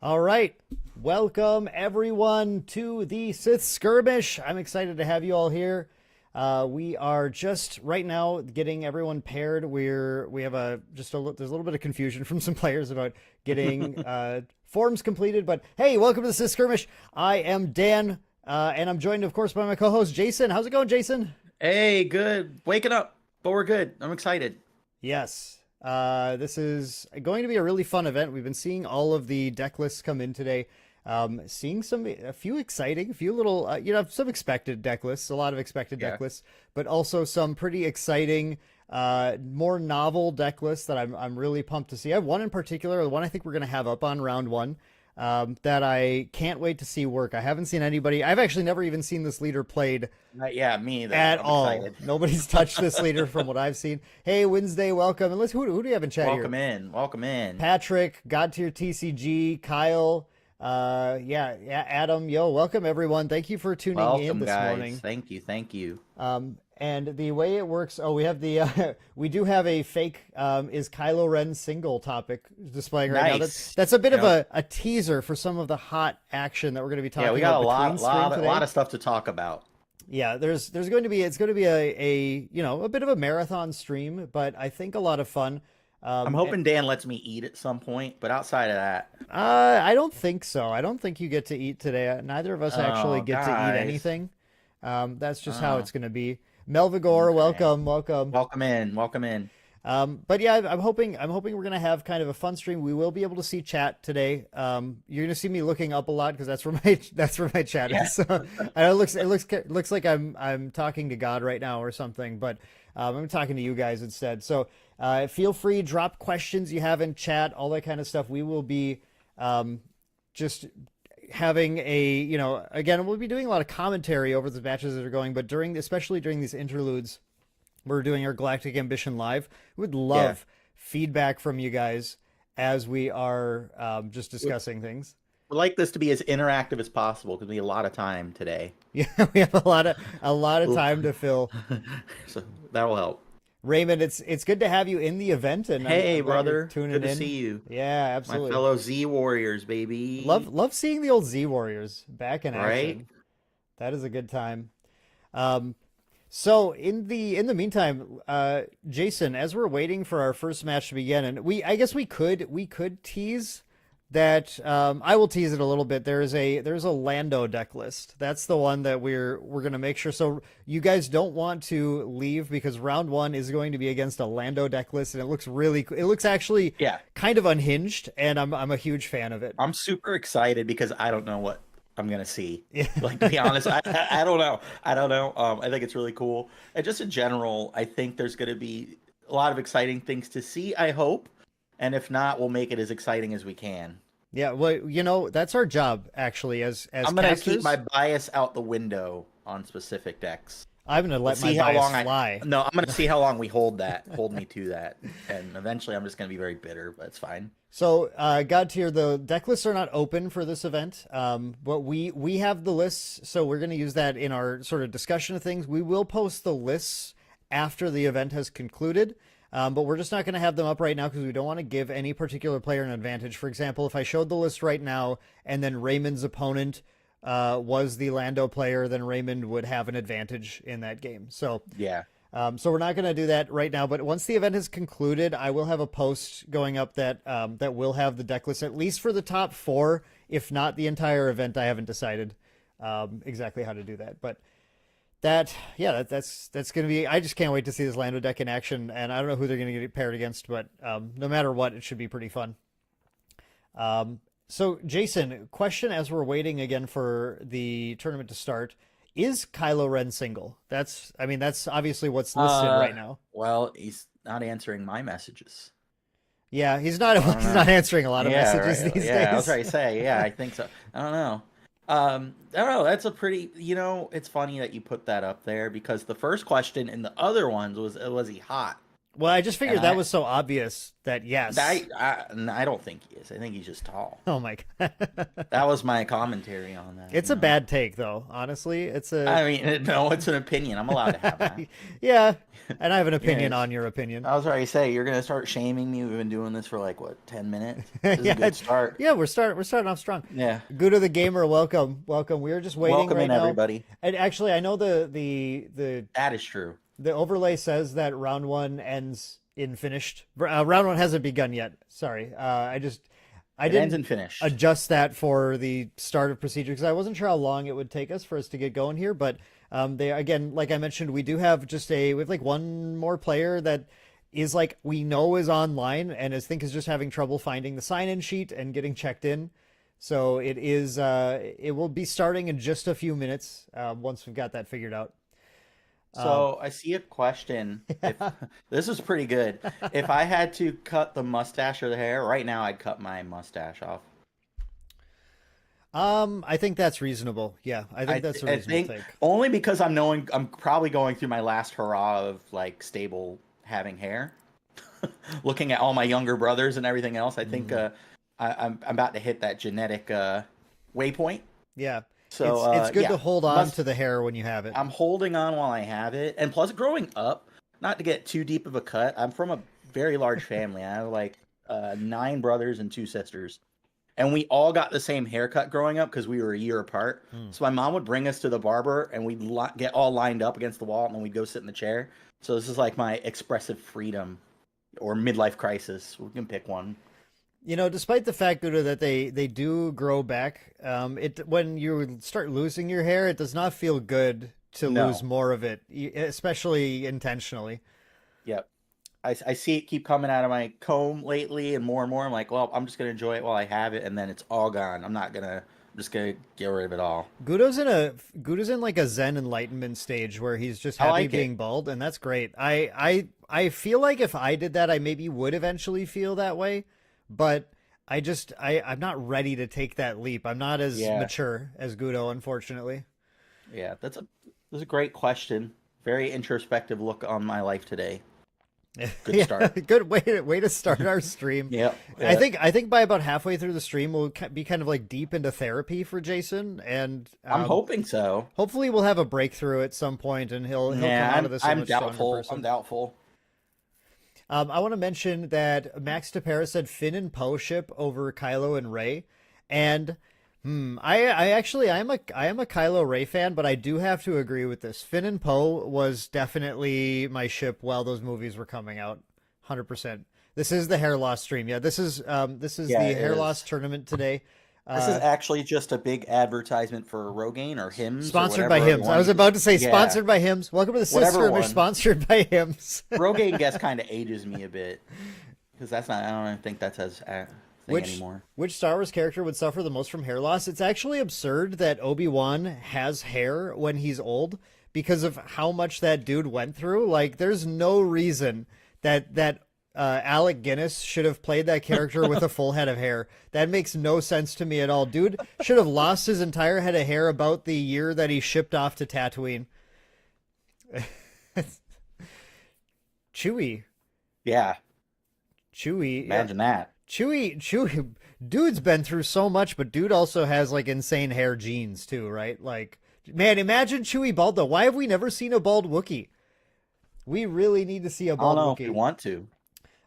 All right. Welcome everyone to the Sith Skirmish. I'm excited to have you all here. We are just right now getting everyone paired. We have there's a little bit of confusion from some players about getting forms completed. But hey, welcome to the Sith Skirmish. I am Dan, and I'm joined, of course, by my co-host Jason. How's it going, Jason? Hey, good. Waking up, but we're good. I'm excited. Yes. This is going to be a really fun event. We've been seeing all of the deck lists come in today. Seeing a few exciting, a few little, some expected deck lists, a lot of expected Yeah. deck lists, but also some pretty exciting, more novel deck lists that I'm really pumped to see. I have one in particular, the one I think we're going to have up on round one, that I can't wait to see work. I haven't seen anybody. I've actually never even seen this leader played Yeah, me either. at I'm all. excited. Nobody's touched this leader from what I've seen. Hey, Wednesday, welcome. And who do you have in chat here? Welcome in. Welcome in. Patrick, God Tier TCG, Kyle, Adam, yo, welcome everyone. Thank you for tuning in Welcome, this guys. morning. Thank you. Thank you. And the way it works, we have the we do have a fake is Kylo Ren single topic displaying right now. Nice. That's a bit of Yep. a teaser for some of the hot action that we're going to be talking Yeah, we got about a lot, between stream lot, today. lot of stuff to talk about. Yeah, there's going to be it's going to be a bit of a marathon stream, but I think a lot of fun. I'm hoping Dan lets me eat at some point, but outside of that, I don't think so. I don't think you get to eat today. Neither of us actually oh, get to eat guys. anything. That's just how Oh, it's going to be. Melvigore, okay. welcome. Welcome in. Welcome in. But yeah, I'm hoping we're gonna have kind of a fun stream. We will be able to see chat today. You're gonna see me looking up a lot because that's where my chat Yeah. is. So I know it looks like I'm talking to God right now or something, but I'm talking to you guys instead. So feel free, drop questions you have in chat, all that kind of stuff. We will be just having again, we'll be doing a lot of commentary over the matches that are going, but especially during these interludes, we're doing our Galactic Ambition live. We would Yeah. love feedback from you guys as we are just We- discussing things. We'd like this to be as interactive as possible because we have a lot of time today. Yeah, we have a lot of time to fill. So that'll help. Raymond, it's good to have you in the event, and Hey, I'm glad you're brother. tuning Good to in. see you. Yeah, My absolutely. fellow Z Warriors, baby. Love seeing the old Z Warriors back in Right? action. That is a good time. Um, So in the meantime, Jason, as we're waiting for our first match to begin, and I guess we could tease that. I will tease it a little bit. There's a Lando deck list. That's the one that we're gonna make sure. So you guys don't want to leave because round one is going to be against a Lando deck list, and it looks actually Yeah. kind of unhinged, and I'm a huge fan of it. I'm super excited because I don't know what I'm gonna see. Yeah. Like, to be honest, I don't know. I don't know. I think it's really cool. And just in general, I think there's gonna be a lot of exciting things to see, I hope. And if not, we'll make it as exciting as we can. Yeah, well, that's our job actually as I'm gonna casters. keep my bias out the window on specific decks. I'm gonna let my See how bias long fly. No, I'm gonna see how long we hold me to that. And eventually I'm just gonna be very bitter, but it's fine. So, God tier, the deck lists are not open for this event, but we have the lists, so we're going to use that in our sort of discussion of things. We will post the lists after the event has concluded, but we're just not going to have them up right now because we don't want to give any particular player an advantage. For example, if I showed the list right now and then Raymond's opponent was the Lando player, then Raymond would have an advantage in that game. So Yeah. so we're not going to do that right now, but once the event is concluded, I will have a post going up that will have the deck list at least for the top four, if not the entire event. I haven't decided exactly how to do that, but that's going to be. I just can't wait to see this Lando deck in action, and I don't know who they're going to get paired against, but no matter what, it should be pretty fun. So Jason, question as we're waiting again for the tournament to start. Is Kylo Ren single? That's obviously what's listed right now. Well, he's not answering my messages. Yeah, he's not I don't he's know. not answering a lot of messages right. these Yeah, I was days. trying to say. Yeah, I think so. I don't know. I don't know. That's a pretty. It's funny that you put that up there because the first question in the other ones was he hot? Well, I just And figured that was so obvious that yes. I don't think he is. I think he's just tall. Oh my God. That was my commentary on that. It's a bad take, though. Honestly, it's a. I mean, no, it's an opinion. I'm allowed to have that. Yeah, and I have an opinion Yes. on your opinion. I was already say you're gonna start shaming me. We've been doing this for like what, 10 minutes? This is a good start. Yeah, we're starting off strong. Yeah. Gouda the gamer, welcome. We were just waiting Welcome right in, now. everybody. And actually, I know the That is true. overlay says that round one ends in finished. Round one hasn't begun yet. Sorry. I It didn't ends and finished. adjust that for the start of procedure because I wasn't sure how long it would take us for us to get going here. But they again, like I mentioned, we do have we have like one more player that is like we know is online and I think is just having trouble finding the sign-in sheet and getting checked in. So it will be starting in just a few minutes once we've got that figured out. So I see a question. This is pretty good. If I had to cut the mustache or the hair right now, I'd cut my mustache off. I think that's reasonable. Yeah, I think that's a reasonable take. Only because I'm probably going through my last hurrah of like stable having hair. Looking at all my younger brothers and everything else, I think I'm about to hit that genetic waypoint. Yeah. So it's good yeah, to hold on to the hair when you have it. I'm holding on while I have it, and plus, growing up, not to get too deep of a cut, I'm from a very large family. I have like 9 brothers and 2 sisters, and we all got the same haircut growing up because we were a year apart. So my mom would bring us to the barber, and we'd get all lined up against the wall, and then we'd go sit in the chair. So this is like my expressive freedom or midlife crisis. We can pick one. You know, despite the fact, Gouda, that they do grow back, when you start losing your hair, it does not feel good to lose more of it, especially intentionally. Yep. I see it keep coming out of my comb lately and more. I'm like, well, I'm just going to enjoy it while I have it, and then it's all gone. I'm just going to get rid of it all. Gouda's in like a Zen enlightenment stage where he's just happy being bald, and that's great. I feel like if I did that, I maybe would eventually feel that way. But I'm not ready to take that leap. I'm not as mature as Gudo, unfortunately. Yeah, that's a great question. Very introspective look on my life today. Good start. Good way to start our stream. Yeah. I think by about halfway through the stream we'll be kind of like deep into therapy for Jason, and I'm hoping so. Hopefully we'll have a breakthrough at some point, and he'll come out of this. I'm doubtful. I'm doubtful. I want to mention that Max Tapera said Finn and Poe ship over Kylo and Rey, and I am a Kylo Rey fan, but I do have to agree with this. Finn and Poe was definitely my ship while those movies were coming out, 100%. This is the hair loss stream. Yeah, this is the hair loss tournament today. This is actually just a big advertisement for Rogaine or Hims. Sponsored by Hims. I was about to say sponsored by Hims. Welcome to the Sith Skirmish, sponsored by Hims. Rogaine guess kind of ages me a bit because I don't think that's as thing anymore. Which Star Wars character would suffer the most from hair loss? It's actually absurd that Obi-Wan has hair when he's old because of how much that dude went through. Like, there's no reason that Alec Guinness should have played that character with a full head of hair. That makes no sense to me at all. Dude should have lost his entire head of hair about the year that he shipped off to Tatooine. Chewie. Yeah. Chewie. Imagine that. Chewie, dude's been through so much, but dude also has like insane hair genes too, right? Like, man, imagine Chewie bald though. Why have we never seen a bald Wookiee? We really need to see a bald Wookiee. I don't know Wookiee. if we want to.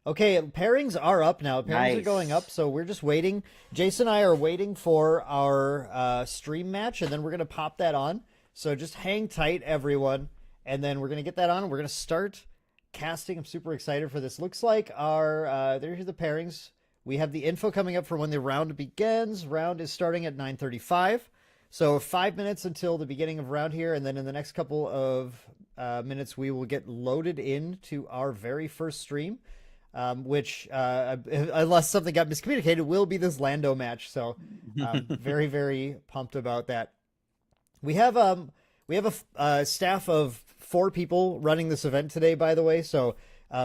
Okay, pairings are up now. Pairings are going up, so we're just waiting. Jason and I are waiting for our stream match, and then we're going to pop that on. So just hang tight, everyone, and then we're going to get that on, and we're going to start casting. I'm super excited for this. Looks like there's the pairings. We have the info coming up for when the round begins. Round is starting at 9:35. So 5 minutes until the beginning of round here, and then in the next couple of minutes, we will get loaded into our very first stream. Which, unless something got miscommunicated, will be this Lando match. So, very, very pumped about that. We have a staff of 4 people running this event today, by the way. So,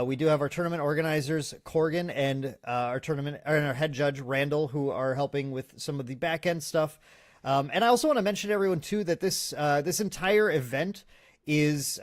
we do have our tournament organizers, Corgan, and our head judge, Randall, who are helping with some of the back end stuff. And I also want to mention to everyone too that this entire event is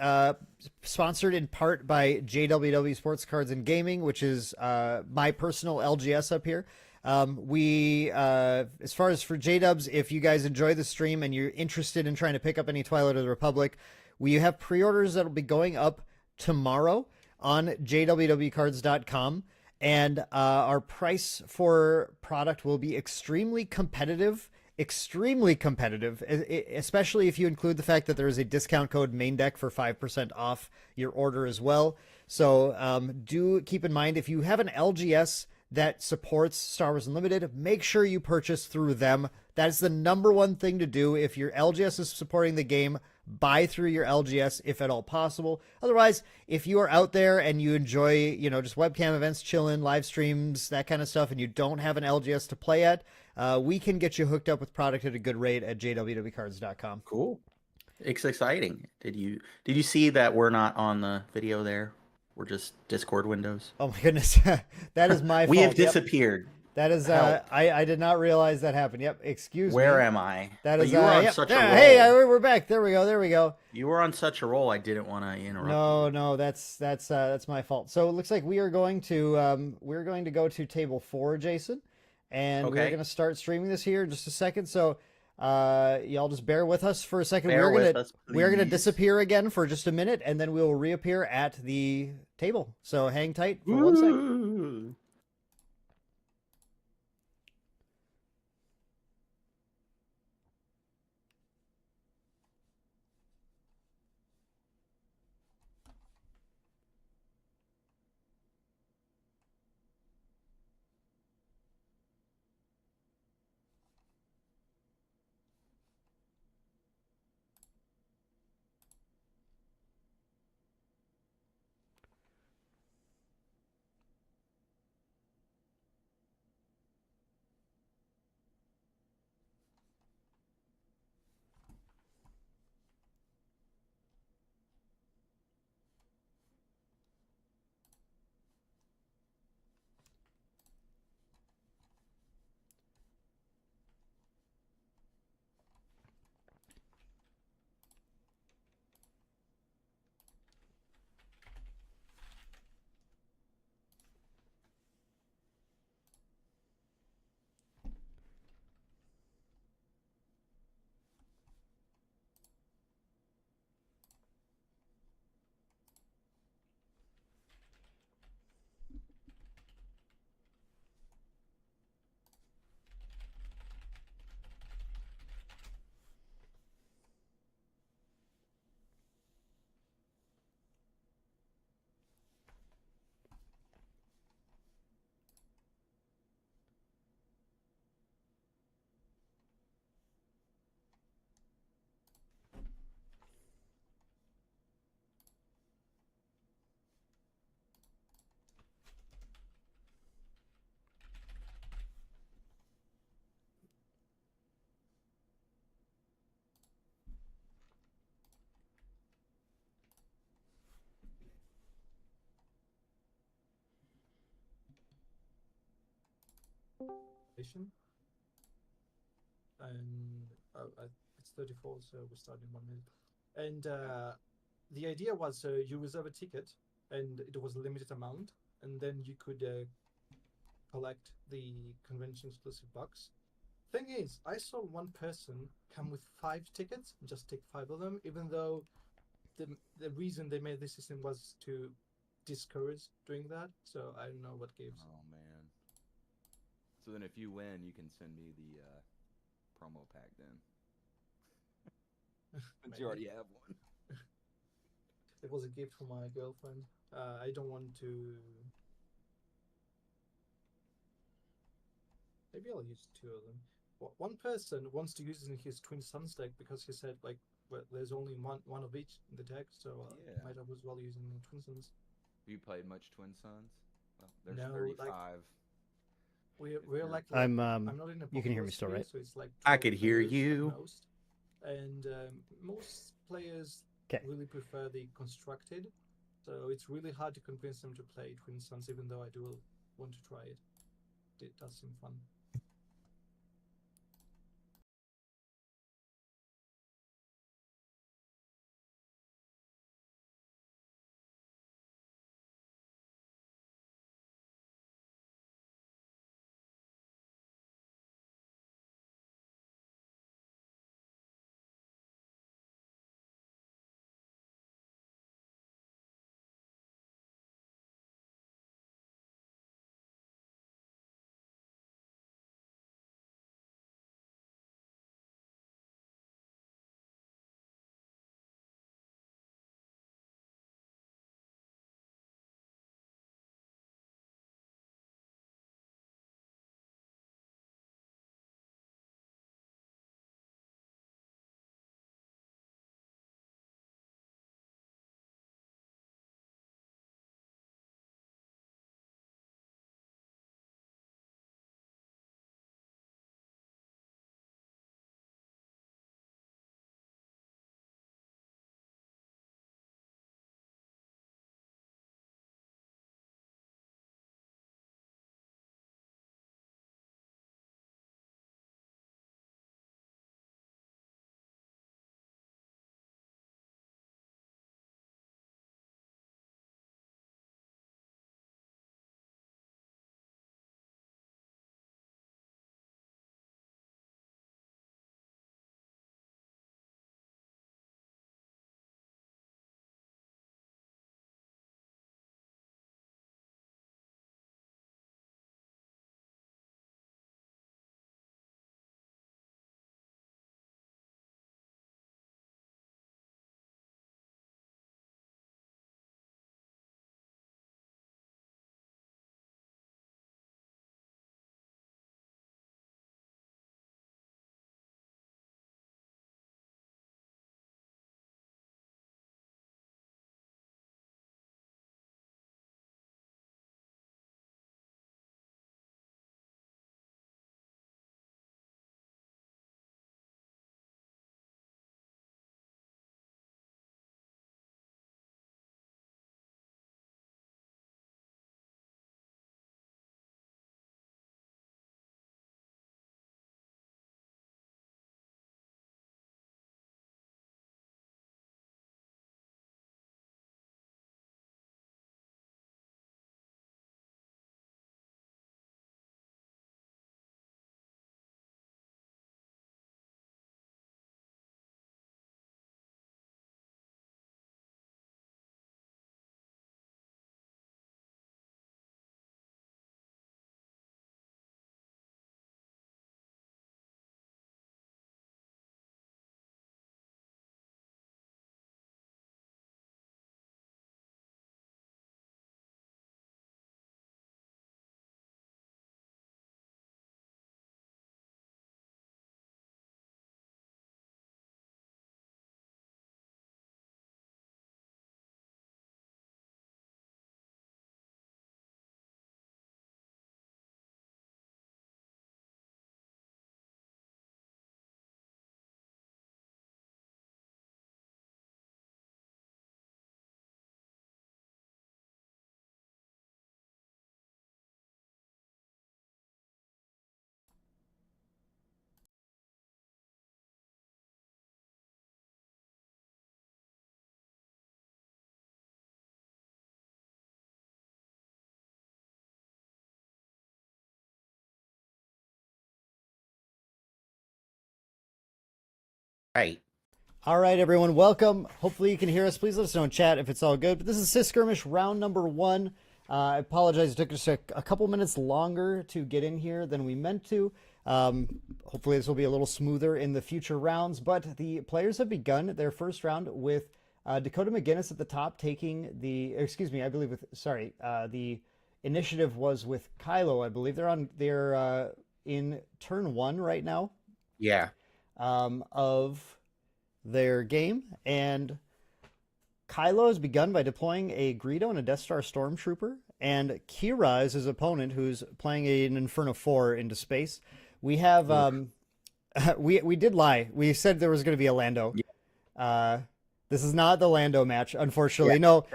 sponsored in part by JWW Sports Cards and Gaming, which is my personal LGS up here. As far as for JDubs, if you guys enjoy the stream and you're interested in trying to pick up any Twilight of the Republic, we have pre-orders that'll be going up tomorrow on jwwcards.com. And our price for product will be extremely competitive, especially if you include the fact that there is a discount code Maindeck for 5% off your order as well. So do keep in mind, if you have an LGS that supports Star Wars Unlimited, make sure you purchase through them. That is the number one thing to do. If your LGS is supporting the game, buy through your LGS if at all possible. Otherwise, if you are out there and you enjoy, just webcam events, chilling, live streams, that kind of stuff, and you don't have an LGS to play at, we can get you hooked up with product at a good rate at jwwcards.com. Cool. It's exciting. Did you see that we're not on the video there? We're just Discord windows. Oh my goodness. That is my fault. We have disappeared. Yep. That is, I did not realize that happened. Yep. Excuse me. Where am I? That is, you were on such a roll. Hey, we're back. There we go. You were on such a roll. I didn't want to interrupt. No, that's my fault. So it looks like we are going to go to table 4, Jason, and we're going to start streaming this here in just a second. So y'all just bear with us for a second. We're gonna disappear again for just a minute, and then we will reappear at the table. So hang tight for 1 second. And it's 34, so we're starting in 1 minute. And the idea was, so you reserve a ticket, and it was a limited amount, and then you could collect the convention exclusive box. Thing is, I saw one person come with 5 tickets and just take 5 of them, even though the reason they made this system was to discourage doing that. So I don't know what gives. Oh man. So then if you win, you can send me the promo pack then. Since you already have one. It was a gift from my girlfriend. I don't want to... Maybe I'll use 2 of them. One person wants to use it in his Twin Suns deck because he said, like, well, there's only one of each in the deck, so yeah. might as well use in Twin Suns. Have you played much Twin Suns? Well, there's No, 35. like, we're like I'm not in a you can hear me still, right? So it's like I could hear 12 you. most. And most players really prefer the constructed, so it's really hard to convince them to play Twin Suns, even though I do want to try it. It does seem fun. Right. All right, everyone, welcome. Hopefully you can hear us. Please let us know in chat if it's all good. But this is Sith Skirmish round number 1. I apologize. It took us a couple minutes longer to get in here than we meant to. Hopefully this will be a little smoother in the future rounds. But the players have begun their first round with Dakota McGinnis at the top taking the, excuse me, I believe the initiative was with Kylo, I believe. They're in turn 1 right now. Yeah. Of their game, and Kylo has begun by deploying a Greedo and a Death Star Stormtrooper, and Kira is his opponent, who's playing an Inferno 4 into space. We have we did lie. We said there was going to be a Lando. Yeah. This is not the Lando match, unfortunately. Yeah, no.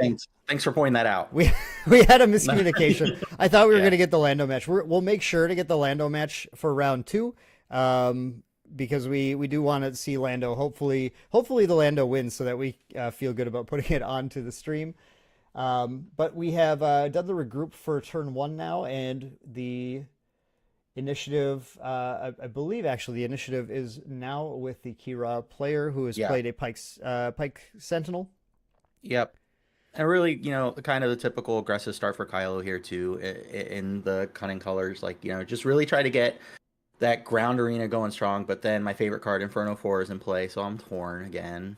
Thanks for pointing that out. We had a miscommunication. I thought we were going to get the Lando match. We'll make sure to get the Lando match for round 2. Because we do want to see Lando. Hopefully the Lando wins so that we feel good about putting it onto the stream. But we have done the regroup for turn 1 now, and the initiative, I believe actually the initiative is now with the Kira player who has played a Pike Sentinel. Yep. And really, kind of the typical aggressive start for Kylo here too, in the cunning colors. Like, just really try to get that ground arena going strong, but then my favorite card, Inferno 4, is in play, so I'm torn again.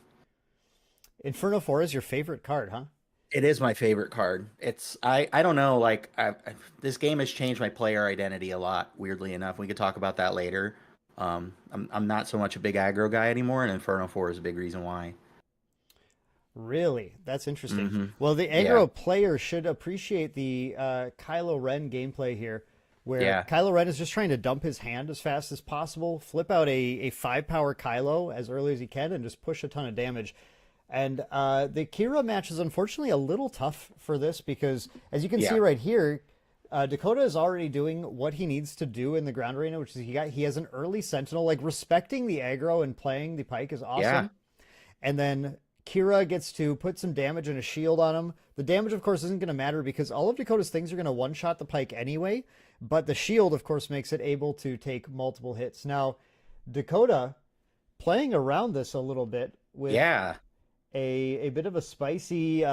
Inferno 4 is your favorite card, huh? It is my favorite card. It's I don't know, like this game has changed my player identity a lot, weirdly enough. We could talk about that later. I'm not so much a big aggro guy anymore, and Inferno 4 is a big reason why. Really? That's interesting. Mm-hmm. Well, the aggro player should appreciate the Kylo Ren gameplay here, where Kylo Ren is just trying to dump his hand as fast as possible, flip out a 5-power Kylo as early as he can, and just push a ton of damage. And the Kira match is unfortunately a little tough for this because, as you can see right here, Dakota is already doing what he needs to do in the ground arena, which is he has an early Sentinel. Like, respecting the aggro and playing the Pike is awesome. Yeah. And then Kira gets to put some damage and a shield on him. The damage, of course, isn't going to matter because all of Dakota's things are going to one-shot the Pike anyway. But the shield, of course, makes it able to take multiple hits. Now, Dakota playing around this a little bit with a bit of a spicy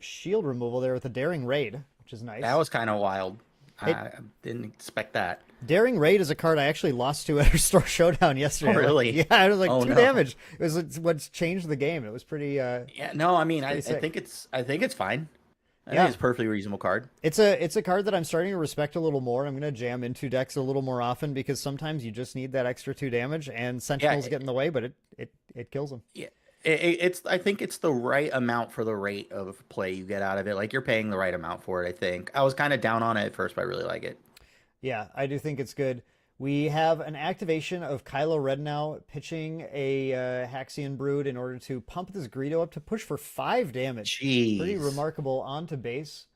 shield removal there with a Daring Raid, which is nice. That was kind of wild. I didn't expect that. Daring Raid is a card I actually lost to at our store showdown yesterday. Oh, really? It was like 2 damage. It was what's changed the game. It was pretty. I think it's fine. I think it's a perfectly reasonable card. It's a card that I'm starting to respect a little more. I'm going to jam into decks a little more often because sometimes you just need that extra 2 damage, and Sentinels get in the way, but it kills them. Yeah, I think it's the right amount for the rate of play you get out of it. Like, you're paying the right amount for it. I think I was kind of down on it at first, but I really like it. Yeah, I do think it's good. We have an activation of Kylo Ren now pitching a Haxian Brood in order to pump this Greedo up to push for 5 damage. Jeez. Pretty remarkable onto base.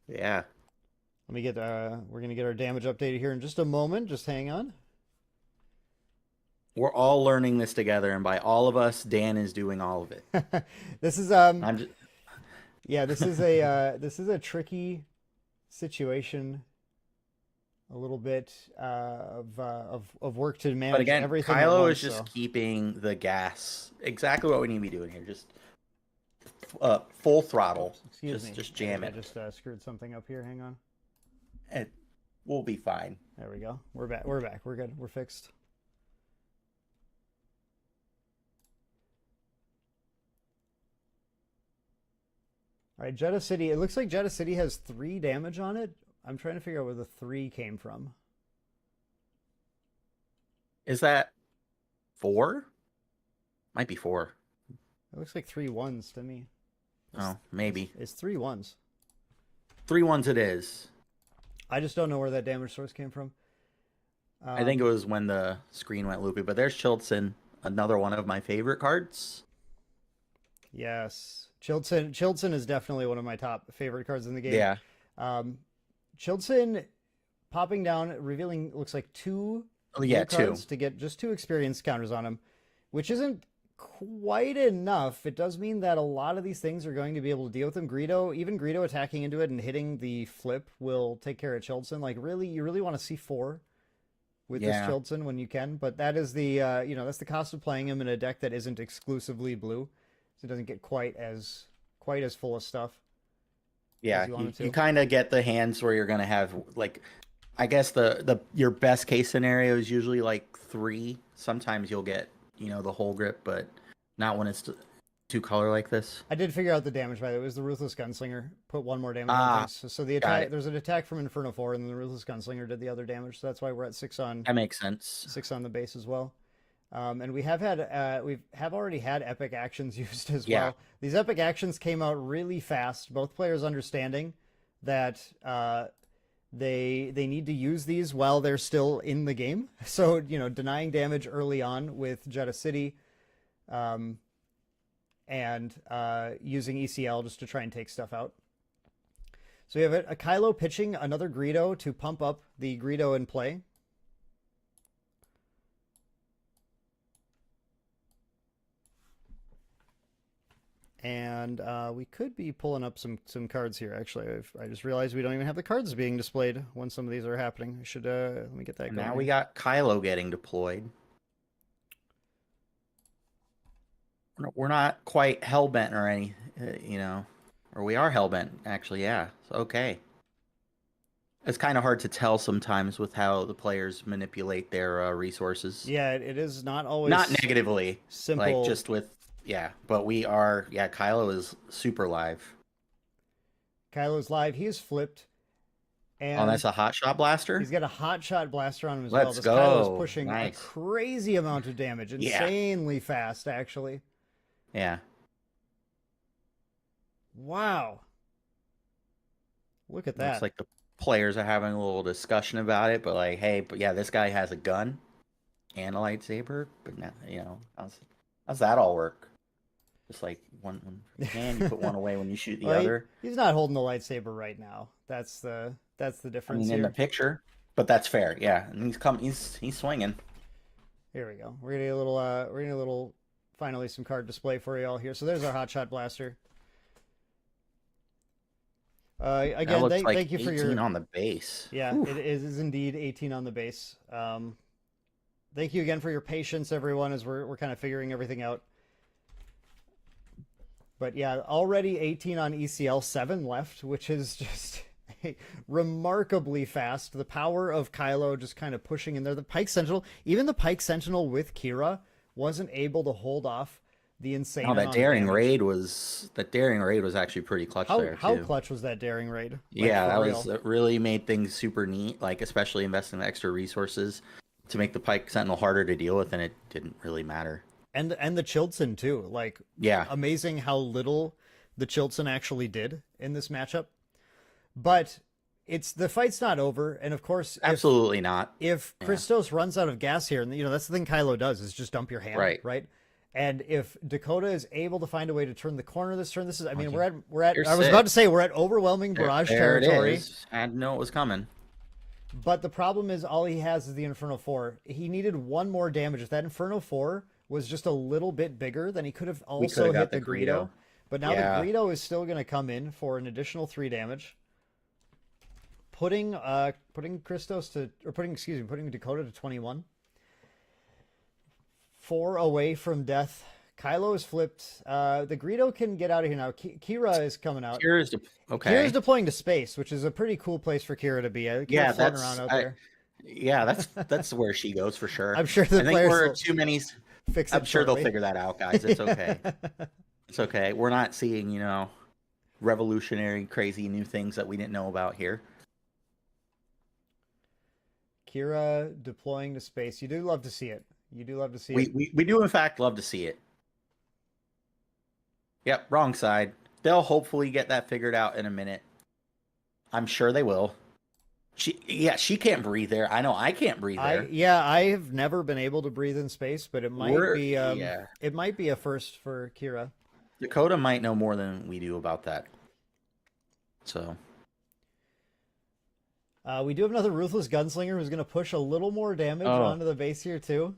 Yeah. Let me get we're gonna get our damage updated here in just a moment. Just hang on. We're all learning this together, and by all of us, Dan is doing all of it. This is this is a tricky situation. A little bit of work to manage. But again, everything. Kylo is just keeping the gas. Exactly what we need to be doing here. Just full throttle. Excuse me. Just jam it. I just screwed something up here. Hang on. And we'll be fine. There we go. We're back. We're good. We're fixed. All right, Jeddah City. It looks like Jeddah City has 3 damage on it. I'm trying to figure out where the 3 came from. Is that 4? Might be 4. It looks like 3 1s to me. Maybe. It's 3 1s. 3 1s it is. I just don't know where that damage source came from. I think it was when the screen went loopy. But there's Chilton, another one of my favorite cards. Yes. Chilton is definitely one of my top favorite cards in the game. Yeah. Chilton popping down, revealing looks like 2 cards to get just 2 experience counters on him, which isn't quite enough. It does mean that a lot of these things are going to be able to deal with him. Even Greedo attacking into it and hitting the flip will take care of Chilton. Like, really, you really want to see 4 with Yeah. this Chilton when you can. But that is the you know, that's the cost of playing him in a deck that isn't exclusively blue, so it doesn't get quite as full of stuff. Yeah, you want it to. you kind of get the hands where you're gonna have like, I guess the your best case scenario is usually like 3. Sometimes you'll get, you know, the whole grip, but not when it's two color like this. I did figure out the damage by the way. It was the Ruthless Gunslinger. Put 1 more damage Ah, on things. So the got attack, it. there's an attack from Inferno 4, and then the Ruthless Gunslinger did the other damage. So that's why we're at 6 on That makes sense. 6 on the base as well. And we have had already had epic actions used as Yeah. well. These epic actions came out really fast. Both players understanding that they need to use these while they're still in the game. So, you know, denying damage early on with Jeddah City, and using ECL just to try and take stuff out. So we have a Kylo pitching another Greedo to pump up the Greedo in play. And we could be pulling up some cards here. Actually, I just realized we don't even have the cards being displayed when some of these are happening. I should let me get that And going. now we got Kylo getting deployed. We're not quite hellbent or any, you know, or we are hellbent actually. Yeah, so, okay. It's kind of hard to tell sometimes with how the players manipulate their resources. Yeah, it is not always Not negatively, simple. like just with but we are. Yeah, Kylo is super live. Kylo's live. He is flipped. And Oh, that's a hot shot blaster. he's got a hot shot blaster on him as Let's well. This go. Kylo's pushing Nice. a crazy amount of damage, Yeah. insanely fast, actually. Yeah. Wow. Look at that. Looks like the players are having a little discussion about it, but like, hey, but yeah, this guy has a gun and a lightsaber, but now, you know, how's that all work? Just like one hand, you put one away when you shoot the Well, other. He's not holding the lightsaber right now. That's the I difference mean, in here. the picture, but that's fair. Yeah, and he's swinging. Here we go. We're getting a little finally some card display for you all here. So there's our hotshot blaster. That Again, looks like thank you for 18 your on the base. yeah. Oof. It is indeed 18 on the base. Thank you again for your patience, everyone, as we're kind of figuring everything out. But yeah, already 18 on ECL, 7 left, which is just remarkably fast. The power of Kylo just kind of pushing in there. The Pike Sentinel, even the Pike Sentinel with Kira, wasn't able to hold off the insane. Oh, amount that of daring damage. raid was actually pretty clutch there How too. clutch was that daring raid? Like, Yeah, for that real. was it really made things super neat, like especially investing the extra resources to make the Pike Sentinel harder to deal with, and it didn't really matter. And the Chilton too. Like, Yeah, amazing how little the Chilton actually did in this matchup. But the fight's not over, and of course, absolutely not. if Christos runs out of gas here, and you know that's the thing Kylo does is just dump your hand, Right. And if Dakota is able to find a way to turn the corner this turn, this is, I mean, we're at. You're I was sick. about to say we're at overwhelming barrage There territory. it is. I had to know it was coming. But the problem is all he has is the Inferno 4. He needed 1 more damage. If that Inferno 4 was just a little bit bigger, then he could have also coulda got hit the the Greedo. Greedo. But now Yeah. the Greedo is still going to come in for an additional 3 damage. Putting Dakota to 21. 4 away from death. Kylo is flipped. The Greedo can get out of here now. Kira is coming out. Kira's okay. Kira's deploying to space, which is a pretty cool place for Kira to be. Yeah, floating that's around out there. yeah, that's where she goes for sure. I'm sure the I think players we're will too many. fix it I'm sure they'll shortly. figure that out, guys. It's okay. It's okay. We're not seeing, you know, revolutionary, crazy new things that we didn't know about here. Kira deploying to space. You do love to see it. You do love to see it. We do in fact love to see it. Yep, wrong side. They'll hopefully get that figured out in a minute. I'm sure they will. She can't breathe there. I know I can't breathe there. I have never been able to breathe in space, but it might be it might be a first for Kira. Dakota might know more than we do about that. So We do have another Ruthless Gunslinger who's going to push a little more damage onto the base here too.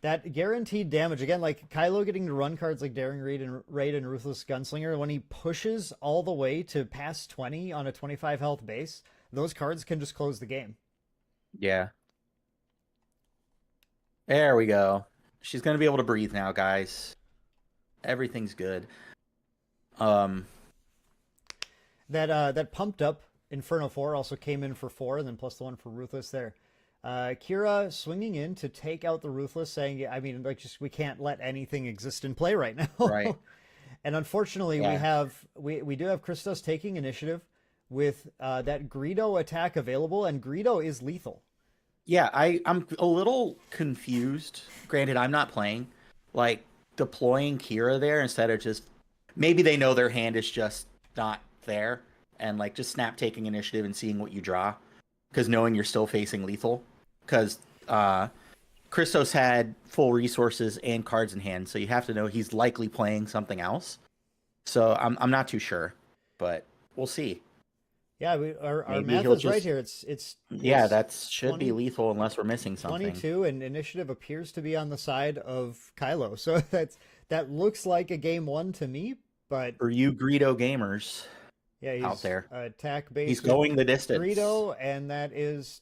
That guaranteed damage, again, like Kylo getting to run cards like Daring Raid and Ruthless Gunslinger, when he pushes all the way to past 20 on a 25 health base, those cards can just close the game. Yeah. There we go. She's gonna be able to breathe now, guys. Everything's good. That pumped up Inferno 4 also came in for 4, and then plus the one for Ruthless there. Kira swinging in to take out the Ruthless, saying, I mean, like, just we can't let anything exist in play right now. Right. And unfortunately, Yeah. we do have Christos taking initiative with that Greedo attack available, and Greedo is lethal. Yeah, I'm a little confused. Granted, I'm not playing. Like, deploying Kira there instead of just... Maybe they know their hand is just not there, and, like, just snap taking initiative and seeing what you draw. Because knowing you're still facing lethal. Because Christos had full resources and cards in hand, so you have to know he's likely playing something else. So I'm not too sure, but we'll see. Yeah, our Maybe math he'll is right just- here. It's Yeah, that should 20 be lethal unless we're missing something. 22, and initiative appears to be on the side of Kylo. So that looks like a game 1 to me, but For you Greedo gamers yeah, he's out there, attack based. he's going the distance. Greedo, and that is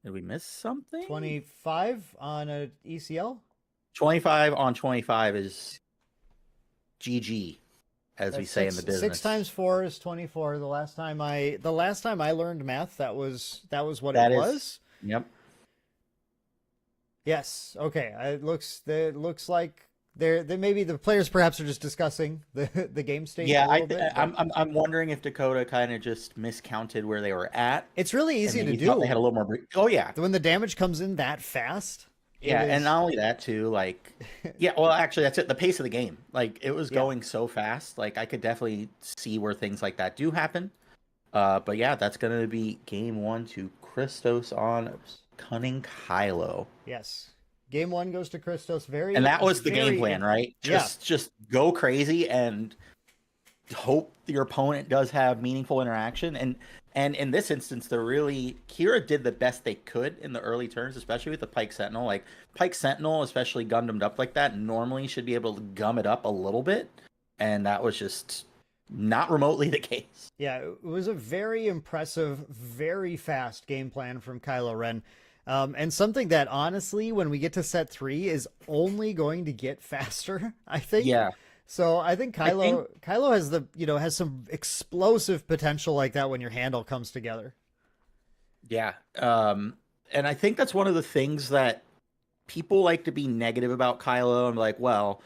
Did we miss something? 25 on a ECL. 25 on 25 is GG, as we That's say in the business. 6 times 4 is 24. The last time I learned math, that was what That it is- was. Yep. Yes. Okay. It looks like they're maybe the players perhaps are just discussing the game state. Yeah, a little bit, but I'm wondering if Dakota kind of just miscounted where they were at. it's really and easy to maybe thought do They had a little more. Oh yeah, when the damage comes in that fast. it yeah, is- and not only that too. Like, yeah, well, actually, that's it. The pace of the game, like, it was Yeah. going so fast. Like, I could definitely see where things like that do happen. But yeah, that's gonna be game 1 to Christos on Cunning Kylo. yes. Game 1 goes to Christos. Very And that was the game very plan, right? Yeah. Just go crazy and hope your opponent does have meaningful interaction. And in this instance, Kira did the best they could in the early turns, especially with the Pike Sentinel. Like, Pike Sentinel, especially Gundammed up like that, normally should be able to gum it up a little bit. And that was just not remotely the case. Yeah, it was a very impressive, very fast game plan from Kylo Ren. And something that honestly, when we get to set 3, is only going to get faster, I think. Yeah. So I think Kylo has some explosive potential like that when your handle comes together. Yeah. And I think that's one of the things that people like to be negative about Kylo and like, well,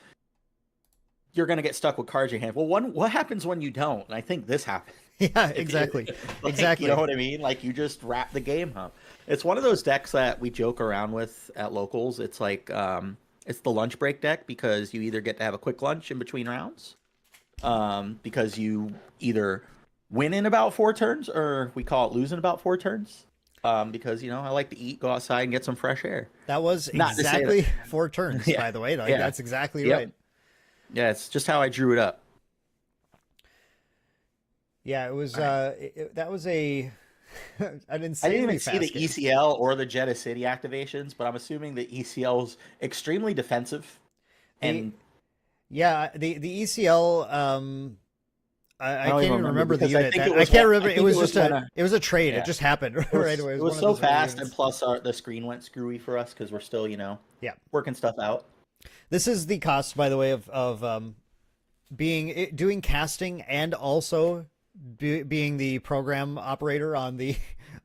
you're going to get stuck with cards in your hand. Well, what happens when you don't? And I think this happened. Yeah, exactly. Like, Exactly. You know what I mean? Like, you just wrap the game up. It's one of those decks that we joke around with at locals. It's like, it's the lunch break deck because you either get to have a quick lunch in between rounds, because you either win in about 4 turns, or we call it lose in about 4 turns. Because, I like to eat, go outside, and get some fresh air. That was Not to say exactly 4 turns, Yeah. by the way. Like, Yeah. That's exactly Yep. right. Yeah, it's just how I drew it up. Yeah, it was. That was an I didn't insanely even see fast the game. ECL or the Jeddah City activations, but I'm assuming the ECL is extremely defensive. And Yeah, the ECL. I don't can't even even remember the because I unit. think That, it I was can't one- remember. I It think was it was just one it was a trade. yeah. It just happened it right was, away. it was one so of those rare fast, and units. plus the screen went screwy for us because we're still, Yeah. working stuff out. This is the cost, by the way, of doing casting and also being the program operator on the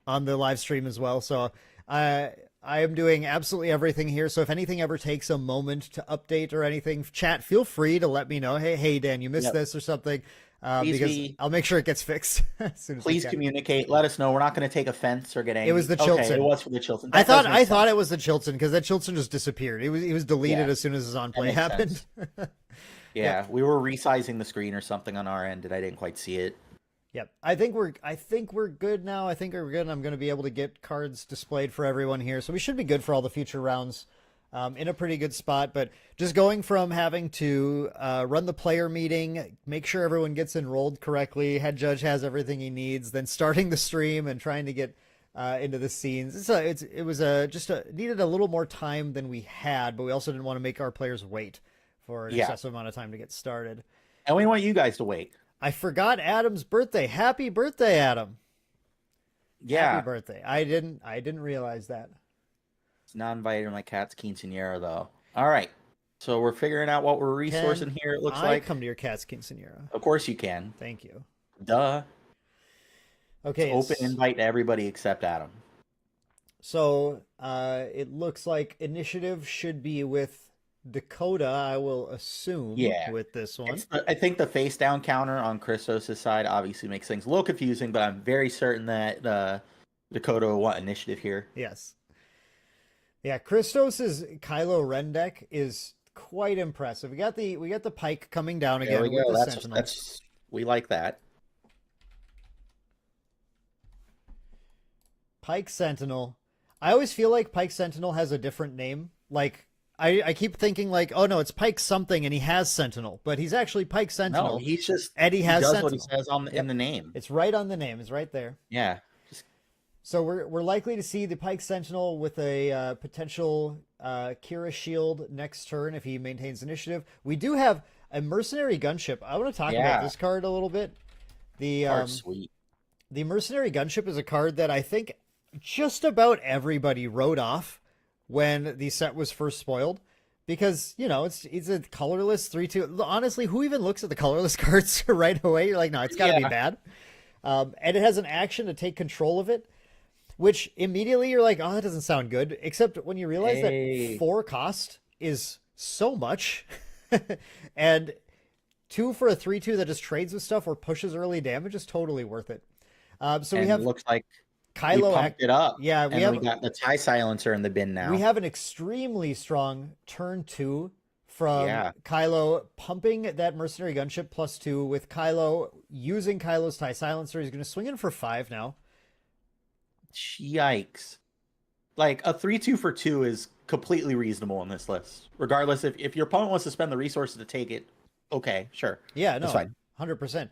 live stream as well. So I am doing absolutely everything here. So if anything ever takes a moment to update or anything, chat, feel free to let me know. Hey Dan, you missed Yep. this or something, Please because be- I'll make sure it gets fixed as soon as I Please can. communicate. Let us know. We're not going to take offense or get angry. It was the Okay, Chilton. it was for the Chilton. I That does thought make sense. it was the Chilton because that Chilton just disappeared. He was deleted Yeah. as soon as his on That play makes happened. sense. Yeah, we were resizing the screen or something on our end, and I didn't quite see it. Yep. I think we're good now. I think we're good. I'm going to be able to get cards displayed for everyone here. So we should be good for all the future rounds, in a pretty good spot. But just going from having to run the player meeting, make sure everyone gets enrolled correctly, head judge has everything he needs, then starting the stream and trying to get into the scenes. Needed a little more time than we had, but we also didn't want to make our players wait for an Yeah. excessive amount of time to get started. And we want you guys to wait. I forgot Adam's birthday. Happy birthday, Adam. Yeah, Happy birthday. I didn't realize that. it's not invited to my cat's quinceanera though. All right, so we're figuring out what we're resourcing Can here. It looks I like. come to your cat's quinceanera? Of course you can. Thank you. Duh. It's Okay, open invite to everybody except Adam. so it looks like initiative should be with Dakota, I will assume, Yeah. with this one. I think the face down counter on Christos' side obviously makes things a little confusing, but I'm very certain that Dakota will want initiative here. Yes. Yeah, Christos's Kylo Ren deck is quite impressive. We got the pike coming down There again we with go. the That's sentinel. we like that. Pike Sentinel. I always feel like Pike Sentinel has a different name. Like I keep thinking like, oh no, it's Pike something and he has Sentinel, but he's actually Pike Sentinel. No, he's just Eddie he has does Sentinel. what he says on in the name. It's right on the name. It's right there. Yeah. So we're likely to see the Pike Sentinel with a potential Kira shield next turn if he maintains initiative. We do have a mercenary gunship. I want to talk about this card a little bit. The Card's sweet. The mercenary gunship is a card that I think just about everybody wrote off when the set was first spoiled, because it's a colorless 3/2. Honestly, who even looks at the colorless cards right away? You're like, no, it's got to be bad. And it has an action to take control of it, which immediately you're like, oh, that doesn't sound good. Except when you realize that 4 cost is so much, and 2 for a 3/2 that just trades with stuff or pushes early damage is totally worth it. So we have looks like Kylo we pumped it up. Yeah, we got the TIE silencer in the bin now. We have an extremely strong turn 2 from Kylo pumping that mercenary gunship +2 with Kylo using Kylo's TIE silencer. He's going to swing in for 5 now. Yikes. Like a 3/2 for 2 is completely reasonable in this list. Regardless if your opponent wants to spend the resources to take it, okay, sure. Yeah, no, that's fine. 100%.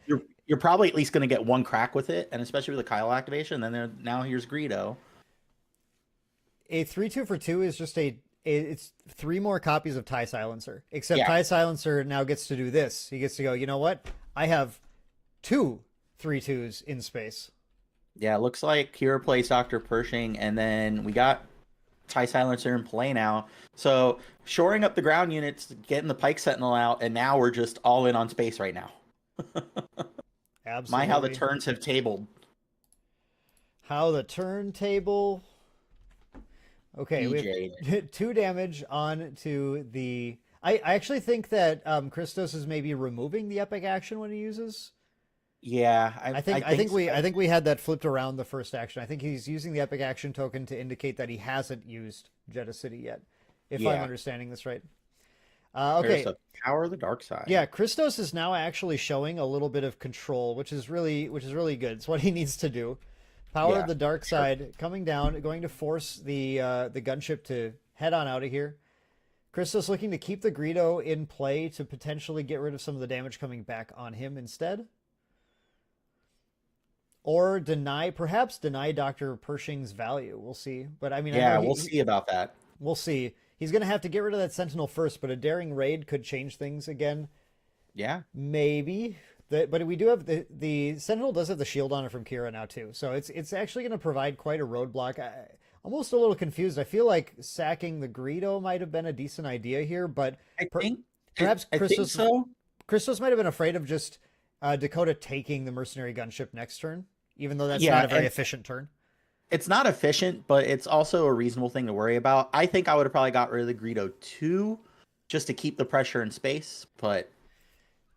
You're probably at least going to get one crack with it, and especially with the Kylo activation. Then now here's Greedo. A 3/2 for 2 is just it's 3 more copies of TIE Silencer. Except TIE Silencer now gets to do this. He gets to go, you know what? I have 2 3/2s in space. Yeah, it looks like Kira plays Dr. Pershing, and then we got TIE Silencer in play now. So shoring up the ground units, getting the Pike Sentinel out, and now we're just all in on space right now. Absolutely. My, how the turns have tabled. How the turntable. Okay, we have 2 damage on to the. I actually think that Christos is maybe removing the epic action when he uses. Yeah, I think we had that flipped around the first action. I think he's using the epic action token to indicate that he hasn't used Jeddah City yet, if I'm understanding this right. Okay. There's a Power of the Dark Side. Yeah, Christos is now actually showing a little bit of control, which is really good. It's what he needs to do. Power of the Dark Side coming down, going to force the gunship to head on out of here. Christos looking to keep the Greedo in play to potentially get rid of some of the damage coming back on him instead. Or perhaps deny Dr. Pershing's value. We'll see. But I mean, we'll see about that. We'll see. He's going to have to get rid of that Sentinel first, but a daring raid could change things again. Yeah. Maybe. But we do have the Sentinel does have the shield on it from Kira now too. So it's actually going to provide quite a roadblock. Almost a little confused. I feel like sacking the Greedo might have been a decent idea here, but perhaps Christos might have been afraid of just Dakota taking the mercenary gunship next turn, even though that's not a very efficient turn. It's not efficient, but it's also a reasonable thing to worry about. I think I would have probably got rid of the Greedo too, just to keep the pressure in space. But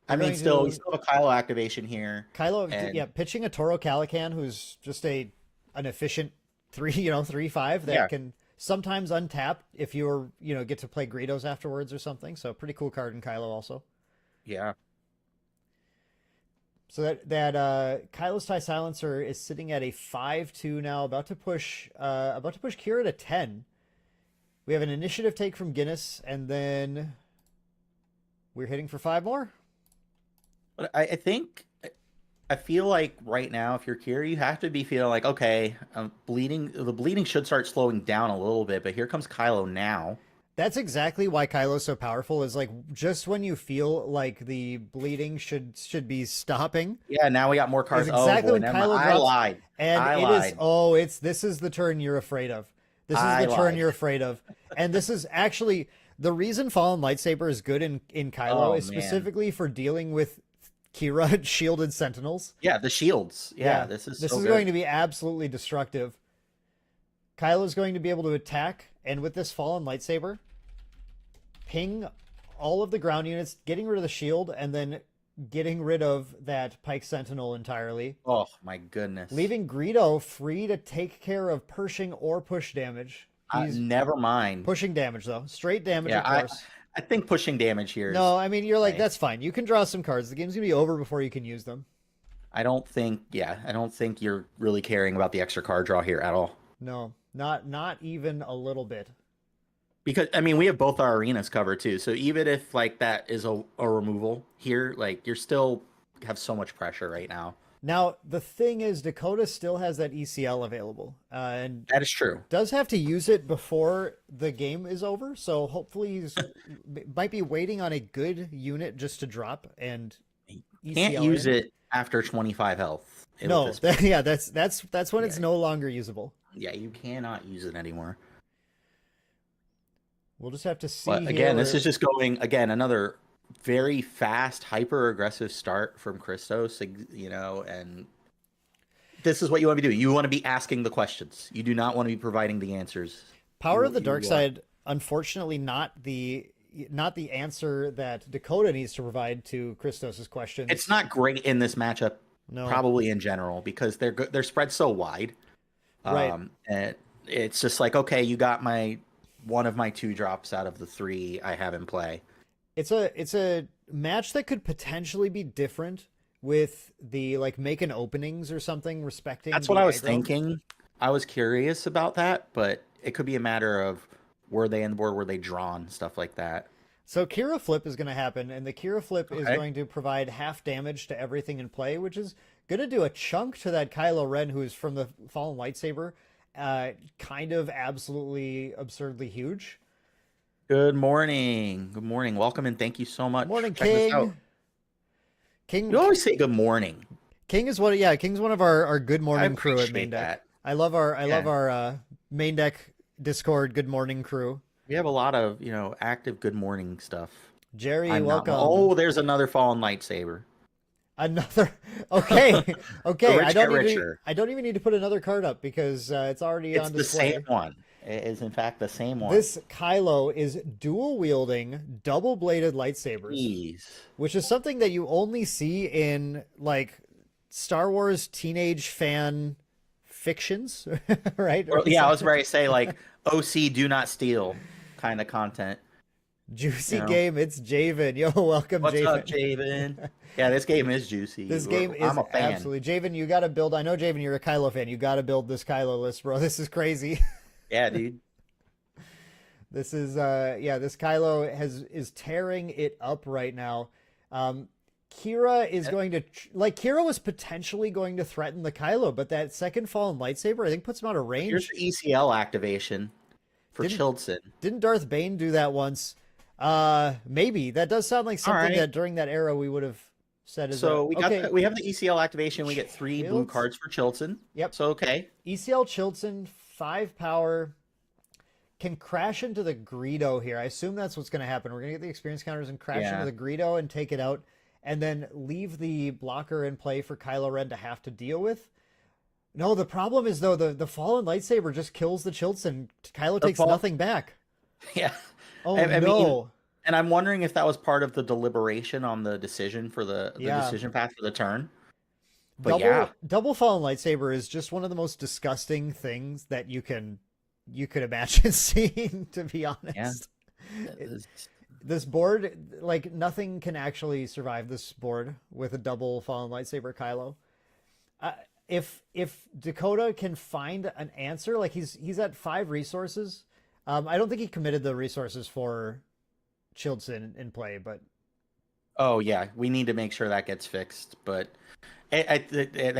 I mean, we still have a Kylo activation here. Pitching a Toro Calican, who's just an efficient 3/5 that can sometimes untap if you're get to play Greedos afterwards or something. So pretty cool card in Kylo also. Yeah. So that Kylo's TIE Silencer is sitting at a 5/2 now, about to push Kira to 10. We have an initiative take from Guinness, and then we're hitting for 5 more. But I feel like right now, if you're Kira, you have to be feeling like, okay, the bleeding should start slowing down a little bit, but here comes Kylo now. That's exactly why Kylo's so powerful. Is like just when you feel like the bleeding should be stopping, Yeah, now we got more cards. is exactly Oh boy, when never Kylo mind. I drops. lied. And I it lied. is, oh, this is the turn you're afraid of. This is I the turn lied. you're afraid of. And this is actually the reason Fallen Lightsaber is good in Kylo Oh, is man. specifically for dealing with Kira shielded sentinels. Yeah, the shields. Yeah, this is so good. going to be absolutely destructive. Kylo's going to be able to attack, and with this Fallen Lightsaber, ping all of the ground units, getting rid of the shield, and then getting rid of that Pike Sentinel entirely. Oh my goodness. Leaving Greedo free to take care of Pershing or push damage. He's never mind. pushing damage, though. Straight damage, Yeah, of course. I think pushing damage here is... No, I mean, you're like, okay. that's fine. You can draw some cards. The game's going to be over before you can use them. I don't think you're really caring about the extra card draw here at all. No, not even a little bit. Because, I mean, we have both our arenas covered, too. So even if, like, that is a removal here, like, you're still have so much pressure right now. Now, the thing is, Dakota still has that ECL available. And That is true. does have to use it before the game is over. So hopefully he's might be waiting on a good unit just to drop and Can't ECL use in. it after 25 health. No, with this- yeah, that's when it's Yeah. no longer usable. Yeah, you cannot use it anymore. We'll just have to see. But again, this is just going, again, another very fast, hyper-aggressive start from Christos, you know, and this is what you want to be doing. You want to be asking the questions. You do not want to be providing the answers. Power You- of the you Dark want- Side, unfortunately, not the answer that Dakota needs to provide to Christos's questions. It's not great in this matchup, no. probably in general, because they're spread so wide. Right. And it's just like, okay, you got one of my 2 drops out of the 3 I have in play. It's a match that could potentially be different with the like making openings or something respecting. That's the what I was aggro. thinking. I was curious about that, but it could be a matter of were they in the board, were they drawn, stuff like that. So Kira Flip is going to happen, and the Kira Flip is Okay. going to provide half damage to everything in play, which is going to do a chunk to that Kylo Ren, who is from the Fallen Lightsaber, kind of absolutely absurdly huge. Good morning. Good morning. Welcome and thank you so much. Morning, for checking us out. King. You always say good morning. King's one of our good I morning crew at appreciate Maindeck. that. I love our Maindeck Discord good morning crew. We have a lot of, active good morning stuff. Jerry, I'm not- welcome. Oh, there's another fallen lightsaber. Another okay. The rich get richer. I don't even need to put another card up because it's already It's on the display. same one. It is in fact the same one. This Kylo is dual wielding double bladed lightsabers, Jeez. which is something that you only see in like Star Wars teenage fan fictions, right? Or, yeah, I was ready to say like OC do not steal kind of content. Juicy you know. game. It's Javen. Yo, welcome, What's Javen. up, Javen? Yeah, this game is juicy. This game is I'm a fan. absolutely Javen. You got to build. I know Javen, you're a Kylo fan. You got to build this Kylo list, bro. This is crazy. Yeah, dude. This is this Kylo is tearing it up right now. Kira is going to Kira was potentially going to threaten the Kylo, but that second fallen lightsaber I think puts him out of range. Here's the ECL activation for Didn't- Childson. Didn't Darth Bane do that once? Maybe that does sound like something right. that during that era we would have said. So we got okay. we have the ECL activation. We get 3 blue Childs? cards for Chilton. Yep. So okay. ECL Chilton 5 power can crash into the Greedo here. I assume that's what's going to happen. We're going to get the experience counters and crash Yeah. into the Greedo and take it out, and then leave the blocker in play for Kylo Ren to have to deal with. No, the problem is though the fallen lightsaber just kills the Chilton. Kylo takes nothing back. Yeah. Oh I mean, no! And I'm wondering if that was part of the deliberation on the decision for the Yeah. decision path for the turn. But double fallen lightsaber is just one of the most disgusting things that you could imagine seeing. To be honest, this board, like nothing can actually survive this board with a double fallen lightsaber Kylo. If Dakota can find an answer, like he's at 5 resources. I don't think he committed the resources for Childson in play, but Oh yeah, we need to make sure that gets fixed. But I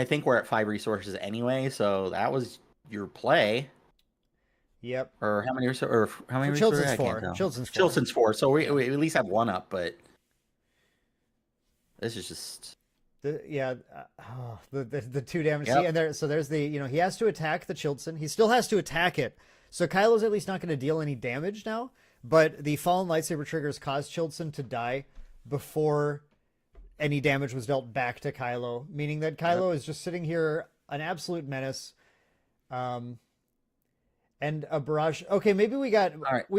think we're at 5 resources anyway, so that was your play. Yep. Or how many or how many? Chilton's I can't 4. tell. Chilton's 4. Chilton's 4. So we at least have one up, but this is just The 2 damage. Yep. See, and there's the he has to attack the Chilton. He still has to attack it. So Kylo's at least not going to deal any damage now. But the fallen lightsaber triggers caused Chilton to die before any damage was dealt back to Kylo, meaning that Kylo is just sitting here an absolute menace. And a barrage. Okay, maybe we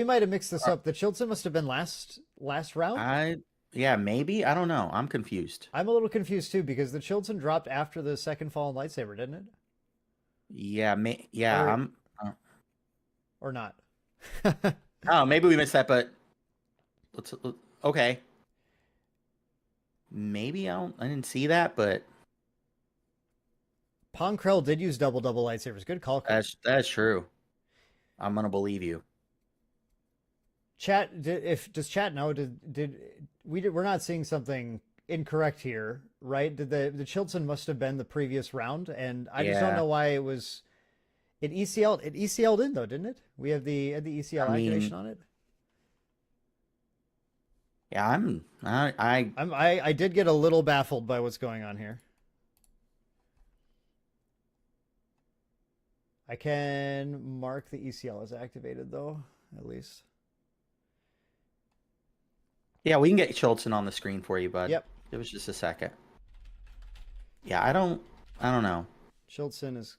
might have mixed this up. The Chilton must have been last round. Yeah, maybe. I don't know. I'm confused. I'm a little confused too because the Chilton dropped after the second fallen lightsaber, didn't it? Yeah, Or not. Oh, maybe we missed that, but okay. Maybe I didn't see that, but Ponkrell did use double lightsabers. Good call, Chris. that's true. I'm gonna believe you. Chat, does chat know? We're not seeing something incorrect here, right? Did the Chilton must have been the previous round, and I just don't know why it was. It ECL'd in though, didn't it? We have the ECL activation on it. Yeah, I did get a little baffled by what's going on here. I can mark the ECL as activated though, at least. Yeah, we can get Chilton on the screen for you, bud. Yep. It was just a second. Yeah, I don't know. Chilton is.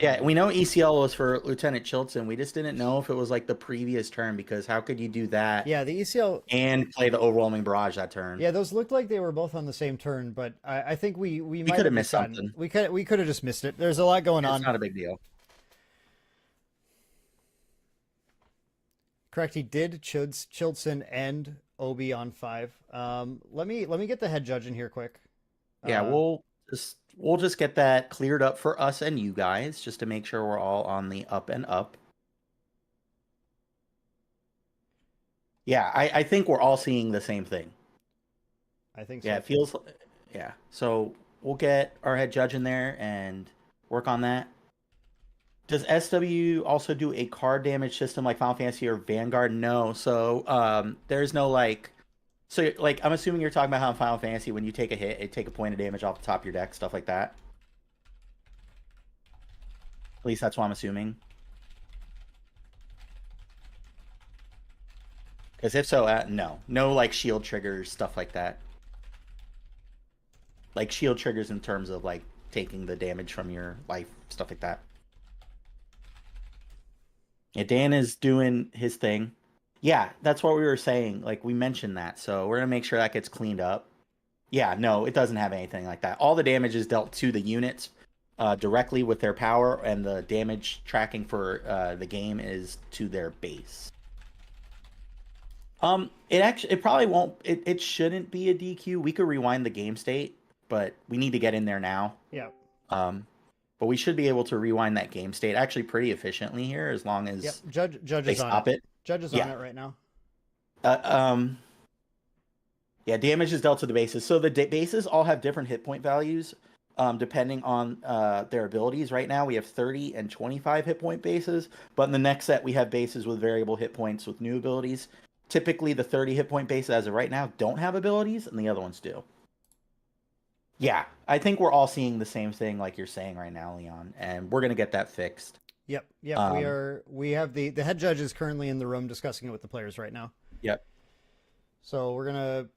Yeah, we know ECL was for Lieutenant Chilton. We just didn't know if it was like the previous turn because how could you do that? Yeah, the ECL and play the overwhelming barrage that turn. Yeah, those looked like they were both on the same turn, but I think we might could have missed something. We could have just missed it. There's a lot going on. It's not a big deal. Correct. He did Chilton and Obi on 5. Let me get the head judge in here quick. Yeah, we'll just get that cleared up for us and you guys, just to make sure we're all on the up and up. Yeah, I think we're all seeing the same thing. I think so. Yeah, it feels. Yeah, so we'll get our head judge in there and work on that. Does SW also do a card damage system like Final Fantasy or Vanguard? No. So there's no like. So like I'm assuming you're talking about how in Final Fantasy when you take a hit, it take a point of damage off the top of your deck, stuff like that. At least that's what I'm assuming. Because if so, no like shield triggers, stuff like that. Like shield triggers in terms of like taking the damage from your life, stuff like that. Yeah, Dan is doing his thing. Yeah, that's what we were saying. Like we mentioned that, so we're gonna make sure that gets cleaned up. Yeah, no, it doesn't have anything like that. All the damage is dealt to the units directly with their power, and the damage tracking for the game is to their base. It probably won't. It shouldn't be a DQ. We could rewind the game state, but we need to get in there now. Yeah. But we should be able to rewind that game state actually pretty efficiently here, as long as Judge they is on stop it. Judge is on it right now. Yeah, damage is dealt to the bases. So the bases all have different hit point values, depending on their abilities. Right now we have 30 and 25 hit point bases, but in the next set we have bases with variable hit points with new abilities. Typically the 30 hit point bases as of right now don't have abilities, and the other ones do. Yeah, I think we're all seeing the same thing like you're saying right now, Leon, and we're going to get that fixed. Yep. We have the head judge is currently in the room discussing it with the players right now. Yep. So we're going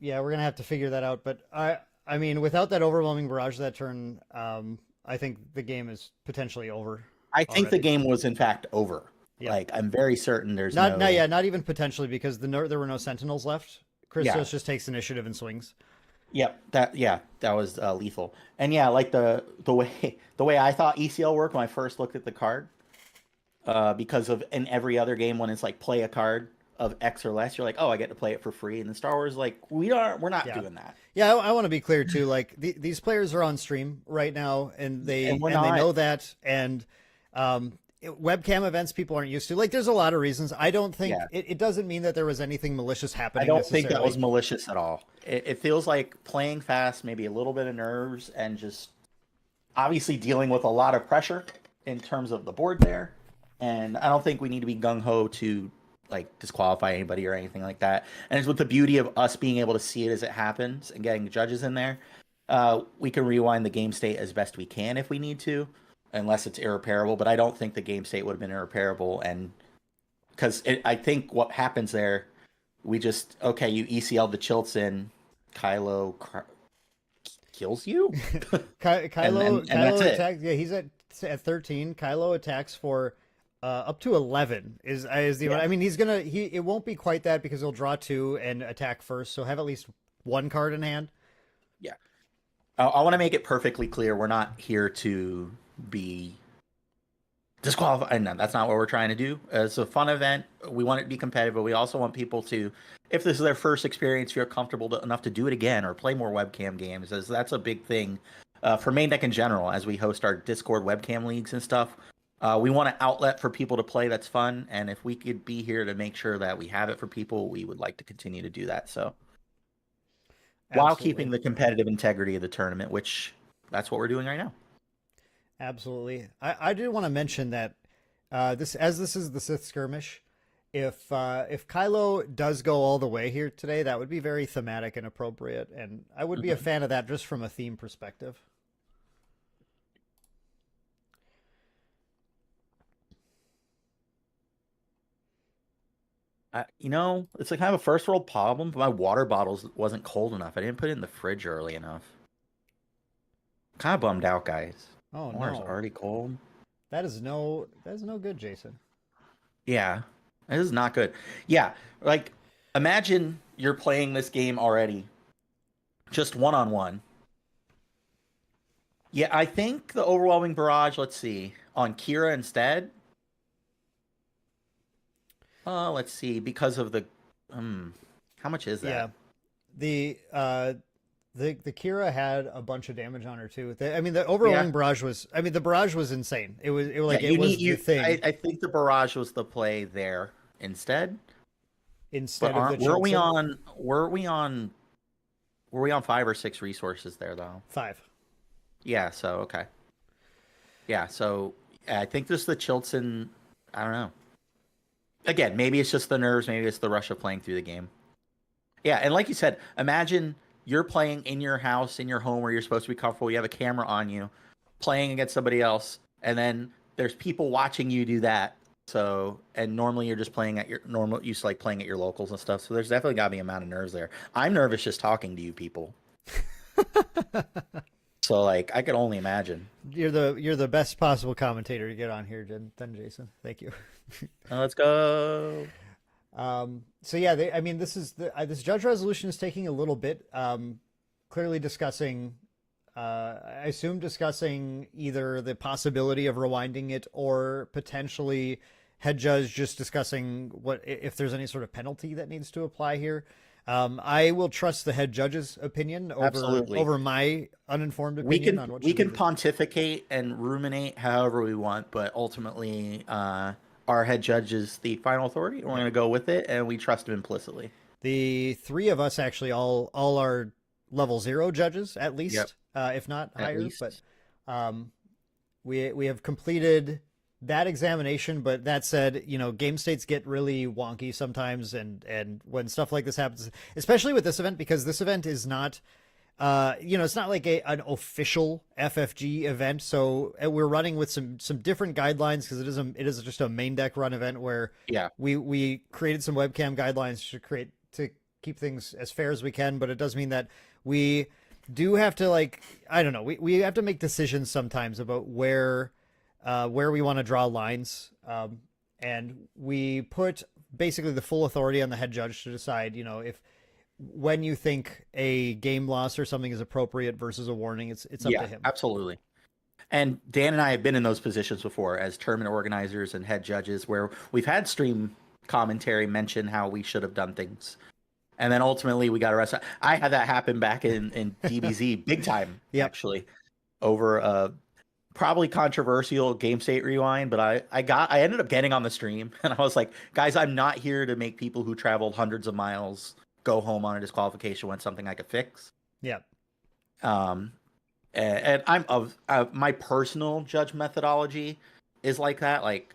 to have to figure that out, but I mean without that overwhelming barrage that turn, I think the game is potentially over. I think the game was in fact over. Yep. Like I'm very certain there's not even potentially, because there were no sentinels left. Christos just takes initiative and swings. Yep, that was lethal. And yeah, like the way I thought ECL worked when I first looked at the card, because of in every other game when it's like play a card of X or less, you're like, oh, I get to play it for free. And in Star Wars, like we're not doing that. Yeah, I want to be clear too. Like these players are on stream right now, and they know that, and webcam events people aren't used to. Like there's a lot of reasons. I don't think it doesn't mean that there was anything malicious happening. I don't think that was malicious at all. It feels like playing fast, maybe a little bit of nerves, and just obviously dealing with a lot of pressure in terms of the board there. and I don't think we need to be gung ho to like disqualify anybody or anything like that. And it's with the beauty of us being able to see it as it happens and getting the judges in there. We can rewind the game state as best we can if we need to, unless it's irreparable. But I don't think the game state would have been irreparable, and because I think what happens there, we just you ECL the Chilts in, Kylo kills you. Kylo and that's it. attacks. Yeah, he's at 13. Kylo attacks for up to 11. Is the I mean, it won't be quite that because he'll draw 2 and attack first, so have at least 1 card in hand. Yeah, I want to make it perfectly clear we're not here to be disqualified. No, that's not what we're trying to do. It's a fun event. We want it to be competitive, but we also want people to, if this is their first experience, feel comfortable enough to do it again or play more webcam games, as that's a big thing for Maindeck in general. As we host our Discord webcam leagues and stuff, we want an outlet for people to play that's fun, and if we could be here to make sure that we have it for people, we would like to continue to do that. So, while keeping the competitive integrity of the tournament, which that's what we're doing right now. Absolutely. I did want to mention that this is the Sith Skirmish, if Kylo does go all the way here today, that would be very thematic and appropriate, and I would be a fan of that just from a theme perspective. It's like kind of a first world problem, but my water bottles wasn't cold enough. I didn't put it in the fridge early enough. Kind of bummed out, guys. Oh no. Water's already cold. That is no good, Jason. Yeah. This is not good. Yeah, like imagine you're playing this game already just one-on-one. Yeah, I think the overwhelming barrage, let's see, on Kira instead. Let's see, because of the how much is that? Yeah. The Kira had a bunch of damage on her too. The overwhelming barrage was the barrage was insane. It was the thing. I think the barrage was the play there instead. Of the were we on 5 or 6 resources there though? 5. Yeah, so okay. Yeah, so I think this is the Chilton. I don't know. Again, maybe it's just the nerves, maybe it's the rush of playing through the game. Yeah, and like you said, imagine you're playing in your house, in your home where you're supposed to be comfortable, you have a camera on you, playing against somebody else, and then there's people watching you do that. So, and normally you're just playing at your normal, you like playing at your locals and stuff. So there's definitely got to be an amount of nerves there. I'm nervous just talking to you people. So like, I could only imagine. You're the best possible commentator to get on here, then Jason. Thank you. Let's go. So yeah, this judge resolution is taking a little bit. Clearly discussing, I assume discussing either the possibility of rewinding it or potentially head judge just discussing what if there's any sort of penalty that needs to apply here. I will trust the head judge's opinion over my uninformed opinion on what we can pontificate and ruminate however we want, but ultimately our head judge is the final authority. We're going to go with it, and we trust him implicitly. The 3 of us actually all are level 0 judges at least, if not higher. But we have completed that examination. But that said, game states get really wonky sometimes, and when stuff like this happens, especially with this event, because this event is not. It's not like an official FFG event, so we're running with some different guidelines because it is just a main deck run event where we created some webcam guidelines to keep things as fair as we can, but it does mean that we do have to we have to make decisions sometimes about where we want to draw lines, and we put basically the full authority on the head judge to decide when you think a game loss or something is appropriate versus a warning. It's up to him. Absolutely. And Dan and I have been in those positions before as tournament organizers and head judges where we've had stream commentary mention how we should have done things. And then ultimately we got arrested. I had that happen back in DBZ big time, actually, over a probably controversial game state rewind. But I ended up getting on the stream and I was like, guys, I'm not here to make people who traveled hundreds of miles go home on a disqualification when something I could fix. Yeah. And I'm my personal judge methodology is like that. Like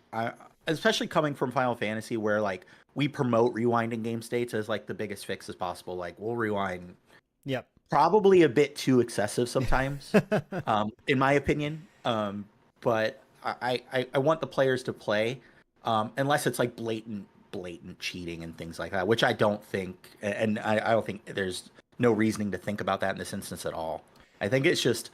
especially coming from Final Fantasy, where like we promote rewinding game states as like the biggest fix as possible. Like we'll rewind. Yep. Probably a bit too excessive sometimes, in my opinion. But I want the players to play, unless it's like blatant cheating and things like that, which I don't think, and I don't think there's no reasoning to think about that in this instance at all. I think it's just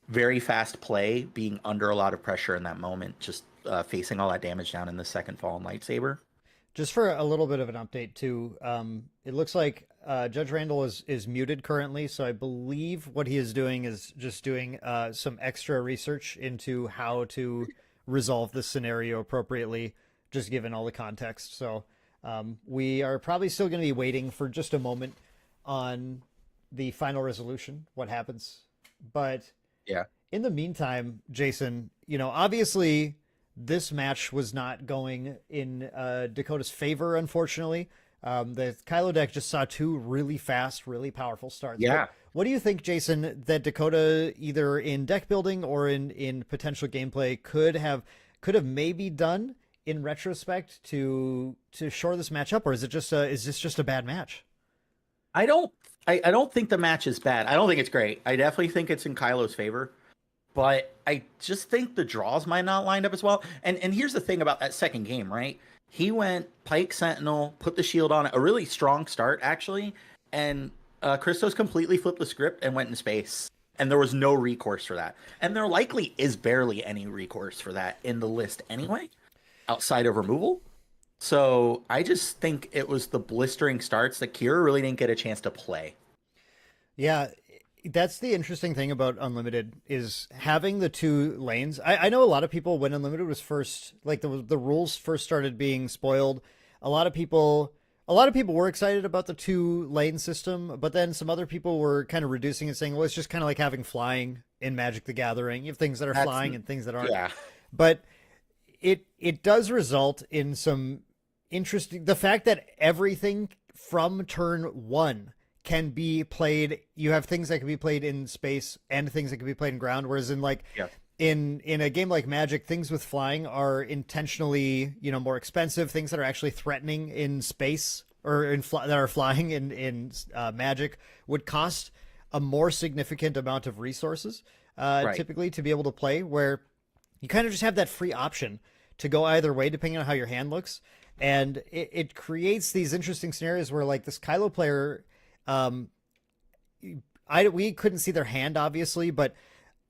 very fast play, being under a lot of pressure in that moment, just facing all that damage down in the second fallen lightsaber. Just for a little bit of an update too, it looks like Judge Randall is muted currently, so I believe what he is doing is just doing some extra research into how to resolve this scenario appropriately, just given all the context. So we are probably still going to be waiting for just a moment on the final resolution, what happens. But yeah, in the meantime, Jason, obviously this match was not going in Dakota's favor, unfortunately. The Kylo deck just saw two really fast, really powerful starts. Yeah. What do you think, Jason, that Dakota, either in deck building or in potential gameplay, could have maybe done in retrospect to shore this match up, or is this just a bad match? I don't think the match is bad. I don't think it's great. I definitely think it's in Kylo's favor. But I just think the draws might not line up as well. And here's the thing about that second game, right? He went Pike Sentinel, put the shield on, a really strong start, actually. And Christos completely flipped the script and went in space. And there was no recourse for that. And there likely is barely any recourse for that in the list anyway, outside of removal. So I just think it was the blistering starts that Kira really didn't get a chance to play. Yeah, that's the interesting thing about Unlimited, is having the two lanes. I know a lot of people, when Unlimited was first, like the rules first started being spoiled, a lot of people were excited about the two lane system, but then some other people were kind of reducing it, saying, well, it's just kind of like having flying in Magic the Gathering. You have things that are flying and things that aren't. Yeah. But it does result in some interesting, the fact that everything from turn one can be played. You have things that can be played in space and things that can be played in ground. Whereas in in a game like Magic, things with flying are intentionally, more expensive. Things that are actually threatening in space or that are flying in Magic would cost a more significant amount of resources, typically, to be able to play, where you kind of just have that free option to go either way, depending on how your hand looks. And it creates these interesting scenarios where, like, this Kylo player, we couldn't see their hand, obviously, but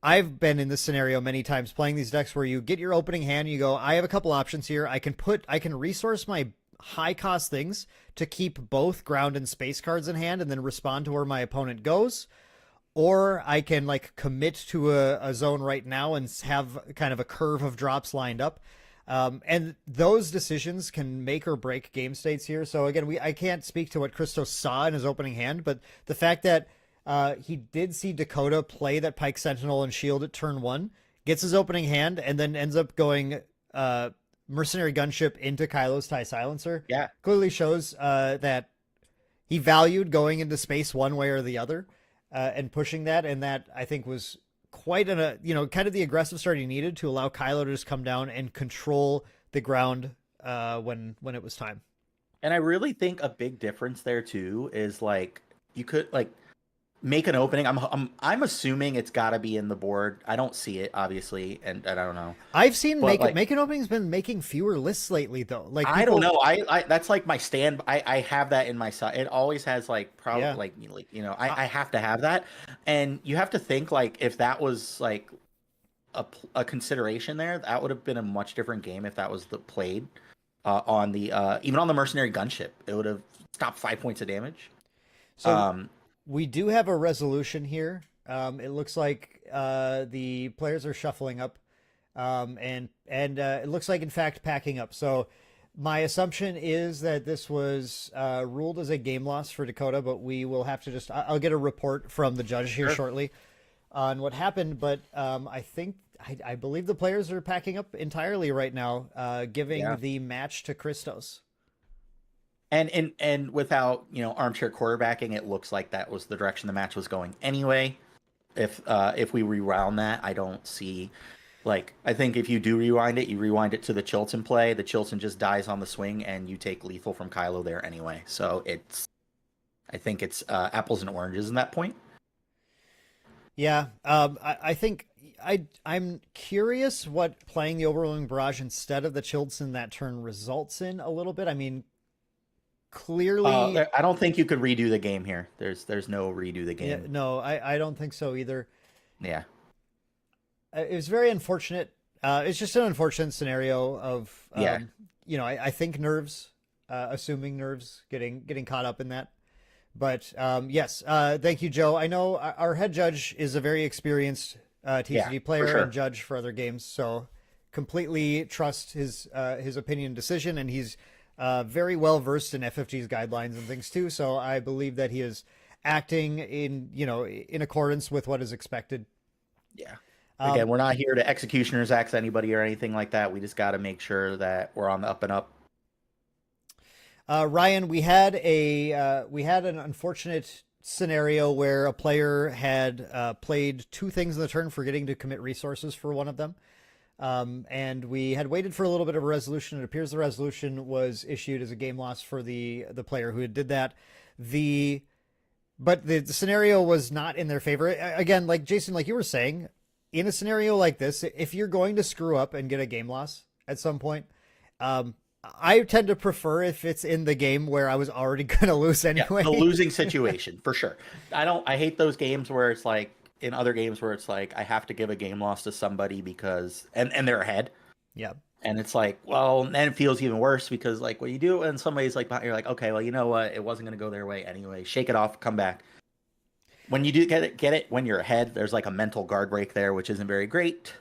I've been in this scenario many times playing these decks where you get your opening hand, you go, I have a couple options here. I can resource my high cost things to keep both ground and space cards in hand and then respond to where my opponent goes. Or I can commit to a zone right now and have kind of a curve of drops lined up. And those decisions can make or break game states here. So again, I can't speak to what Christos saw in his opening hand, but the fact that he did see Dakota play that Pike Sentinel and shield at turn one, gets his opening hand, and then ends up going Mercenary Gunship into Kylo's TIE Silencer. Yeah. Clearly shows that he valued going into space one way or the other, and pushing that. And that, I think, was quite kind of the aggressive start he needed to allow Kylo to just come down and control the ground when it was time. And I really think a big difference there too is you could make an opening. I'm assuming it's got to be in the board. I don't see it, obviously, and I don't know. I've seen make an opening's been making fewer lists lately, though. I don't know. I that's my stand. I have that in my side. It always has probably I have to have that, and you have to think if that was a consideration there, that would have been a much different game if that was played on the even on the Mercenary Gunship. It would have stopped 5 points of damage. So we do have a resolution here. It looks like the players are shuffling up, and it looks like, in fact, packing up. So my assumption is that this was ruled as a game loss for Dakota, but we will have to I'll get a report from the judge here shortly on what happened. But I believe the players are packing up entirely right now, giving the match to Christos. And without armchair quarterbacking, it looks like that was the direction the match was going anyway. If we rewound that, I don't see Like, I think if you do rewind it, you rewind it to the Chilton play. The Chilton just dies on the swing, and you take lethal from Kylo there anyway. So I think it's apples and oranges in that point. Yeah, I think I'm curious what playing the Overwhelming Barrage instead of the Chilton that turn results in a little bit. I mean, clearly, I don't think you could redo the game here. There's no redo the game. yeah, no, I don't think so either. Yeah. It was very unfortunate. It's just an unfortunate scenario of, Yeah. you know, I think nerves, assuming nerves, getting caught up in that. But yes, thank you, Joe. I know our head judge is a very experienced TCG player sure. and judge for other games, so completely trust his opinion and decision, and he's very well versed in FFG's guidelines and things too. So I believe that he is acting in accordance with what is expected. Yeah. Again, we're not here to executioner's axe anybody or anything like that. We just got to make sure that we're on the up and up. Ryan, we had an unfortunate scenario where a player had played two things in the turn, forgetting to commit resources for one of them. And we had waited for a little bit of a resolution. It appears the resolution was issued as a game loss for the player who did that. But the scenario was not in their favor. Again, like Jason, like you were saying, in a scenario like this, if you're going to screw up and get a game loss at some point, I tend to prefer if it's in the game where I was already going to lose anyway. Yeah, the losing situation, for sure. I hate those games where it's like, in other games where it's like, I have to give a game loss to somebody because, and they're ahead. Yeah. And it's like, well, then it feels even worse because like what you do and somebody's like, you're like, okay, well, you know what? It wasn't going to go their way anyway. Shake it off, come back. When you do get it when you're ahead, there's like a mental guard break there, which isn't very great.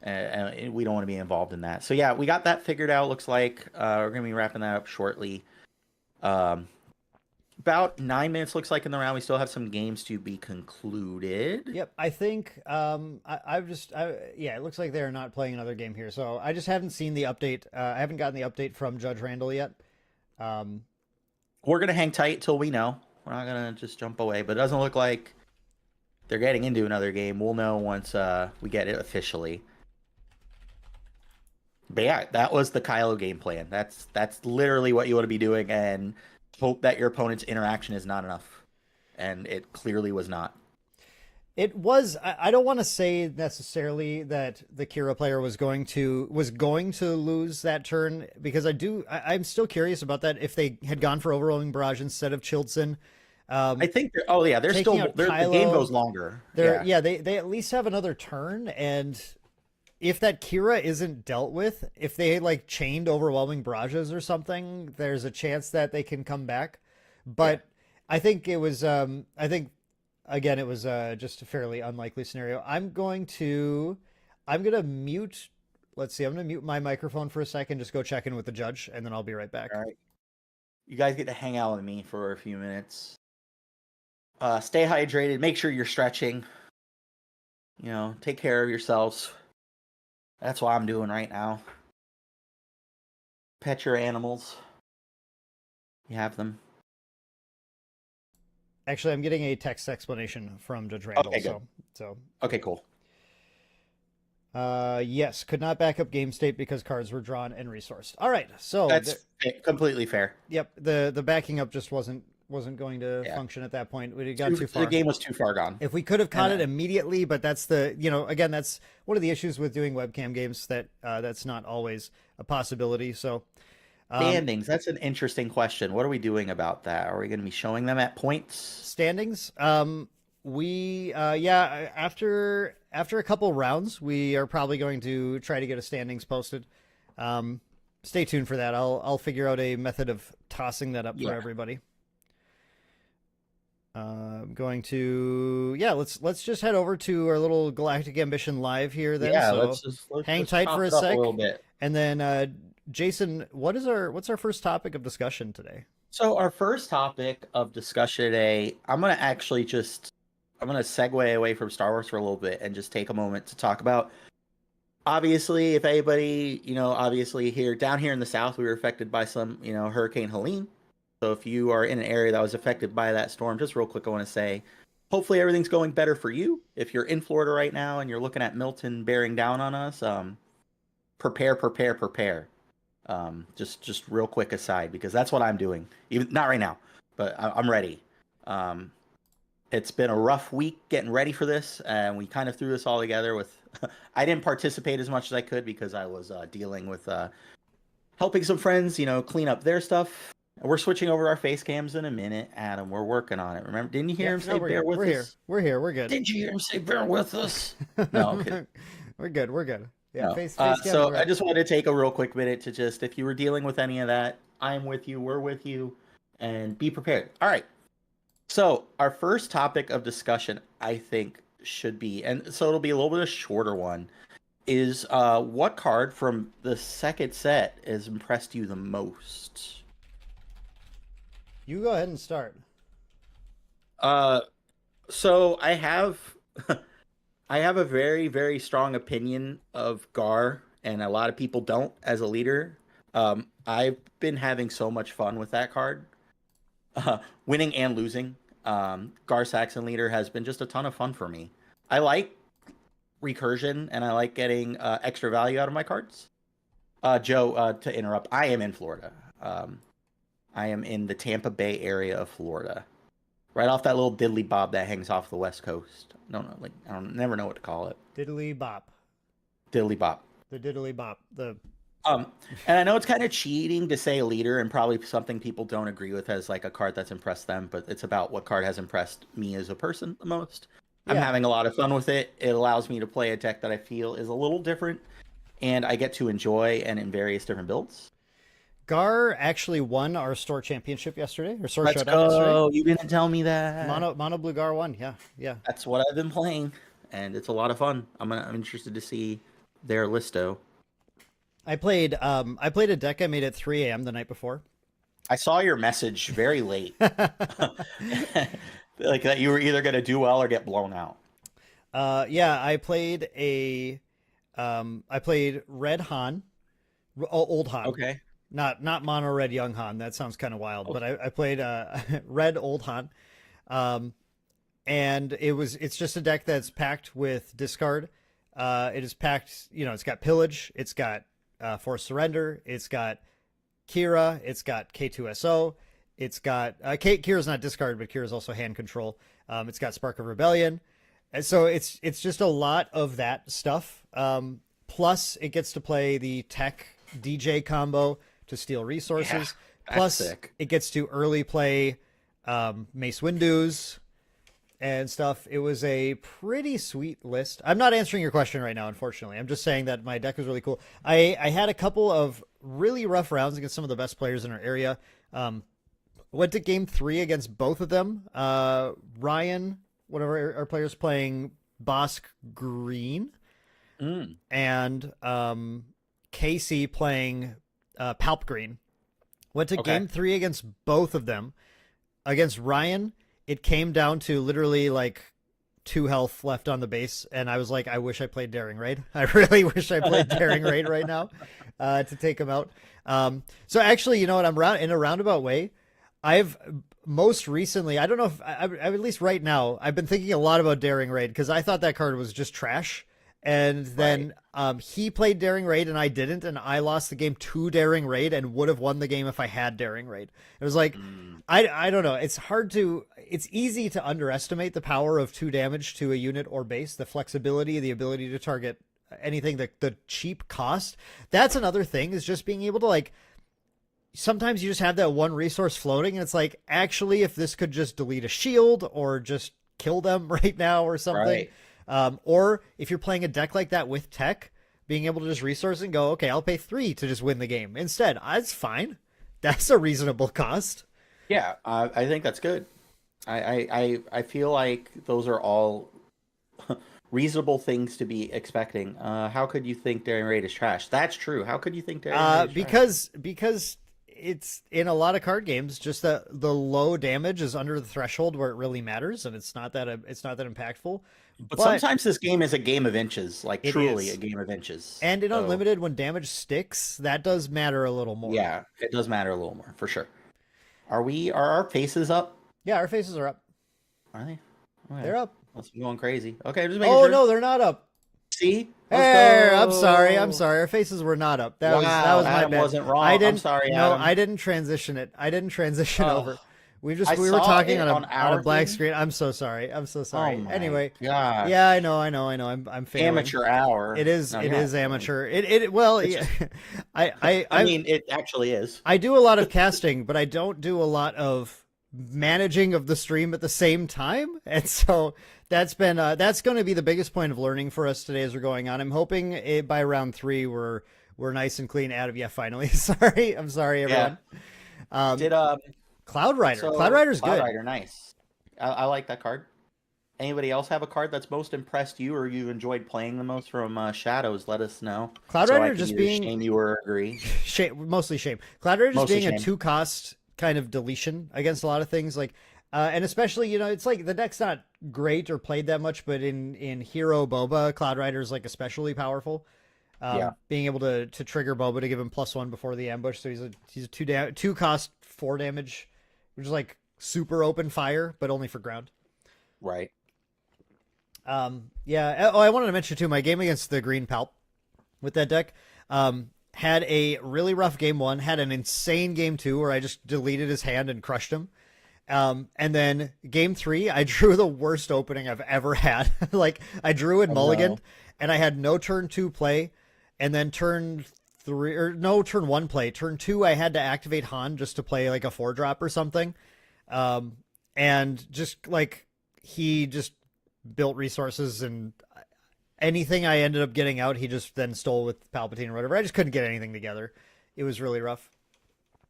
And we don't want to be involved in that. So yeah, we got that figured out. Looks like we're going to be wrapping that up shortly. About 9 minutes looks like in the round. We still have some games to be concluded. Yep, I think it looks like they're not playing another game here. So I just haven't seen the update. I haven't gotten the update from Judge Randall yet. We're going to hang tight till we know. We're not going to just jump away, but it doesn't look like they're getting into another game. We'll know once we get it officially. But yeah, that was the Kylo game plan. That's literally what you want to be doing, and hope that your opponent's interaction is not enough. And it clearly was not. It was. I don't want to say necessarily that the Kira player was going to lose that turn, because I'm still curious about that. If they had gone for Overwhelming Barrage instead of Chilton, I think. They're still. The game goes longer. They at least have another turn, and if that Kira isn't dealt with, if they like chained Overwhelming Barrages or something, there's a chance that they can come back. But I think it was. Again, it was just a fairly unlikely scenario. I'm going to mute. Let's see. I'm going to mute my microphone for a second. Just go check in with the judge, and then I'll be right back. All right. You guys get to hang out with me for a few minutes. Stay hydrated. Make sure you're stretching. You know, take care of yourselves. That's what I'm doing right now. Pet your animals. You have them. Actually, I'm getting a text explanation from Judge Randall. Okay, good. So Okay, cool. yes, could not back up game state because cards were drawn and resourced. All right, so That's completely fair. Yep, the backing up just wasn't going to function at that point. We had gone too far. The game was too far gone. If we could have caught it immediately, but that's again, that's one of the issues with doing webcam games, that that's not always a possibility. So standings, that's an interesting question. What are we doing about that? Are we going to be showing them at points? Standings, after a couple rounds, we are probably going to try to get a standings posted. Stay tuned for that. I'll figure out a method of tossing that up for everybody. I'm going to let's just head over to our little Galactic Ambition live here then. Yeah, so let's hang just tight pop for a it up sec. a little bit. And then Jason, what's our first topic of discussion today? So our first topic of discussion today, I'm going to segue away from Star Wars for a little bit and just take a moment to talk about, obviously, if anybody, down here in the South, we were affected by some, Hurricane Helene. So if you are in an area that was affected by that storm, just real quick, I want to say hopefully everything's going better for you. If you're in Florida right now and you're looking at Milton bearing down on us, prepare. Just real quick aside, because that's what I'm doing. Even not right now, but I'm ready. It's been a rough week getting ready for this, and we kind of threw this all together with. I didn't participate as much as I could because I was dealing with helping some friends, clean up their stuff. We're switching over our face cams in a minute, Adam. We're working on it. Remember? Didn't you hear him say bear with us? We're here. We're good. Didn't you hear him say bear with us? No, okay. We're good. We're good. Yeah. No. Face So I just wanted to take a real quick minute to just, if you were dealing with any of that, I'm with you. We're with you, and be prepared. All right. So our first topic of discussion, I think, should be, and so it'll be a little bit of a shorter one, is what card from the second set has impressed you the most? You go ahead and start. So I have I have a very, very strong opinion of Gar, and a lot of people don't as a leader. I've been having so much fun with that card. Winning and losing. Gar Saxon leader has been just a ton of fun for me. I like recursion, and I like getting extra value out of my cards. Joe, to interrupt, I am in Florida. I am in the Tampa Bay area of Florida, right off that little diddly bob that hangs off the West Coast. I never know what to call it. Diddly bop. Diddly bop. The diddly bop. And I know it's kind of cheating to say leader, and probably something people don't agree with as like a card that's impressed them, but it's about what card has impressed me as a person the most. I'm having a lot of fun with it. It allows me to play a deck that I feel is a little different, and I get to enjoy and in various different builds. Gar actually won our store championship yesterday, or store Let's showdown go. yesterday. You didn't tell me that. Mono blue Gar won. Yeah. That's what I've been playing, and it's a lot of fun. I'm interested to see their listo. I played a deck I made at 3 a.m. the night before. I saw your message very late. Like that you were either going to do well or get blown out. I played Red Han, Old Han. Okay. Not mono red young Han. That sounds kind of wild, but I played red Old Han. And it's just a deck that's packed with discard. It is packed, it's got pillage, it's got forced surrender, it's got Kira, it's got K2SO, it's got Kira's not discard, but Kira's also hand control. It's got Spark of Rebellion. And so it's just a lot of that stuff. Plus it gets to play the tech DJ combo to steal resources. Yeah, Plus sick. It gets to early play Mace Windu's and stuff. It was a pretty sweet list. I'm not answering your question right now, unfortunately. I'm just saying that my deck was really cool. I had a couple of really rough rounds against some of the best players in our area. Went to game 3 against both of them. Ryan, one of our players, playing Bosk Green, and Casey playing Palp Green. Went to game 3 against both of them. Against Ryan, it came down to literally like 2 health left on the base, and I was like, I wish I played Daring Raid. I really wish I played Daring Raid right now to take him out. So actually, you know what? In a roundabout way, I've most recently, I don't know if at least right now, I've been thinking a lot about Daring Raid because I thought that card was just trash. And then he played Daring Raid and I didn't, and I lost the game to Daring Raid and would have won the game if I had Daring Raid. It was like, I don't know. It's easy to underestimate the power of 2 damage to a unit or base, the flexibility, the ability to target anything, the cheap cost. That's another thing, is just being able to sometimes you just have that one resource floating and it's like, actually, if this could just delete a shield or just kill them right now or something. Right. Or if you're playing a deck like that with tech, being able to just resource and go, okay, I'll pay 3 to just win the game instead. That's fine. That's a reasonable cost. Yeah, I think that's good. I feel like those are all reasonable things to be expecting. How could you think Daring Raid is trash? That's true. How could you think Daring Raid is trash? Because it's in a lot of card games, just the low damage is under the threshold where it really matters, and it's not that impactful. But sometimes this game is a game of inches, like truly a game of inches. And in Unlimited, when damage sticks, that does matter a little more. Yeah, it does matter a little more, for sure. Are our faces up? Yeah, our faces are up. Are they? Okay. They're up. I'm going crazy. Okay, just making Oh sure. no, they're not up. See? Hey, I'm Let's sorry. go. I'm sorry. Our faces were not up. That was Wow, my Adam bad. wasn't wrong. I didn't. I'm sorry, No, Adam. I didn't transition it. I didn't transition Oh. over. We I were saw talking it on on a our black thing. screen. I'm so sorry. I'm so sorry. Oh my Anyway, gosh. yeah, I know. I'm failing. Amateur hour. It is. No, It you're is not failing. amateur. Well, It's yeah, just- I mean, it actually is. I do a lot of casting, but I don't do a lot of managing of the stream at the same time, and so that's been that's going to be the biggest point of learning for us today as we're going on. I'm hoping by round 3 we're nice and clean out of. Yeah, finally. Sorry, I'm sorry, everyone. Did Cloud Rider. so Cloud Rider's Cloud good. Rider, nice. I like that card. Anybody else have a card that's most impressed you, or you enjoyed playing the most from Shadows? Let us know. Cloud So I Rider can just either being shame you or agree. shame, mostly shame. Cloud Rider just Mostly being a shame. 2-cost kind of deletion against a lot of things, like, and especially it's like the deck's not great or played that much, but in Hero Boba, Cloud Rider is like especially powerful. Yeah. Being able to trigger Boba to give him +1 before the ambush, so he's a 2-cost 4 damage, which is like super open fire, but only for ground. Right. Yeah. Oh, I wanted to mention too, my game against the Green Palp with that deck had a really rough game 1, had an insane game 2 where I just deleted his hand and crushed him. And then game 3, I drew the worst opening I've ever had. Like I drew in Mulligan, no. and I had no turn 2 play, and then turn 1 play. Turn 2, I had to activate Han just to play like a 4-drop or something. And just like he just built resources, and anything I ended up getting out, he just then stole with Palpatine or whatever. I just couldn't get anything together. It was really rough.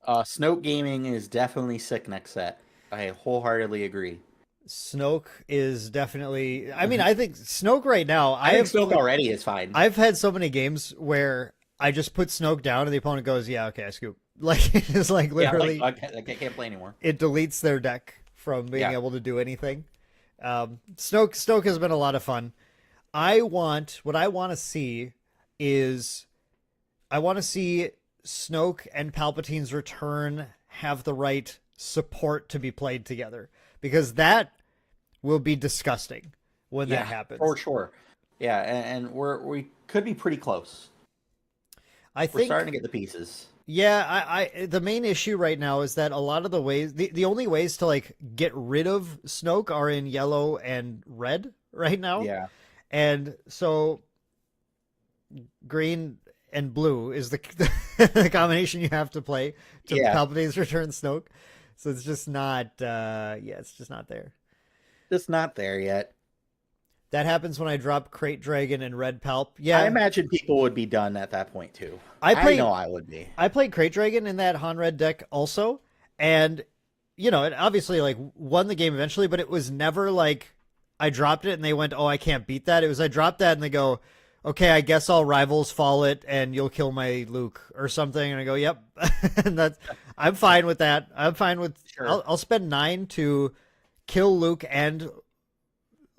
Snoke Gaming is definitely sick next set. I wholeheartedly agree. Snoke is definitely. I mean, I think Snoke right now. I think Snoke already is fine. I've had so many games where I just put Snoke down and the opponent goes, "Yeah, okay, I scoop." Like it's like literally, I can't play anymore. it deletes their deck from being able to do anything. Snoke has been a lot of fun. What I want to see is, I want to see Snoke and Palpatine's return have the right support to be played together, because that will be disgusting when that happens. For sure. Yeah, and we could be pretty close. We're starting to get the pieces. Yeah, I the main issue right now is that a lot of the ways, the only ways to like get rid of Snoke are in yellow and red right now. Yeah. And so green and blue is the the combination you have to play to Palpatine's return Snoke. So it's just not it's just not there. Just not there yet. That happens when I drop Crate Dragon and Red Palp. Yeah. I imagine people would be done at that point too. I know I would be. I played Crate Dragon in that Han Red deck also, and it obviously like won the game eventually, but it was never like I dropped it and they went, "Oh, I can't beat that." It was I dropped that and they go, "Okay, I guess all rivals fall it and you'll kill my Luke or something." And I go, "Yep." And I'm fine with that. I'm fine with I'll spend 9 to kill Luke and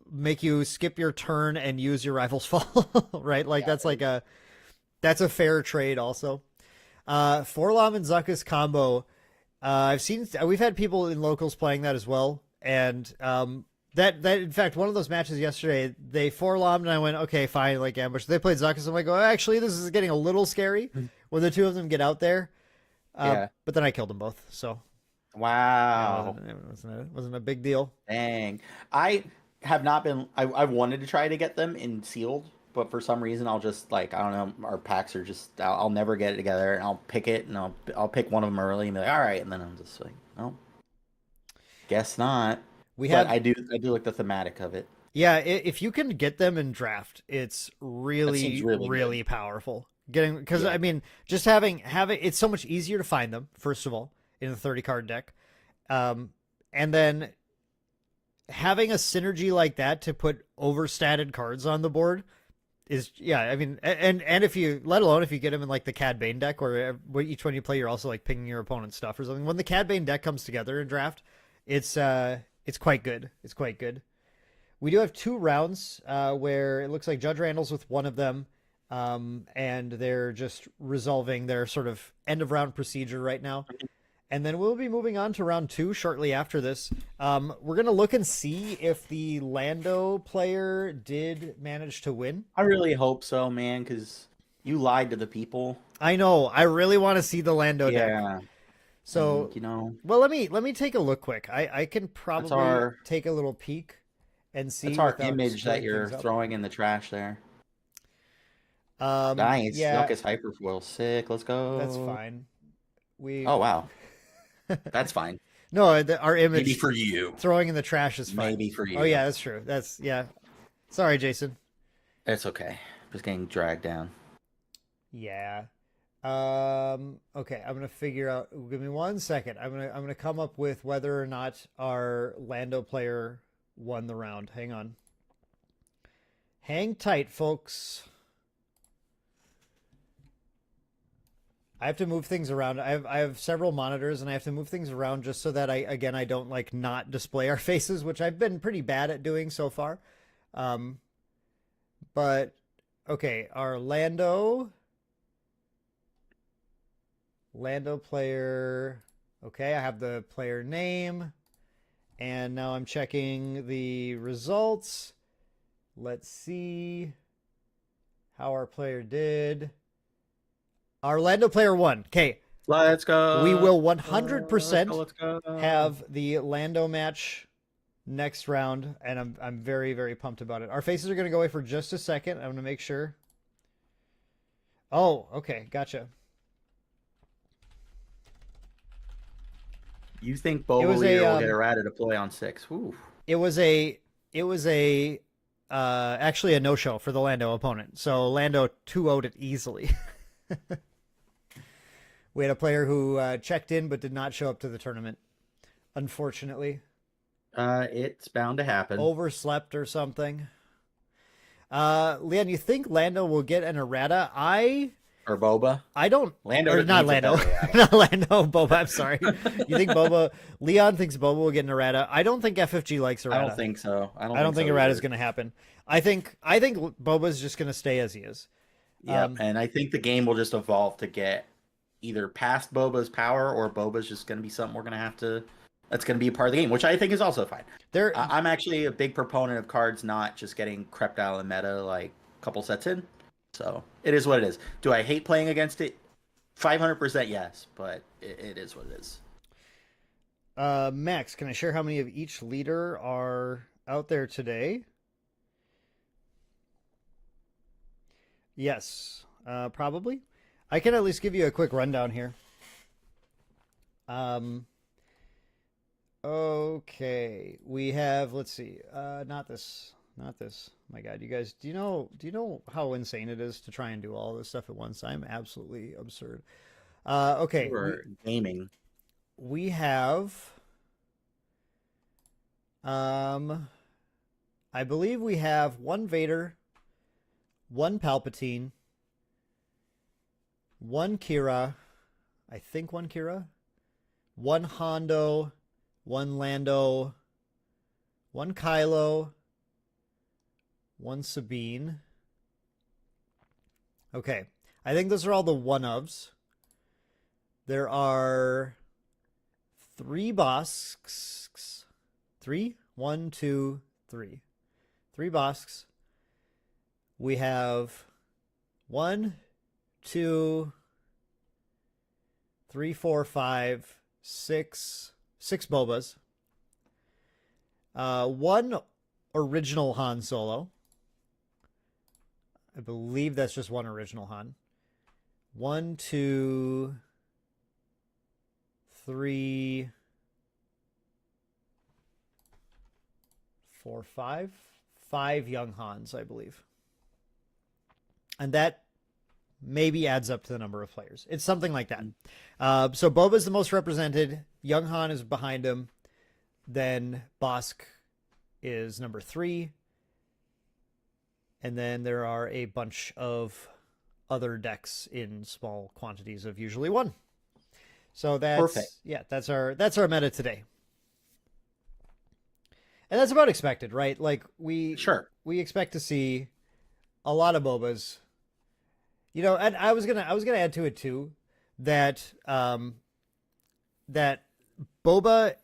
make you skip your turn and use your rival's fall, right? Like that's a fair trade also. Forlom and Zuckuss combo. We've had people in locals playing that as well. And that in fact, one of those matches yesterday, they Forlommed and I went, okay, fine, like ambush. They played Zuckuss. I'm like, oh, actually, this is getting a little scary when the two of them get out there. But then I killed them both. So wow, it wasn't a big deal. Dang, I have not been. I wanted to try to get them in sealed, but for some reason I'll just I don't know. Our packs are just. I'll never get it together, and I'll pick it, and I'll pick one of them early, and be like, all right, and then I'm just like, no, guess not. I do like the thematic of it. Yeah, if you can get them in draft, it's really powerful. Because I mean, just having it's so much easier to find them. First of all, in the 30 card deck, and then having a synergy like that to put overstated cards on the board is I mean, and if you let alone if you get them in like the Cad Bane deck, where each one you play you're also like pinging your opponent's stuff or something. When the Cad Bane deck comes together in draft, it's quite good. It's quite good. We do have 2 rounds where it looks like Judge Randall's with one of them. And they're just resolving their sort of end of round procedure right now. And then we'll be moving on to round 2 shortly after this. We're going to look and see if the Lando player did manage to win. I really hope so, man, because you lied to the people. I know. I really want to see the Lando deck. Yeah. So, And, you know, well, let me take a look quick. I can probably take a little peek and see. that's our without image that screwing you're things up. throwing in the trash there. Nice. Yeah, Yuckus Hyperfoil. Sick. Let's go. that's fine. Oh, wow. That's fine. No, our image Maybe for you. throwing in the trash is fine. Maybe for you. Oh yeah, that's true. Yeah. Sorry, Jason. It's okay. Just getting dragged down. Yeah. Okay, I'm gonna figure out. Give me 1 second. I'm gonna come up with whether or not our Lando player won the round. Hang on. Hang tight, folks. I have to move things around. I have several monitors, and I have to move things around just so that I don't like not display our faces, which I've been pretty bad at doing so far. But okay, our Lando player. Okay, I have the player name, and now I'm checking the results. Let's see how our player did. Our Lando player won. Okay, Let's go. we will 100% Let's go. have the Lando match next round, and I'm very, very pumped about it. Our faces are going to go away for just a second. I'm going to make sure. Oh, okay, gotcha. You think Boba was Leader a, will get errata to play on 6? Ooh. It was actually a no-show for the Lando opponent. So Lando 2-0'd it easily. We had a player who checked in but did not show up to the tournament, unfortunately. It's bound to happen. Overslept or something. Leon, you think Lando will get an errata? Or Boba. I don't. Lando Or not needs a Lando. better errata. Not Lando. Boba. I'm sorry. You think Boba? Leon thinks Boba will get an errata. I don't think FFG likes errata. I don't think so. I don't think so errata is either. going to happen. I think Boba's just going to stay as he is. Yep, and I think the game will just evolve to get either past Boba's power, or Boba's just going to be something we're going to have to. That's going to be a part of the game, which I think is also fine. I'm actually a big proponent of cards not just getting crept out of the meta like a couple sets in. So it is what it is. Do I hate playing against it? 500% yes, but it is what it is. Max, can I share how many of each leader are out there today? Yes, probably. I can at least give you a quick rundown here. Okay, we have, let's see, not this. My God, you guys, do you know how insane it is to try and do all this stuff at once? I'm absolutely absurd. Okay, We're gaming. we have, I believe we have one Vader, one Palpatine, one Kira, I think one Kira, one Hondo, one Lando, one Kylo, one Sabine. Okay, I think those are all the one-ofs. There are 3 Bosks. 3? 1, 2, 3. 3 Bosks. We have 1, 2, 3, 4, 5, 6 Bobas. 1 original Han Solo. I believe that's just 1 original Han. 1, 2, 3, 4, 5. 5 young Hans, I believe. And that maybe adds up to the number of players. It's something like that. So Boba's the most represented. Young Han is behind him. Then Bosk is number 3. And then there are a bunch of other decks in small quantities of usually 1. So that's Perfect. Yeah, that's our meta today. And that's about expected, right? Like we expect to see a lot of Bobas. You know, and I was gonna add to it too that that Boba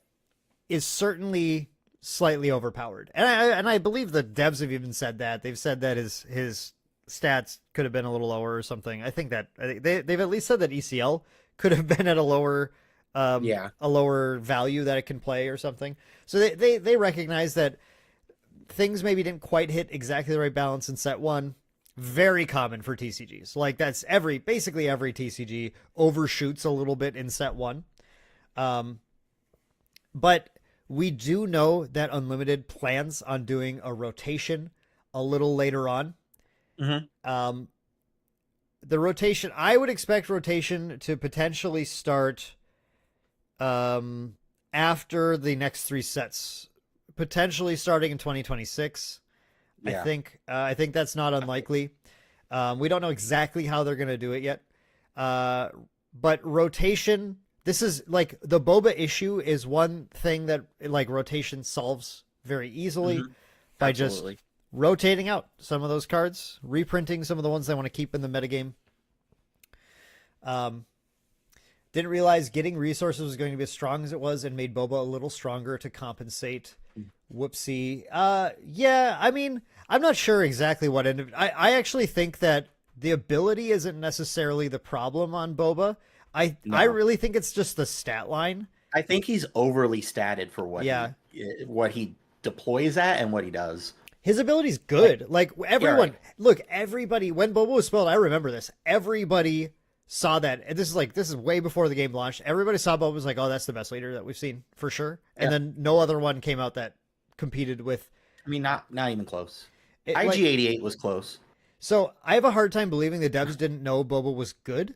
is certainly slightly overpowered, and I believe the devs have even said that. They've said that his stats could have been a little lower or something. I think they've at least said that ECL could have been at a lower a lower value that it can play or something. So they recognize that things maybe didn't quite hit exactly the right balance in set one. Very common for TCGs. Like that's basically every TCG overshoots a little bit in set one. But we do know that Unlimited plans on doing a rotation a little later on. Mm-hmm. The rotation, I would expect rotation to potentially start after the next 3 sets, potentially starting in 2026. Yeah. I think that's not unlikely. We don't know exactly how they're going to do it yet. But rotation, this is like the Boba issue is one thing that like rotation solves very easily by Absolutely. just rotating out some of those cards, reprinting some of the ones they want to keep in the metagame. Didn't realize getting resources was going to be as strong as it was and made Boba a little stronger to compensate. Whoopsie. Yeah, I mean, I'm not sure exactly what ended. I actually think that the ability isn't necessarily the problem on Boba. I really think it's just the stat line. I think he's overly statted for what he deploys at and what he does. His ability's good. Like everyone, look, everybody, when Boba was spelled, I remember this. Everybody saw that. And this is way before the game launched. Everybody saw Boba was like, oh, that's the best leader that we've seen for sure. And then no other one came out that competed with. I mean, not even close. IG88 was close. So I have a hard time believing the devs didn't know Boba was good.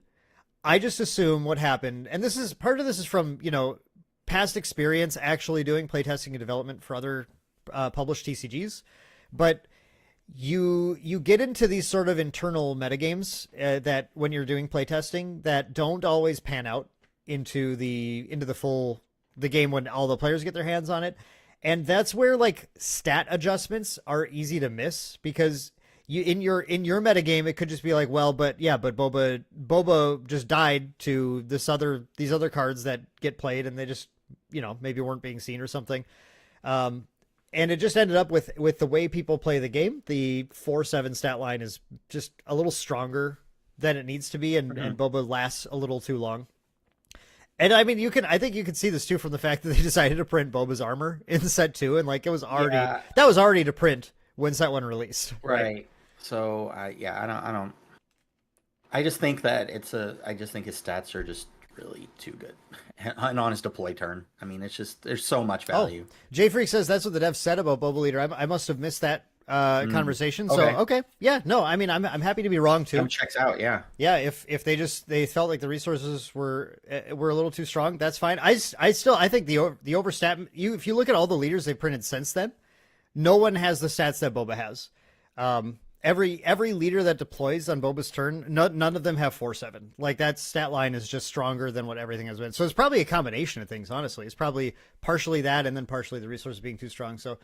I just assume what happened, and part of this is from, past experience actually doing playtesting and development for other published TCGs, but you get into these sort of internal metagames that when you're doing playtesting that don't always pan out into the game when all the players get their hands on it. And that's where like stat adjustments are easy to miss because in your metagame, it could just be like, well, but Boba just died to these other cards that get played and they just, maybe weren't being seen or something. And it just ended up with the way people play the game. The 4/7 stat line is just a little stronger than it needs to be. And Boba lasts a little too long. And I mean, I think you can see this too from the fact that they decided to print Boba's armor in set 2. And like, it was already, that was already to print when set 1 released. Right. So I just think that his stats are just really too good. And on his deploy turn, I mean, it's just there's so much value. J Freak says that's what the devs said about Boba Leader. I must have missed that conversation. So okay, yeah, no, I mean, I'm happy to be wrong too. That checks out, yeah. If they felt like the resources were a little too strong, that's fine. I think the overstat. If you look at all the leaders they've printed since then, no one has the stats that Boba has. Every leader that deploys on Boba's turn, none of them have 4/7. Like that stat line is just stronger than what everything has been. So it's probably a combination of things. Honestly, it's probably partially that, and then partially the resources being too strong. So,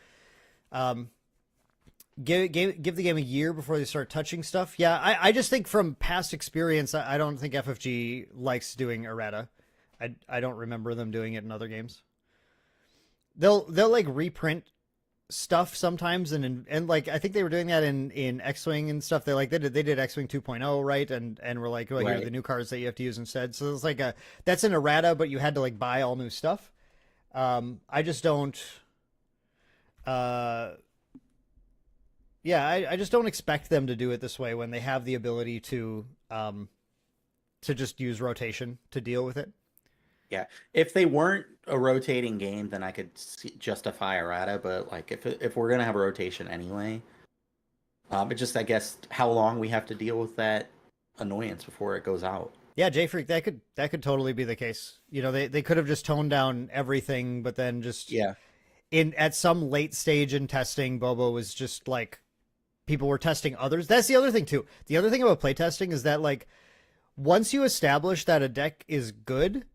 give the game a year before they start touching stuff. Yeah, I just think from past experience, I don't think FFG likes doing errata. I don't remember them doing it in other games. They'll like reprint stuff sometimes and like I think they were doing that in X-Wing and stuff. They did X-Wing 2.0, right? And we're like, here are the new cards that you have to use instead. So it's like that's an errata, but you had to like buy all new stuff. I just don't I just don't expect them to do it this way when they have the ability to just use rotation to deal with it. Yeah, if they weren't a rotating game, then I could justify errata. But like, if we're gonna have a rotation anyway, it's just I guess how long we have to deal with that annoyance before it goes out. Yeah, J Freak, that could totally be the case. They could have just toned down everything, but then just at some late stage in testing, Boba was just like people were testing others. That's the other thing too. The other thing about playtesting is that like once you establish that a deck is good.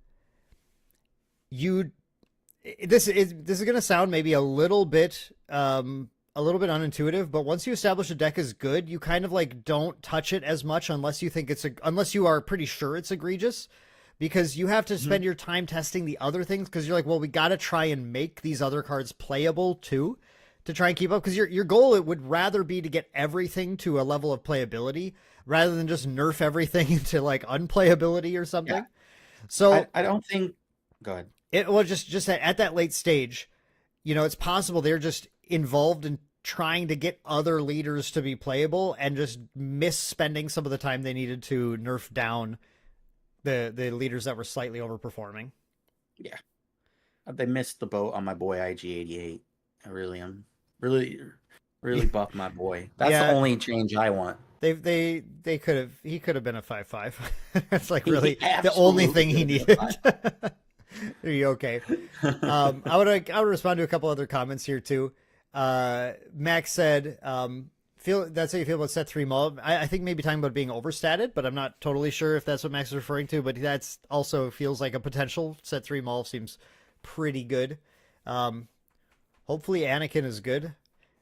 This is going to sound maybe a little bit unintuitive, but once you establish a deck is good, you kind of like don't touch it as much unless you are pretty sure it's egregious. because you have to spend your time testing the other things because you're like, well, we got to try and make these other cards playable too to try and keep up, because your goal, it would rather be to get everything to a level of playability rather than just nerf everything into like unplayability or something. Yeah. So I don't think. Go ahead. it was just at that late stage, you know, it's possible they're just involved in trying to get other leaders to be playable and just misspending some of the time they needed to nerf down the leaders that were slightly overperforming. Yeah, they missed the boat on my boy IG88. I really am really buff my boy. That's the only change I want. He could have been a 5/5. That's like really He the only absolutely thing he could have needed. been Are you okay? I would respond to a couple other comments here too. Max said, that's how you feel about set 3 Maul. I think maybe talking about being overstated, but I'm not totally sure if that's what Max is referring to, but that's also feels like a potential. Set 3 Maul seems pretty good. Hopefully Anakin is good.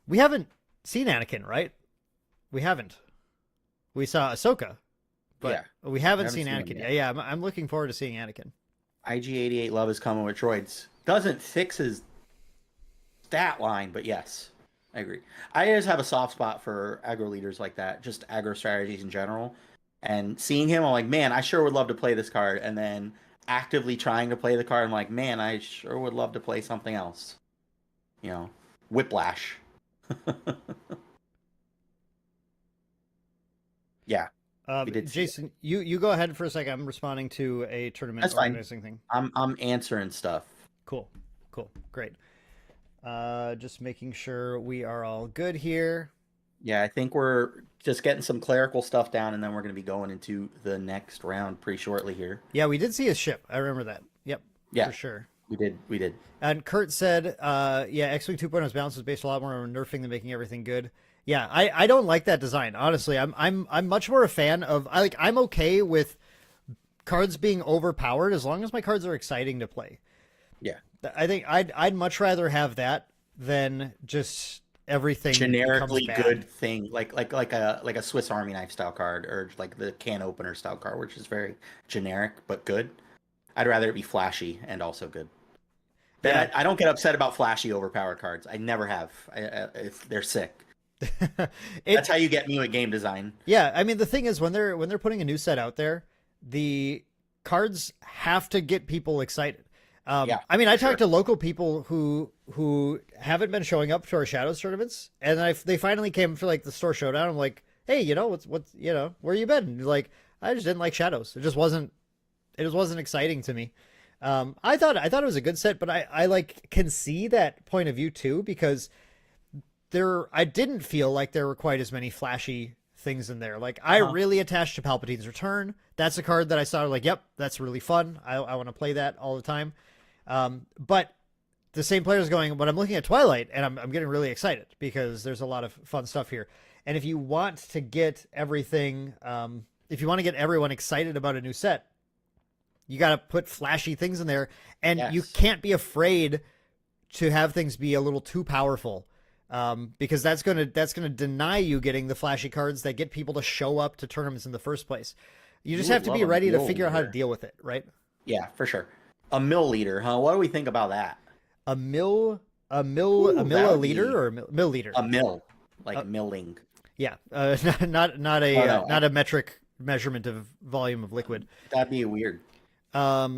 We haven't seen Anakin, right? We haven't. We saw Ahsoka, but we haven't seen Anakin yet. Yeah, I'm looking forward to seeing Anakin. IG88 love is coming with droids. Doesn't fix his stat line, but yes, I agree. I just have a soft spot for aggro leaders like that, just aggro strategies in general. And seeing him, I'm like, man, I sure would love to play this card. And then actively trying to play the card, I'm like, man, I sure would love to play something else. You know, Whiplash. Yeah. Jason, you go ahead for a second. I'm responding to a tournament organizing thing. I'm answering stuff. Cool, great. Just making sure we are all good here. Yeah, I think we're just getting some clerical stuff down, and then we're going to be going into the next round pretty shortly here. Yeah, we did see a ship. I remember that. Yep. Yeah, for sure. We did. And Kurt said, yeah, X-Wing 2.0's balance is based a lot more on nerfing than making everything good. Yeah, I don't like that design. Honestly, I'm much more a fan of I'm okay with cards being overpowered as long as my cards are exciting to play. Yeah. I think I'd much rather have that than just everything generically good thing like a Swiss Army knife style card, or like the can opener style card, which is very generic but good. I'd rather it be flashy and also good. Yeah. I don't get upset about flashy overpowered cards. I never have. They're sick. That's how you get me with game design. Yeah, I mean the thing is when they're putting a new set out there, the cards have to get people excited. I mean, I talked to local people who haven't been showing up to our Shadows tournaments, and they finally came for like the store showdown. I'm like, hey, you know what's you know, where you been? And like, I just didn't like Shadows. It just wasn't exciting to me. I thought it was a good set, but I like can see that point of view too, because I didn't feel like there were quite as many flashy things in there. Like I really attached to Palpatine's Return. That's a card that I saw like, yep, that's really fun. I want to play that all the time. But the same player's going, but I'm looking at Twilight and I'm getting really excited because there's a lot of fun stuff here. And if you want to get everything, if you want to get everyone excited about a new set, you got to put flashy things in there, and you can't be afraid to have things be a little too powerful. Because that's gonna deny you getting the flashy cards that get people to show up to tournaments in the first place. You just have to be ready to figure out how to deal with it, right? Yeah, for sure. A mill leader, huh? What do we think about that? A leader or a mill leader? A mill, like milling. Yeah, not a metric measurement of volume of liquid. That'd be weird. I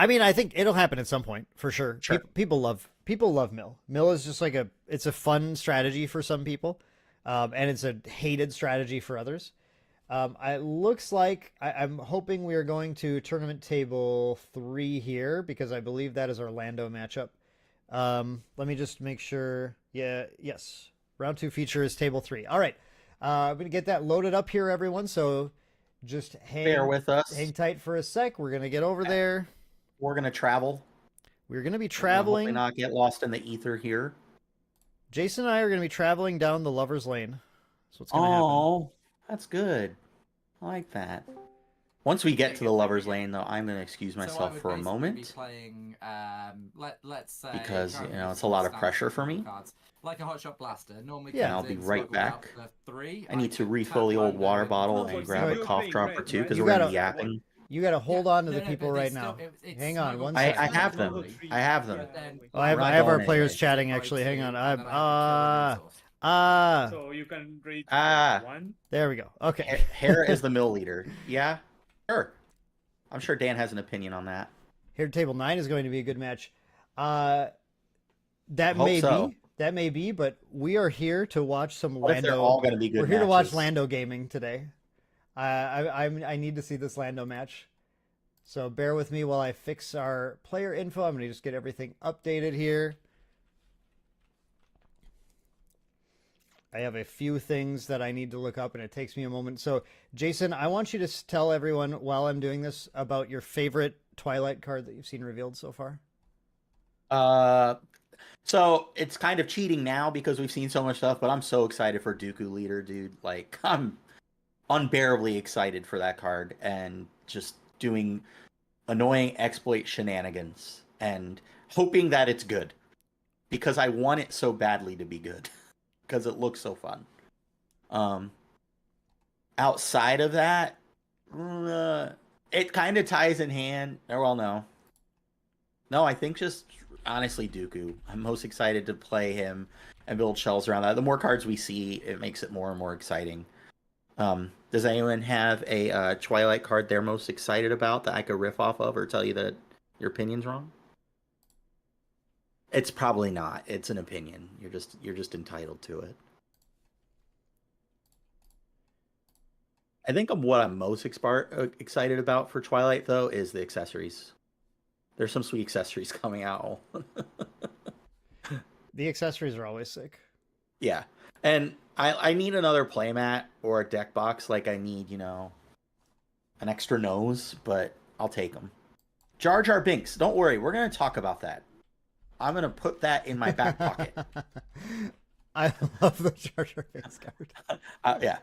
mean, I think it'll happen at some point for sure. People love mill. Mill is just like it's a fun strategy for some people, and it's a hated strategy for others. It looks like I'm hoping we are going to tournament table 3 here because I believe that is our Lando matchup. Let me just make sure. Yeah, yes. Round 2 feature is table 3. All right. I'm going to get that loaded up here, everyone. So just bear with us. Hang tight for a sec. We're going to get over there. We're going to travel. We're going to be traveling. Hopefully not get lost in the ether here. Jason and I are going to be traveling down the Lover's Lane. That's what's going to happen. Oh, that's good. I like that. Once we get to the Lover's Lane, though, I'm going to excuse myself for a moment. Be playing, let's say, because, you know, it's a lot of pressure for me. Like a hotshot blaster. Normally, yeah, I'll be right back. I need to refill the old water bottle and grab a cough drop or two because we're going to be yapping. You got to hold on to no, the no, people but right it's now. still- it's Hang on, snuggled one I second. have them. snuggled I have them. but then- Oh, I have We're not I have our going players anywhere. chatting Right actually. Hang to- on. and then I have to kill a resource. So you can reach Ah. one. There we go. Okay. Hera is the mill leader. Yeah, sure. I'm sure Dan has an opinion on that. Here, table 9 is going to be a good match. That Hope may so. be. That may be, but we are here to watch some What if they're Lando. all going to be good We're here to watch matches? Lando gaming today. I need to see this Lando match. So bear with me while I fix our player info. I'm going to just get everything updated here. I have a few things that I need to look up, and it takes me a moment. So, Jason, I want you to tell everyone while I'm doing this about your favorite Twilight card that you've seen revealed so far. So it's kind of cheating now because we've seen so much stuff, but I'm so excited for Dooku Leader, dude. Like, I'm unbearably excited for that card and just doing annoying exploit shenanigans and hoping that it's good because I want it so badly to be good because it looks so fun. Outside of that, it kind of ties in hand. Well, no, I think just honestly Dooku. I'm most excited to play him and build shells around that. The more cards we see, it makes it more and more exciting. Does anyone have a Twilight card they're most excited about that I could riff off of or tell you that your opinion's wrong? It's probably not. It's an opinion. You're just entitled to it. I think what I'm most excited about for Twilight though is the accessories. There's some sweet accessories coming out. The accessories are always sick. Yeah. And I need another playmat or a deck box. Like I need, an extra nose, but I'll take them. Jar Jar Binks. Don't worry. We're going to talk about that. I'm going to put that in my back pocket. I love the Jar Jar Binks card. Yeah.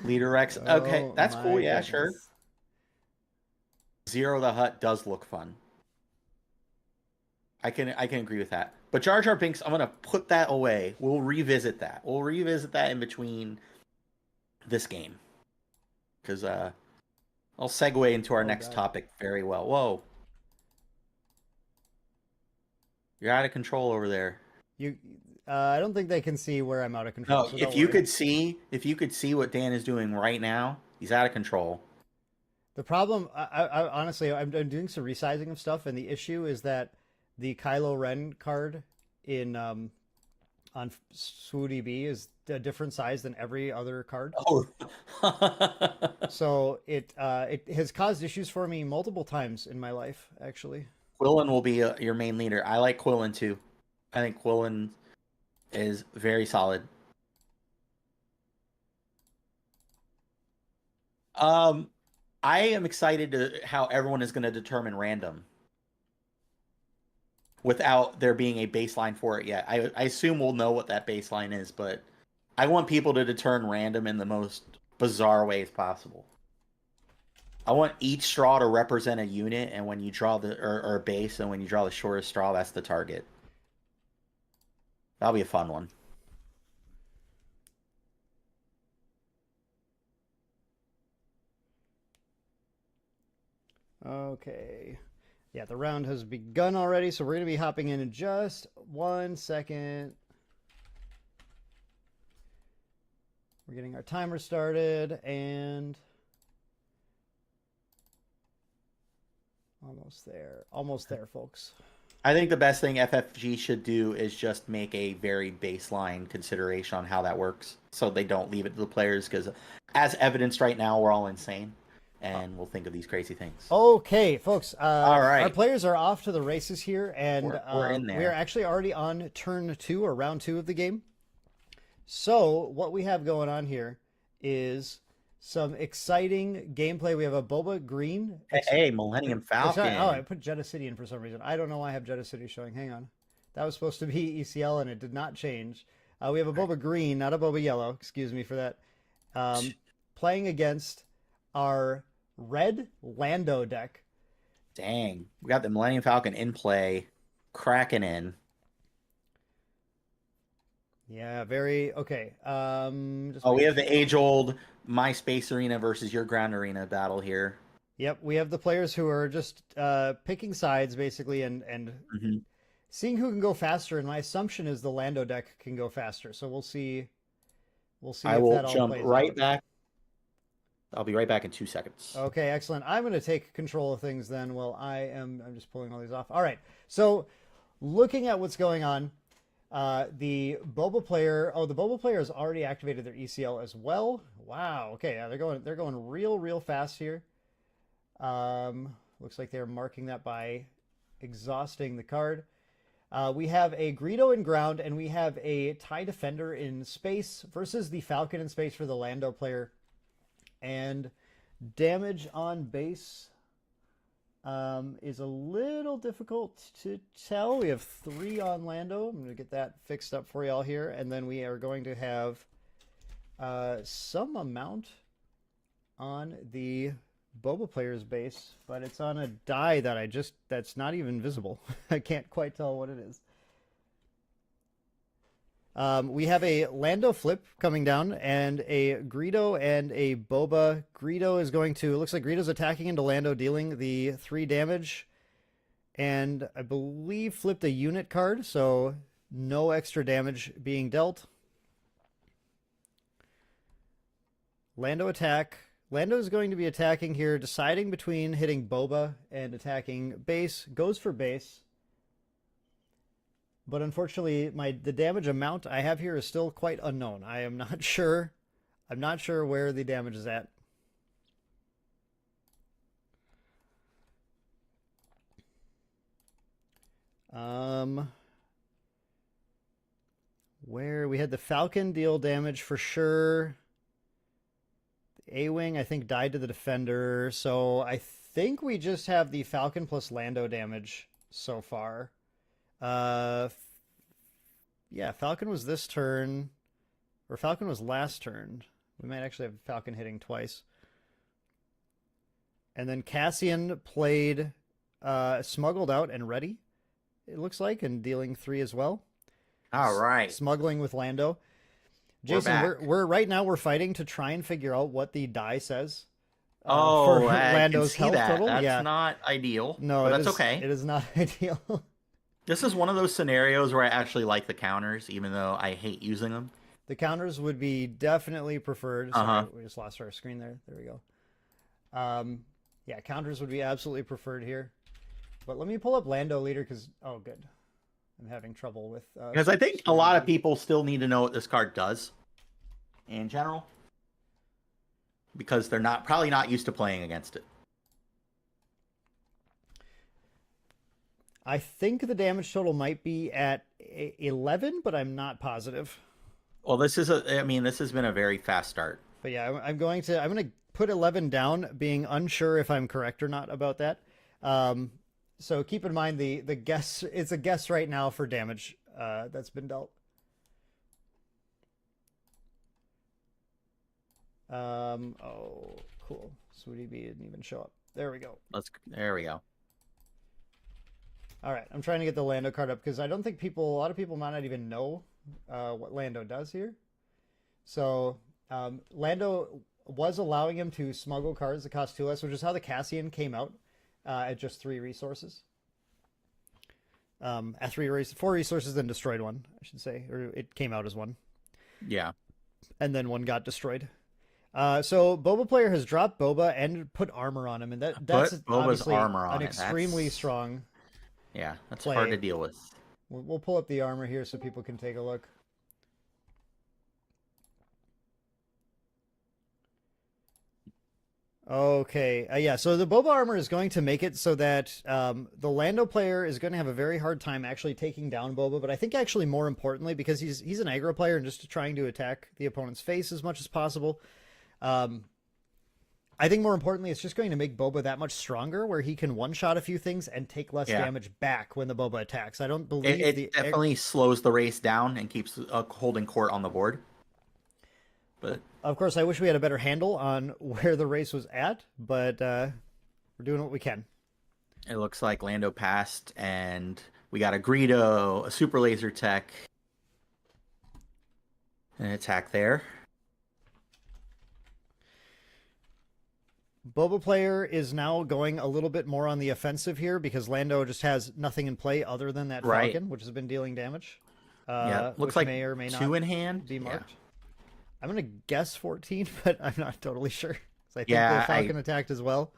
Leader Rex. Okay. Oh, That's my cool. Yeah, sure. goodness. Zero the Hutt does look fun. I can agree with that. But Jar Jar Binks, I'm gonna put that away. We'll revisit that. We'll revisit that in between this game, because I'll segue into our next God. topic very well. Whoa, you're out of control over there. I don't think they can see where I'm out of control. No, so if don't you worry. could see what Dan is doing right now, he's out of control. The problem, I honestly, I'm doing some resizing of stuff, and the issue is that the Kylo Ren card in on SWODB is a different size than every other card. Oh, So it has caused issues for me multiple times in my life, actually. Quillen will be your main leader. I like Quillen too. I think Quillen is very solid. I am excited to how everyone is going to determine random without there being a baseline for it yet. I assume we'll know what that baseline is, but I want people to determine random in the most bizarre ways possible. I want each straw to represent a unit, and when you draw or a base, and when you draw the shortest straw, that's the target. That'll be a fun one. Okay. Yeah, the round has begun already, so we're going to be hopping in just 1 second. We're getting our timer started, and almost there, folks. I think the best thing FFG should do is just make a very baseline consideration on how that works, so they don't leave it to the players, because as evidenced right now, we're all insane, and we'll think of these crazy things. Okay, folks. All right. Our players are off to the races here, and We're in there. we are actually already on turn 2 or round 2 of the game. So what we have going on here is some exciting gameplay. We have a Boba Green. Hey, Millennium Falcon. Oh, I put Jeddah City in for some reason. I don't know why I have Jeddah City showing. Hang on. That was supposed to be ECL, and it did not change. We have a Boba Green, not a Boba Yellow. Excuse me for that. Playing against our red Lando deck. Dang. We got the Millennium Falcon in play, cracking in. Yeah, very okay. We have the age-old My Space Arena versus your Ground Arena battle here. Yep, we have the players who are just picking sides basically, and Mhm. seeing who can go faster. And my assumption is the Lando deck can go faster. So we'll see. We'll see I if will that all jump plays right out. back. I'll be right back in 2 seconds. Okay, excellent. I'm going to take control of things then. Well, I'm just pulling all these off. All right. So, looking at what's going on, the Boba player. Oh, the Boba player has already activated their ECL as well. Wow. Okay. Yeah, they're going real fast here. Looks like they're marking that by exhausting the card. We have a Greedo in ground, and we have a TIE Defender in space versus the Falcon in space for the Lando player. And damage on base is a little difficult to tell. We have 3 on Lando. I'm going to get that fixed up for y'all here. And then we are going to have some amount on the Boba player's base, but it's on a die that that's not even visible. I can't quite tell what it is. We have a Lando flip coming down and a Greedo and a Boba. Greedo is going to, it looks like Greedo's attacking into Lando, dealing the 3 damage. And I believe flipped a unit card, so no extra damage being dealt. Lando attack. Lando is going to be attacking here, deciding between hitting Boba and attacking base. Goes for base. But unfortunately, the damage amount I have here is still quite unknown. I am not sure. I'm not sure where the damage is at. Where we had the Falcon deal damage for sure. The A-Wing, I think, died to the Defender. So I think we just have the Falcon plus Lando damage so far. Yeah, Falcon was this turn, or Falcon was last turn. We might actually have Falcon hitting twice. And then Cassian played smuggled out and ready, it looks like, and dealing 3 as well. All right. Smuggling with Lando. Jason, we're right now we're fighting to try and figure out what the die says. For Lando's health total. That's not ideal. No, but that's okay. It is not ideal. This is one of those scenarios where I actually like the counters, even though I hate using them. The counters would be definitely preferred. Sorry, we just lost our screen there. There we go. Yeah, counters would be absolutely preferred here. But let me pull up Lando leader because, oh, good. I'm having trouble with... because I think a lot of people still need to know what this card does in general. Because they're probably not used to playing against it. I think the damage total might be at 11, but I'm not positive. Well, this has been a very fast start. But yeah, I'm going to put 11 down, being unsure if I'm correct or not about that. So keep in mind the guess. It's a guess right now for damage that's been dealt. Oh, cool. Sweetie Bee didn't even show up. There we go. There we go. All right, I'm trying to get the Lando card up because I don't think a lot of people might not even know what Lando does here. So Lando was allowing him to smuggle cards that cost 2 less, which is how the Cassian came out at just 3 resources. At 4 resources, then destroyed 1, I should say, or it came out as 1. Yeah, and then 1 got destroyed. So Boba player has dropped Boba and put armor on him, and that's obviously an extremely strong. Yeah, that's play. hard to deal with. We'll pull up the armor here so people can take a look. Okay, yeah, so the Boba armor is going to make it so that the Lando player is going to have a very hard time actually taking down Boba, but I think actually more importantly, because he's an aggro player and just trying to attack the opponent's face as much as possible, I think more importantly, it's just going to make Boba that much stronger, where he can one-shot a few things and take less damage back when the Boba attacks. I don't believe it definitely slows the race down and keeps holding court on the board. But of course, I wish we had a better handle on where the race was at, but we're doing what we can. It looks like Lando passed, and we got a Greedo, a Super Laser Tech, an attack there. Boba player is now going a little bit more on the offensive here because Lando just has nothing in play other than that Right. Falcon, which has been dealing damage. Yeah, looks which like may or may 2 not in hand. be Yeah. marked. I'm gonna guess 14, but I'm not totally sure. So I think Yeah, the Falcon attacked as well.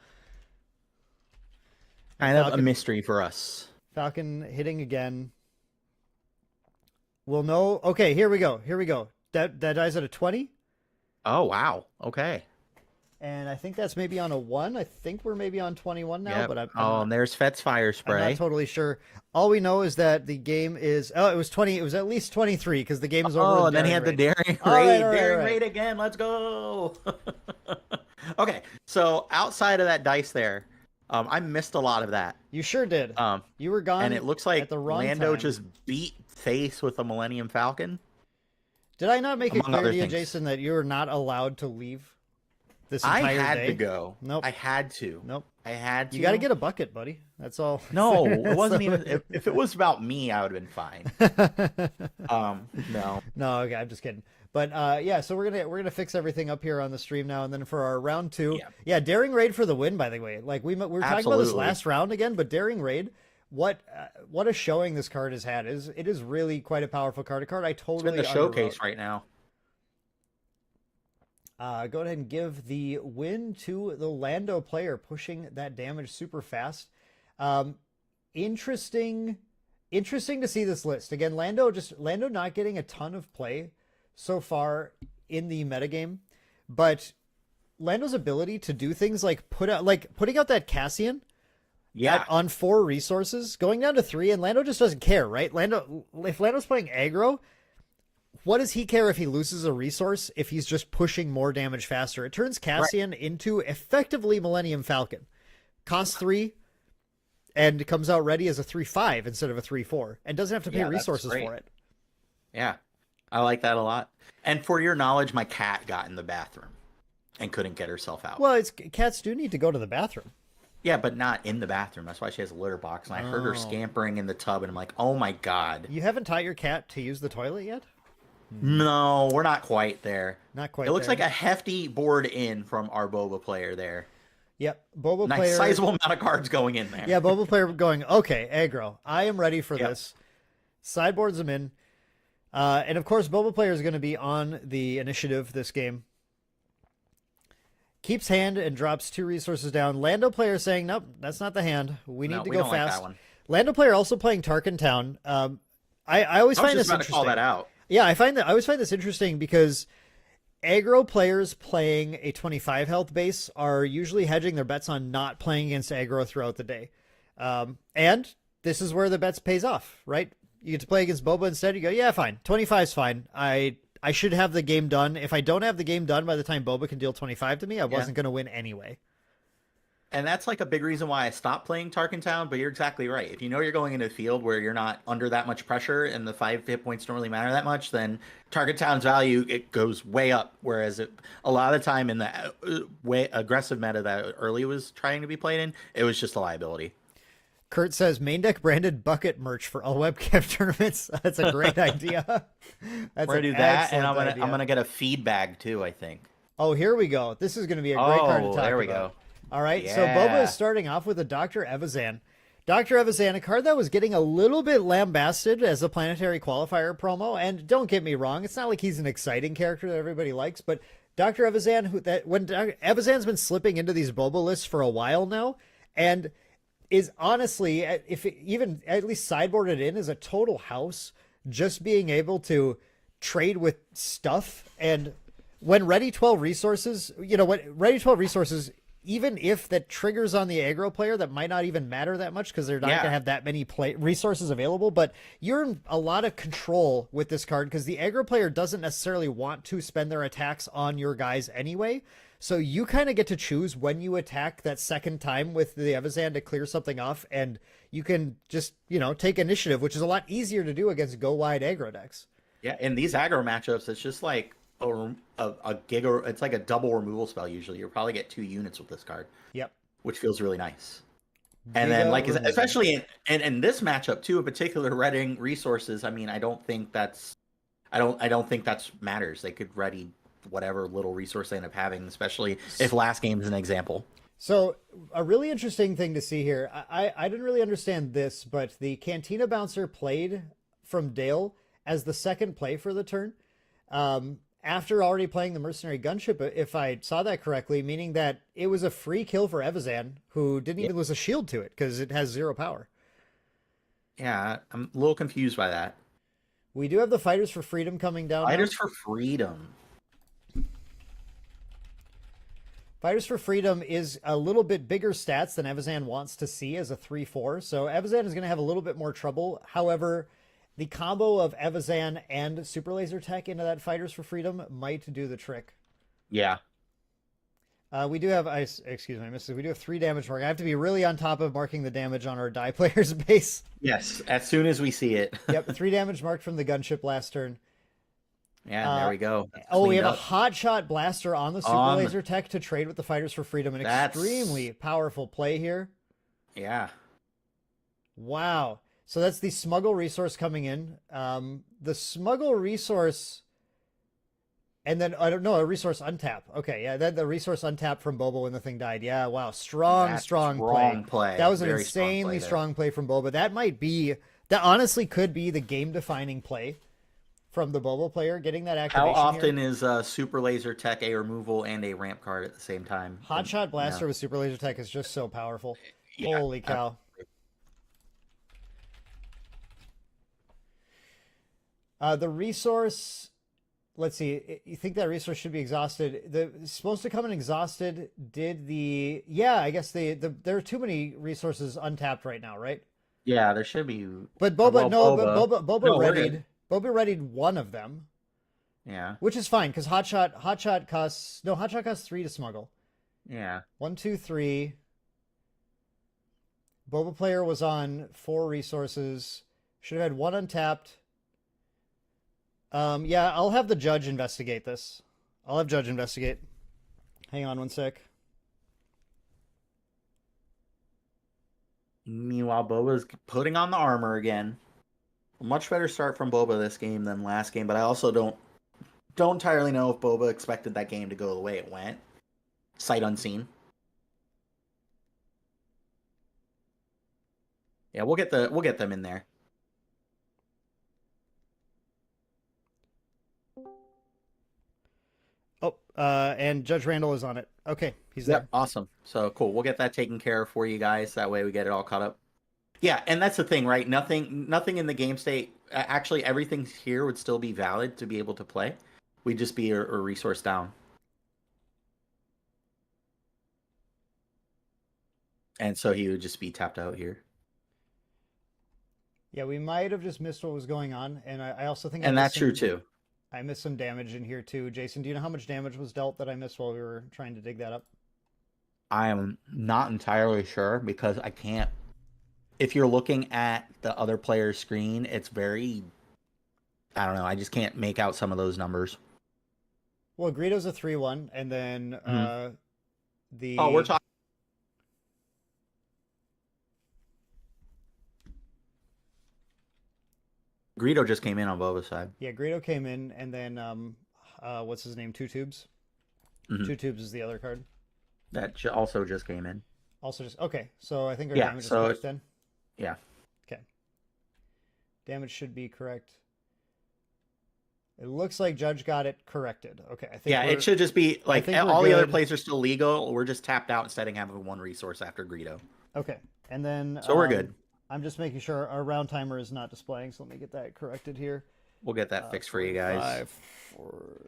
Kind of a Falcon- mystery for us. Falcon hitting again. We'll know. Okay, here we go. Here we go. That dies at a 20. Oh wow. Okay. And I think that's maybe on a 1. I think we're maybe on 21 now, Yep. but I'm and there's Fet's fire I'm spray. not totally sure. All we know is that the game is it was 20. It was at least 23 because the game is over. Oh, with and then he had daring the raid. daring All right, raid. all right, Daring all right. raid again. Let's go. Okay, so outside of that dice there, I missed a lot of that. You sure did. You were gone. And it looks like at the wrong Lando time. just beat face with the Millennium Falcon. Did I not make it among clear other to you, things. Jason, that you were not allowed to leave this I entire had day? to go. Nope. I had to. Nope. I had to. You got to get a bucket, buddy. That's all. No, it wasn't So- even. If it was about me, I would have been fine. No. No, okay, I'm just kidding. But yeah, so we're gonna fix everything up here on the stream now, and then for our round 2, yeah, daring raid for the win. By the way, like we were talking about this Absolutely. last round again, but daring raid, what a showing this card has had. It is really quite a powerful card. A card I It's totally been the showcase underwrote. right now. Go ahead and give the win to the Lando player, pushing that damage super fast. Interesting to see this list again. Lando not getting a ton of play so far in the metagame, but Lando's ability to do things like putting out that Cassian Yeah. on 4 resources, going down to 3, and Lando just doesn't care, right? If Lando's playing aggro, what does he care if he loses a resource if he's just pushing more damage faster? It turns Cassian into effectively Millennium Falcon. Costs 3 and comes out ready as a 3/5 instead of a 3/4 and doesn't have to pay Yeah, that's resources great. for it. Yeah. I like that a lot. And for your knowledge, my cat got in the bathroom and couldn't get herself out. Well, cats do need to go to the bathroom. Yeah, but not in the bathroom. That's why she has a litter box. And I heard her Oh. scampering in the tub, and I'm like, oh my God. You haven't taught your cat to use the toilet yet? No, we're not quite there. Not quite. It looks there. like a hefty board in from our Boba player there. Yep, Boba Nice player. sizable amount of cards going in there. Yeah, Boba player going, okay, aggro. I am ready for Yep. this. Sideboards him in. And of course, Boba player is going to be on the initiative this game. Keeps hand and drops 2 resources down. Lando player saying, nope, that's not the hand. We need No, to we go don't like fast. that one. Lando player also playing Tarkin Town. I always I was find just this about to call interesting. that out. Yeah, I always find this interesting because aggro players playing a 25 health base are usually hedging their bets on not playing against aggro throughout the day. And this is where the bets pays off, right? You get to play against Boba instead. You go, yeah, fine. 25 is fine. I should have the game done. If I don't have the game done by the time Boba can deal 25 to me, I wasn't going to win anyway. And that's like a big reason why I stopped playing Tarkin Town, but you're exactly right. If you know you're going into a field where you're not under that much pressure and the 5 hit points don't really matter that much, then Tarkin Town's value, it goes way up. Whereas a lot of the time in the way aggressive meta that early was trying to be played in, it was just a liability. Kurt says Maindeck branded bucket merch for all webcam tournaments. That's a great idea. That's We're gonna an do that, and excellent I'm idea. gonna get a feed bag too, I think. Oh, here we go. This is going to be a great card to talk about. there we go. All right, so Yeah. Boba is starting off with a Dr. Evazan. Dr. Evazan, a card that was getting a little bit lambasted as a planetary qualifier promo, and don't get me wrong, it's not like he's an exciting character that everybody likes, but Dr. Evazan, Evazan's been slipping into these Boba lists for a while now, and is honestly, if it even at least sideboarded in as a total house, just being able to trade with stuff, and when ready 12 resources, even if that triggers on the aggro player, that might not even matter that much because they're not going to have that many resources available. But you're in a lot of control with this card because the aggro player doesn't necessarily want to spend their attacks on your guys anyway. So you kind of get to choose when you attack that second time with the Evazan to clear something off, and you can just, take initiative, which is a lot easier to do against go wide aggro decks. Yeah, in these aggro matchups, it's just like a giga. It's like a double removal spell. Usually, you'll probably get 2 units with this card. Yep. Which feels really nice. And then, like, removal. especially in this matchup too, in particular, readying resources. I mean, I don't think that's matters. They could ready whatever little resource they end up having, especially if last game is an example. So a really interesting thing to see here. I didn't really understand this, but the Cantina Bouncer played from Dale as the second play for the turn. After already playing the Mercenary Gunship, if I saw that correctly, meaning that it was a free kill for Evazan, who didn't even lose a shield to it because it has 0 power. Yeah, I'm a little confused by that. We do have the Fighters for Freedom coming down. Fighters for Freedom. Fighters for Freedom is a little bit bigger stats than Evazan wants to see as a 3/4, so Evazan is going to have a little bit more trouble. However, the combo of Evazan and Super Laser Tech into that Fighters for Freedom might do the trick. Yeah. We do have, excuse me, Mrs. We do have 3 damage mark. I have to be really on top of marking the damage on our die player's base. Yes, as soon as we see it. Yep, 3 damage marked from the gunship last turn. Yeah, there we go. We have Cleaned a hot shot blaster on the Super Laser Tech to trade with the Fighters for Freedom. An extremely powerful play here. Yeah. Wow. So that's the Smuggle resource coming in. The Smuggle resource, and then, I don't know, a resource untap. Okay, yeah, then the resource untap from Boba when the thing died. Yeah, wow, strong play. That was an insanely strong play from Boba. That honestly could be the game-defining play from the Boba player, getting that activation. How often is Super Laser Tech a removal and a ramp card at the same time? Hotshot Blaster with Super Laser Tech is just so powerful. Yeah, holy cow. The resource, let's see, you think that resource should be exhausted. It's supposed to come in exhausted. I guess there are too many resources untapped right now, right? Yeah, there should be. But Boba readied one of them. Yeah. Which is fine, because Hotshot costs 3 to smuggle. Yeah. 1, 2, 3. Boba player was on 4 resources. Should have had 1 untapped. Yeah, I'll have the judge investigate this. Hang on one sec. Meanwhile, Boba's putting on the armor again. A much better start from Boba this game than last game, but I also don't entirely know if Boba expected that game to go the way it went. Sight unseen. Yeah, we'll get them in there. And Judge Randall is on it. Okay, he's there. Awesome. So cool. We'll get that taken care of for you guys. That way we get it all caught up. Yeah, and that's the thing, right? Nothing in the game state. Actually, everything here would still be valid to be able to play. We'd just be a resource down. And so he would just be tapped out here. Yeah, we might have just missed what was going on, and I also think. And that's true too. I missed some damage in here too. Jason, do you know how much damage was dealt that I missed while we were trying to dig that up? I am not entirely sure because I can't. If you're looking at the other player's screen, it's very. I don't know. I just can't make out some of those numbers. Well, Greedo's a 3-1, and then the. Oh, we're talking. Greedo just came in on Boba's side. Yeah, Greedo came in, and then what's his name? 2 Tubes. 2 Tubes is the other card. That also just came in. Also just okay. So I think our damage is correct then. Yeah. Okay. Damage should be correct. It looks like Judge got it corrected. Okay, I think. Yeah, it should just be like all the other plays are still legal. We're just tapped out instead of having 1 resource after Greedo. Okay, and then so we're good. I'm just making sure our round timer is not displaying, so let me get that corrected here. We'll get that fixed for you guys. 47.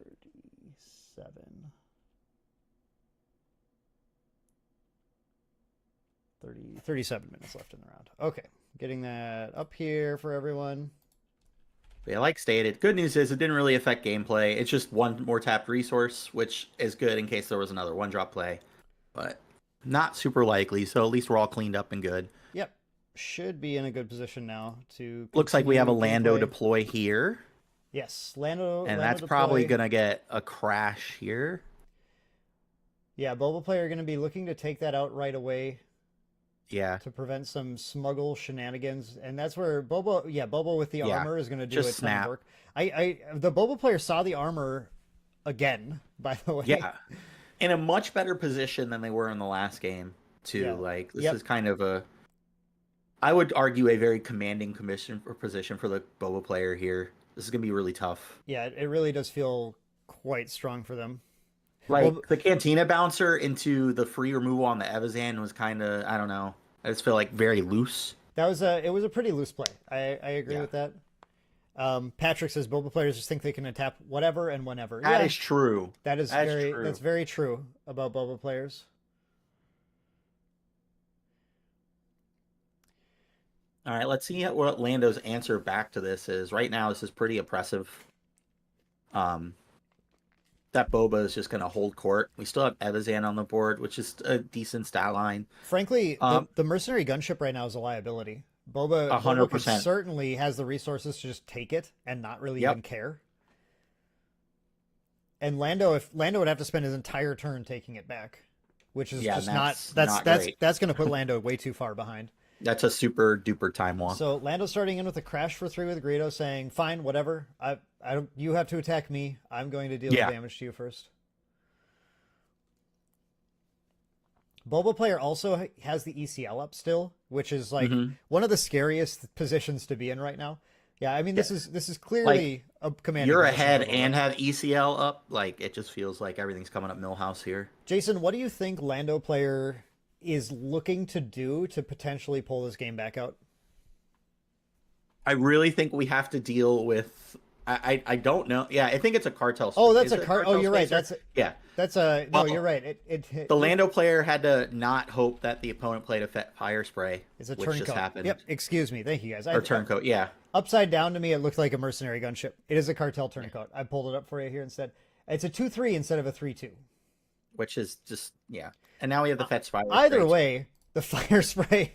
$30, 37 minutes left in the round. Okay, getting that up here for everyone. Yeah, like stated, good news is it didn't really affect gameplay. It's just 1 more tapped resource, which is good in case there was another 1-drop play. But not super likely, so at least we're all cleaned up and good. Yep. Should be in a good position now to. Looks like we have a Lando deploy here. Yes, Lando. And that's probably going to get a crash here. Yeah, Boba player going to be looking to take that out right away. Yeah. To prevent some smuggle shenanigans. And that's where Boba with the armor is going to do a ton of work. The Boba player saw the armor again, by the way. Yeah, in a much better position than they were in the last game, too. Yeah. Like, this Yep. is kind of I would argue, a very commanding position for the Boba player here. This is going to be really tough. Yeah, it really does feel quite strong for them. Like, Well, the Cantina bouncer into the free removal on the Evazan was kind of, I don't know. I just feel like very loose. it was a pretty loose play. I agree Yeah. with that. Patrick says Boba players just think they can tap whatever and whenever. That is true. that's true. That's very true about Boba players. All right, let's see what Lando's answer back to this is. Right now, this is pretty oppressive. That Boba is just going to hold court. We still have Evazan on the board, which is a decent stat line. Frankly, the mercenary gunship right now is a liability. Boba 100%. certainly has the resources to just take it and not really Yep. even care. And Lando would have to spend his entire turn taking it back, which is just not great. that's going to put Lando way too far behind. That's a super duper time womp. So Lando starting in with a crash for 3 with Greedo, saying, "Fine, whatever. I don't. You have to attack me. I'm going to deal the damage to you first." Boba player also has the ECL up still, which is like one of the scariest positions to be in right now. Yeah, I mean this is clearly a command. You're ahead and have ECL up. Like, it just feels like everything's coming up Millhouse here. Jason, what do you think Lando player is looking to do to potentially pull this game back out? I really think we have to deal with. I don't know. Yeah, I think it's a cartel. Oh, that's Is a it cartel. Oh, you're right. spacer? That's a no. Well, You're right. The Lando player had to not hope that the opponent played a fire spray. It's a which turncoat. just happened. Yep. Excuse me. Thank you guys. Or turncoat. Yeah. Upside down to me, it looked like a mercenary gunship. It is a cartel turncoat. I pulled it up for you here instead. It's a 2-3 instead of a 3-2. Which is just And now we have the fetch fire. Either way, the fire spray.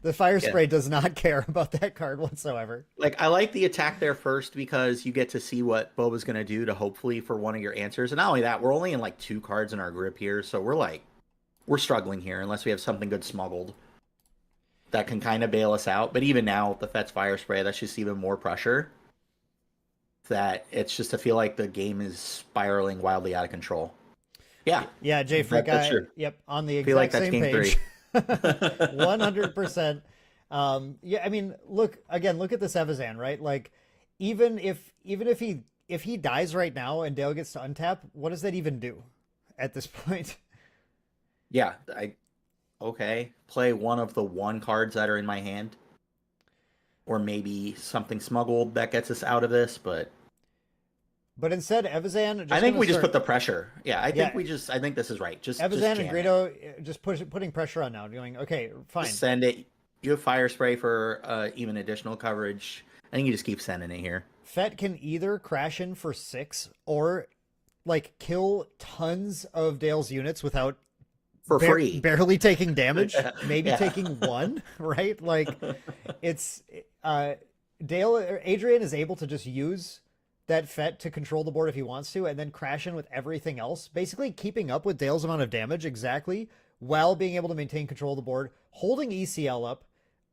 The fire spray does not care about that card whatsoever. Like, I like the attack there first because you get to see what Boba's going to do to hopefully for one of your answers. And not only that, we're only in like 2 cards in our grip here. So we're struggling here unless we have something good smuggled that can kind of bail us out. But even now, with the Fetch Fire Spray, that's just even more pressure. That it's just to feel like the game is spiraling wildly out of control. Yeah. Yeah, Jay Freak. Yep, on the exact same page. 100%. Yeah, I mean, look at this Evazan, right? Like, even if he dies right now and Dale gets to untap, what does that even do at this point? Yeah, play one of the 1 cards that are in my hand, or maybe something smuggled that gets us out of this. But instead, Evazan. I think we just put the pressure. Yeah, I think I think this is right. Just Evazan and Greedo just putting pressure on now, going, okay, fine. Just send it. You have fire spray for even additional coverage. I think you just keep sending it here. Fett can either crash in for 6 or like kill tons of Dale's units without for free, barely taking damage, maybe taking 1, right? Like, it's Dale or Adrian is able to just use that Fett to control the board if he wants to, and then crash in with everything else, basically keeping up with Dale's amount of damage exactly, while being able to maintain control of the board, holding ECL up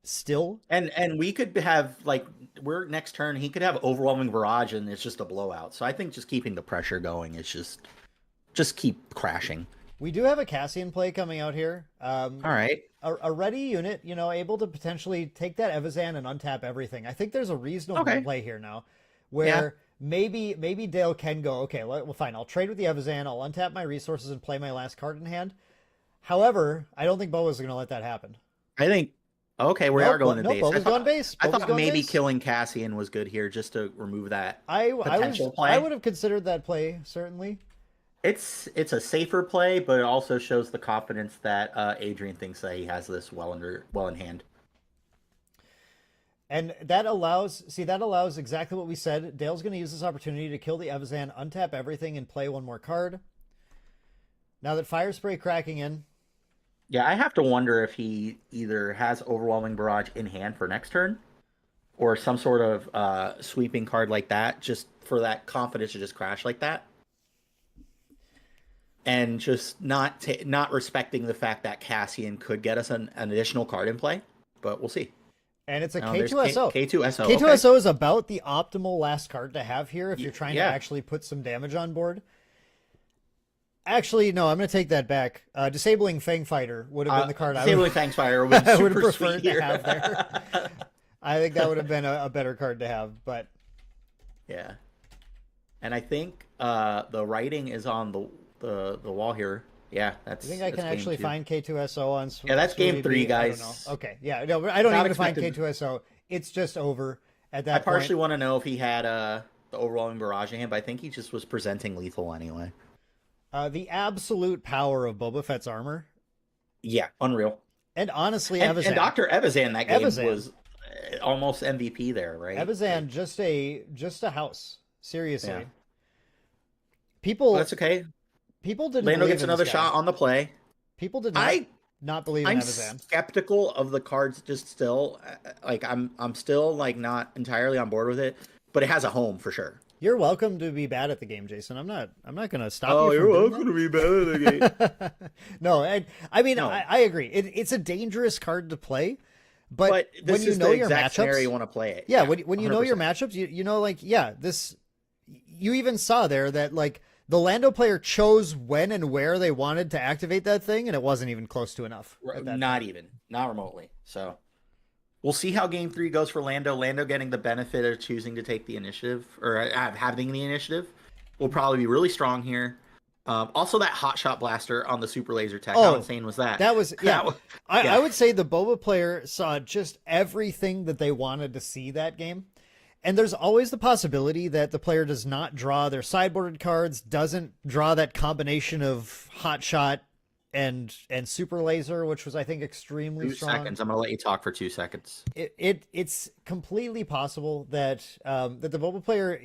still. And we could have, like, we're next turn, he could have overwhelming barrage and it's just a blowout. So I think just keeping the pressure going is just keep crashing. We do have a Cassian play coming out here. All right. A ready unit, able to potentially take that Evazan and untap everything. I think there's a reasonable play here now where maybe Dale can go, okay, well, fine, I'll trade with the Evazan, I'll untap my resources and play my last card in hand. However, I don't think Boba's going to let that happen. I think, we are going to base. Boba's going base. I thought maybe killing Cassian was good here just to remove that potential play. I would have considered that play, certainly. It's a safer play, but it also shows the confidence that Adrian thinks that he has this well in hand. And that allows exactly what we said. Dale's going to use this opportunity to kill the Evazan, untap everything, and play 1 more card. Now that Fire Spray cracking in. Yeah, I have to wonder if he either has Overwhelming Barrage in hand for next turn, or some sort of sweeping card like that, just for that confidence to just crash like that. And just not respecting the fact that Cassian could get us an additional card in play, but we'll see. And it's a K2SO. K2SO. K2SO is about the optimal last card to have here if you're trying to actually put some damage on board. Actually, no, I'm going to take that back. Disabling Fang Fighter would have been the card I Disabling would, Fang Fighter would I have would been have super preferred sweet to here. have there. I think that would have been a better card to have, but Yeah. And I think the writing is on the wall here. Yeah, that's. I think I can that's game actually 2. find K2SO on. Yeah, that's game 3, I don't guys. know. Okay, yeah, no, I don't Not even find expected. K2SO. It's just over at I that partially point. want to know if he had the overwhelming barrage in him, but I think he just was presenting lethal anyway. The absolute power of Boba Fett's armor, Yeah, unreal. and honestly, And Evazan. Dr. Evazan that game Evazan. was almost MVP there, right? Evazan, just a house. Seriously, Yeah. people Well, that's okay. people didn't. Lando believe gets in another this guy. shot on the play. People did not believe in I'm Evazan. skeptical of the cards. Just still, like I'm still like not entirely on board with it, but it has a home for sure. You're welcome to be bad at the game, Jason. I'm not going to stop you. Oh, from you're doing welcome to be better than the game. that. No, I mean, No. I agree. It's a dangerous card to play, but But this when you is know the your exact scenario you matchups, want to play it. yeah, when you know your 100%. matchups, you know, like, yeah, this. You even saw there that like the Lando player chose when and where they wanted to activate that thing, and it wasn't even close to enough. at that Not even, not remotely. So we'll see how game 3 goes for Lando. Lando getting the benefit of choosing to take the initiative or having the initiative will probably be really strong here. Also, that hot shot blaster on the super laser tech. How Oh, insane was that? That was yeah. Yeah. I would say the Boba player saw just everything that they wanted to see that game. And there's always the possibility that the player does not draw their sideboarded cards, doesn't draw that combination of hot shot and super laser, which was I think extremely 2 strong. seconds. I'm gonna let you talk for 2 seconds. It's completely possible that that the Boba player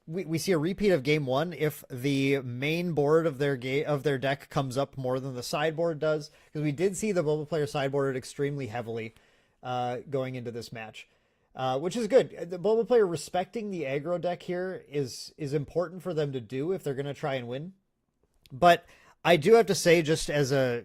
we see a repeat of game 1 if the main board of their deck comes up more than the sideboard does, because we did see the Boba player sideboarded extremely heavily going into this match. Which is good. The Boba player respecting the aggro deck here is important for them to do if they're going to try and win. But I do have to say, just as a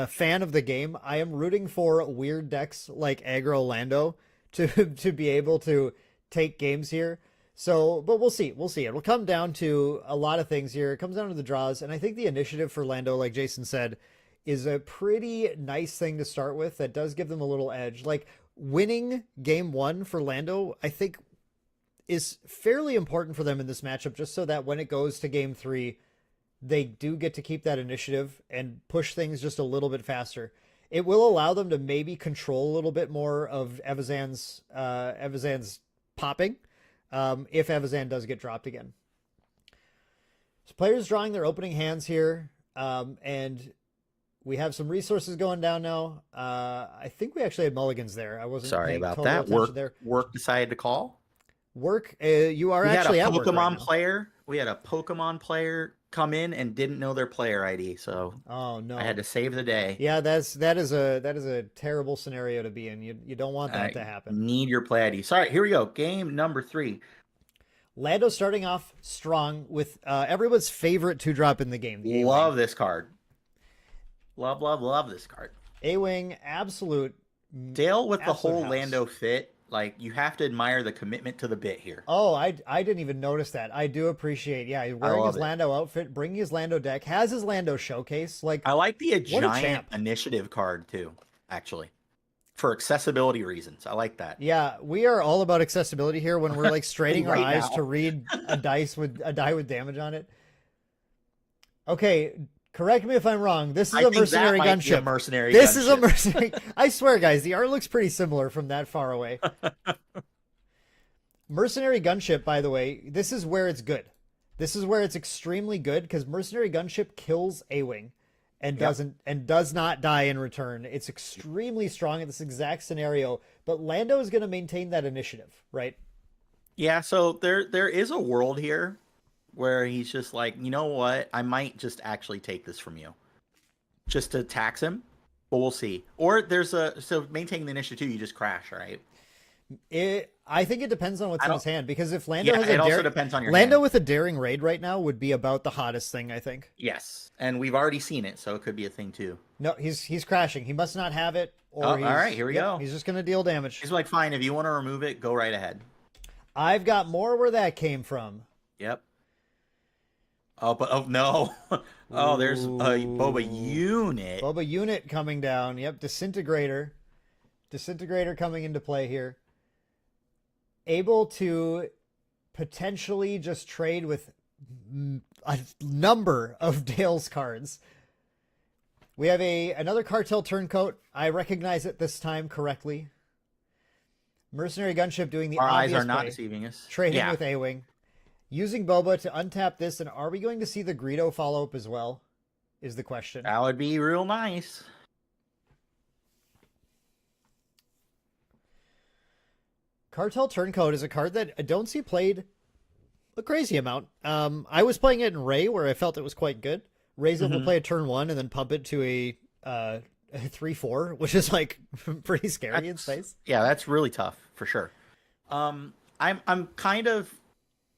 fan of the game, I am rooting for weird decks like aggro Lando to be able to take games here. So, but we'll see. It'll come down to a lot of things here. It comes down to the draws, and I think the initiative for Lando, like Jason said, is a pretty nice thing to start with that does give them a little edge. Like, winning game 1 for Lando, I think, is fairly important for them in this matchup, just so that when it goes to game 3, they do get to keep that initiative and push things just a little bit faster. It will allow them to maybe control a little bit more of Evazan's popping if Evazan does get dropped again. So players drawing their opening hands here, and we have some resources going down now. I think we actually had mulligans there. I wasn't Sorry paying about total that. attention there. Work decided to call. Work, you are We had actually a at work right Pokemon now. player. We had a Pokemon player come in and didn't know their player ID, so Oh no! I had to save the day. Yeah, that is a terrible scenario to be in. You don't want that to happen. Need your play ID. Sorry, here we go. Game number 3. Lando starting off strong with everyone's favorite 2-drop in the game. The Love this card. Love this card. A-Wing, absolute. Dale with the Absolute whole house. Lando fit. Like, you have to admire the commitment to the bit here. Oh, I didn't even notice that. I do appreciate. Yeah, he's wearing love his it. Lando outfit, bringing his Lando deck, has his Lando showcase. Like, I like the What a giant champ. initiative card too, actually, for accessibility reasons. I like that. yeah, we are all about accessibility here when we're like straining our Right eyes now. to read a die with damage on it. Okay, correct me if I'm wrong. This is I a think that mercenary might be a gunship. mercenary This is a gunship. mercenary. I swear, guys, the art looks pretty similar from that far away. Mercenary gunship, by the way, this is where it's good. This is where it's extremely good because mercenary gunship kills A-Wing and does not die in return. It's extremely strong in this exact scenario, but Lando is going to maintain that initiative, right? Yeah, so there is a world here where he's just like, you know what? I might just actually take this from you, just to tax him. But we'll see. Or so maintaining the initiative too. You just crash, right? I think it depends on what's I in don't- his hand because if Lando Yeah, has it a also depends on your Lando hand. with a daring raid right now would be about the hottest thing, I think. Yes, and we've already seen it, so it could be a thing too. No, he's crashing. He must not have it. Or Oh, all he's, right, here we yep, go. He's just going to deal damage. He's like, fine, if you want to remove it, go right ahead. I've got more where that came from. Yep. Oh, but oh no. Oh, there's a Boba Ooh. unit. Boba unit coming down. Yep, Disintegrator. Disintegrator coming into play here. Able to potentially just trade with a number of Dale's cards. We have another Cartel Turncoat. I recognize it this time correctly. Mercenary Gunship doing the Our eyes obvious are not play, deceiving us. trading Yeah. with A-Wing. Using Boba to untap this, and are we going to see the Greedo follow up as well? Is the question. That would be real nice. Cartel Turncoat is a card that I don't see played a crazy amount. I was playing it in Ray, where I felt it was quite good. Ray's able to play a turn 1 and then pump it to a 3/4, which is like pretty scary in space. Yeah, that's really tough for sure. I'm kind of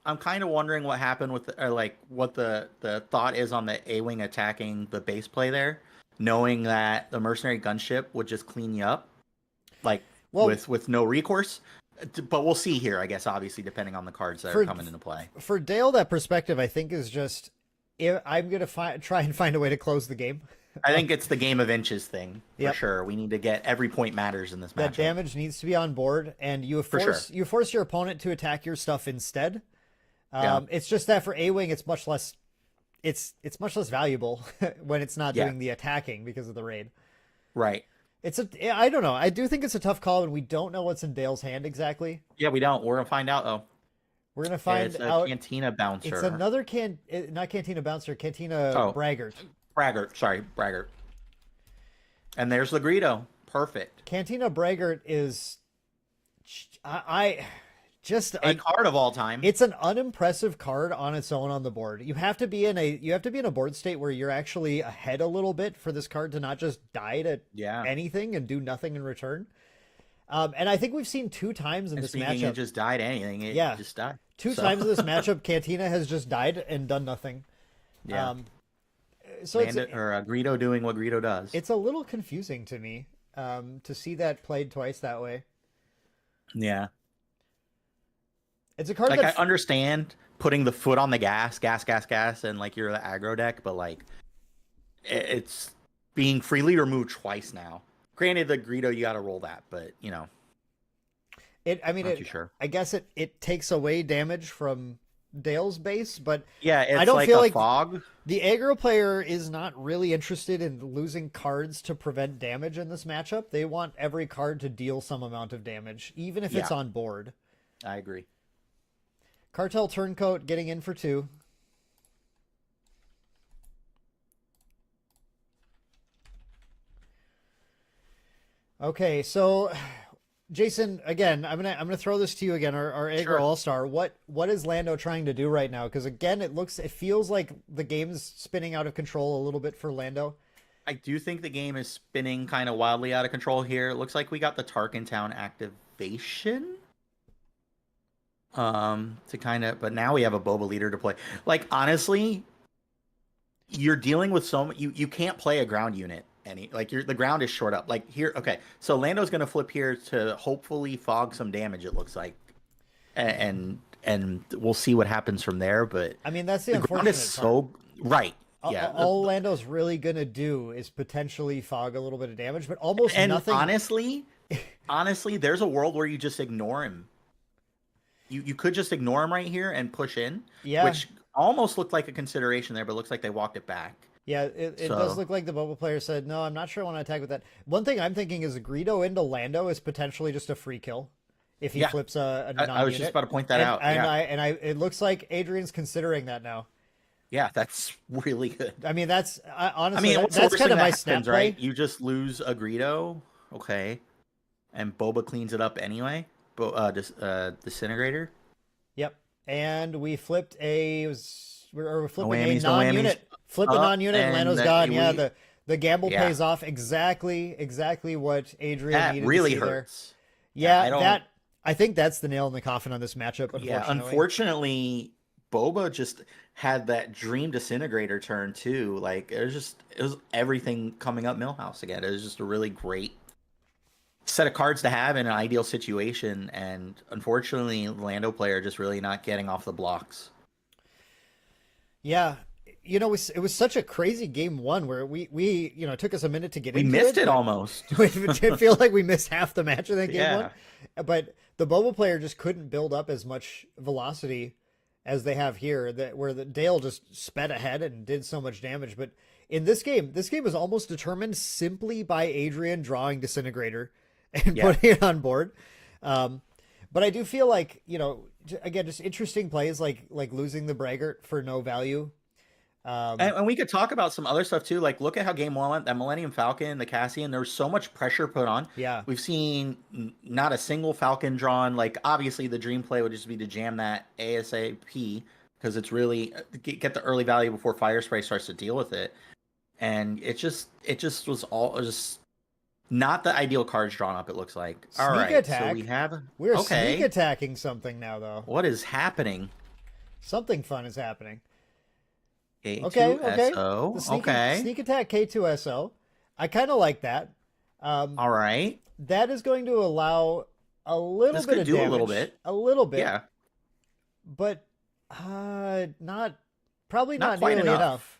wondering what happened with what the thought is on the A-Wing attacking the base play there, knowing that the mercenary gunship would just clean you up, with no recourse. But we'll see here, I guess, obviously, depending on the cards that are coming into play. For Dale, that perspective, I think, is just I'm going to try and find a way to close the game. I think it's the game of inches thing, for Yep. sure. We need to get every point matters in this match. That damage needs to be on board, and you force your opponent to attack your stuff instead. It's just that for A-Wing, it's much less much less valuable when it's not doing the attacking because of the raid. Right. I don't know. I do think it's a tough call, and we don't know what's in Dale's hand exactly. Yeah, we don't. We're gonna find out though. We're gonna find it's out. a Cantina Bouncer. It's another not Cantina Bouncer, Cantina Braggart. Braggart. And there's the Greedo. Perfect. Cantina Braggart is, just a card of all time. It's an unimpressive card on its own on the board. You have to be in a board state where you're actually ahead a little bit for this card to not just die to anything and do nothing in return. And I think we've seen 2 times in this matchup. It just died anything. It just died. 2 times in this matchup, Cantina has just died and done nothing. Yeah. So Greedo doing what Greedo does. It's a little confusing to me to see that played twice that way. Yeah. It's a card I understand putting the foot on the gas, and like you're the aggro deck, but like it's being freely removed twice now. Granted, the Greedo you got to roll that, but you know, not too sure. I guess it takes away damage from Dale's base, but yeah, I don't feel like fog. The aggro player is not really interested in losing cards to prevent damage in this matchup. They want every card to deal some amount of damage, even if it's on board. I agree. Cartel Turncoat getting in for 2. Okay, so Jason, again, I'm gonna throw this to you again. Our aggro all-star. What is Lando trying to do right now? Because again, it feels like the game's spinning out of control a little bit for Lando. I do think the game is spinning kind of wildly out of control here. It looks like we got the Tarkin Town activation. But now we have a Boba leader to play. Like, honestly, you're dealing with you can't play a ground unit the ground is short up. Like here, okay. So Lando's gonna flip here to hopefully fog some damage, it looks like. And we'll see what happens from there, but I mean that's the ground is part. Right. Yeah. All Lando's really gonna do is potentially fog a little bit of damage, but almost nothing. Honestly, there's a world where you just ignore him. You could just ignore him right here and push in, which almost looked like a consideration there, but it looks like they walked it back. Yeah, it does look like the Boba player said, no, I'm not sure I want to attack with that. One thing I'm thinking is Greedo into Lando is potentially just a free kill if he flips a non-unit. I was just about to point that out. It looks like Adrian's considering that now. Yeah, that's really good. I mean, that's honestly, that's kind of my snap play. Right? You just lose a Greedo, okay, and Boba cleans it up anyway. Disintegrator. Yep, and we flipped we're flipping a no non-unit. Flip a non-unit, and Lando's gone. Yeah, the gamble pays off. Exactly what Adrian needed really to see hurts. There. Yeah, I think that's the nail in the coffin on this matchup. Unfortunately, Boba just had that dream disintegrator turn too. Like it was everything coming up Millhouse again. It was just a really great set of cards to have in an ideal situation, and unfortunately, Lando player just really not getting off the blocks. Yeah, you know, it was such a crazy game one where we you know, it took us a minute to get We into missed it but almost. it feel like we missed half the match in that game Yeah. one. But the Boba player just couldn't build up as much velocity as they have here, that where the Dale just sped ahead and did so much damage. But in this game was almost determined simply by Adrian drawing Disintegrator and putting it on board. But I do feel like, you know, again, just interesting plays like losing the Braggart for no value. And we could talk about some other stuff too. Like, look at how game one went. That Millennium Falcon, the Cassian, there was so much pressure put on. Yeah. We've seen not a single Falcon drawn. Like, obviously, the dream play would just be to jam that ASAP because it's really get the early value before Fire Spray starts to deal with it. And it just was all just not the ideal cards drawn up. It looks like. All Sneak right, attack. so we have We're okay. sneak attacking something now, though. What is happening? Something fun is happening. K2SO. Okay. Okay. Sneak attack K2SO. I kind of like that. All right. That is going to allow a little This bit could of do damage. a little bit. A little bit. Yeah. But not Not not quite nearly enough. enough.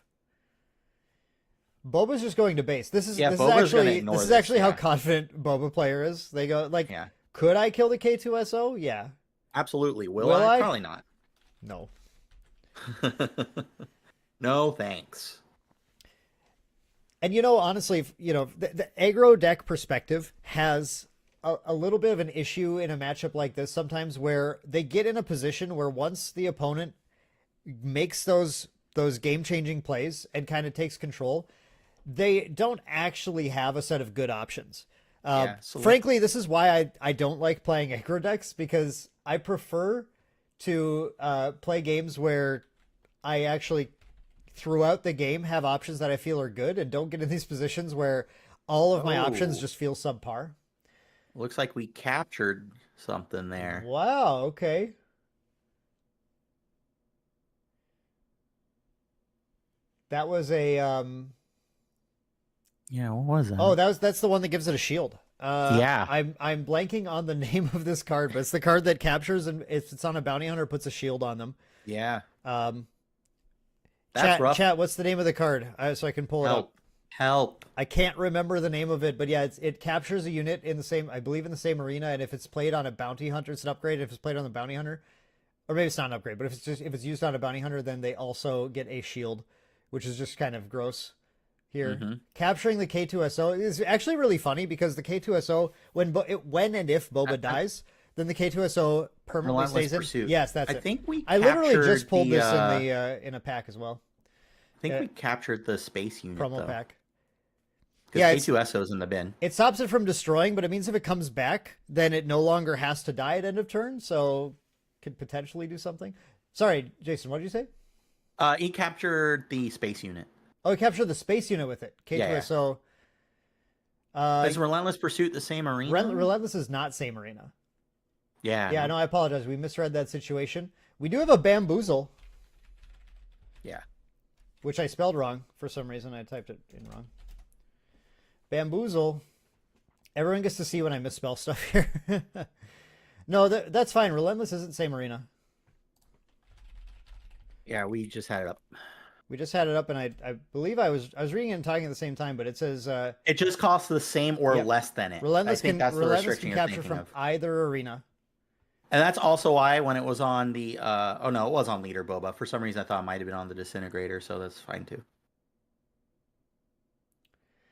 Boba's just going to base. This is Boba's gonna ignore this is this, actually how yeah. confident Boba player is. They go like, Yeah. could I kill the K2SO? Yeah. Absolutely. Will Will I? I? Probably not. No. No, thanks. And you know, honestly, you know, the aggro deck perspective has a little bit of an issue in a matchup like this sometimes, where they get in a position where once the opponent makes those game-changing plays and kind of takes control, they don't actually have a set of good options. So Frankly, this is why I don't like playing aggro decks, because I prefer to play games where I actually throughout the game have options that I feel are good and don't get in these positions where all of my options Oh. just feel subpar. Looks like we captured something there. Wow, okay. That was a Yeah, what was that? oh, that's the one that gives it a shield. Yeah. I'm blanking on the name of this card, but it's the card that captures, and if it's on a bounty hunter, puts a shield on them. Yeah. Um, That's rough. Chat, what's the name of the card? So I can pull it up. Help. I can't remember the name of it, but yeah, it captures a unit in the same, I believe in the same arena, and if it's played on a bounty hunter, it's an upgrade. If it's played on the bounty hunter, or maybe it's not an upgrade, but if it's used on a bounty hunter, then they also get a shield, which is just kind of gross here. Mhm. Capturing the K2SO is actually really funny, because the K2SO, when and if Boba dies, then the K2SO permanently Relentless stays in. Pursuit. Yes, that's I it. think we I literally just captured pulled the, this in a pack as well. I think we captured the space unit Promo though. pack. Yeah, it's- K2SO's in the bin. It stops it from destroying, but it means if it comes back, then it no longer has to die at end of turn, so could potentially do something. Sorry, Jason, what did you say? He captured the space unit. Oh, he captured the space unit with it. K2SO. Is Relentless Pursuit the same arena? Relentless is not same arena. Yeah. Yeah, no, I apologize. We misread that situation. We do have a Bamboozle, Yeah. which I spelled wrong for some reason. I typed it in wrong. Bamboozle. Everyone gets to see when I misspell stuff here. No, that's fine. Relentless isn't same arena. Yeah, we just had it up. We just had it up, and I believe I was reading it and talking at the same time, but it says It just costs the same or Yep. less than it. Relentless I think can that's the Relentless restriction can you're capture thinking from of. either arena. And that's also why when it was on the oh no, it was on Leader Boba. For some reason I thought it might have been on the Disintegrator, so that's fine too.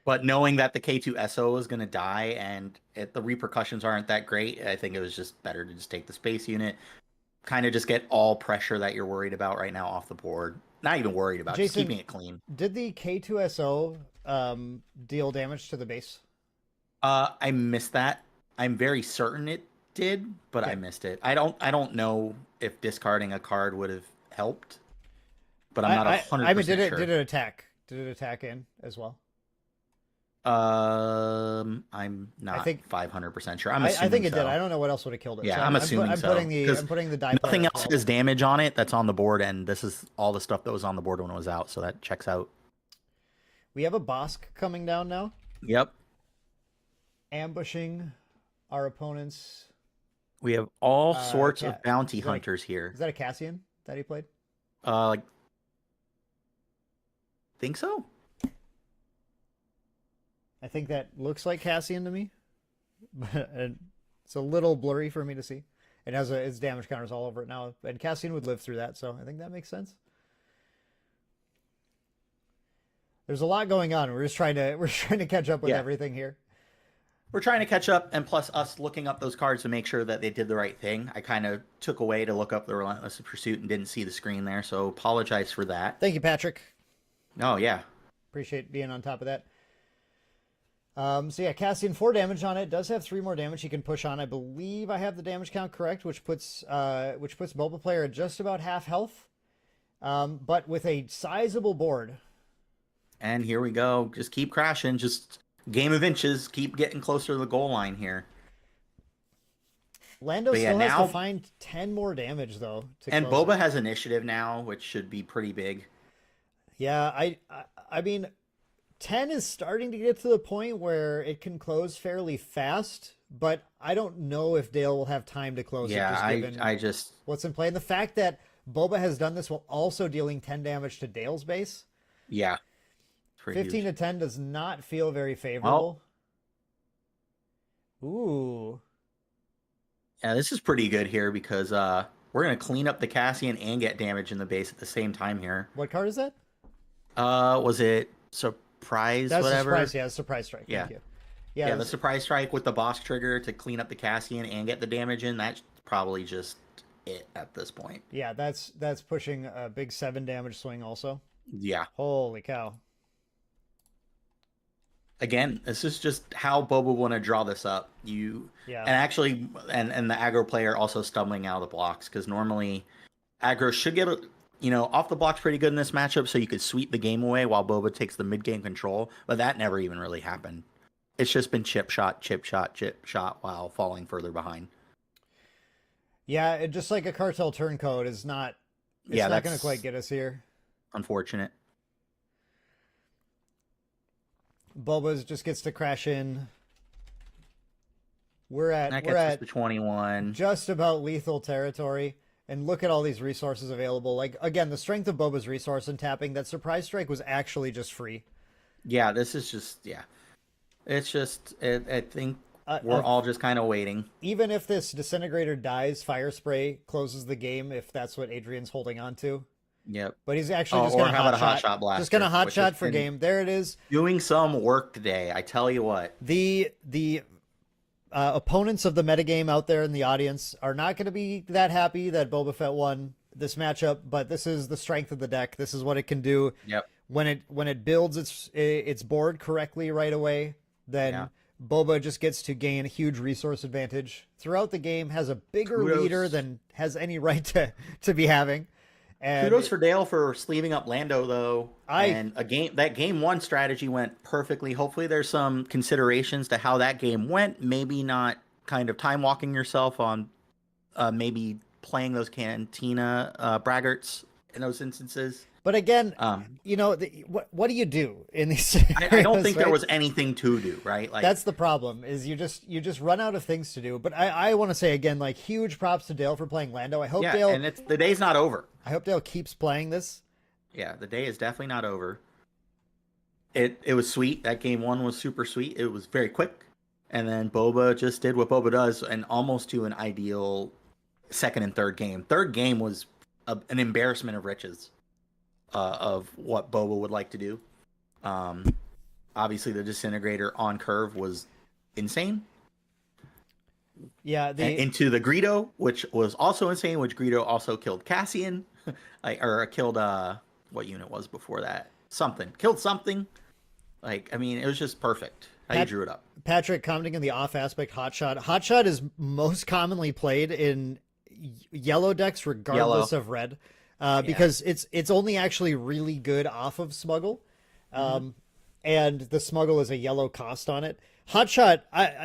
But knowing that the K2SO is going to die and the repercussions aren't that great, I think it was just better to just take the space unit, kind of just get all pressure that you're worried about right now off the board. Not even worried about, just Jason, keeping it clean. Did the K2SO deal damage to the base? I missed that. I'm very certain it did, but I Okay. missed it. I don't know if discarding a card would have helped, but I'm not 100% I mean, did sure. it attack? Did it attack in as well? I'm not think- 500% sure. I'm I assuming think it did. so. I don't know what else would have killed it. Yeah, So I'm assuming I'm so, putting the 'cause I'm putting the die Nothing player else as well. has damage on it that's on the board, and this is all the stuff that was on the board when it was out, so that checks out. We have a Bosk coming down now, Yep. ambushing our opponents. We have all sorts yeah. of bounty Is that a- hunters here. Is that a Cassian that he played? Like think so. I think that looks like Cassian to me, but it's a little blurry for me to see. It has its damage counters all over it now, and Cassian would live through that, so I think that makes sense. There's a lot going on. We're trying to catch up with everything here. We're trying to catch up, and plus us looking up those cards to make sure that they did the right thing. I kind of took away to look up the Relentless Pursuit and didn't see the screen there, so apologize for that. Thank you, Patrick. Oh, yeah. Appreciate being on top of that. So yeah, Cassian 4 damage on it. Does have 3 more damage he can push on. I believe I have the damage count correct, which puts Boba player at just about half health, but with a sizable board. And here we go. Just keep crashing. Just game of inches. Keep getting closer to the goal line here. Lando still has to find 10 more damage though. And Boba has initiative now, which should be pretty big. Yeah, I mean, 10 is starting to get to the point where it can close fairly fast, but I don't know if Dale will have time to close it. I just what's in play. And the fact that Boba has done this while also dealing 10 damage to Dale's base. Yeah. 15 to 10 does not feel very favorable. Ooh. Yeah, this is pretty good here because we're going to clean up the Cassian and get damage in the base at the same time here. What card is that? Was it Surprise That's whatever? Surprise, yeah, Surprise Strike. Yeah. Thank you. Yeah, the Surprise Strike with the boss trigger to clean up the Cassian and get the damage in, that's probably just it at this point. Yeah, that's pushing a big 7 damage swing also. Yeah. Holy cow. Again, this is just how Boba want to draw this up. And actually, and the aggro player also stumbling out of the blocks, because normally aggro should get off the blocks pretty good in this matchup, so you could sweep the game away while Boba takes the mid game control. But that never even really happened. It's just been chip shot while falling further behind. Yeah, just like a cartel turncoat is not. It's not going to quite get us here. Unfortunate. Boba's just gets to crash in. We're at the 21. Just about lethal territory. And look at all these resources available. Like, again, the strength of Boba's resource and tapping, that Surprise Strike was actually just free. Yeah, this is just, It's just, I think we're all just kind of waiting. Even if this Disintegrator dies, Fire Spray closes the game if that's what Adrian's holding on to. Yep. But he's actually just going to hot shot blaster. Just going to hot shot for game. There it is. Doing some work today, I tell you what. The opponents of the metagame out there in the audience are not going to be that happy that Boba Fett won this matchup, but this is the strength of the deck. This is what it can do. Yep. When it builds its board correctly right away, then Boba just gets to gain a huge resource advantage throughout the game, has a bigger leader than has any right to be having. And kudos for Dale for sleeving up Lando, though. That game 1 strategy went perfectly. Hopefully there's some considerations to how that game went. Maybe not kind of time walking yourself on maybe playing those cantina braggarts in those instances. But again, what do you do in these scenarios? I don't think there was anything to do, right? Like, that's the problem, is you just run out of things to do. But I want to say again, like, huge props to Dale for playing Lando. I hope Dale, and the day's not over. I hope Dale keeps playing this. Yeah, the day is definitely not over. It was sweet. That game 1 was super sweet. It was very quick. And then Boba just did what Boba does, and almost to an ideal second and third game. Third game was an embarrassment of riches of what Boba would like to do. Obviously, the Disintegrator on curve was insane. Yeah, and into the Greedo, which was also insane, which Greedo also killed Cassian. Killed what unit was before that? Killed something. Like, I mean, it was just perfect how you drew it up. Patrick commenting on the off aspect, Hotshot. Hotshot is most commonly played in yellow decks, regardless of red, because it's only actually really good off of Smuggle, and the Smuggle is a yellow cost on it. Hotshot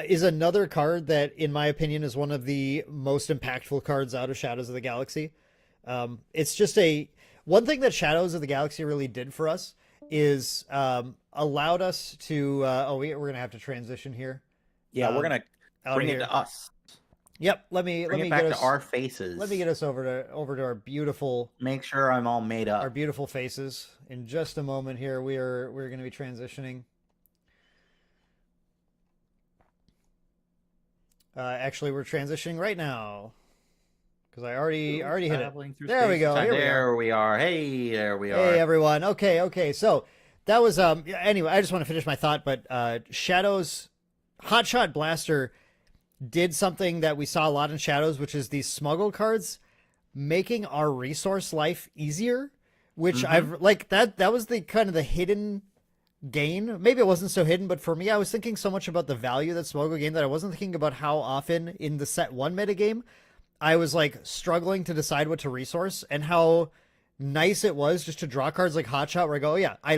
is another card that, in my opinion, is one of the most impactful cards out of Shadows of the Galaxy. It's just one thing that Shadows of the Galaxy really did for us is allowed us to. We're gonna have to transition here. Yeah, we're gonna bring it to us. Yep. Let me Bring it get back us to our faces. let me get us over to our beautiful Make sure I'm all made up. faces in just a moment. Here we're going to be transitioning. Actually, we're transitioning right now because I already hit it. There we go. There we are. Hey, there we are. Hey everyone. Okay. So that was anyway, I just want to finish my thought, but Shadows Hotshot Blaster did something that we saw a lot in Shadows, which is these smuggle cards making our resource life easier, which I've like that was the kind of the hidden gain. Maybe it wasn't so hidden, but for me, I was thinking so much about the value that smuggle gained that I wasn't thinking about how often in the set 1 metagame I was like struggling to decide what to resource, and how nice it was just to draw cards like Hotshot where I go, oh yeah, I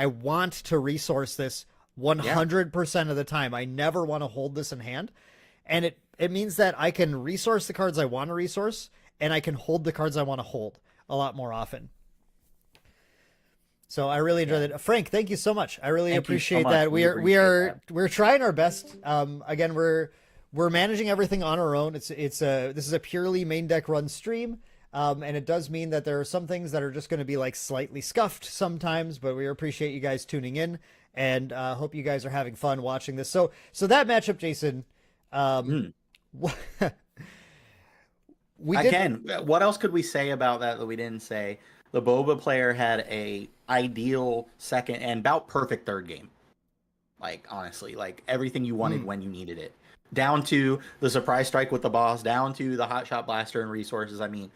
want to resource this 100% of the time. I never want to hold this in hand. And it means that I can resource the cards I want to resource, and I can hold the cards I want to hold a lot more often. So I really enjoyed it. Frank, thank you so much. I really appreciate that. We're trying our best. Again, we're managing everything on our own. This is a purely main deck run stream. And it does mean that there are some things that are just going to be like slightly scuffed sometimes, but we appreciate you guys tuning in, and hope you guys are having fun watching this. So that matchup, Jason, what else could we say about that we didn't say? The Boba player had a ideal second and about perfect third game. Like, honestly, like everything you wanted when you needed it. Down to the surprise strike with the boss, down to the Hotshot Blaster and resources. I mean,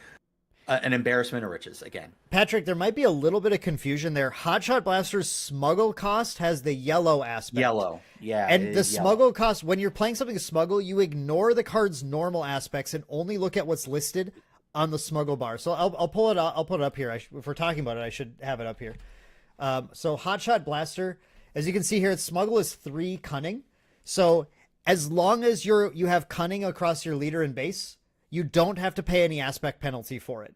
an embarrassment of riches again. Patrick, there might be a little bit of confusion there. Hotshot Blaster's smuggle cost has the yellow aspect. Yellow, yeah. And the smuggle cost, when you're playing something smuggle, you ignore the card's normal aspects and only look at what's listed on the smuggle bar. So I'll pull it up. I'll put it up here. If we're talking about it, I should have it up here. So Hotshot Blaster, as you can see here, smuggle is 3 cunning. So as long as you have cunning across your leader and base, you don't have to pay any aspect penalty for it.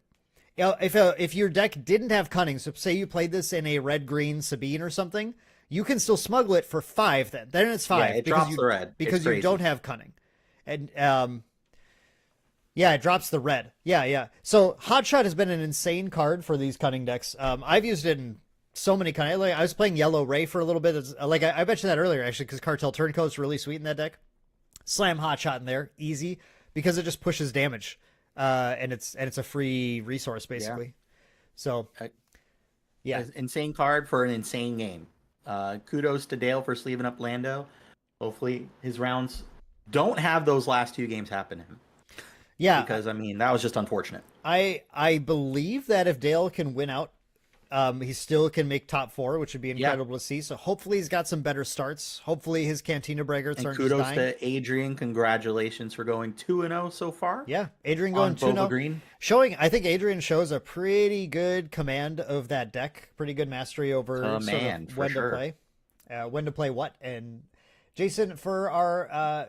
You know, if your deck didn't have cunning, so say you played this in a red-green Sabine or something, you can still smuggle it for 5 then. Then it's 5. Yeah, it drops the red. Because you don't have cunning. And yeah, it drops the red. Yeah. So Hotshot has been an insane card for these cunning decks. I've used it in so many cunning. Like, I was playing Yellow Ray for a little bit. Like I mentioned that earlier, actually, because Cartel Turncoat is really sweet in that deck. Slam Hotshot in there, easy, because it just pushes damage. And it's a free resource basically. Yeah. So yeah, insane card for an insane game. Kudos to Dale for sleeving up Lando. Hopefully his rounds don't have those last 2 games happen to him. Yeah, because I mean that was just unfortunate. I believe that if Dale can win out, he still can make top 4, which would be incredible to see. So hopefully he's got some better starts. Hopefully his Cantina Braggarts aren't just dying. Kudos to Adrian. Congratulations for going 2-0 so far. Yeah, Adrian going 2-0. I think Adrian shows a pretty good command of that deck. Pretty good mastery over when to play. When to play what. And Jason, for our... I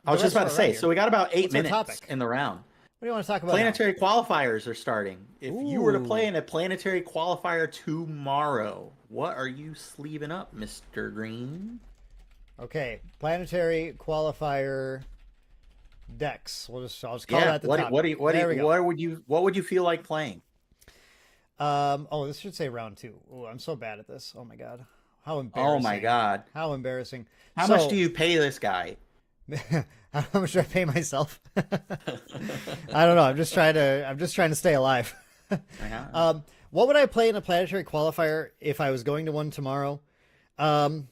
was just about to say, so we got about 8 minutes in the round. What do you want to talk about? Planetary qualifiers are starting. If you were to play in a planetary qualifier tomorrow, what are you sleeving up, Mr. Green? Okay, planetary qualifier decks. I'll just call that the top. What would you feel like playing? This should say round 2. Oh, I'm so bad at this. Oh my god, how embarrassing! Oh my god, how embarrassing! How much do you pay this guy? How much do I pay myself? I don't know. I'm just trying to stay alive. What would I play in a planetary qualifier if I was going to one tomorrow? I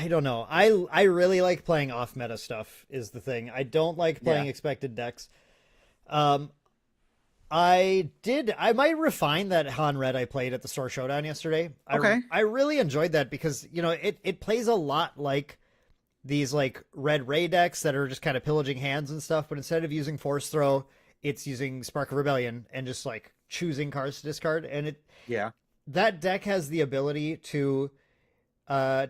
don't know. I really like playing off meta stuff is the thing. I don't like playing expected decks. I might refine that Han Red I played at the Store Showdown yesterday. Okay. I really enjoyed that because, it plays a lot like these like Red Ray decks that are just kind of pillaging hands and stuff, but instead of using Force Throw, it's using Spark of Rebellion and just like choosing cards to discard. And that deck has the ability to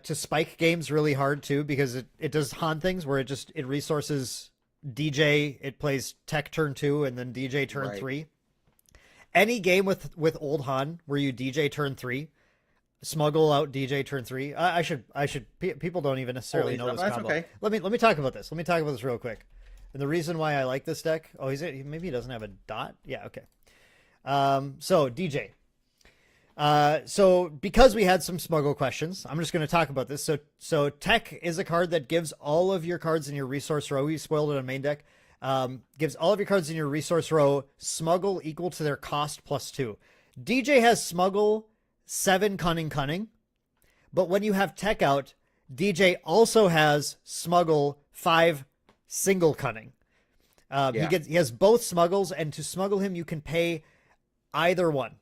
spike games really hard too, because it does Han things where it resources DJ, it plays Tech turn 2 and then DJ turn 3. Any game with old Han where you DJ turn 3, smuggle out DJ turn 3. People don't even necessarily know this That's combo. okay. Let me talk about this. Let me talk about this real quick. And the reason why I like this deck. Oh, maybe he doesn't have a dot. Yeah, okay. So DJ. So because we had some smuggle questions, I'm just going to talk about this. So Tech is a card that gives all of your cards in your resource row. We spoiled it on main deck. Gives all of your cards in your resource row smuggle equal to their cost +2. DJ has smuggle 7 cunning, but when you have Tech out, DJ also has smuggle 5 single cunning. He has both smuggles, and to smuggle him, you can pay either one.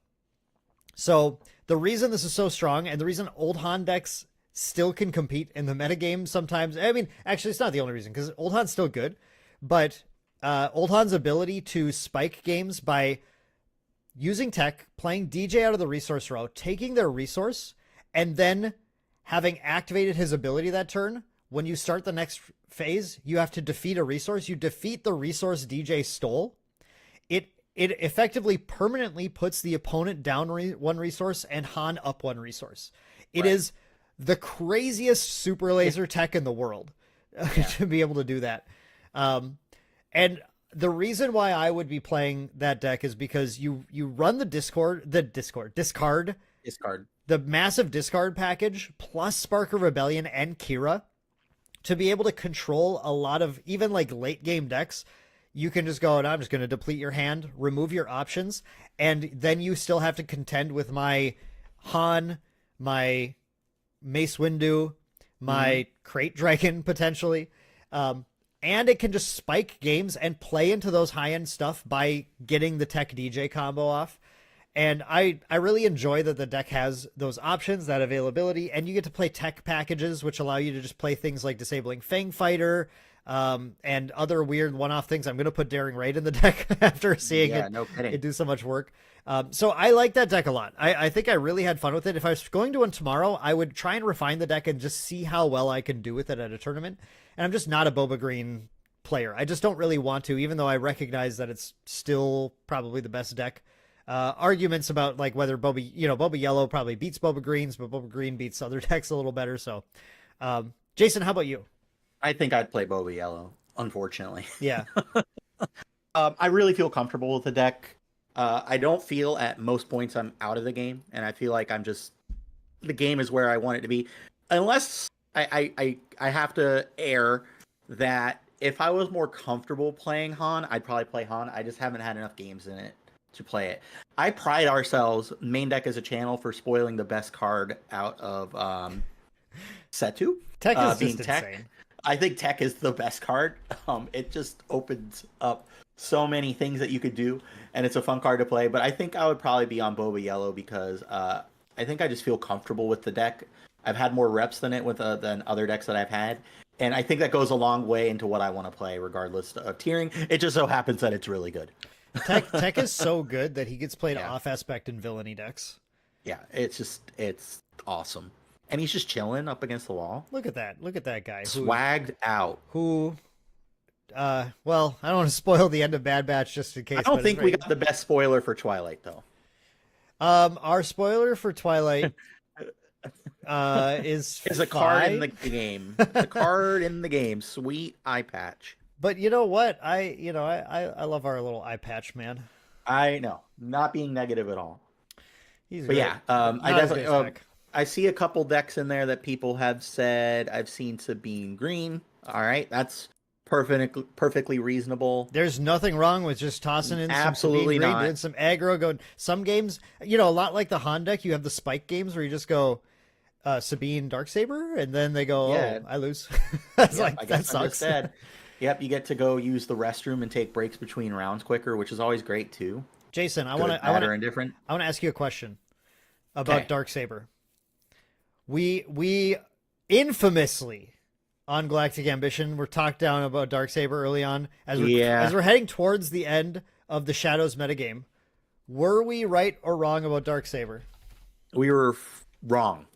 So the reason this is so strong, and the reason Old Han decks still can compete in the metagame sometimes, I mean, actually, it's not the only reason, because Old Han's still good, but Old Han's ability to spike games by using Tech, playing DJ out of the resource row, taking their resource, and then having activated his ability that turn, when you start the next phase, you have to defeat a resource. You defeat the resource DJ stole. It effectively permanently puts the opponent down 1 resource and Han up 1 resource. It is the craziest super laser tech in the world to be able to do that. And the reason why I would be playing that deck is because you run the discard, the massive discard package plus Spark of Rebellion and Kira to be able to control a lot of even like late game decks. You can just go, and I'm just going to deplete your hand, remove your options, and then you still have to contend with my Han, my Mace Windu, my Crate Dragon, potentially. And it can just spike games and play into those high-end stuff by getting the Tech DJ combo off. And I really enjoy that the deck has those options, that availability, and you get to play Tech packages, which allow you to just play things like disabling Fang Fighter, and other weird one-off things. I'm going to put Daring Raid in the deck after seeing it do so much work. So I like that deck a lot. I think I really had fun with it. If I was going to one tomorrow, I would try and refine the deck and just see how well I can do with it at a tournament. And I'm just not a Boba Green player. I just don't really want to, even though I recognize that it's still probably the best deck. Arguments about like whether Boba Yellow probably beats Boba Greens, but Boba Green beats other decks a little better. So, Jason, how about you? I think I'd play Boba Yellow, unfortunately. Yeah. I really feel comfortable with the deck. I don't feel at most points I'm out of the game, and I feel like the game is where I want it to be. Unless I have to err that if I was more comfortable playing Han, I'd probably play Han. I just haven't had enough games in it to play it. I pride ourselves, Main Deck as a channel, for spoiling the best card out of Setu. Tech is being just Tech. insane. I think Tech is the best card. It just opens up so many things that you could do, and it's a fun card to play. But I think I would probably be on Boba Yellow because I think I just feel comfortable with the deck. I've had more reps than it than other decks that I've had, and I think that goes a long way into what I want to play, regardless of tiering. It just so happens that it's really good. Tech is so good that he gets played off aspect in villainy decks. Yeah, it's awesome. And he's just chilling up against the wall. Look at that guy. Swagged out. Well, I don't want to spoil the end of Bad Batch just in case. I don't think we got the best spoiler for Twilight, though. Our spoiler for Twilight is a card in the game. The card in the game. Sweet eye patch. But you know what? I love our little eye patch man. I know. Not being negative at all. He's but great. yeah, I definitely... I see a couple decks in there that people have said. I've seen Sabine Green. All right, that's perfectly reasonable. There's nothing wrong with just tossing in absolutely some Sabine not. Green, doing some aggro. Going some games, a lot like the Han deck. You have the spike games where you just go Sabine Darksaber, and then they go, "Oh, I lose." That's that sucks. Yep, you get to go use the restroom and take breaks between rounds quicker, which is always great too. Jason, I want to ask you a question about Darksaber. We infamously on Galactic Ambition were talked down about Darksaber early on as we're heading towards the end of the Shadows metagame. Were we right or wrong about Darksaber? We were wrong.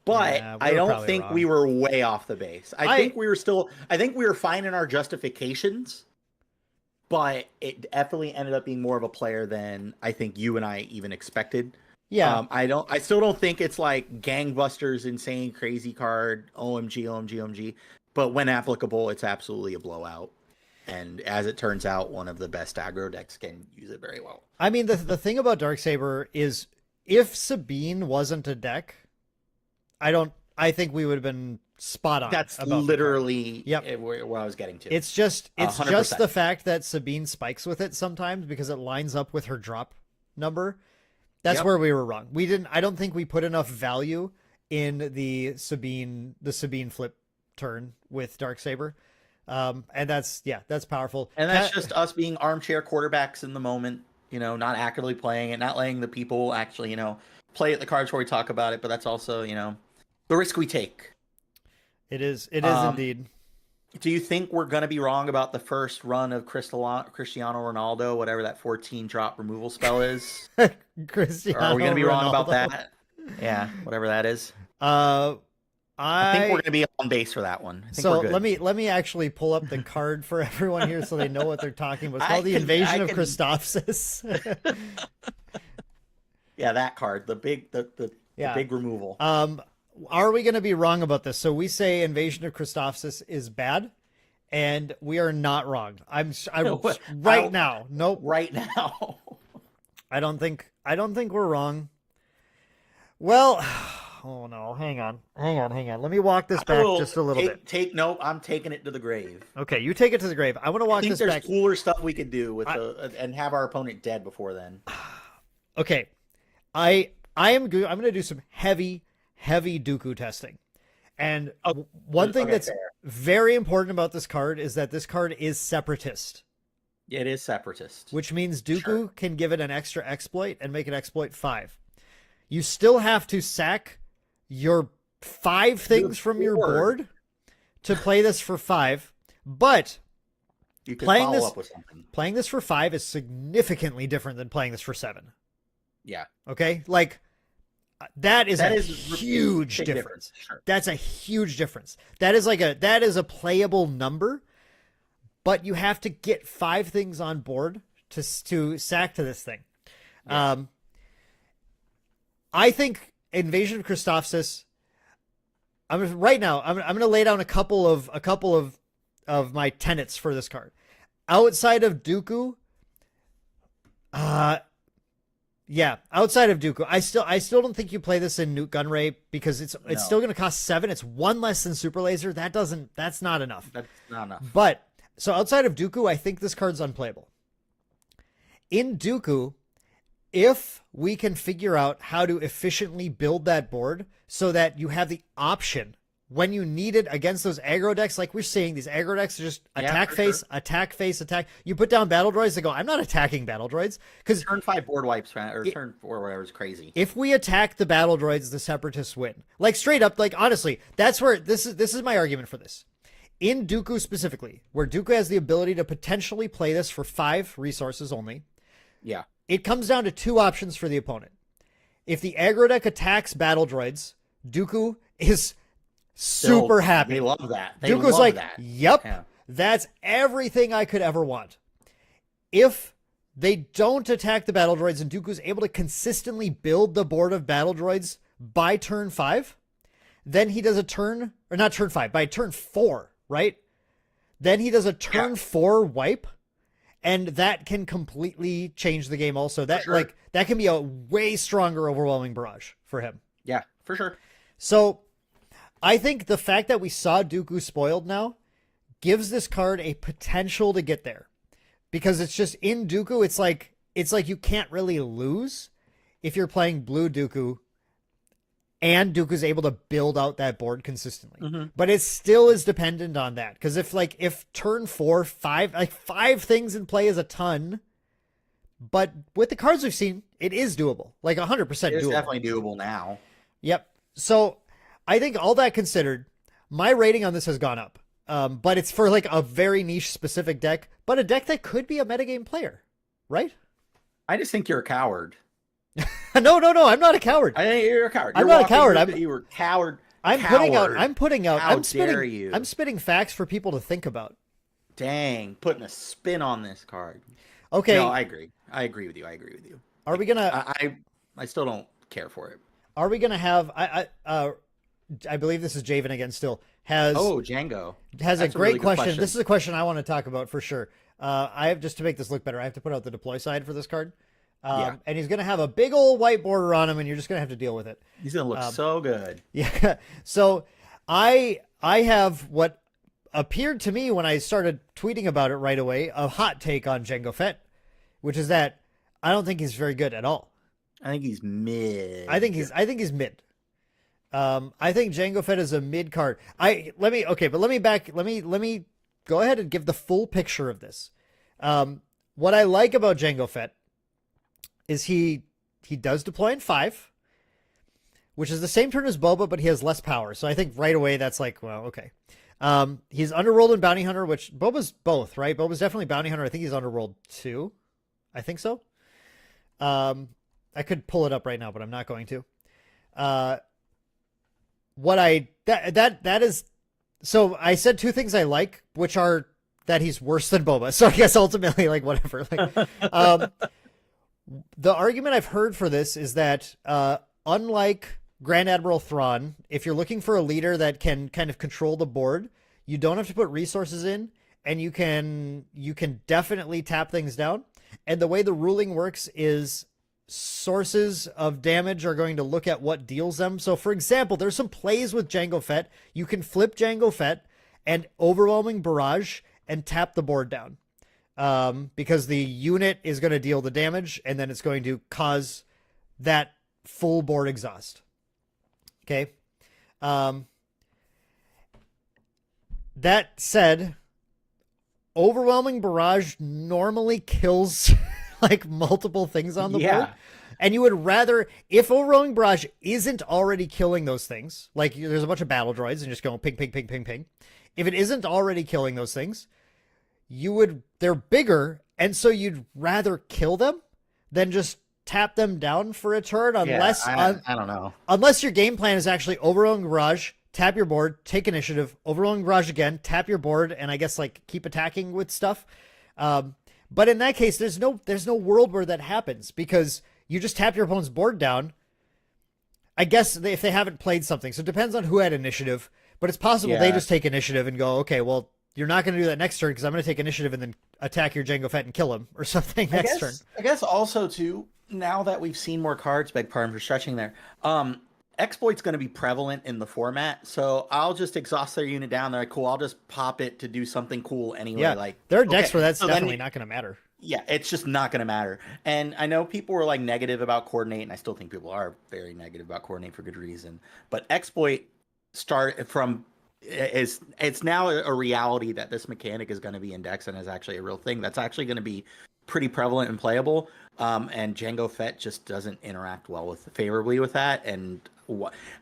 But I don't think we were way off the base. I think we were fine in our justifications, but it definitely ended up being more of a player than I think you and I even expected. Yeah. I still don't think it's like gangbusters, insane, crazy card, OMG, OMG, OMG. But when applicable, it's absolutely a blowout. And as it turns out, one of the best aggro decks can use it very well. I mean, the thing about Darksaber is if Sabine wasn't a deck, I think we would have been spot on. That's about literally Yep. where I was getting to. It's just 100%. the fact that Sabine spikes with it sometimes because it lines up with her drop number. That's where we were wrong. I don't think we put enough value in the Sabine flip turn with Darksaber. And that's powerful. And that's just us being armchair quarterbacks in the moment, not actively playing it, not letting the people actually, play at the cards where we talk about it. But that's also, the risk we take. It is indeed. Do you think we're going to be wrong about the first run of Cristiano Ronaldo, whatever that 14 drop removal spell is? Cristiano Or are we going to be wrong about Ronaldo. that? Yeah, whatever that is. I think we're going to be on base for that one. I think So we're good. let me actually pull up the card for everyone here so they know what they're talking about. It's called the I Invasion of can- Christophsis. Yeah, that card, the big removal. Are we going to be wrong about this? So we say Invasion of Christophsis is bad, and we are not wrong. Nope. Right now. I don't think we're wrong. Well, oh no, hang on. Let me walk this back just a little bit. Nope, I'm taking it to the grave. Okay, you take it to the grave. I want to walk I think this there's back. cooler stuff we could do with and have our opponent dead before then. Okay, I'm going to do some heavy Dooku testing. And one thing that's fair. very important about this card is that this card is separatist. It is separatist. Which means Dooku can give it an extra exploit and make it exploit 5. You still have to sack your 5 things from your board to play this for 5, but you can playing follow up with something. Playing this for 5 is significantly different than playing this for 7. Yeah. Okay? Like, that is a huge big difference. Sure. That's a huge difference. That is a playable number, but you have to get 5 things on board to sack to this thing. Yes. I think Invasion of Christophsis. Right now. I'm going to lay down a couple of my tenets for this card. Outside of Dooku, outside of Dooku, I still don't think you play this in Nuke Gunray because it's still going to cost 7. It's 1 less than Super Laser. That's not enough. That's not enough. But so outside of Dooku, I think this card's unplayable. In Dooku, if we can figure out how to efficiently build that board so that you have the option when you need it against those aggro decks, like we're seeing, these aggro decks are just attack face. You put down battle droids, they go, I'm not attacking battle droids. Because turn 5 board wipes, or turn 4, whatever, is crazy. If we attack the battle droids, the separatists win. Like straight up, like honestly, that's where this is my argument for this. In Dooku specifically, where Dooku has the ability to potentially play this for 5 resources only. Yeah. It comes down to 2 options for the opponent. If the aggro deck attacks battle droids, Dooku is super happy. They love that. Dooku's like, yep, that's everything I could ever want. If they don't attack the battle droids and Dooku's able to consistently build the board of battle droids by turn 5, then he does by turn 4, right? Then he does a turn 4 wipe. And that can completely change the game also. That that can be a way stronger overwhelming barrage for him. Yeah, for sure. So I think the fact that we saw Dooku spoiled now gives this card a potential to get there. Because it's just in Dooku, it's like you can't really lose if you're playing blue Dooku and Dooku's able to build out that board consistently. Mm-hmm. But it still is dependent on that. Because if turn 4, 5 things in play is a ton, but with the cards we've seen, it is doable. Like 100% doable. It's definitely doable now. Yep. So I think all that considered, my rating on this has gone up. But it's for like a very niche specific deck, but a deck that could be a metagame player, right? I just think you're a coward. No, I'm not a coward. I think you're a coward. I'm not a coward. You were coward. I'm putting out. How dare you? I'm spitting facts for people to think about. Dang, putting a spin on this card. Okay. No, I agree. I agree with you. Are we gonna? I still don't care for it. Are we gonna have? I believe this is Javen again. Still has Django has That's a great really good question. This is a question I want to talk about for sure. I have just to make this look better. I have to put out the deploy side for this card. Yeah. And he's gonna have a big old white border on him, and you're just gonna have to deal with it. He's gonna look so good. Yeah. So I have what appeared to me when I started tweeting about it right away, a hot take on Jango Fett, which is that I don't think he's very good at all. I think he's mid. I think he's mid. I think Jango Fett is a mid card. Let me go ahead and give the full picture of this. What I like about Jango Fett is he does deploy in 5, which is the same turn as Boba, but he has less power. So I think right away that's like, well, okay. He's underrolled in Bounty Hunter, which Boba's both, right? Boba's definitely Bounty Hunter. I think he's underrolled 2. I think so. I could pull it up right now, but I'm not going to. So I said 2 things I like, which are that he's worse than Boba. So I guess ultimately, like, whatever. Like, the argument I've heard for this is that, unlike Grand Admiral Thrawn, if you're looking for a leader that can kind of control the board, you don't have to put resources in, and you can definitely tap things down. And the way the ruling works is sources of damage are going to look at what deals them. So for example, there's some plays with Jango Fett. You can flip Jango Fett and Overwhelming Barrage and tap the board down. Because the unit is going to deal the damage, and then it's going to cause that full board exhaust. Okay. That said, Overwhelming Barrage normally kills like multiple things on the board. And you would rather, if Overwhelming Barrage isn't already killing those things, like there's a bunch of battle droids and just going ping, ping, ping, ping, ping. If it isn't already killing those things, they're bigger, and so you'd rather kill them than just tap them down for a turn, unless I don't know. Unless your game plan is actually Overwhelming Barrage, tap your board, take initiative, Overwhelming Barrage again, tap your board, and I guess like keep attacking with stuff. But in that case, there's no world where that happens, because you just tap your opponent's board down. I guess if they haven't played something, so it depends on who had initiative, but it's possible they just take initiative and go, okay, well, you're not going to do that next turn because I'm going to take initiative and then attack your Jango Fett and kill him or something next turn. I guess also too, now that we've seen more cards, beg pardon for stretching there, exploit's going to be prevalent in the format, so I'll just exhaust their unit down. They're like, cool, I'll just pop it to do something cool anyway. Yeah, like there are decks where that's definitely not going to matter. Yeah, it's just not going to matter. And I know people were like negative about Coordinate, and I still think people are very negative about Coordinate for good reason. But exploit it's now a reality that this mechanic is going to be indexed and is actually a real thing that's actually going to be pretty prevalent and playable. And Jango Fett just doesn't interact favorably with that. And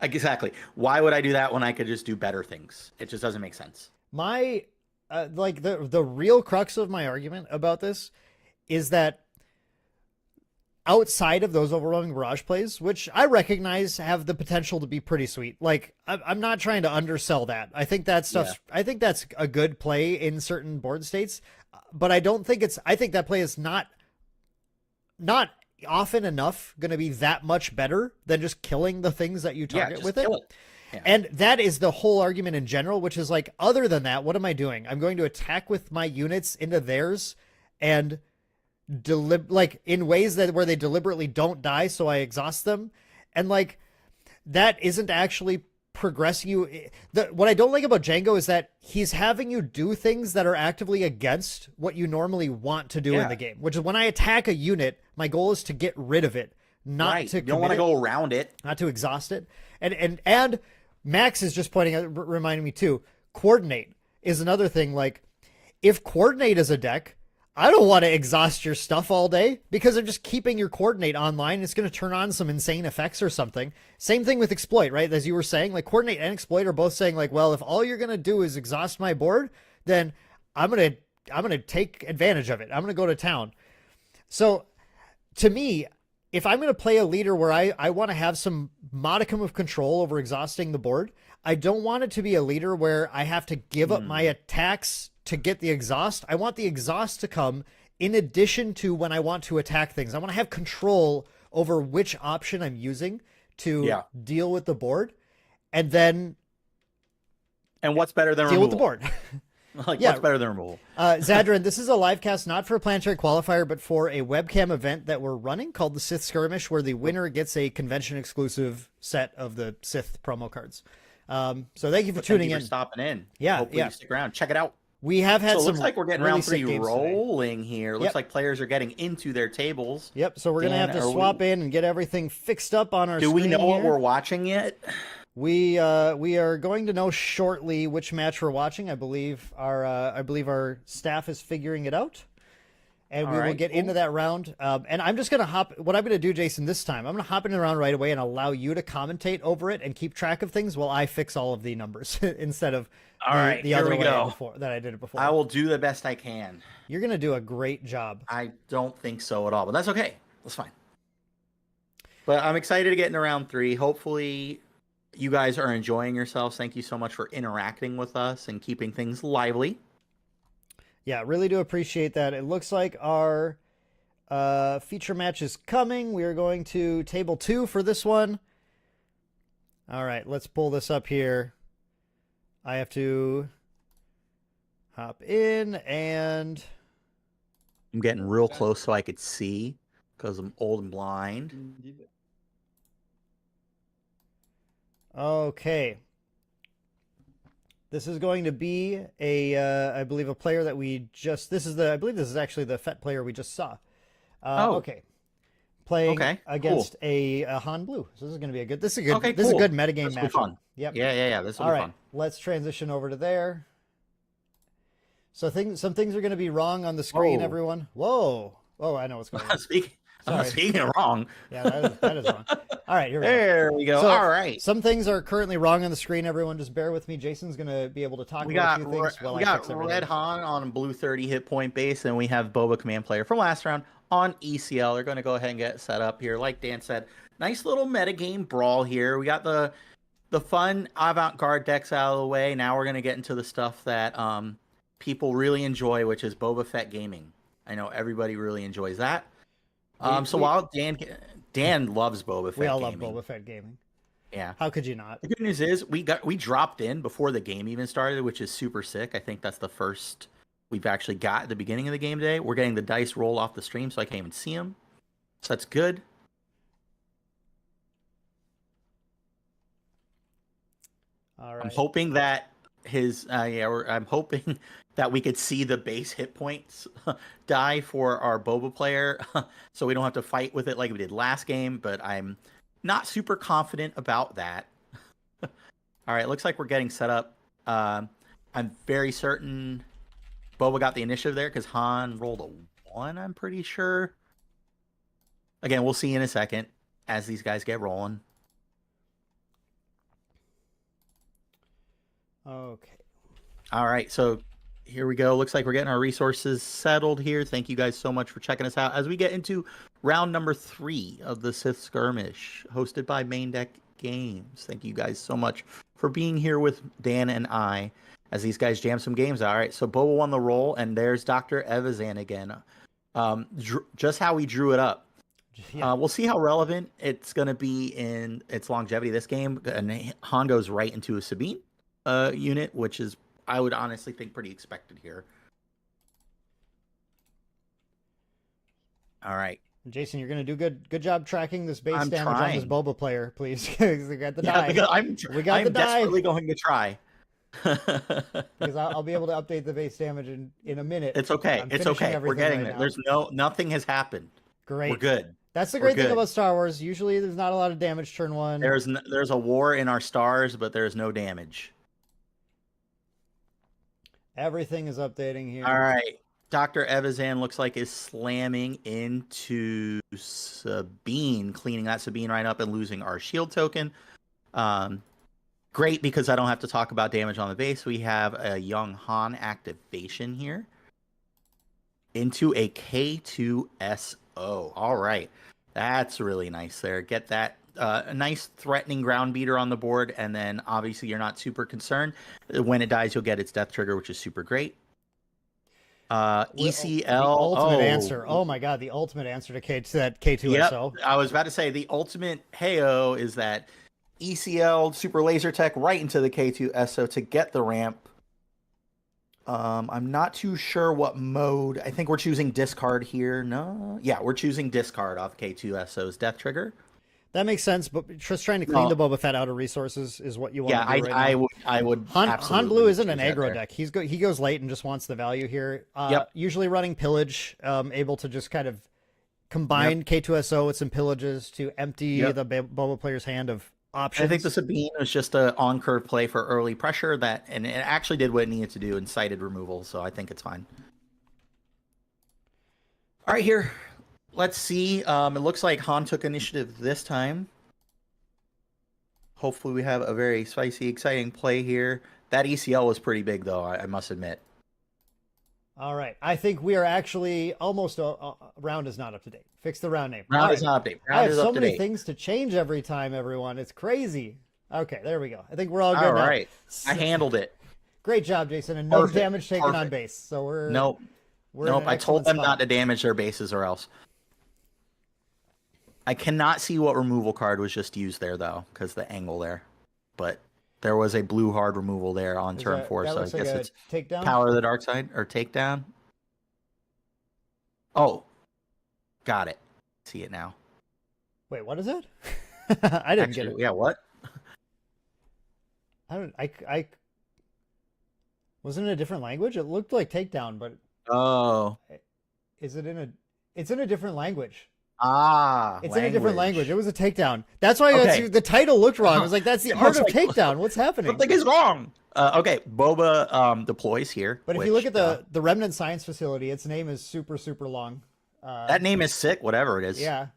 exactly, why would I do that when I could just do better things? It just doesn't make sense. My the real crux of my argument about this is that outside of those Overwhelming Barrage plays, which I recognize have the potential to be pretty sweet, like I'm not trying to undersell that. I think that stuff. Yeah. I think that's a good play in certain board states, but I don't think I think that play is not often enough going to be that much better than just killing the things that you target with it. Yeah. And that is the whole argument in general, which is like, other than that, what am I doing? I'm going to attack with my units into theirs and like in ways where they deliberately don't die, so I exhaust them. And like, that isn't actually progressing you. What I don't like about Jango is that he's having you do things that are actively against what you normally want to do in the game, which is when I attack a unit, my goal is to get rid of it, not to you don't want to go around it, not to exhaust it. And Max is just pointing out, reminding me too, Coordinate is another thing. Like, if Coordinate is a deck, I don't want to exhaust your stuff all day because I'm just keeping your Coordinate online. It's going to turn on some insane effects or something. Same thing with Exploit, right? As you were saying, like, Coordinate and Exploit are both saying like, well, if all you're going to do is exhaust my board, then I'm going to take advantage of it. I'm going to go to town. So to me, if I'm going to play a leader where I want to have some modicum of control over exhausting the board, I don't want it to be a leader where I have to give up my attacks to get the exhaust. I want the exhaust to come in addition to when I want to attack things. I want to have control over which option I'm using to Yeah. deal with the board, and then And what's better than deal with the removal? board. Like, Yeah. what's better than removal? Zadrin, this is a live cast not for a planetary qualifier, but for a webcam event that we're running called the Sith Skirmish, where the winner gets a convention exclusive set of the Sith promo cards. So thank you for tuning Thank you in. for stopping in. Yeah, Hopefully yeah. you stick around. Check it out. We have had So it some looks like we're getting really round sick 3 games today. rolling here. Looks Yep. like players are getting into their tables. Yep. So we're gonna Dan, have to are we- swap in and get everything fixed up on our Do we screen know what here. we're watching yet? We are going to know shortly which match we're watching. I believe our staff is figuring it out, and we will Alright, get cool. into that round. And I'm just gonna hop. What I'm gonna do, Jason, this time I'm gonna hop in the round right away and allow you to commentate over it and keep track of things while I fix all of the numbers instead of All right, the here other we way go. before that I did it before. I will do the best I can. You're gonna do a great job. I don't think so at all, but that's okay. That's fine. But I'm excited to get into round 3. Hopefully, you guys are enjoying yourselves. Thank you so much for interacting with us and keeping things lively. Yeah, really do appreciate that. It looks like our feature match is coming. We are going to table 2 for this one. All right, let's pull this up here. I have to hop in and I'm getting real close so I could see because I'm old and blind. okay. This is going to be I believe a player that we just. I believe this is actually the FET player we just saw. Okay. Playing Okay, against a Han Blue. So this is going to be a good. This is a good. Okay, This is a cool. good metagame This will be matchup. fun. Yep. Yeah. This will All be right. fun. Let's transition over to there. So some things are going to be wrong on the screen, Whoa. everyone. Whoa. Oh, I know what's going on. I'm Sorry. speaking wrong. Yeah, that is wrong. All right, here we go. There we go. So, All right. Some things are currently wrong on the screen. Everyone, just bear with me. Jason's going to be able to talk We about got a few things while we I fix got everything. Red Han on blue 30 hit point base, and we have Boba Command Player from last round on ECL. They're going to go ahead and get set up here. Like Dan said, nice little metagame brawl here. We got the fun avant-garde decks out of the way. Now we're going to get into the stuff that people really enjoy, which is Boba Fett gaming. I know everybody really enjoys that. While Dan loves Boba Fett We all gaming. love Boba Fett gaming. Yeah. How could you not? The good news is we dropped in before the game even started, which is super sick. I think that's the first we've actually got at the beginning of the game today. We're getting the dice roll off the stream, so I can't even see them. So that's good. All right. I'm hoping that I'm hoping that we could see the base hit points die for our Boba player, so we don't have to fight with it like we did last game. But I'm not super confident about that. All right, looks like we're getting set up. I'm very certain Boba got the initiative there because Han rolled a 1, I'm pretty sure. Again, we'll see in a second as these guys get rolling. Okay. All right, so here we go. Looks like we're getting our resources settled here. Thank you guys so much for checking us out as we get into round number 3 of the Sith Skirmish, hosted by Maindeck Games. Thank you guys so much for being here with Dan and I as these guys jam some games. All right, so Boba won the roll, and there's Dr. Evazan again. Just how we drew it up. Yeah. We'll see how relevant it's going to be in its longevity this game. And Han goes right into a Sabine unit, which is, I would honestly think, pretty expected here. All right. Jason, you're going to do good job tracking this base I'm damage on this trying. Boba player, please. We got the Yeah, die. I'm We got the die. desperately going to try. Because I'll be able to update the base damage in a minute. It's okay. I'm It's finishing okay. We're everything getting right there. now. There's nothing has happened. Great. We're good. That's the We're great thing good. about Star Wars. Usually there's not a lot of damage turn 1. There's a war in our stars, but there's no damage. Everything is updating here. All right. Dr. Evazan looks like is slamming into Sabine, cleaning that Sabine right up and losing our shield token. Great, because I don't have to talk about damage on the base. We have a young Han activation here into a K2SO. All right. That's really nice there. Get that. A nice threatening ground beater on the board, and then obviously you're not super concerned. When it dies, you'll get its death trigger, which is super great. ECL. The ultimate oh, answer. Oh my god, the ultimate answer to that K2SO. Yep. I was about to say the ultimate heyo is that ECL Super Laser Tech right into the K2SO to get the ramp. I'm not too sure what mode. I think we're choosing discard here. No, yeah, we're choosing discard off K2SO's death trigger. That makes sense, but just trying to clean the Boba Fett out of resources is what you want to do right now. I would. Han Blue isn't an choose that aggro there. deck. He goes late and just wants the value here. Yep. Usually running pillage, able to just kind of combine K2SO with some pillages to empty the Boba player's hand of options. I think the Sabine was just a on-curve play for early pressure and it actually did what it needed to do and cited removal, so I think it's fine. All right, here. Let's see. It looks like Han took initiative this time. Hopefully we have a very spicy, exciting play here. That ECL was pretty big, though, I must admit. All right. I think we are actually almost... round is not up to date. Fix the round name. Round is not up to date. I Round have is so up to many date. things to change every time, everyone. It's crazy. Okay, there we go. I think we're all good All now. right. I handled it. Great job, Jason. And no Perfect. damage taken on Perfect. base. So we're... Nope. We're in Nope. an I told excellent them spot. not to damage their bases or else. I cannot see what removal card was just used there, though, because the angle there. But there was a blue hard removal there on turn 4, so I guess it's takedown. Power of the Dark Side or Takedown. Oh, got it. See it now. Wait, what is it? I didn't get it. Yeah, what? I wasn't it a different language? It looked like takedown, but Oh. is it in a? It's in a different language. Ah. It's in a different language. It was a takedown. That's why the title looked wrong. I was like, that's the art of takedown. What's happening? Something is wrong. Okay, Boba deploys here. But if you look at the Remnant Science Facility, its name is super, super long. That name is sick, whatever it is. Yeah.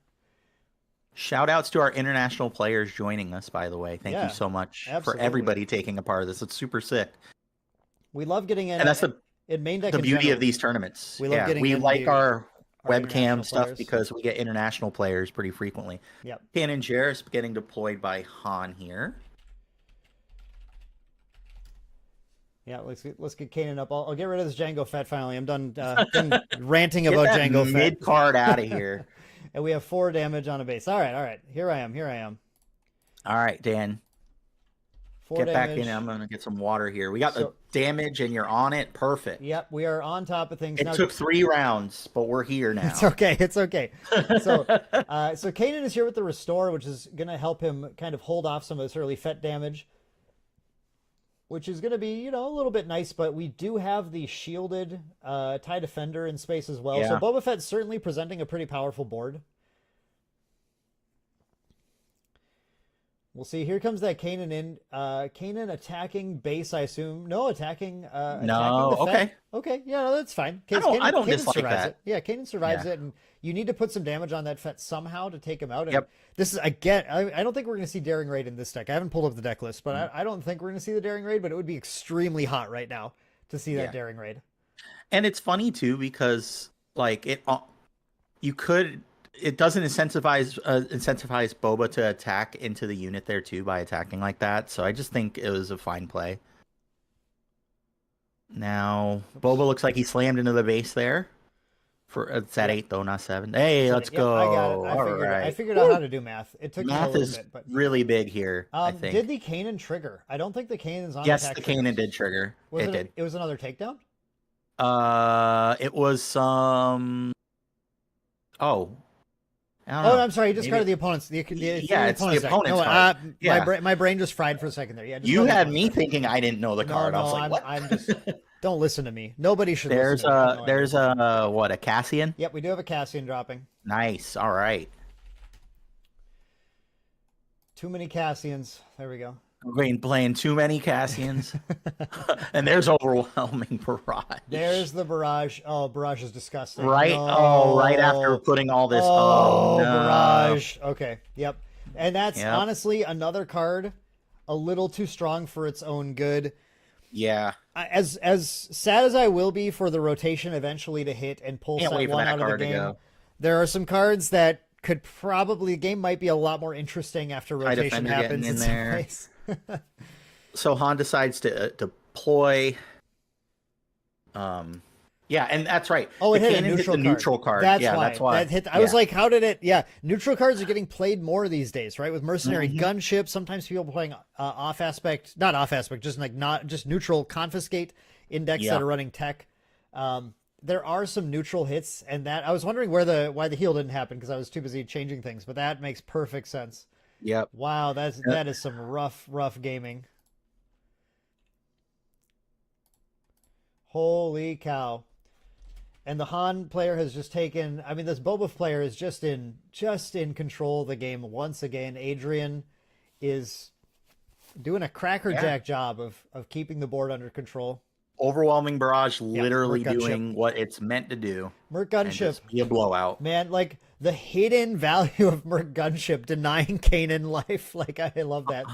Shout outs to our international players joining us, by the way. Thank you so much for everybody taking a part of this. It's super sick. We love getting in. And that's in Maindeck the in beauty general. of these tournaments. We love getting we in like our webcam international stuff players. because we get international players pretty frequently. Yep. Cannon Jarrus getting deployed by Han here. Yeah, let's get Kanan up. I'll get rid of this Jango Fett finally. I'm done ranting about Jango Fett. Mid card out of here. And we have 4 damage on a base. All right. Here I am. All right, Dan. 4 Get damage. back in. I'm going to get some water here. We got the damage and you're on it. Perfect. Yep, we are on top of things. It took 3 rounds, but we're here now. It's okay. So Kanan is here with the Restore, which is going to help him kind of hold off some of this early Fett damage, which is going to be, a little bit nice, but we do have the shielded TIE Defender in space as well. Yeah. So Boba Fett's certainly presenting a pretty powerful board. We'll see. Here comes that Kanan in. Kanan attacking base, I assume. No, attacking the okay. Fett. Okay, yeah, no, that's fine. I don't Kanan dislike survives that. it. Yeah, Kanan survives it, and you need to put some damage on that Fett somehow to take him out. And Yep. this is, again, I don't think we're going to see Daring Raid in this deck. I haven't pulled up the deck list, but I don't think we're going to see the Daring Raid, but it would be extremely hot right now to see that Daring Raid. And it's funny, too, because, it doesn't incentivize Boba to attack into the unit there too by attacking like that. So I just think it was a fine play. Now Boba looks like he slammed into the base there. It's at 8 though, not 7. Hey, let's go. I got it. I figured out how to do math. It took me a Math little is bit, but really big here. I think. Did the Kanan trigger? I don't think the Kanan's on. Yes, attack the triggers. Kanan did trigger. It did. It was another takedown. It was some. Oh. Oh, I'm sorry. He discarded the opponent's. It's the opponent's deck. opponent's No, card. my brain just fried for a second there. Yeah, just You go to the had opponent's me deck. thinking I didn't know the card. I was like, what? I'm just. Don't listen to me. Nobody should. There's listen to me. there's a Cassian. Yep, we do have a Cassian dropping. Nice. All right. Too many Cassians. There we go. We're playing too many Cassians, and there's overwhelming barrage. There's the barrage. Oh, barrage is disgusting. Right. No. Oh, right after putting all this. Oh, no. Barrage. Okay. Yep. And that's honestly another card, a little too strong for its own good. Yeah. As sad as I will be for the rotation eventually to hit and pull Can't set wait for 1 that out of the card to game, go. there are some cards that could probably, the game might be a lot more interesting after rotation Defender happens getting in some there. ways. So Han decides to deploy. Yeah, and that's right. Oh, it the hit a cannon neutral the card. neutral card. That's yeah, why. that's why. That hit. I was like, how did it? Yeah, neutral cards are getting played more these days, right? With mercenary gunship, sometimes people playing off aspect, not off aspect, just like not just neutral confiscate index that are running tech. There are some neutral hits, and that I was wondering why the heal didn't happen because I was too busy changing things, but that makes perfect sense. Yep. Wow, that is some rough gaming. Holy cow. And the Han player has just taken, I mean, this Boba player is just in control of the game once again. Adrian is doing a crackerjack job of keeping the board under control. Overwhelming Barrage literally Merc gunship. doing what it's meant to do. Merc And gunship. just be a blowout. Man, like the hidden value of Merc gunship denying Kanan life. Like I love that.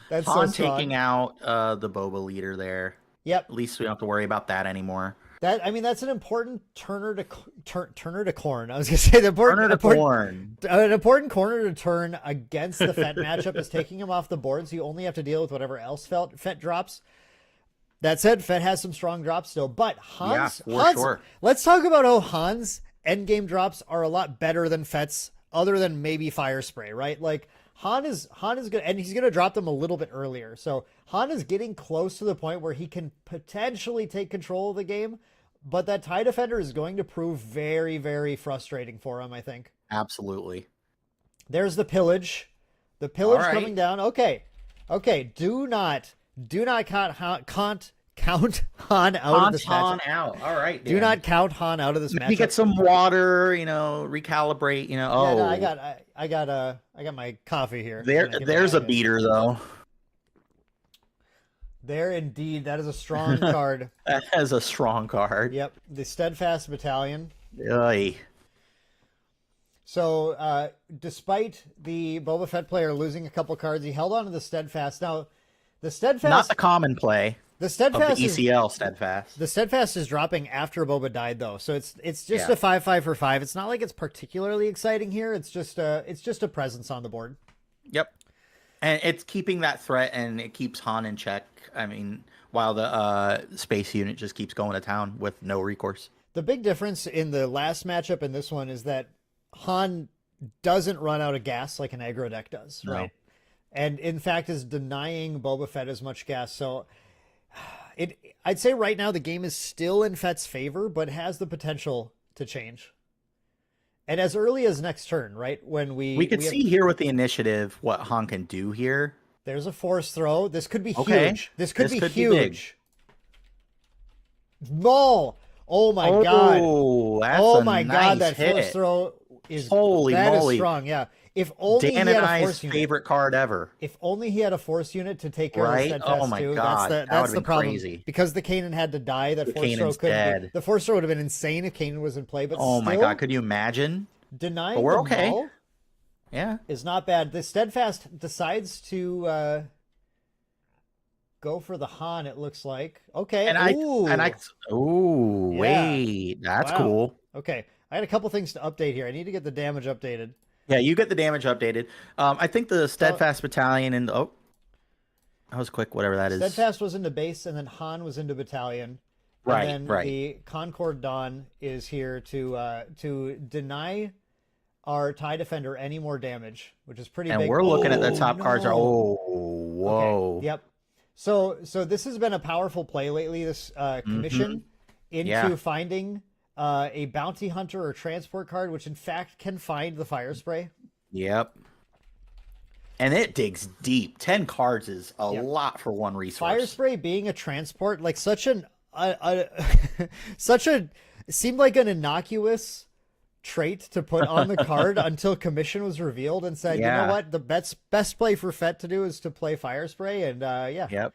That's Han so strong. taking out the Boba leader there. Yep. At least we don't have to worry about that anymore. That's an important Turner to corn. I was gonna say the important Turner to corn. An important corner to turn against the Fett matchup is taking him off the board, so you only have to deal with whatever else Fett drops. That said, Fett has some strong drops still, but Han's, sure. Let's talk about how Han's endgame drops are a lot better than Fett's, other than maybe Fire Spray, right? Like Han is good, and he's gonna drop them a little bit earlier. So Han is getting close to the point where he can potentially take control of the game, but that TIE Defender is going to prove very, very frustrating for him, I think. Absolutely. There's the pillage. The pillage right. coming down. Okay. Do not count Han out of this Han match. out. All right. Do not count Han out of this match. Maybe get some water, recalibrate, I got my coffee here. There's a beater though. There indeed. That is a strong card. That has a strong card. Yep. The Steadfast Battalion. Oy. So, despite the Boba Fett player losing a couple cards, he held on to the Steadfast. Now, the Steadfast... Not the common play the Steadfast of the ECL Steadfast. The Steadfast is dropping after Boba died, though. So it's just a 5/5 for 5. It's not like it's particularly exciting here. It's just a presence on the board. Yep. And it's keeping that threat, and it keeps Han in check. I mean, while the space unit just keeps going to town with no recourse. The big difference in the last matchup and this one is that Han doesn't run out of gas like an aggro deck does, No. right? And in fact is denying Boba Fett as much gas. So I'd say right now the game is still in Fett's favor, but has the potential to change. And as early as next turn, right? When we could see here with the initiative what Han can do here. There's a force throw. This could be Okay. huge. This could be big. huge. No! Oh my god. That's Oh a my nice god, that hit. force throw is Holy that is moly. strong. Yeah. If only Dan he and had a I's force unit. favorite card ever. If only he had a force unit to take care Right? of the Steadfast Oh my too. God, that That's would've the been problem. crazy. Because the Kanan had to die, that The force throw Kanan's couldn't be. dead. The force throw would have been insane if Kanan was in play, but Oh my still, god, could you imagine? denying But we're the okay. null Yeah. is not bad. The Steadfast decides to go for the Han, it looks like. Okay. Ooh, Yeah. wait. That's Wow. cool. Okay. I had a couple things to update here. I need to get the damage updated. Yeah, you get the damage updated. I think the Steadfast Battalion and that was quick, whatever that is. Steadfast was into base, and then Han was into battalion. Right, And then right. the Concord Dawn is here to deny our TIE Defender any more damage, which is pretty And big. we're looking at the Oh, top cards are no. whoa. Okay, yep. So this has been a powerful play lately. This commission into finding a bounty hunter or transport card, which in fact can find the fire spray. Yep. And it digs deep. 10 cards is a lot for one resource. Fire spray being a transport, like such an seemed like an innocuous trait to put on the card until commission was revealed and said, you know what, the best play for Fett to do is to play fire spray, and Yep.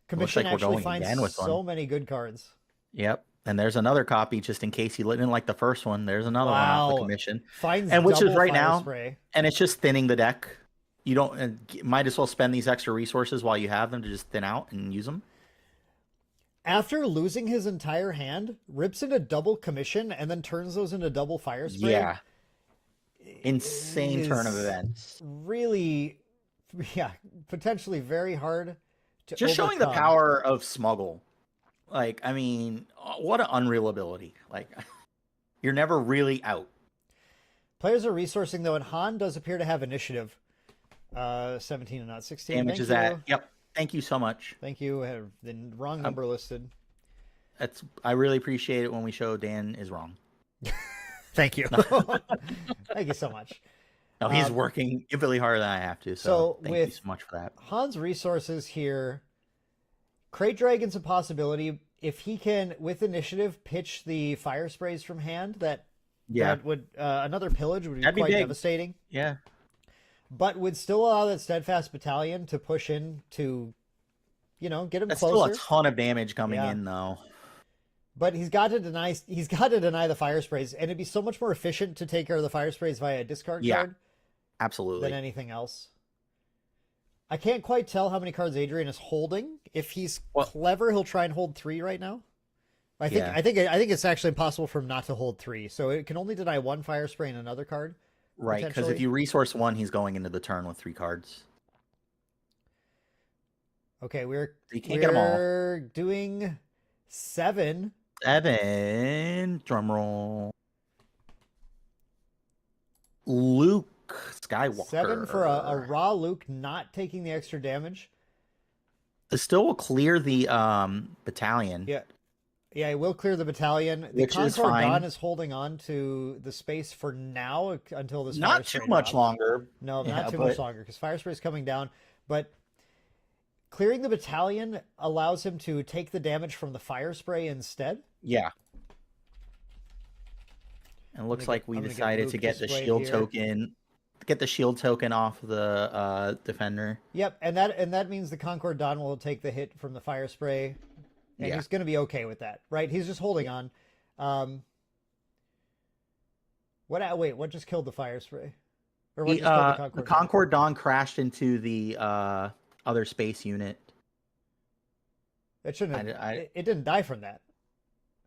commission like we're actually going finds again with so one. many good cards. Yep. And there's another copy just in case you didn't like the first one. There's another one off the commission. Finds And which is double right fire now, spray. and it's just thinning the deck. You don't might as well spend these extra resources while you have them to just thin out and use them. After losing his entire hand, rips into double commission and then turns those into double fire spray. Yeah. Insane turn of is events. Really, potentially very hard to Just showing the overcome. power of smuggle. Like, I mean, what an unreal ability. Like, you're never really out. Players are resourcing though, and Han does appear to have initiative. 17 and not 16. Damage Thank is you. at. Yep. Thank you so much. Thank you. I have the wrong number listed. I really appreciate it when we show Dan is wrong. Thank you. Thank you so much. No, he's working infinitely harder than I have to. So thank you so much for that. Han's resources here, Crate Dragon's a possibility. If he can, with initiative, pitch the fire sprays from hand, that would another pillage would be That'd quite be big. devastating. Yeah. But would still allow that steadfast battalion to push in to, get him That's closer. still a ton of damage coming in, though. But he's got to deny the fire sprays, and it'd be so much more efficient to take care of the fire sprays via a discard card. Absolutely. Than anything else. I can't quite tell how many cards Adrian is holding. If he's clever, he'll try and hold 3 right now. I think it's actually impossible for him not to hold 3. So it can only deny 1 fire spray and another card. Right, because if you resource 1, he's going into the turn with 3 cards. Okay, we're get them all. doing 7. 7. Drum roll. Luke Skywalker. 7 for a raw Luke not taking the extra damage. It still will clear the battalion. Yeah, it will clear the battalion. The Which is Concord fine. Dawn is holding on to the space for now until this Not fire too spray much drops. longer. No, Yeah, not too much longer because fire spray is coming down. But clearing the battalion allows him to take the damage from the fire spray instead. Yeah. And it looks like we decided to get the shield token. Get the shield token off the defender. Yep, and that means the Concord Dawn will take the hit from the fire spray, and he's going to be okay with that, right? He's just holding on. What just killed the fire spray? Or what just killed the Concord Dawn crashed into the other space unit. It shouldn't. It didn't die from that.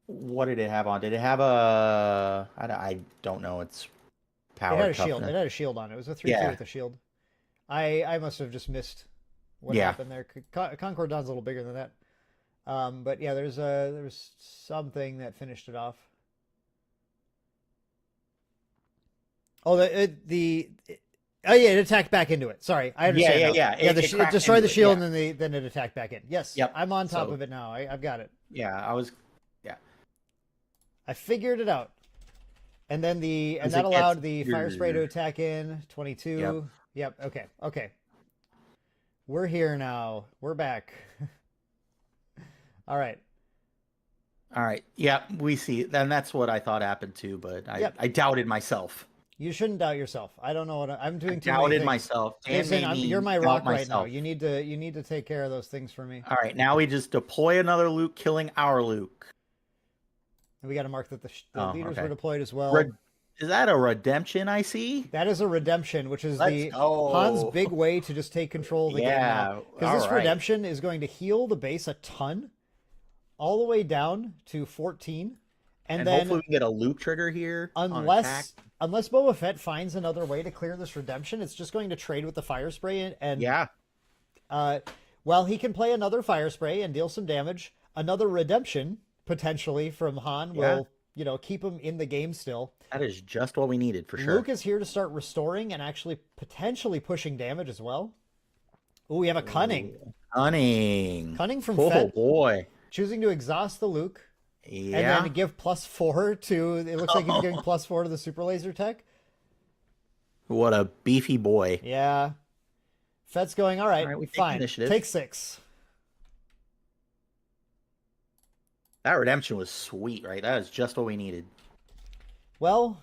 What did it have on? Did it have a? I don't know. It's power. It had a shield. It had a shield on it. It was a 3/2 with a shield. I must have just missed what happened there. Concord Dawn's a little bigger than that. But yeah, there was something that finished it off. Oh, it attacked back into it. Sorry, I understand. Yeah. It destroyed the shield and then it attacked back in. Yes. Yep. I'm on top of it now. I've got it. Yeah, I figured it out. And then that allowed the fire spray to attack in 22. Yep. Okay. We're here now. We're back. All right. Yeah, we see. And that's what I thought happened too, but I doubted myself. You shouldn't doubt yourself. I don't know what I'm doing. Doubted myself. Jason, you're my rock right now. You need to take care of those things for me. All right, now we just deploy another Luke, killing our Luke. And we got to mark that the leaders were deployed as well. Is that a redemption I see? That is a redemption, which is Han's big way to just take control of the game now. Because this redemption is going to heal the base a ton, all the way down to 14. And then hopefully we can get a Luke trigger here. Unless Boba Fett finds another way to clear this redemption, it's just going to trade with the fire spray he can play another fire spray and deal some damage. Another redemption potentially from Han will keep him in the game still. That is just what we needed for sure. Luke is here to start restoring and actually potentially pushing damage as well. Oh, we have a cunning. Cunning from Fett. Oh boy. Choosing to exhaust the Luke. Yeah. And then to give +4 to, it looks like he's giving +4 to the super laser tech. What a beefy boy. Yeah. Fett's going, all right fine. Take 6. That redemption was sweet, right? That is just what we needed. Well,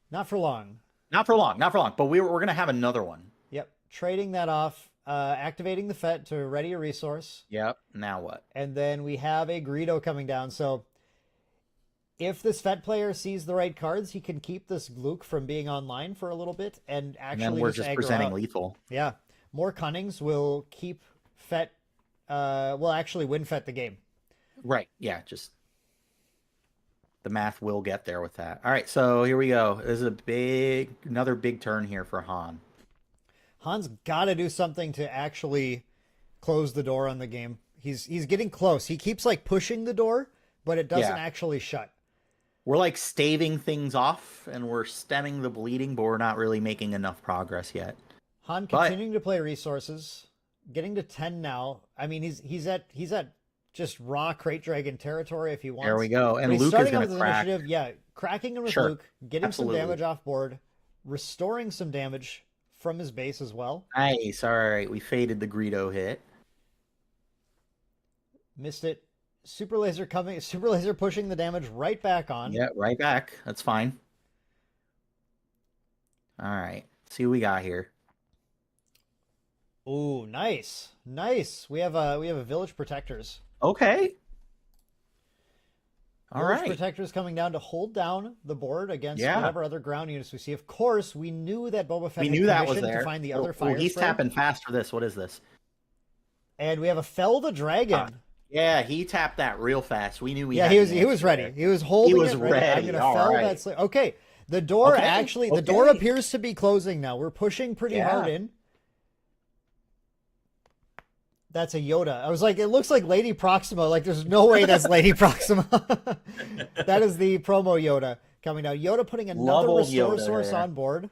not for long. Not for long. But we're going to have another one. Yep. Trading that off, activating the Fett to ready a resource. Yep. Now what? And then we have a Greedo coming down. So if this Fett player sees the right cards, he can keep this Luke from being online for a little bit and actually and then we're just presenting lethal. Yeah. More Cunnings will keep Fett, will actually win Fett the game. Right. Yeah. Just the math will get there with that. All right. So here we go. This is another big turn here for Han. Han's got to do something to actually close the door on the game. He's getting close. He keeps pushing the door, but it doesn't Yeah. actually shut. We're like staving things off, and we're stemming the bleeding, but we're not really making enough progress yet. Han But- continuing to play resources, getting to 10 now. I mean, he's at just raw Crate Dragon territory if he wants. There we go. But And he's Luke is starting going out to with crack. initiative. Yeah, cracking him with Sure. Luke, getting Absolutely. some damage off board, restoring some damage from his base as well. Nice. All right. We faded the Greedo hit. Missed it. Super laser coming. Super laser pushing the damage right back on. Yeah, right back. That's fine. All right. See what we got here. Ooh, nice, nice. We have a village protectors. Okay. All Village right. protectors coming down to hold down the board against Yeah. whatever other ground units we see. Of course, we knew that Boba Fett We had knew that was commissioned there. to find the Oh, other oh, fire he's spray. tapping fast for this. What is this? And we have a Fell the Dragon. Yeah, he tapped that real fast. We knew we. Yeah, had he was the he was answer ready. there. He was holding was it ready. I'm ready. gonna All fell right. that okay. The door Okay, the door okay. appears to be closing now. We're pushing pretty Yeah. hard in. That's a Yoda. I was like, it looks like Lady Proxima. Like, there's no way that's Lady Proxima. That is the promo Yoda coming down. Yoda putting Love another old restore Yoda source there. on board.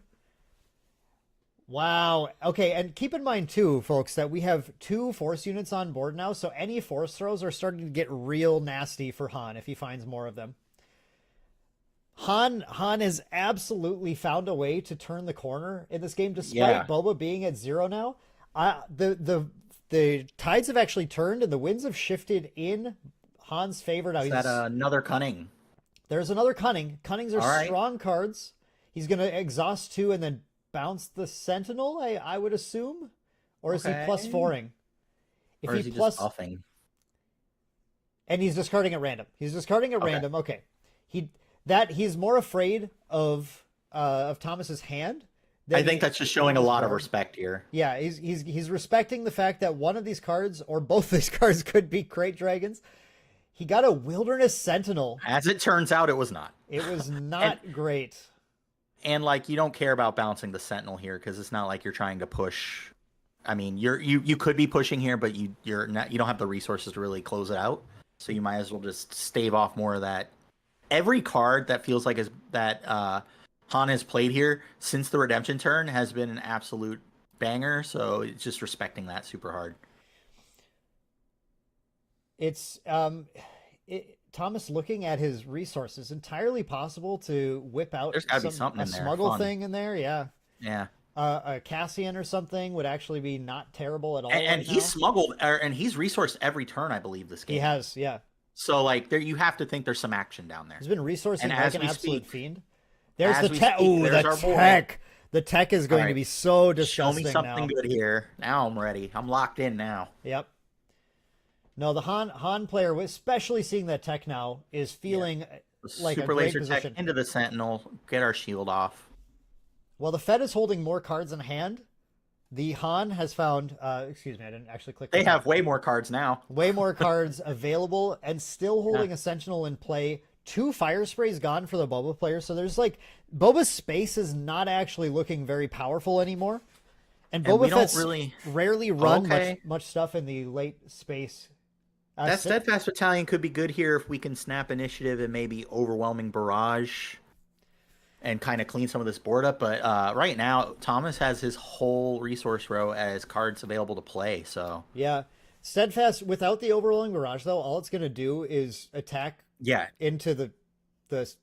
Wow. Okay, and keep in mind too, folks, that we have 2 force units on board now, so any force throws are starting to get real nasty for Han if he finds more of them. Han has absolutely found a way to turn the corner in this game, despite Yeah. Boba being at 0 now. The tides have actually turned and the winds have shifted in Han's favor now. Is that another cunning? There's another cunning. Cunnings are All right. strong cards. He's gonna exhaust 2 and then bounce the Sentinel, I would assume, or is he Okay. plus 4ing? If Or is he plus just buffing? and he's discarding at random. He's discarding at Okay. random. Okay, he's more afraid of Thomas's hand. than I think he- that's just showing a his lot of board. respect here. Yeah, he's respecting the fact that one of these cards or both these cards could be Crate Dragons. He got a Wilderness Sentinel. As it turns out, it was not. It was not great. And like, you don't care about bouncing the Sentinel here because it's not like you're trying to push. I mean, you could be pushing here, but you don't have the resources to really close it out. So you might as well just stave off more of that. Every card that feels like Han has played here since the redemption turn has been an absolute banger. So it's just respecting that super hard. It's Thomas looking at his resources. Entirely possible to whip out There's gotta be something a in there, smuggle fun. thing in there. Yeah, Yeah. a Cassian or something would actually be not terrible at all. And right he's now. smuggled, and he's resourced every turn, I believe, this game. He has, yeah. So like, there you have to think there's some action down there. He's been resourcing And like as an we absolute speak- fiend. There's as the we tech. speak, Ooh, there's the our boy. tech. The tech is going to Alright. be so Show disgusting me something now. good here. Now I'm ready. I'm locked in now. Yep. No, the Han player, especially seeing that tech now, is feeling like a Super great laser position. tech into the Sentinel. Get our shield off. While the Fed is holding more cards in hand, the Han has found. Excuse me, I didn't actually click. They the have way more cards now. way more cards available and still holding a Sentinel in play. 2 fire sprays gone for the Boba player, so there's like Boba's space is not actually looking very powerful anymore, and And we Boba don't Fett's really- rarely run Okay. much stuff in the late space. That Sith- Steadfast Battalion could be good here if we can snap initiative and maybe overwhelming barrage and kind of clean some of this board up. But right now, Thomas has his whole resource row as cards available to play. So Yeah, Steadfast without the overwhelming barrage though, all it's gonna do is attack yeah, into the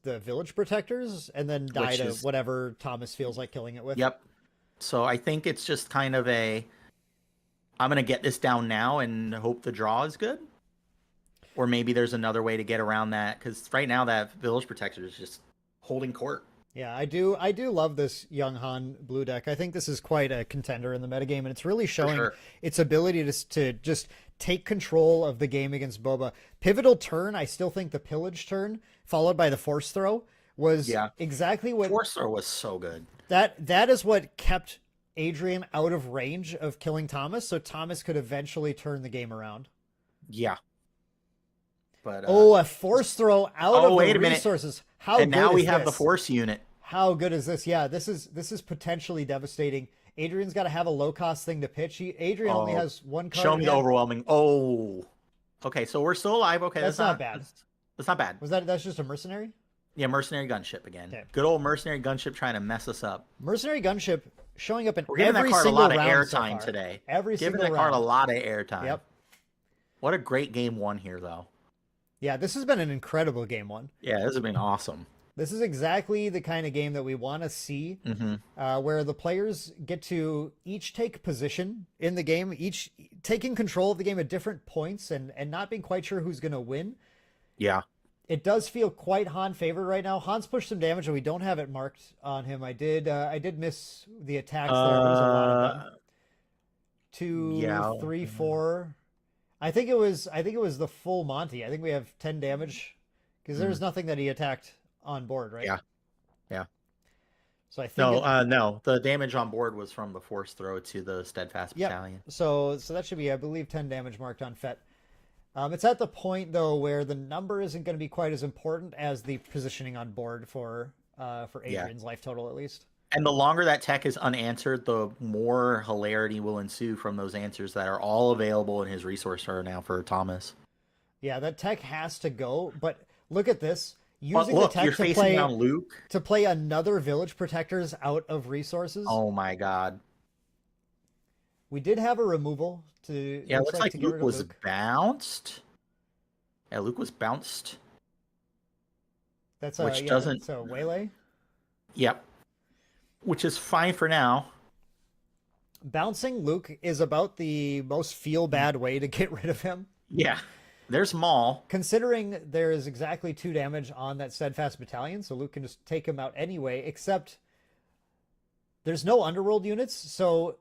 village protectors and then die Which to is- whatever Thomas feels like killing it with. yep. So I think it's just kind of I'm gonna get this down now and hope the draw is good. Or maybe there's another way to get around that, because right now that village protector is just holding court. Yeah, I do love this young Han blue deck. I think this is quite a contender in the metagame, and it's really showing sure. its ability to just take control of the game against Boba. Pivotal turn, I still think the pillage turn, followed by the force throw, was Yeah. exactly what Force throw was so good. that is what kept Adrian out of range of killing Thomas, so Thomas could eventually turn the game around. Yeah. But A force throw out of wait the a minute. resources. How and good now we is have the this? force unit. How good is this? Yeah, this is potentially devastating. Adrian's got to have a low cost thing to pitch. Adrian only Oh, has 1 card. Show in me the hand. overwhelming. Oh. Okay, so we're still alive. Okay, That's not bad. That's not bad. That's just a mercenary? Yeah, mercenary gunship again. Okay. Good old mercenary gunship trying to mess us up. Mercenary gunship showing up in We're giving every that card a single lot of round so airtime far. today. Every Giving single that card a round. lot of airtime. Yep. What a great game one here, though. Yeah, this has been an incredible game one. Yeah, this has been awesome. This is exactly the kind of game that we want to see, where the players get to each take position in the game, each taking control of the game at different points and not being quite sure who's going to win. Yeah. It does feel quite Han favored right now. Han's pushed some damage, and we don't have it marked on him. I did miss the attacks there. There's a lot of them. 2, 3, 4. I think it was the full Monty. I think we have 10 damage because there's nothing that he attacked on board, right? Yeah. Yeah. So I think no. The damage on board was from the force throw to the steadfast battalion. So that should be, I believe, 10 damage marked on Fett. It's at the point though where the number isn't going to be quite as important as the positioning on board for Adrian's life total at least. And the longer that tech is unanswered, the more hilarity will ensue from those answers that are all available in his resource card now for Thomas. Yeah, that tech has to go. But look at this. But look, the tech you're to facing play down Luke. to play another village protectors out of resources. Oh my god. We did have a removal to. Yeah, it looks like to get rid Luke of was Luke. bounced. Yeah, Luke was bounced. That's which doesn't. So waylay. Yep. Which is fine for now. Bouncing Luke is about the most feel bad way to get rid of him. Yeah. There's Maul. Considering there is exactly 2 damage on that steadfast battalion, so Luke can just take him out anyway, except there's no underworld units, so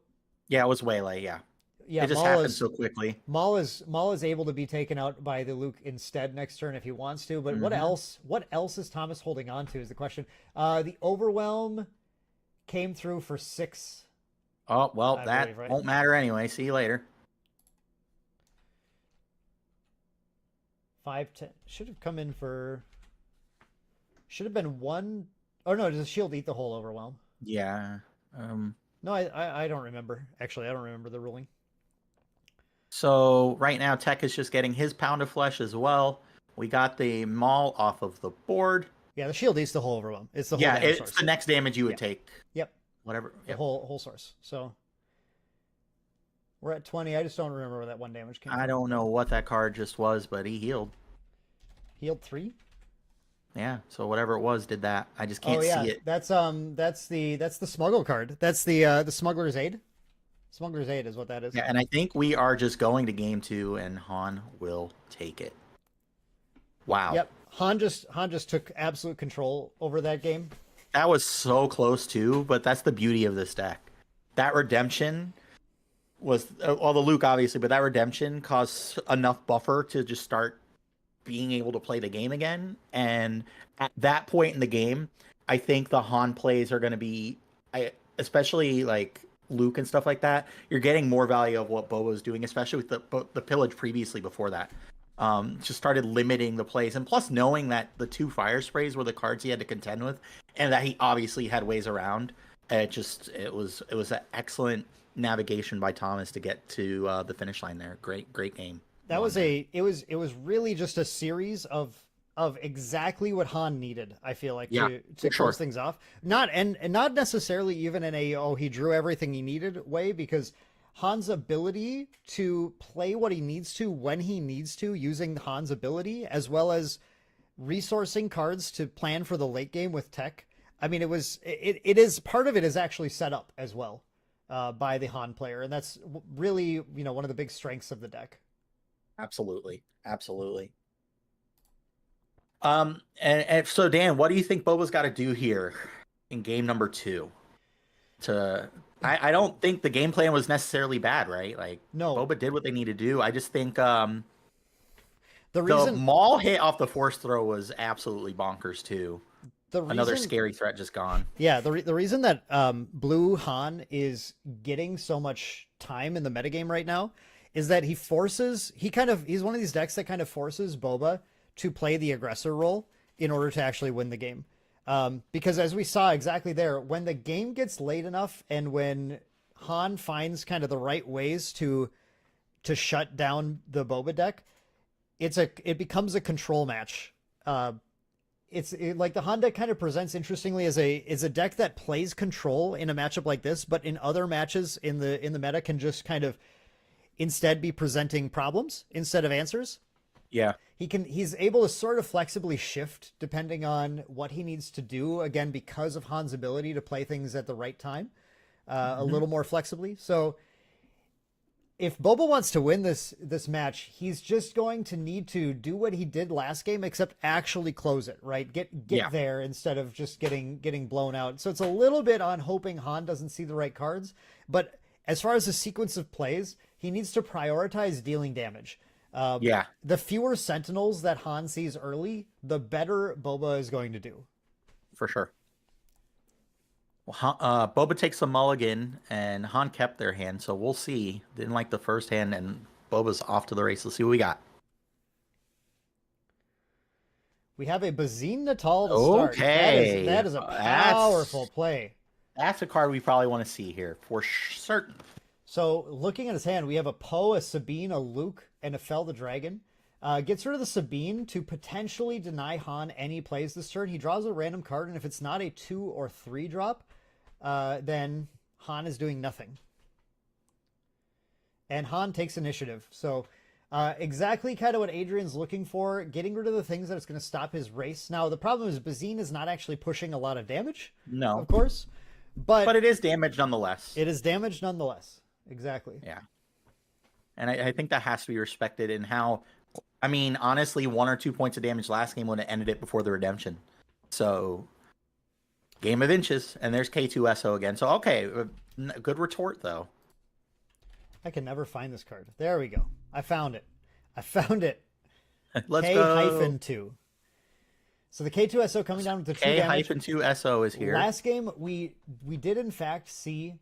Yeah, it was Waylay, yeah. yeah, it just happened so quickly. Maul is able to be taken out by the Luke instead next turn if he wants to, but what else is Thomas holding on to is the question. The overwhelm came through for 6. Oh, well, I that believe, right? won't matter anyway. See you later. 5, 10. Should have come in for. Should have been 1. Oh no, does the shield eat the whole overwhelm? Yeah. No, I don't remember. Actually, I don't remember the ruling. So right now, Tech is just getting his pound of flesh as well. We got the Maul off of the board. Yeah, the shield eats the whole overwhelm. It's the whole damage it's source. the next damage you would take. Yep. Whatever. The Yep. whole source. So we're at 20. I just don't remember where that 1 damage came from. I don't know what that card just was, but he healed. Healed 3? Yeah. So whatever it was did that. I just can't see it. That's the smuggle card. That's the smuggler's aid. Smuggler's aid is what that is. Yeah, and I think we are just going to game 2, and Han will take it. Wow. Yep. Han just took absolute control over that game. That was so close too, but that's the beauty of this deck. That redemption was the Luke obviously, but that redemption caused enough buffer to just start being able to play the game again. And at that point in the game, I think the Han plays are going to be, especially like Luke and stuff like that. You're getting more value of what Boba's doing, especially with the pillage previously before that. Just started limiting the plays, and plus knowing that the 2 fire sprays were the cards he had to contend with, and that he obviously had ways around. It was an excellent navigation by Thomas to get to the finish line there. Great game. That was it was really just a series of exactly what Han needed. I feel like to close things off. Not necessarily even in a he drew everything he needed way, because Han's ability to play what he needs to when he needs to, using Han's ability, as well as resourcing cards to plan for the late game with tech. I mean, it is part of it is actually set up as well by the Han player, and that's really one of the big strengths of the deck. Absolutely. And so Dan, what do you think Boba's got to do here in game number 2? I don't think the game plan was necessarily bad, right? Like, no, Boba did what they need to do. I just think the reason Maul hit off the force throw was absolutely bonkers too. Another scary threat just gone. Yeah, the reason that Blue Han is getting so much time in the metagame right now is that he's one of these decks that kind of forces Boba to play the aggressor role in order to actually win the game. Because as we saw exactly there, when the game gets late enough and when Han finds kind of the right ways to shut down the Boba deck, it becomes a control match like the Han deck kind of presents interestingly as a deck that plays control in a matchup like this, but in other matches in the meta can just kind of instead be presenting problems instead of answers. Yeah. He's able to sort of flexibly shift depending on what he needs to do, again, because of Han's ability to play things at the right time, a little more flexibly. So if Boba wants to win this match, he's just going to need to do what he did last game, except actually close it, right? Get there instead of just getting blown out. So it's a little bit on hoping Han doesn't see the right cards. But as far as the sequence of plays, he needs to prioritize dealing damage. The fewer Sentinels that Han sees early, the better Boba is going to do. For sure. Well, Boba takes a mulligan, and Han kept their hand, so we'll see. Didn't like the first hand, and Boba's off to the race. Let's see what we got. We have a Bazine Natal to start. Okay. That is a powerful play. That's a card we probably want to see here, for certain. So, looking at his hand, we have a Poe, a Sabine, a Luke, and a Fel the Dragon. Gets rid of the Sabine to potentially deny Han any plays this turn. He draws a random card, and if it's not a 2 or 3 drop, then Han is doing nothing. And Han takes initiative. So, exactly kind of what Adrian's looking for, getting rid of the things that it's going to stop his race. Now, the problem is Bazine is not actually pushing a lot of damage. No. Of course. But it is damage nonetheless. It is damage nonetheless. Exactly. Yeah. And I think that has to be respected in how, I mean, honestly, 1 or 2 points of damage last game would have ended it before the redemption. So, game of inches, and there's K2SO again. So, okay, good retort, though. I can never find this card. There we go. I found it. Let's go. K-2. So the K2SO coming down with the 2 damage. K-2SO is here. Last game, we did in fact see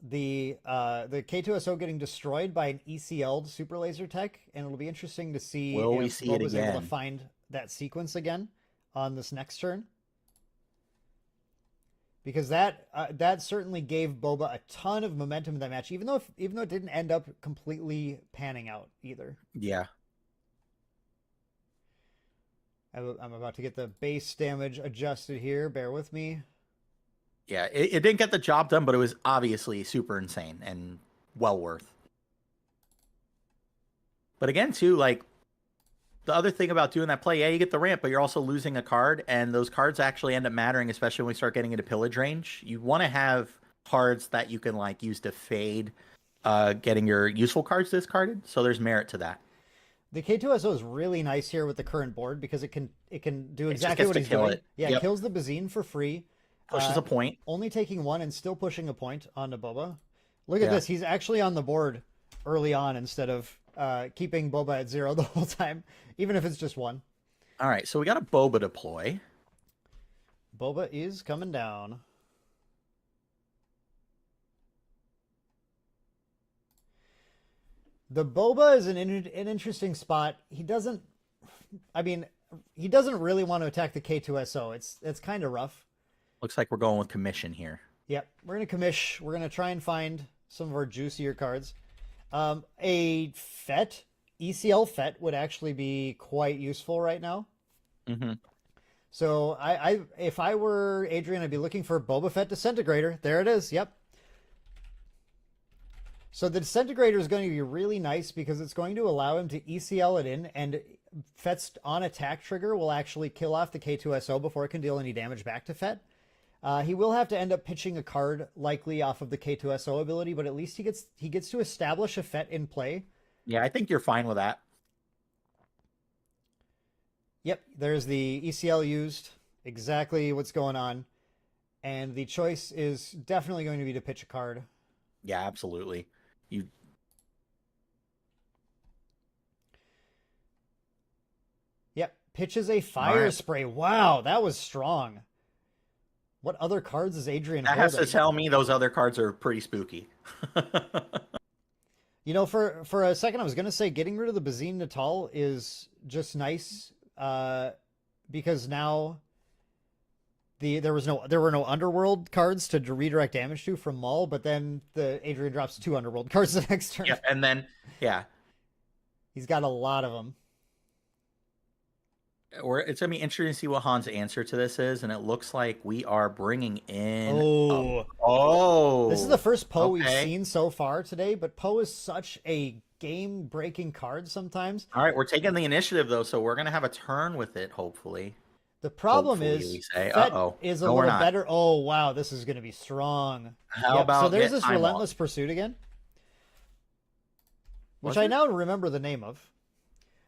the K2SO getting destroyed by an ECL'd super laser tech, and it'll be interesting to see Will we if see it Boba's able again? to find that sequence again on this next turn. Because that certainly gave Boba a ton of momentum in that match, even though it didn't end up completely panning out either. Yeah. I'm about to get the base damage adjusted here. Bear with me. Yeah, it didn't get the job done, but it was obviously super insane and well worth. But again, too, like, the other thing about doing that play, yeah, you get the ramp, but you're also losing a card, and those cards actually end up mattering, especially when we start getting into pillage range. You want to have cards that you can, like, use to fade getting your useful cards discarded, so there's merit to that. The K2SO is really nice here with the current board because it can do exactly what he's doing. Yeah, it kills the Bazine for free. Pushes a point. Only taking 1 and still pushing a point onto Boba. Look at this. He's actually on the board early on instead of keeping Boba at 0 the whole time, even if it's just 1. All right, so we got a Boba deploy. Boba is coming down. The Boba is an interesting spot. He doesn't really want to attack the K2SO. It's kind of rough. Looks like we're going with commission here. Yep, we're going to commish. We're going to try and find some of our juicier cards. A Fett, ECL Fett would actually be quite useful right now. Mm-hmm. So if I were Adrian, I'd be looking for Boba Fett Disintegrator. There it is. Yep. So the Disintegrator is going to be really nice because it's going to allow him to ECL it in, and Fett's on attack trigger will actually kill off the K2SO before it can deal any damage back to Fett. He will have to end up pitching a card likely off of the K2SO ability, but at least he gets to establish a Fett in play. Yeah, I think you're fine with that. Yep, there's the ECL used. Exactly what's going on. And the choice is definitely going to be to pitch a card. Yeah, absolutely. Yep, pitches a Fire Spray. Wow, that was strong. What other cards is Adrian That holding? has to tell me those other cards are pretty spooky. You know, for a second, I was going to say getting rid of the Bazine Natal is just nice because now there were no Underworld cards to redirect damage to from Maul, but then Adrian drops 2 Underworld cards the next turn. Yeah, and then, yeah. He's got a lot of them. it's gonna be interesting to see what Han's answer to this is, and it looks like we are bringing in. Oh, Oh, this is the first Poe we've okay. seen so far today, but Poe is such a game-breaking card sometimes. All right, we're taking the initiative though, so we're gonna have a turn with it. Hopefully, The problem Hopefully, is we say. Fett Uh-oh. is a No, we're little not. better. Oh wow, this is going to be strong. How Yep, about so there's get this Time Walk? relentless pursuit again, which Was I it? now remember the name of.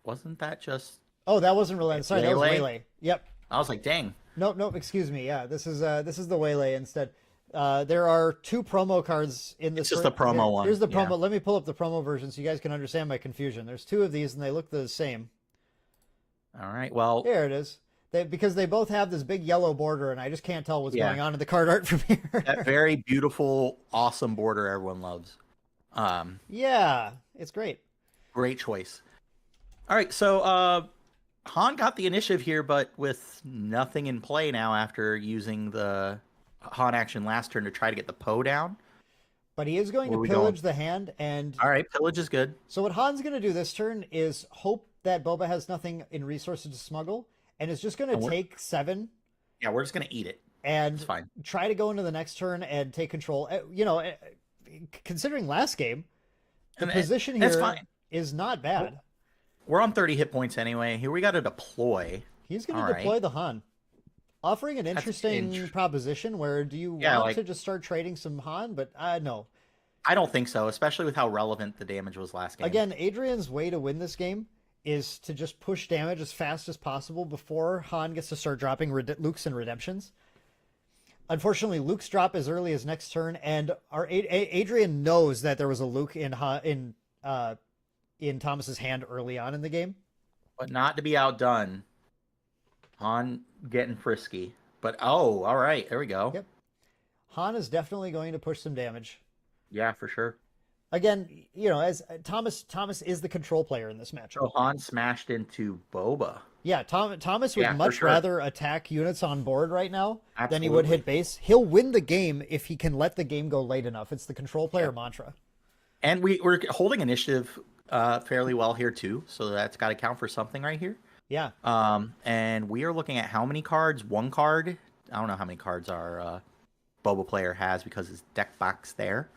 Wasn't that just? Oh, that wasn't relentless. Sorry, that was Waylay? Waylay. Yep. I was like, dang. Nope. Excuse me. Yeah, this is the Waylay instead. There are 2 promo cards in this. It's just the promo one, Here's the yeah. promo. Let me pull up the promo version so you guys can understand my confusion. There's 2 of these and they look the same. All right. Well, There it is. Because they both have this big yellow border and I just can't tell what's Yeah. going on in the card art from here. that very beautiful, awesome border everyone loves. Yeah, it's great. Great choice. All right, so Han got the initiative here, but with nothing in play now after using the Han action last turn to try to get the Poe down. But he is going Where to we pillage the hand, and All right, pillage is good. so what Han's going to do this turn is hope that Boba has nothing in resources to smuggle, and is just going And to we're- take 7 Yeah, we're just gonna eat it. and It's fine. try to go into the next turn and take control. Considering last game, the And position that's here fine. is not bad. We're on 30 hit points anyway. Here we got to deploy. He's going All to right. deploy the Han, offering an interesting int- proposition. Where do you Yeah, want like- to just start trading some Han? But no. I don't think so, especially with how relevant the damage was last game. Again, Adrian's way to win this game is to just push damage as fast as possible before Han gets to start dropping Lukes and Redemptions. Unfortunately, Luke's drop as early as next turn, and our Adrian knows that there was a Luke in Thomas's hand early on in the game. But not to be outdone. Han getting frisky. But all right, there we go. Yep. Han is definitely going to push some damage. Yeah, for sure. Again, as Thomas is the control player in this matchup. So Han smashed into Boba. Yeah, Thomas would Yeah, for much sure. rather attack units on board right now than he would Absolutely. hit base. He'll win the game if he can let the game go late enough. It's the control player mantra. And we're holding initiative fairly well here too, so that's got to count for something right here. Yeah. And we are looking at how many cards? 1 card. I don't know how many cards our Boba player has because his deck box there.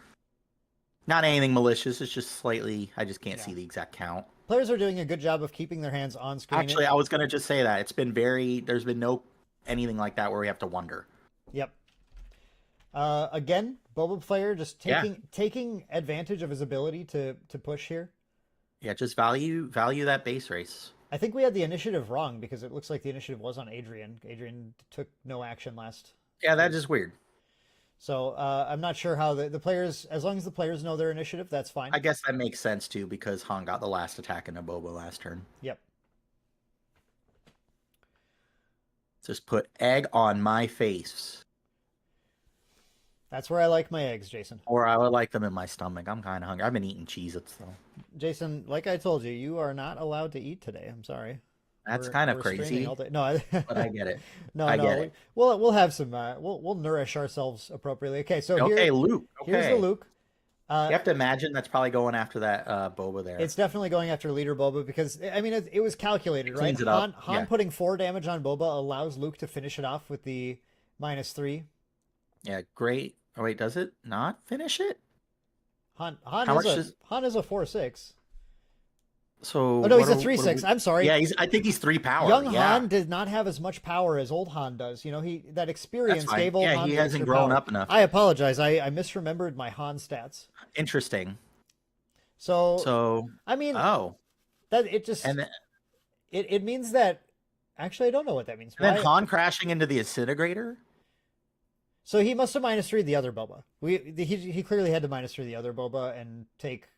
Not anything malicious. It's just slightly. I just can't see the exact count. Players are doing a good job of keeping their hands on screen. Actually, I was gonna just say that it's been there's been no anything like that where we have to wonder. Yep. Again, Boba player just taking advantage of his ability to push here. Yeah, just value that base race. I think we had the initiative wrong because it looks like the initiative was on Adrian. Adrian took no action last. Yeah, that is weird. So I'm not sure how the players, as long as the players know their initiative, that's fine. I guess that makes sense too because Han got the last attack in a Boba last turn. Yep. Just put egg on my face. That's where I like my eggs, Jason. Or I would like them in my stomach. I'm kind of hungry. I've been eating Cheez-Its though. Jason, like I told you, you are not allowed to eat today. I'm sorry. That's kind of We're crazy, streaming all day. No, but I get it. no, I no. get it. We'll have some. We'll nourish ourselves appropriately. Okay, so Okay, here, Luke. Okay. here's the Luke. You have to imagine that's probably going after that Boba there. It's definitely going after Leader Boba because I mean it was calculated, right? cleans it up, Han yeah. putting 4 damage on Boba allows Luke to finish it off with the -3. Yeah, great. Oh wait, does it not finish it? Han How much is a 4/6. So Oh no, he's what a are- what are 3/6. we- I'm sorry. Yeah, I think he's 3 power. Young yeah. Han did not have as much power as old Han does. That experience That's fine. gave old Yeah, Han he the hasn't extra grown power. up enough. I apologize. I misremembered my Han stats. Interesting. So I So mean oh, that it just and then, it means that actually I don't know what that means. and then Why- Han crashing into the disintegrator. So he must have -3 the other Boba. He clearly had to -3 the other Boba and take,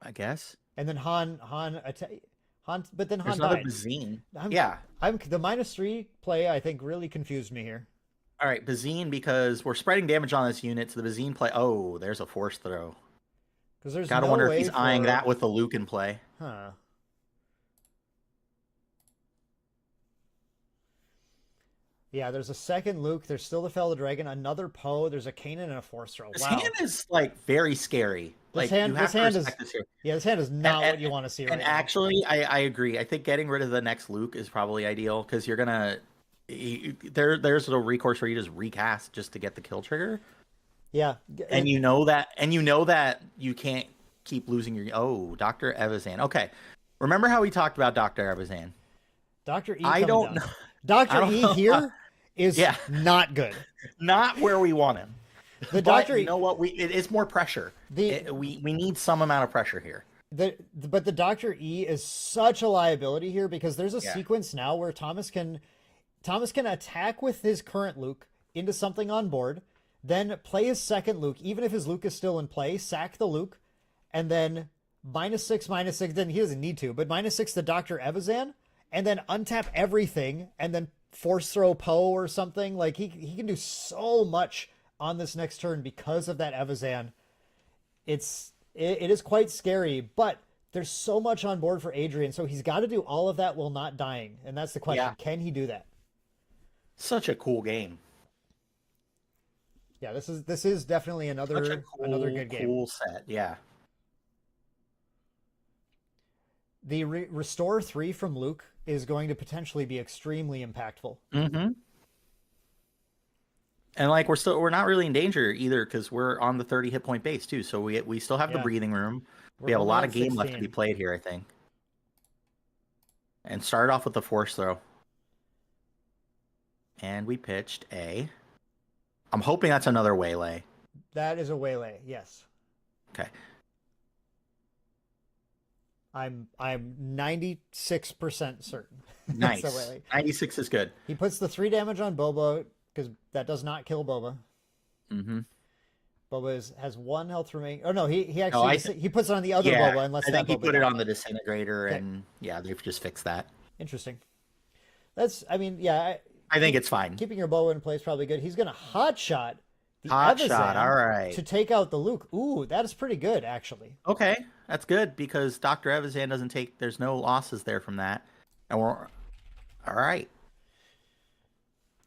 I guess. and then Han, but then Han There's another died. Bazine. I'm- Yeah. The -3 play I think really confused me here. All right, Bazine, because we're spreading damage on this unit, so the Bazine play. Oh, there's a force throw. Because there's Gotta no wonder if way he's eyeing for- that with the Luke in play. Huh. Yeah, there's a second Luke. There's still the Fellow Dragon, another Poe. There's a Kanan and a Force throw. This Wow. hand is like very scary. This Like hand, you have this to hand is respect this here. yeah, this hand is not And- what you want to see right And actually, I agree. I think getting rid of the next Luke is probably ideal because you're gonna there's a recourse where you just recast just to get the kill trigger, now. Yeah, and you know that you can't keep losing your Dr. Evazan. Okay, remember how we talked about Dr. Evazan? Dr. E. I coming don't down. know. Dr. I don't E know. here is Yeah. not good. Not where we want him. The But Dr. you know what? It's more pressure. We need some amount of pressure here. But the Dr. E is such a liability here because there's a Yeah. sequence now where Thomas can attack with his current Luke into something on board, then play his second Luke, even if his Luke is still in play, sack the Luke, and then -6/-6, then he doesn't need to, but -6 the Dr. Evazan, and then untap everything, and then force throw Poe or something. Like he can do so much on this next turn because of that Evazan. It is quite scary, but there's so much on board for Adrian, so he's got to do all of that while not dying, and that's the question. Yeah. Can he do that? Such a cool game. Yeah, this is definitely another good game. Cool set. Yeah. The Restore 3 from Luke is going to potentially be extremely impactful. Mm-hmm. And like we're not really in danger either because we're on the 30 hit point base too, so we still have the Yeah. breathing room. We're We have a only lot at of game left to 16. be played here, I think. And start off with the force throw. And we pitched a. I'm hoping that's another waylay. That is a waylay, yes. Okay. I'm 96% certain. Nice. That's a waylay. 96 is good. He puts the 3 damage on Boba because that does not kill Boba. Mm-hmm. Boba has 1 health remaining. Oh no, he No, actually he puts it on the other Yeah, Boba and lets I think that he Boba put it die. on the disintegrator, Okay. and yeah, they've just fixed that. Interesting. I mean, yeah, I think it's fine. keeping your Boba in place is probably good. He's gonna hot shot the Hot Evazan shot, all right. to take out the Luke. Ooh, that is pretty good actually. Okay, that's good because Dr. Evazan doesn't take. There's no losses there from that, and we're all right.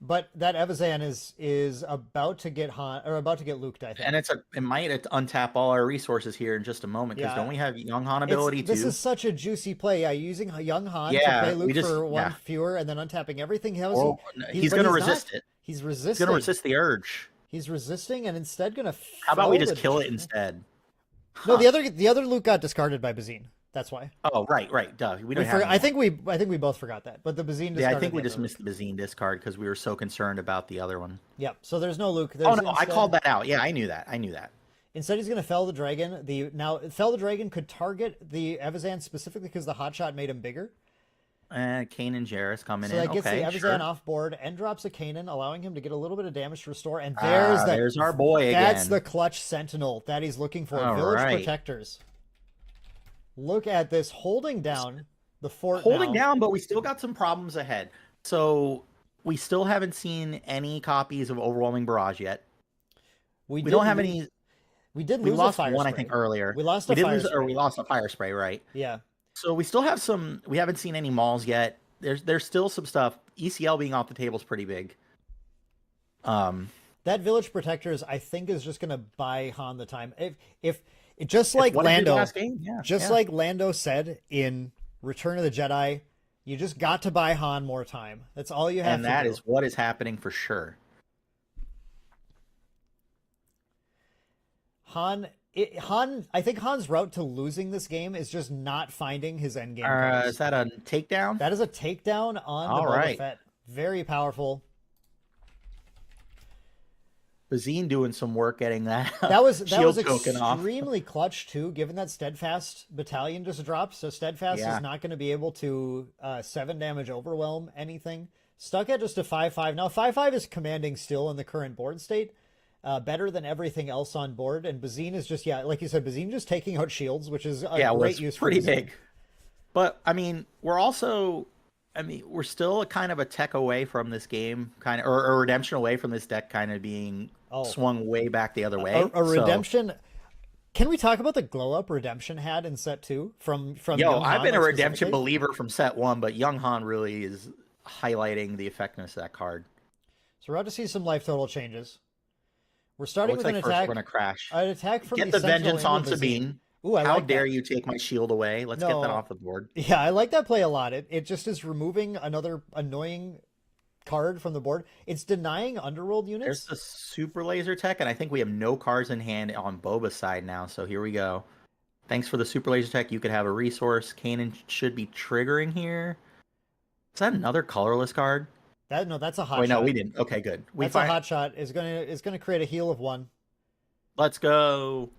But that Evazan is about to get Luke, I think. And it might untap all our resources here in just a moment because Yeah. don't we have Young Han ability This too? is such a juicy play. Yeah, using young Han Yeah, to play Luke we just- for 1 yeah. fewer and then untapping everything. Or but he's going to resist it. He's He's resisting. going to resist the urge. He's resisting and instead going to. How about we just kill it instead? No, the other Luke got discarded by Bazine. That's why. Oh, right. Duh. We don't have. I think we both forgot that. But the Bazine discarded. Yeah, I think we the just other missed the Bazine discard because we were so concerned about the other one. Luke. Yeah. So there's no Luke. Oh no, I called that out. Yeah, I knew that. Instead, he's going to fell the dragon. Fell the dragon could target the Evazan specifically because the hotshot made him bigger. And Kanan Jarrus coming So in. that gets Okay, the Evazan sure. off board and drops a Kanan, allowing him to get a little bit of damage to restore. And There's our boy again. That's the clutch sentinel that he's looking for. All Village right. protectors. Look at this, holding down the fort. Holding now. down, but we still got some problems ahead. So we still haven't seen any copies of Overwhelming Barrage yet. We did don't have lo- any. We did We lose lost a fire one, spray. I think, earlier. We lost We a did fire lose, or spray. we lost a fire spray, right? Yeah. So we still have some. We haven't seen any malls yet. There's still some stuff. ECL being off the table is pretty big. That village protectors, I think, is just gonna buy Han the time. If just like What did we do Lando, last game? Yeah, just yeah. like Lando said in Return of the Jedi, you just got to buy Han more time. That's all you have and to that do. is what is happening for sure. Han, I think Han's route to losing this game is just not finding his endgame. cards. Is that a takedown? That is a takedown on All the Boba right. Fett. Very powerful. Bazine doing some work getting that. That was shield token off. extremely clutch too, given that Steadfast Battalion just dropped. So Steadfast Yeah. is not going to be able to 7 damage overwhelm anything. Stuck at just a 5/5. Now 5/5 is commanding still in the current board state. Better than everything else on board. And Bazine is just, like you said, Bazine just taking out shields, which is a great was use for pretty Bazine. big. But I mean, we're still kind of a tech away from this game, kind of, or a redemption away from this deck, kind of being swung way back the other way. A redemption. Can we talk about the glow up redemption had in set 2 from Yo, Young I've Han, been a like, redemption specifically? believer from set 1, but Young Han really is highlighting the effectiveness of that card. So we're about to see some life total changes. We're starting looks with like an first attack. we're gonna crash. An attack from Get the Sentinel vengeance into on the Sabine. Ooh, I How like dare that. you take my shield away? Let's get that No. off the board. Yeah, I like that play a lot. It just is removing another annoying card from the board. It's denying underworld There's units. the super laser tech, and I think we have no cards in hand on Boba's side now. So here we go. Thanks for the super laser tech. You could have a resource. Kanan should be triggering here. Is that another colorless card? That's a hot Wait, shot. no, we didn't. Okay, good. That's a hot shot. Is gonna create a heal of 1. Let's go.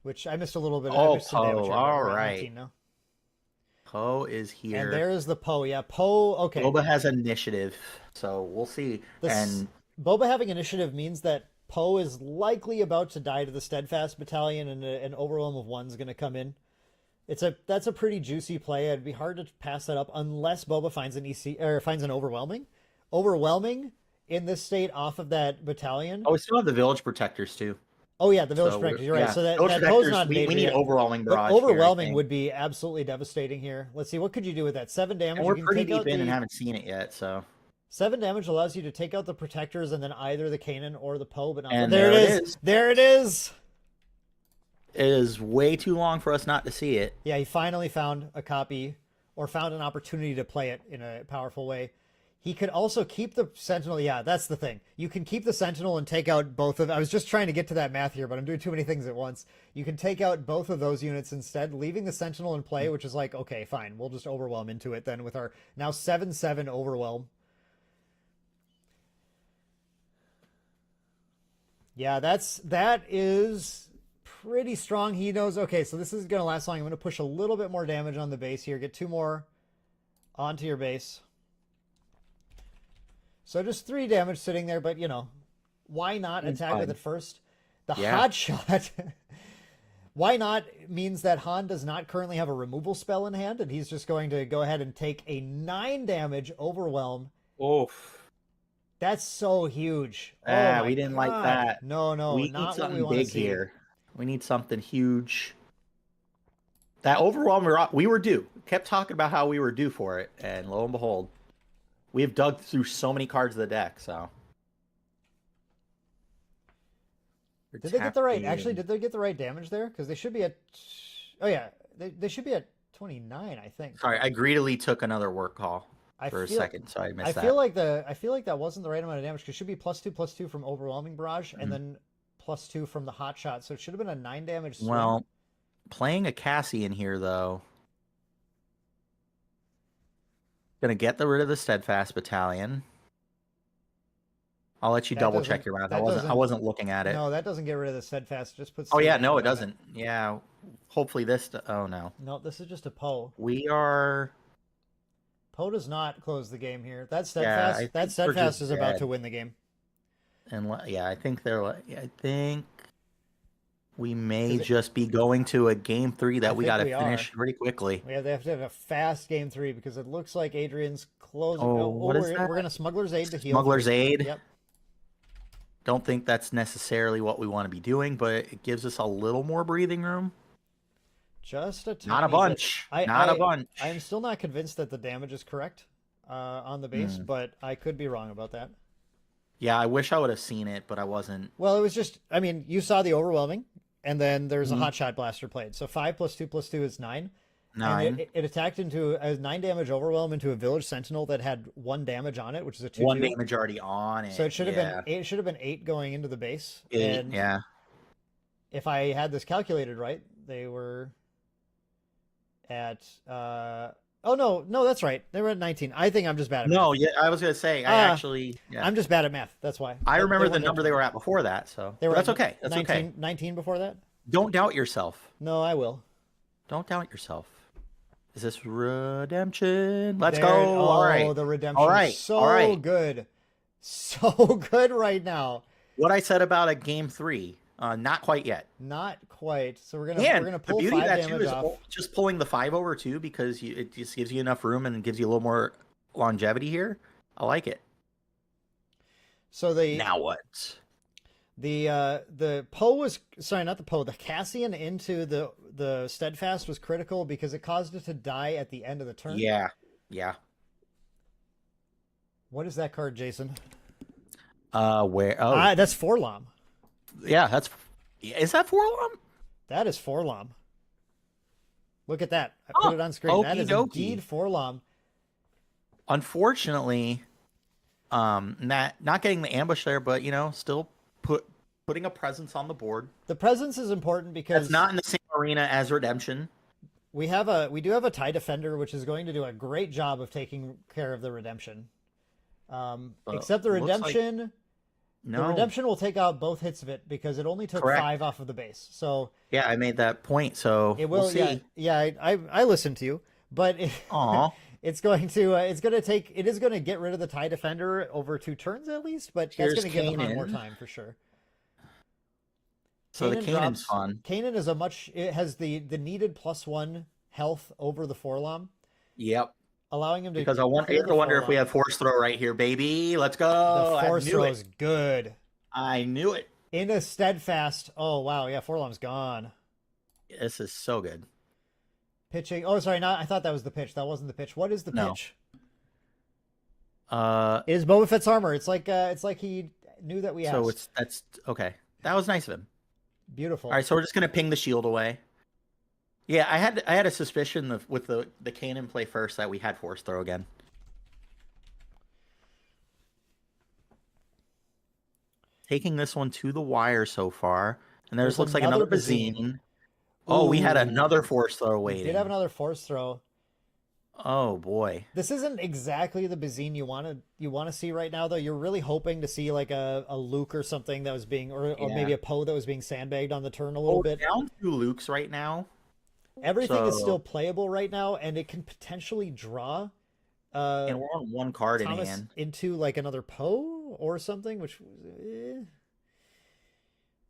Which I missed a little bit. Oh, I missed some damage Poe. here, but All we're at right. 19 now. Poe is here. And there is the Poe. Yeah, Poe. Okay. Boba has initiative, so we'll see. And Boba having initiative means that Poe is likely about to die to the Steadfast Battalion, and an overwhelm of 1's going to come in. That's a pretty juicy play. It'd be hard to pass that up unless Boba finds an EC or finds an overwhelming. Overwhelming in this state off of that battalion. we still have the village protectors too. Oh yeah, the village So protectors. You're right. yeah, So that village Poe's protectors, not we major need yet. overwhelming But barrage. here, I overwhelming think. would be absolutely devastating here. Let's see, what could you do with that? 7 damage. And You we're can pretty take out deep in and the- haven't seen it yet, so 7 damage allows you to take out the protectors and then either the Kanan or the Poe, but not And there. there It it is. is. There it is. it is way too long for us not to see it. Yeah, he finally found a copy or found an opportunity to play it in a powerful way. He could also keep the Sentinel. Yeah, that's the thing. You can keep the Sentinel and take out both of... I was just trying to get to that math here, but I'm doing too many things at once. You can take out both of those units instead, leaving the Sentinel in play, which is like, okay, fine. We'll just overwhelm into it then with our now 7/7 overwhelm. Yeah, that is pretty strong. He knows, okay, so this is going to last long. I'm going to push a little bit more damage on the base here. Get 2 more onto your base. So just 3 damage sitting there, but, you know, why not attack with it first? The hot shot, why not, means that Han does not currently have a removal spell in hand, and he's just going to go ahead and take a 9 damage overwhelm. Oof. That's so huge. Ah, we didn't like that. No, we not need what something we want big to see. here. We need something huge. That overwhelm, we were due. Kept talking about how we were due for it, and lo and behold, we have dug through so many cards of the deck. So, did they get the right? Actually, did they get the right damage there? Because they should be at. Oh yeah, they should be at 29, I think. Sorry, I greedily took another work call I for feel, a second, so I missed I that. feel like that wasn't the right amount of damage because it should be +2/+2 from overwhelming barrage and then +2 from the hot shot. So it should have been a 9 damage swing. Well, playing a Cassie in here though. Gonna get rid of the Steadfast Battalion. I'll let you That double doesn't- check your math. that I wasn't doesn't- looking at it. No, that doesn't get rid of the steadfast. It just puts. Oh yeah, Satan no, on it doesn't. Yeah, hopefully this. Oh no, No, this is just a Poe. we are. Poe does not close the game here. That Yeah, I steadfast. think that we're steadfast just is about dead. to win the game. And yeah, I think they're. I think we may Is it- just be going to a game 3 that I we think got to we are. finish pretty quickly. They have to have a fast game 3 because it looks like Adrian's closing. Oh, what is we're that? gonna Smuggler's Aid to heal. Smuggler's Aid. Yep. Don't think that's necessarily what we want to be doing, but it gives us a little more breathing room. Just a Not a tiny bit. bunch. Not a bunch. I am still not convinced that the damage is correct on the base, but I could be wrong about that. Yeah, I wish I would have seen it, but I wasn't. Well, it was just, I mean, you saw the overwhelming, and then there's Mm-hmm. a hot shot blaster played. So 5+2/+2 is 9. 9. And it attacked into a 9 damage overwhelm into a village sentinel that had 1 damage on it, which is a 2/2. 1 damage already on it. So it should have yeah. been 8. It should have been 8 going into the base. 8, And yeah. if I had this calculated right, they were at oh no, that's right. They were at 19. I think I'm just bad at No, math. yeah, I was gonna say I actually. Yeah. I'm just bad at math. That's why. I remember the weren't number at- they were at before that, so They were that's at okay. That's 19, okay. 19 before that? Don't doubt yourself. No, I will. Don't doubt yourself. Is this redemption? Let's There- go. Oh, All right. the redemption. All right. So All right. good. So good right now. What I said about a game 3, not quite yet. Not quite. So we're gonna And the pull beauty of 5 that too damage is off. just pulling the 5 over too, because it just gives you enough room and gives you a little more longevity here. I like it. So the Now what? the Poe was, sorry, not the Poe, the Cassian into the Steadfast was critical because it caused it to die at the end of the turn. Yeah. Yeah. What is that card, Jason? Where? Oh, That's Forlom. Yeah, that's. Is that Forlom? That is Forlom. Look at that. I put it on screen. That is Okie dokie. indeed Forlom. Unfortunately, not getting the ambush there, but still putting a presence on the board. The presence is important because That's not in the same arena as Redemption. we do have a TIE defender, which is going to do a great job of taking care of the redemption. Except the looks like- redemption, the No. redemption will take out both hits of it because it only took Correct. 5 off of the base. So Yeah, I made that point, so it will. we'll see. I listened to you, but Aw. it is going to get rid of the TIE defender over 2 turns at least, but Here's that's going to give Han more Kanan. time for sure. So the Kanan Kanan's drops- fun. Kanan is it has the needed +1 health over the Forlom, Yep. allowing him to. Because I clear have to the wonder if we Forlom. have Force Throw right here, baby. Let's go. The force I knew throw it. is good. I knew it. In a steadfast. Oh wow, yeah, Forlom's gone. This is so good. Pitching. Oh, sorry, I thought that was the pitch. That wasn't the pitch. What is the No. pitch? It Is Boba Fett's armor? It's like he knew that we asked. so that's okay. That was nice of him. Beautiful. All right, so we're just gonna ping the shield away. Yeah, I had a suspicion with the Kanan play first that we had Force Throw again. Taking this one to the wire so far, and There's looks like another another Bazine. Bazine. Oh, we had Ooh. another Force Throw We waiting. did have another force throw. Oh boy. This isn't exactly the Bazine you want to see right now, though. You're really hoping to see like a Luke or something that was being, or Yeah. maybe a Poe that was being sandbagged on the turn a little bit. Down 2 Lukes right now. Everything is so- still playable right now, and it can potentially draw And we're on 1 card in Thomas hand. into like another Poe or something. Which,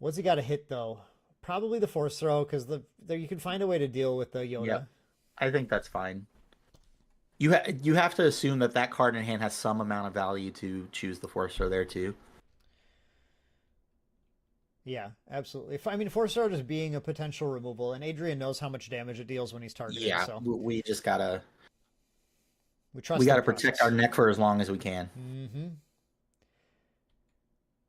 what's he got to hit though? Probably the force throw because you can find a way to deal with the Yoda. Yep. I think that's fine. You have to assume that card in hand has some amount of value to choose the Force Throw there too. Yeah, absolutely. I mean, force throw just being a potential removal, and Adrian knows how much damage it deals when he's targeted. Yeah, So we just gotta we trust. we gotta that protect process. our neck for as long as we can. Mm-hmm.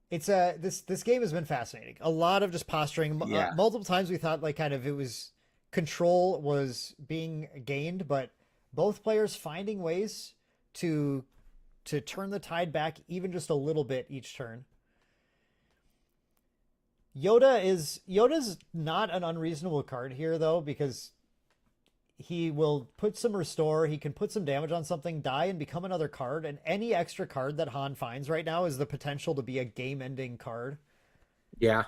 It's this game has been fascinating. A lot of just posturing. Yeah. Multiple times we thought like kind of it was control was being gained, but both players finding ways to turn the tide back even just a little bit each turn. Yoda's not an unreasonable card here though, because he will put some restore, he can put some damage on something, die and become another card, and any extra card that Han finds right now is the potential to be a game-ending card. Yeah.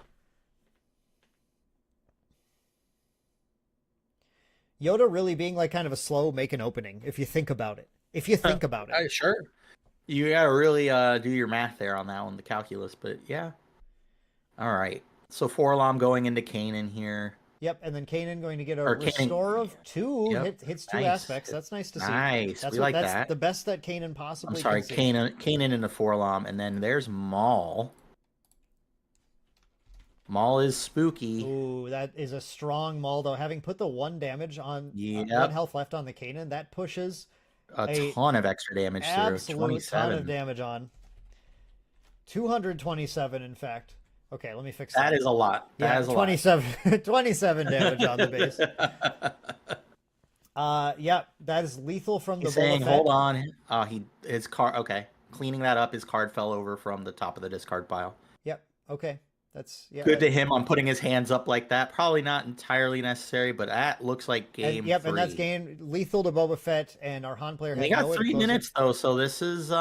Yoda really being like kind of a slow make an opening, if you think about it. If you think about it. Sure. You gotta really do your math there on that one, the calculus, but yeah. All right. So Forlom going into Kanan here. Yep, and then Kanan going to get a Or Kanan- restore of 2. Yep. Hits 2 Nice. aspects. That's nice to see. Nice. That's We like that's that. the best that Kanan I'm possibly sorry, can see. Kanan into Forlom, and then there's Maul. Maul is spooky. Ooh, that is a strong Maul, though. Having put the 1 damage on Yep. 1 health left on the Kanan, that pushes A ton of extra damage through. absolute ton 27. of damage on. 227, in fact. Okay, let me fix that. That is a lot. That Yeah, is a 27, 27 damage on the base. lot. Yeah, that is lethal from the He's saying, Boba Fett. hold on. His card. Okay, cleaning that up. His card fell over from the top of the discard pile. Yep. Okay. That's Good to him on putting his hands up like that. Probably not entirely necessary, but that looks like game. And, yep, 3. and that's game lethal to Boba Fett, and our Han player. And Had they got no way to 3 close it. minutes though, so this is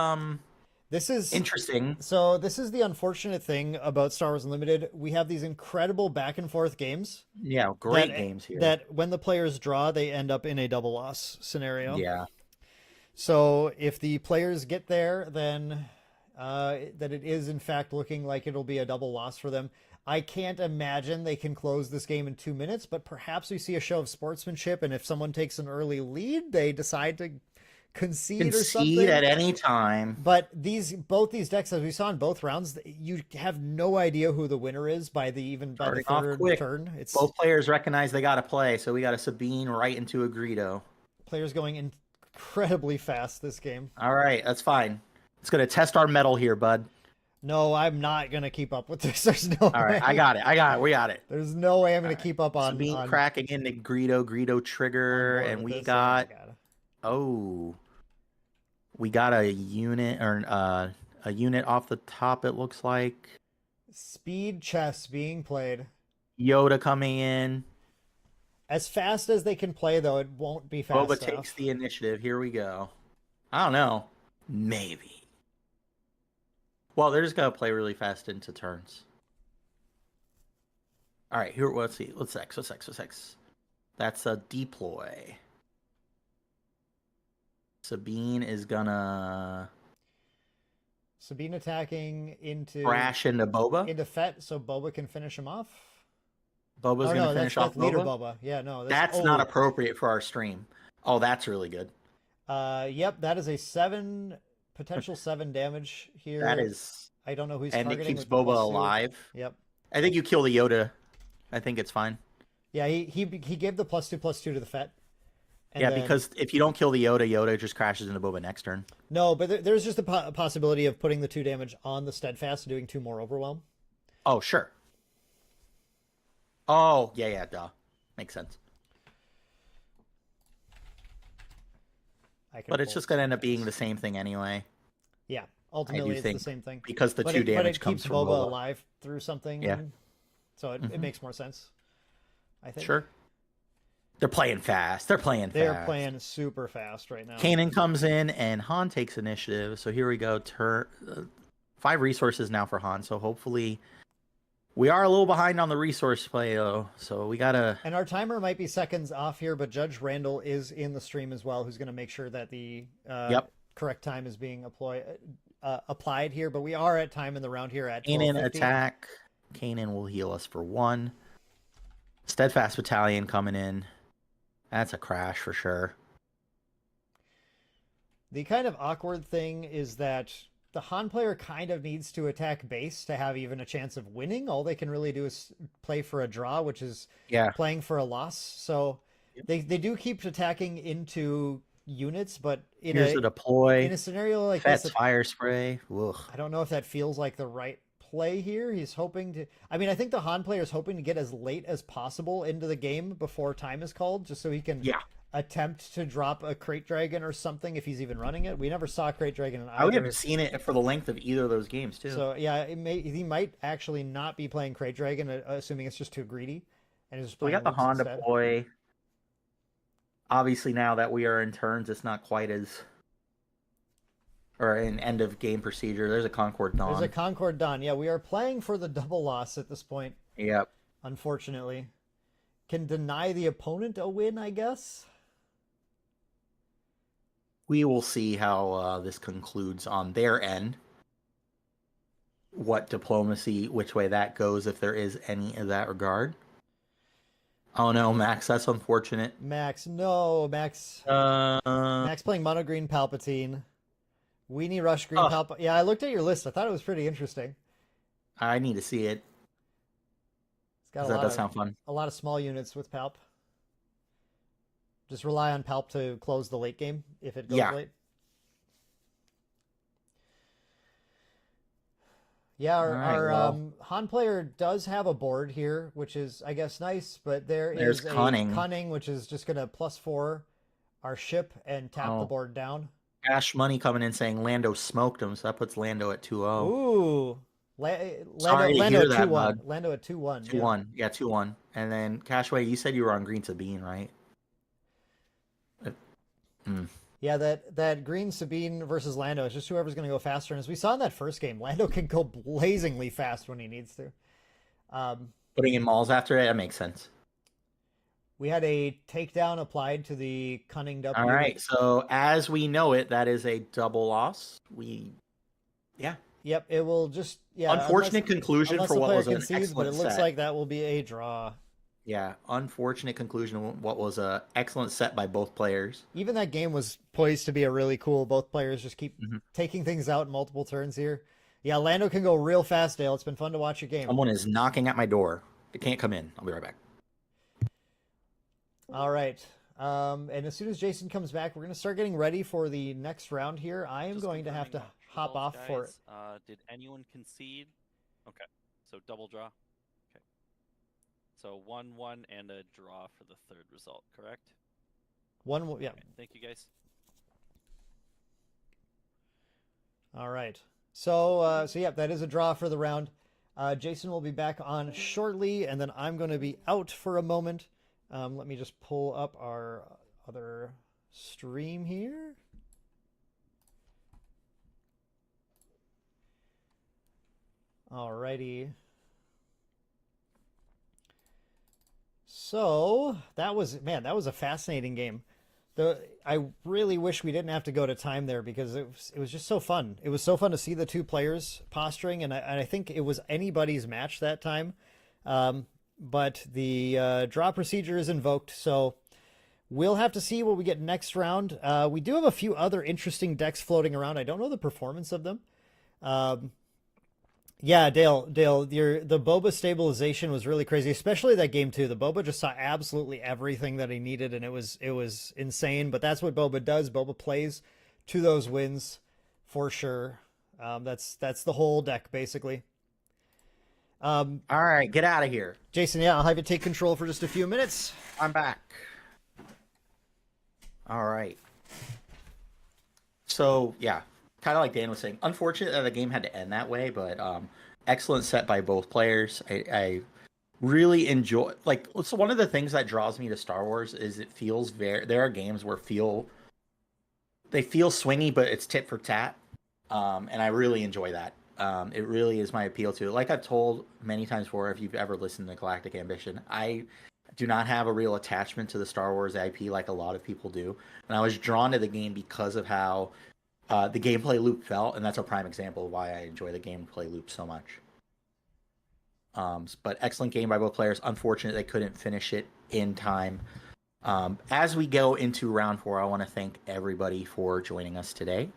interesting. So this is the unfortunate thing about Star Wars Unlimited. We have these incredible back and forth games. Yeah, great games here. That when the players draw, they end up in a double loss scenario. Yeah. So if the players get there, then that it is in fact looking like it'll be a double loss for them. I can't imagine they can close this game in 2 minutes, but perhaps we see a show of sportsmanship, and if someone takes an early lead, they decide to concede or something. at any time. But both these decks, as we saw in both rounds, you have no idea who the winner is by the Starting off third quick. turn. It's Both players recognize they got to play, so we got a Sabine right into a Greedo. players going incredibly fast this game. All right, that's fine. It's gonna test our metal here, bud. No, I'm not gonna keep up with this. There's no All right, way. I got it. We got it. There's no way I'm gonna All right. keep up on Sabine on, cracking into Greedo trigger, on board and with we this. Oh my got God. we got a unit a unit off the top. It looks like Speed chess being played. Yoda coming in. As fast as they can play, though, it won't be fast Boba enough. takes the initiative. Here we go. I don't know. Maybe. Well, they're just gonna play really fast into turns. All right, here. Let's see. What's X? That's a deploy. Sabine is gonna Sabine attacking into crash into Boba. into Fett, so Boba can finish him off. Boba's Oh gonna no, finish that's off leader Boba. Boba. Yeah, no, That's not appropriate for our stream. Oh, that's really good. Yep, that is a 7 potential 7 damage here. That is, I don't know who's and it targeting keeps with the Boba +2. alive. Yep. I think you kill the Yoda. I think it's fine. Yeah, he gave the +2/+2 to the Fett. And Yeah, then- because if you don't kill the Yoda just crashes into Boba next turn. No, but there's just a possibility of putting the 2 damage on the Steadfast and doing 2 more overwhelm. Oh, sure. Oh, yeah, duh. Makes sense. But it's just going to end up being the same thing anyway. Yeah, ultimately it's the think, same thing. Because the But 2 but damage it comes keeps from Boba Boba. alive through something. Yeah. So it makes more sense, I think. Sure. They're playing fast. They're playing super fast right now. Kanan comes in and Han takes initiative. So here we go. 5 resources now for Han. So hopefully we are a little behind on the resource play though. So we gotta. And our timer might be seconds off here, but Judge Randall is in the stream as well, who's going to make sure that the correct time is being applied here. But we are at time in the round here at 12:50. Kanan attack. Kanan will heal us for 1. Steadfast Battalion coming in. That's a crash for sure. The kind of awkward thing is that the Han player kind of needs to attack base to have even a chance of winning. All they can really do is play for a draw, which is playing for a loss. So they do keep attacking into units, but Here's the deploy. in a scenario like Fett's this, fire spray. Ugh. I don't know if that feels like the right play here. He's hoping to. I mean, I think the Han player is hoping to get as late as possible into the game before time is called, just so he can attempt to drop a Crate Dragon or something if he's even running it. We never saw Crate Dragon in either. I haven't seen it for the length of either of those games too. So yeah, he might actually not be playing Crate Dragon, assuming it's just too greedy. And is So we got the Han deploy. Obviously, now that we are in turns, it's not quite as, or an end of game procedure. There's a Concord Dawn. There's a Concord Dawn. Yeah, we are playing for the double loss at this point. Yep. Unfortunately, can deny the opponent a win, I guess. We will see how this concludes on their end. What diplomacy, which way that goes, if there is any in that regard. Oh no, Max, that's unfortunate. Max, no, Max. Max playing mono green Palpatine. Weenie Rush green Palpatine. Yeah, I looked at your list. I thought it was pretty interesting. I need to see it. It's got That does sound fun. A lot of small units with Palp. Just rely on Palp to close the late game if it goes late. Yeah, our Han player does have a board here, which is, I guess, nice, but there's cunning, which is just going to +4 our ship and tap the board down. Cash Money coming in saying Lando smoked him, so that puts Lando at 2-0. Ooh. Sorry to hear that, bud. Lando at 2-1. 2-1. Yeah, 2-1. And then, Cashway, you said you were on Green Sabine, right? Yeah, that Green Sabine versus Lando is just whoever's going to go faster. And as we saw in that first game, Lando can go blazingly fast when he needs to. Putting in malls after it, that makes sense. We had a takedown applied to the Cunning W. All right, so as we know it, that is a double loss. Yep, it will just unfortunate conclusion for what was an excellent but it looks set. like that will be a draw. Yeah, unfortunate conclusion of what was a excellent set by both players. Even that game was poised to be a really cool. Both players just keep taking things out in multiple turns here. Yeah, Lando can go real fast, Dale. It's been fun to watch your game. Someone is knocking at my door. They can't come in. I'll be right back. All right. And as soon as Jason comes back, we're going to start getting ready for the next round here. I am going to have to hop results, off for it. guys. Did anyone concede? Okay, so double draw. Okay, so 1-1 and a draw for the third result, correct? Yeah. Okay, thank you, guys. All right. So yeah, that is a draw for the round. Jason will be back on shortly, and then I'm going to be out for a moment. Let me just pull up our other stream here. Alrighty. So that was a fascinating game. I really wish we didn't have to go to time there because it was just so fun. It was so fun to see the two players posturing, and I think it was anybody's match that time. But the draw procedure is invoked, so we'll have to see what we get next round. We do have a few other interesting decks floating around. I don't know the performance of them. Yeah, Dale, the Boba stabilization was really crazy, especially that game too. The Boba just saw absolutely everything that he needed, and it was insane. But that's what Boba does. Boba plays to those wins for sure. That's the whole deck basically. All right, get out of here. Jason, yeah, I'll have you take control for just a few minutes. I'm back. All right. So yeah, kind of like Dan was saying, unfortunate that the game had to end that way, but excellent set by both players. I really enjoy, like, so one of the things that draws me to Star Wars is it feels there are games where they feel swingy, but it's tit for tat, and I really enjoy that. It really is my appeal to it. Like I've told many times before, if you've ever listened to Galactic Ambition, I do not have a real attachment to the Star Wars IP like a lot of people do, and I was drawn to the game because of how the gameplay loop felt, and that's a prime example of why I enjoy the gameplay loop so much. But excellent game by both players. Unfortunate they couldn't finish it in time. As we go into round 4, I want to thank everybody for joining us today.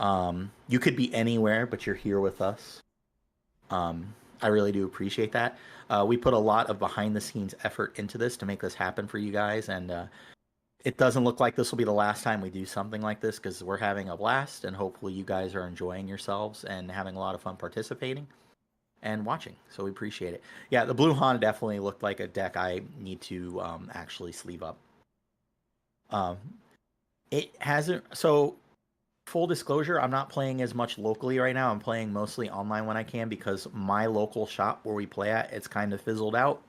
You could be anywhere, but you're here with us. I really do appreciate that. We put a lot of behind-the-scenes effort into this to make this happen for you guys, and it doesn't look like this will be the last time we do something like this because we're having a blast, and hopefully you guys are enjoying yourselves and having a lot of fun participating and watching. So we appreciate it. Yeah, the Blue Han definitely looked like a deck I need to actually sleeve up. It hasn't... So, full disclosure, I'm not playing as much locally right now. I'm playing mostly online when I can because my local shop where we play at, it's kind of fizzled out.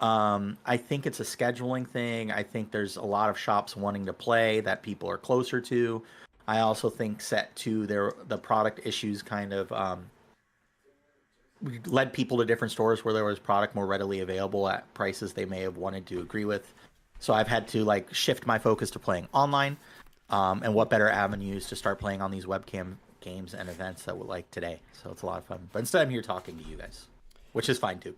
I think it's a scheduling thing. I think there's a lot of shops wanting to play that people are closer to. I also think set 2, the product issues kind of led people to different stores where there was product more readily available at prices they may have wanted to agree with. So I've had to like shift my focus to playing online. And what better avenues to start playing on these webcam games and events that would like today. So it's a lot of fun. But instead I'm here talking to you guys, which is fine too.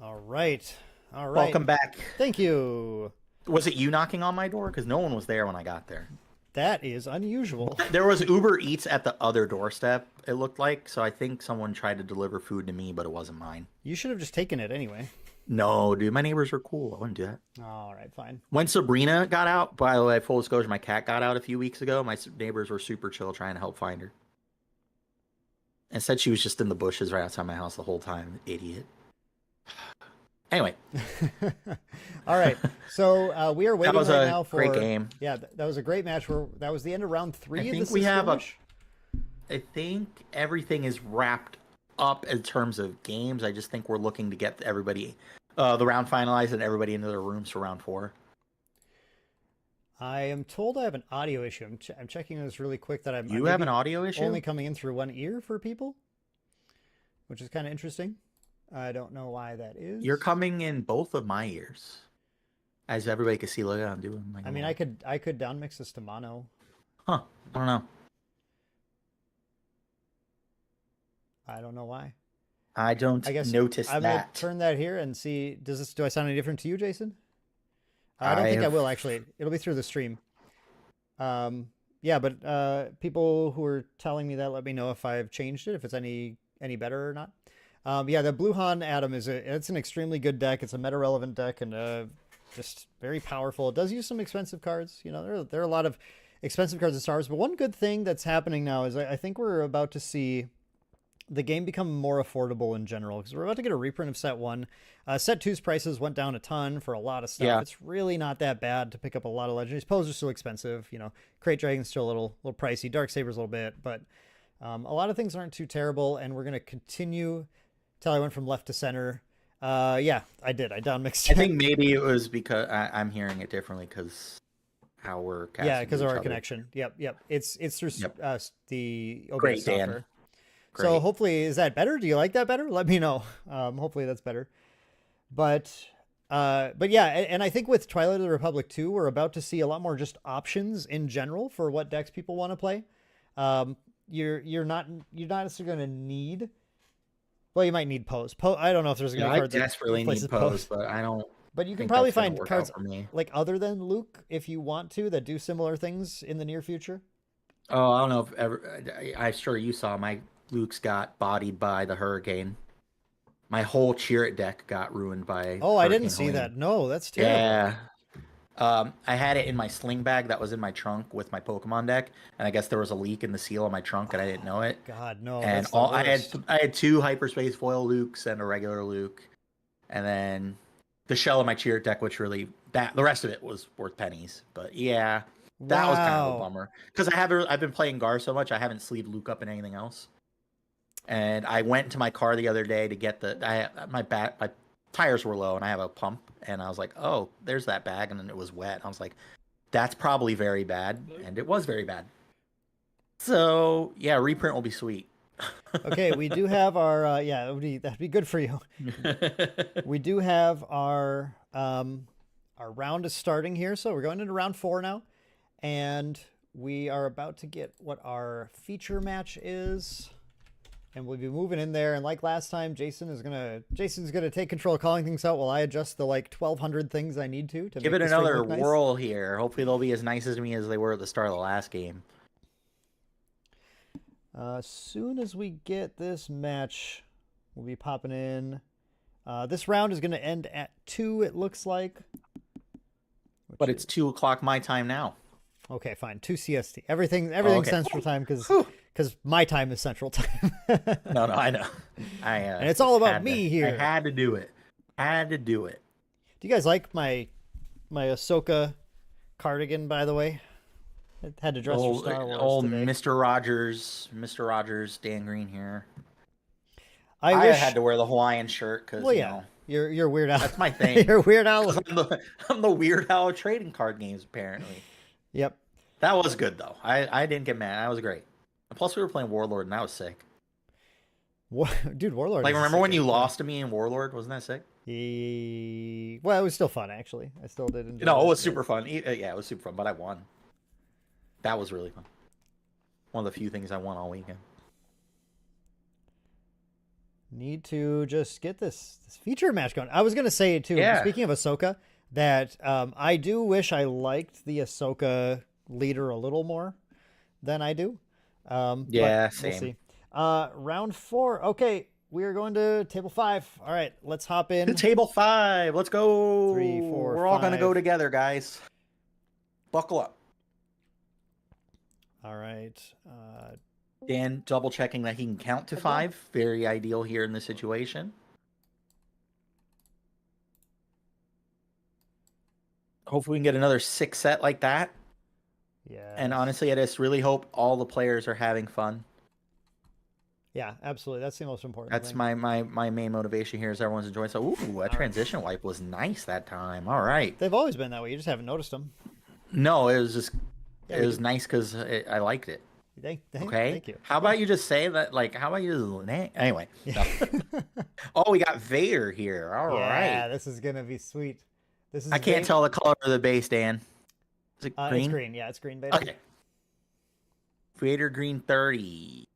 All right. Welcome back. Thank you. Was it you knocking on my door? Because no one was there when I got there. That is unusual. There was Uber Eats at the other doorstep, it looked like. So I think someone tried to deliver food to me, but it wasn't mine. You should have just taken it anyway. No, dude, my neighbors are cool. I wouldn't do that. All right, fine. When Sabrina got out, by the way, full disclosure, my cat got out a few weeks ago. My neighbors were super chill trying to help find her. And said she was just in the bushes right outside my house the whole time. Idiot. Anyway. All right. So we are waiting that was right a now for... great game. Yeah, that was a great match. That was the end of round 3 I of think the we Sith have Skirmish. I think everything is wrapped up in terms of games. I just think we're looking to get everybody... the round finalized and everybody into their rooms for round 4. I am told I have an audio issue. I'm checking this really quick that I'm have an audio issue? only coming in through one ear for people, which is kind of interesting. I don't know why that is. You're coming in both of my ears. As everybody can see, look at I'm doing. I mean, I could downmix this to mono. Huh. I don't know. I don't know why. I guess notice I'm that. gonna turn that here and see. Do I sound any different to you, Jason? I don't think I will actually. It'll be through the stream. Yeah, but people who are telling me that, let me know if I've changed it, if it's any better or not. Yeah, the Blue Han Atom it's an extremely good deck. It's a meta relevant deck, and just very powerful. It does use some expensive cards. You know, there are a lot of expensive cards in Star Wars, but one good thing that's happening now is I think we're about to see the game become more affordable in general, because we're about to get a reprint of Set 1. Set 2's prices went down a ton for a lot of stuff. Yeah. It's really not that bad to pick up a lot of legendaries. Poles are still expensive. You know, Crate Dragon's still a little pricey. Darksaber's a little bit, but a lot of things aren't too terrible, and we're going to continue till I went from left to center. Yeah, I did. I downmixed I it. think maybe it was because I'm hearing it differently because how we're casting. Yeah, because of our each other. connection. Yep. It's through the OBS Great, Dan. software. Great. So hopefully, is that better? Do you like that better? Let me know. Hopefully that's better. But yeah, and I think with Twilight of the Republic 2, we're about to see a lot more just options in general for what decks people want to play. You're not necessarily going to need. Well, you might need Pose. I don't know if there's going to be I a card that desperately need replaces Pose, but I don't. But you can think probably that's gonna find work cards out for me. like other than Luke if you want to that do similar things in the near future. Oh, I don't know if ever. I'm sure you saw my Luke's got bodied by the hurricane. My whole Chirrut deck got ruined by. Oh, I didn't Hurricane see Helene. that. No, that's terrible. Yeah. I had it in my sling bag that was in my trunk with my Pokemon deck, and I guess there was a leak in the seal of my trunk, and I didn't know it. God, no. And that's the all I worst. had 2 hyperspace foil Lukes and a regular Luke, and then the shell of my Chirrut deck, which really the rest of it was worth pennies. But yeah, that was kind of a Wow. bummer because I've been playing Gar so much I haven't sleeved Luke up in anything else. And I went to my car the other day to get my tires were low and I have a pump, and I was like, oh, there's that bag, and then it was wet. I was like, that's probably very bad, and it was very bad. So yeah, reprint will be sweet. Okay, we do have our yeah, that'd be good for you. We do have our round is starting here, so we're going into round 4 now, and we are about to get what our feature match is, and we'll be moving in there. And like last time, Jason's gonna take control of calling things out while I adjust the like 1,200 things I need to Give make it the stream another look nice. whirl here. Hopefully they'll be as nice as me as they were at the start of the last game. As soon as we get this match, we'll be popping in. This round is going to end at 2, it looks like. But it's 2:00 my time now. Okay, fine. 2 CST. Everything's okay. Central Time because Whew. my time is Central Time. No, I know. And it's all about had me to- here. I had to do it. Do you guys like my Ahsoka cardigan, by the way? I had to dress for Star Wars Old today. Mr. Rogers, Dan Green here. I I wish. had to wear the Hawaiian shirt because Well, yeah, you're Weird Al. that's my thing. You're Weird Al. I'm the Weird Al of trading card games, apparently. Yep. That was good, though. I didn't get mad. That was great. And plus, we were playing Warlord, and that was sick. Dude, Warlord. Like, is a remember when sick you game. lost to me in Warlord? Wasn't that sick? Well, it was still fun, actually. I still did enjoy No, it it, was but- super fun. Yeah, it was super fun, but I won. That was really fun. One of the few things I won all weekend. Need to just get this feature match going. I was gonna say too. Yeah. Speaking of Ahsoka, that I do wish I liked the Ahsoka leader a little more than I do. But Yeah, We'll same. see. Round 4. Okay, we are going to table 5. All right, let's hop in. To table 5. Let's go. 3, 4, We're all going to go 5. together, guys. Buckle up. All right. Dan double checking that he can count to 5. Very ideal here in this situation. Hopefully we can get another 6 set like that. Yeah. And honestly, I just really hope all the players are having fun. Yeah, absolutely. That's the most important. That's thing. my main motivation here is everyone's enjoying. So, ooh, that transition wipe was nice that time. All right. They've always been that way. You just haven't noticed them. No, it was just Yeah, it we was do. nice because I liked it. Thank Okay. you. How about you just say that? Like, how about you just anyway? Yeah. No. Oh, we got Vader here. All right. Yeah, this is gonna be sweet. This is. I can't tell the color of the base, Dan. Is it green? It's green. Yeah, it's green, baby. Okay. Vader green 30.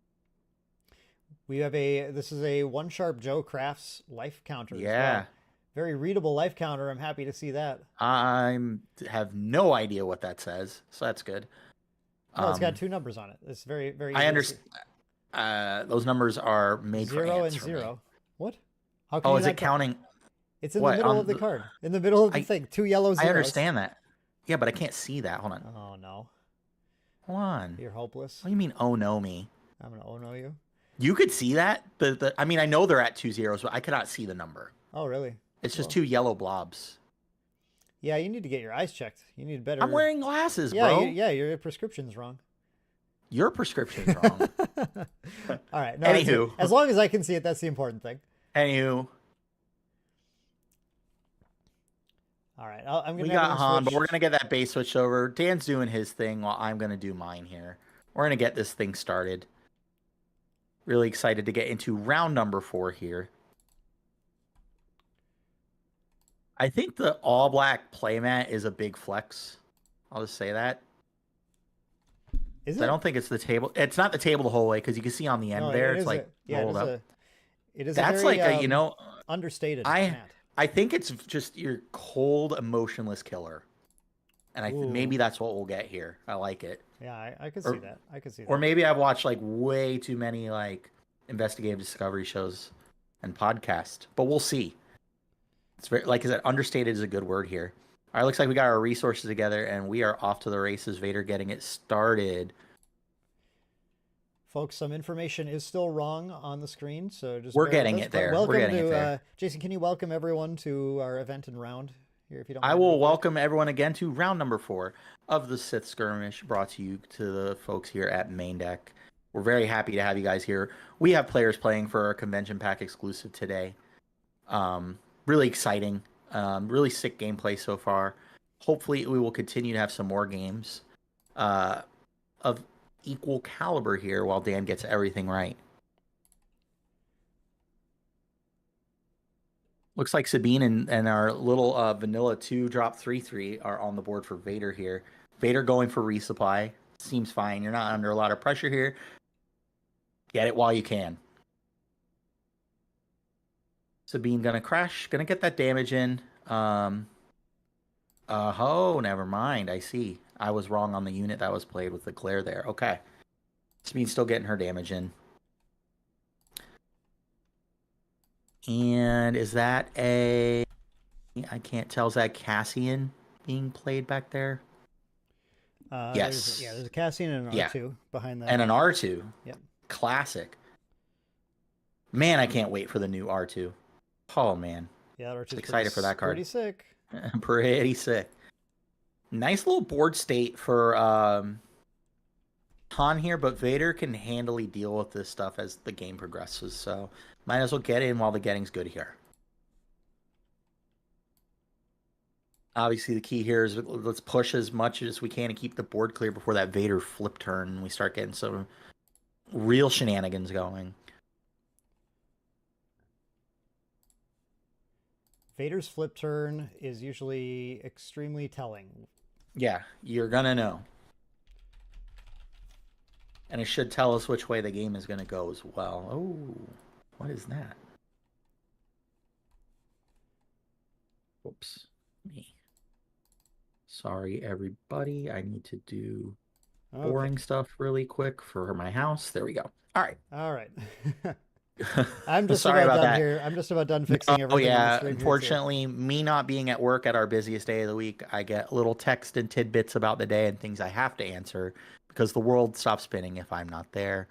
We have this is a One Sharp Joe Crafts life counter. as Yeah. well. Very readable life counter. I'm happy to see that. Have no idea what that says, so that's good. Oh, it's got 2 numbers on it. It's very, very. I easy to understand. Those numbers are see. made 0 for and ants for me. 0. What? How can Oh, you is not it counting? It's in What, the middle on of the the- card. In the middle of the thing. 2 yellow zeros. I understand that. Yeah, but I can't see that. Hold on. Oh no. Hold on. You're hopeless. What do you mean, oh no me? I'm gonna oh no you. You could see that? I mean, I know they're at 2 zeros, but I cannot see the number. Oh really? It's just Well. 2 yellow blobs. Yeah, you need to get your eyes checked. You need better. I'm wearing glasses, yeah, bro. yeah, your prescription's wrong. Your prescription's wrong. All right. No, Anywho. as long as I can see it, that's the important thing. Anywho, All right. I'm we gonna. got have Han, but switch. we're going to get that base switched over. Dan's doing his thing while I'm going to do mine here. We're going to get this thing started. Really excited to get into round number 4 here. I think the all-black playmat is a big flex. I'll just say that. Is I it? don't think it's the table. It's not the table the whole way because you can see on the end No, there. it It's is like yeah, rolled up. it is. That's a very, like a, you know, understated. I- mat. I think it's just your cold, emotionless killer. And maybe Ooh. that's what we'll get here. I like it. Yeah, I could or- see that. I could see that. Or maybe I've watched like way too many like investigative discovery shows and podcasts. But we'll see. It's very, like I said, understated is a good word here. All right, looks like we got our resources together and we are off to the races. Vader getting it started. Folks, some information is still wrong on the screen, so just We're bear with getting us. it But there. We're Welcome getting it to there. Jason. Can you welcome everyone to our event and round here, if you don't? I mind, will real quick? welcome everyone again to round number 4 of the Sith Skirmish, brought to you to the folks here at Maindeck. We're very happy to have you guys here. We have players playing for our convention pack exclusive today. Really exciting. Really sick gameplay so far. Hopefully we will continue to have some more games of equal caliber here while Dan gets everything right. Looks like Sabine and our little vanilla 2 drop 3/3 are on the board for Vader here. Vader going for resupply. Seems fine. You're not under a lot of pressure here. Get it while you can. Sabine gonna crash. Gonna get that damage in. Oh, never mind. I see. I was wrong on the unit that was played with the glare there. Okay. Sabine's still getting her damage in. And is that a... I can't tell. Is that Cassian being played back there? Yes. There's a Cassian and an Yeah. R2 behind that. And an R2. Yep. Classic. Man, I can't wait for the new R2. Oh, man. Yeah, R2 's excited for that card. Pretty sick. Pretty sick. Nice little board state for Han here, but Vader can handily deal with this stuff as the game progresses, so might as well get in while the getting's good here. Obviously, the key here is let's push as much as we can to keep the board clear before that Vader flip turn and we start getting some real shenanigans going. Vader's flip turn is usually extremely telling. Yeah, you're gonna know. And it should tell us which way the game is gonna go as well. Oh, what is that? Whoops. Me. Sorry, everybody. I need to do Okay. boring stuff really quick for my house. There we go. All right. All right. I'm just Sorry about about done that. here. I'm just about done fixing everything. Oh on the yeah, stream here, too. unfortunately, me not being at work at our busiest day of the week, I get little text and tidbits about the day and things I have to answer because the world stops spinning if I'm not there.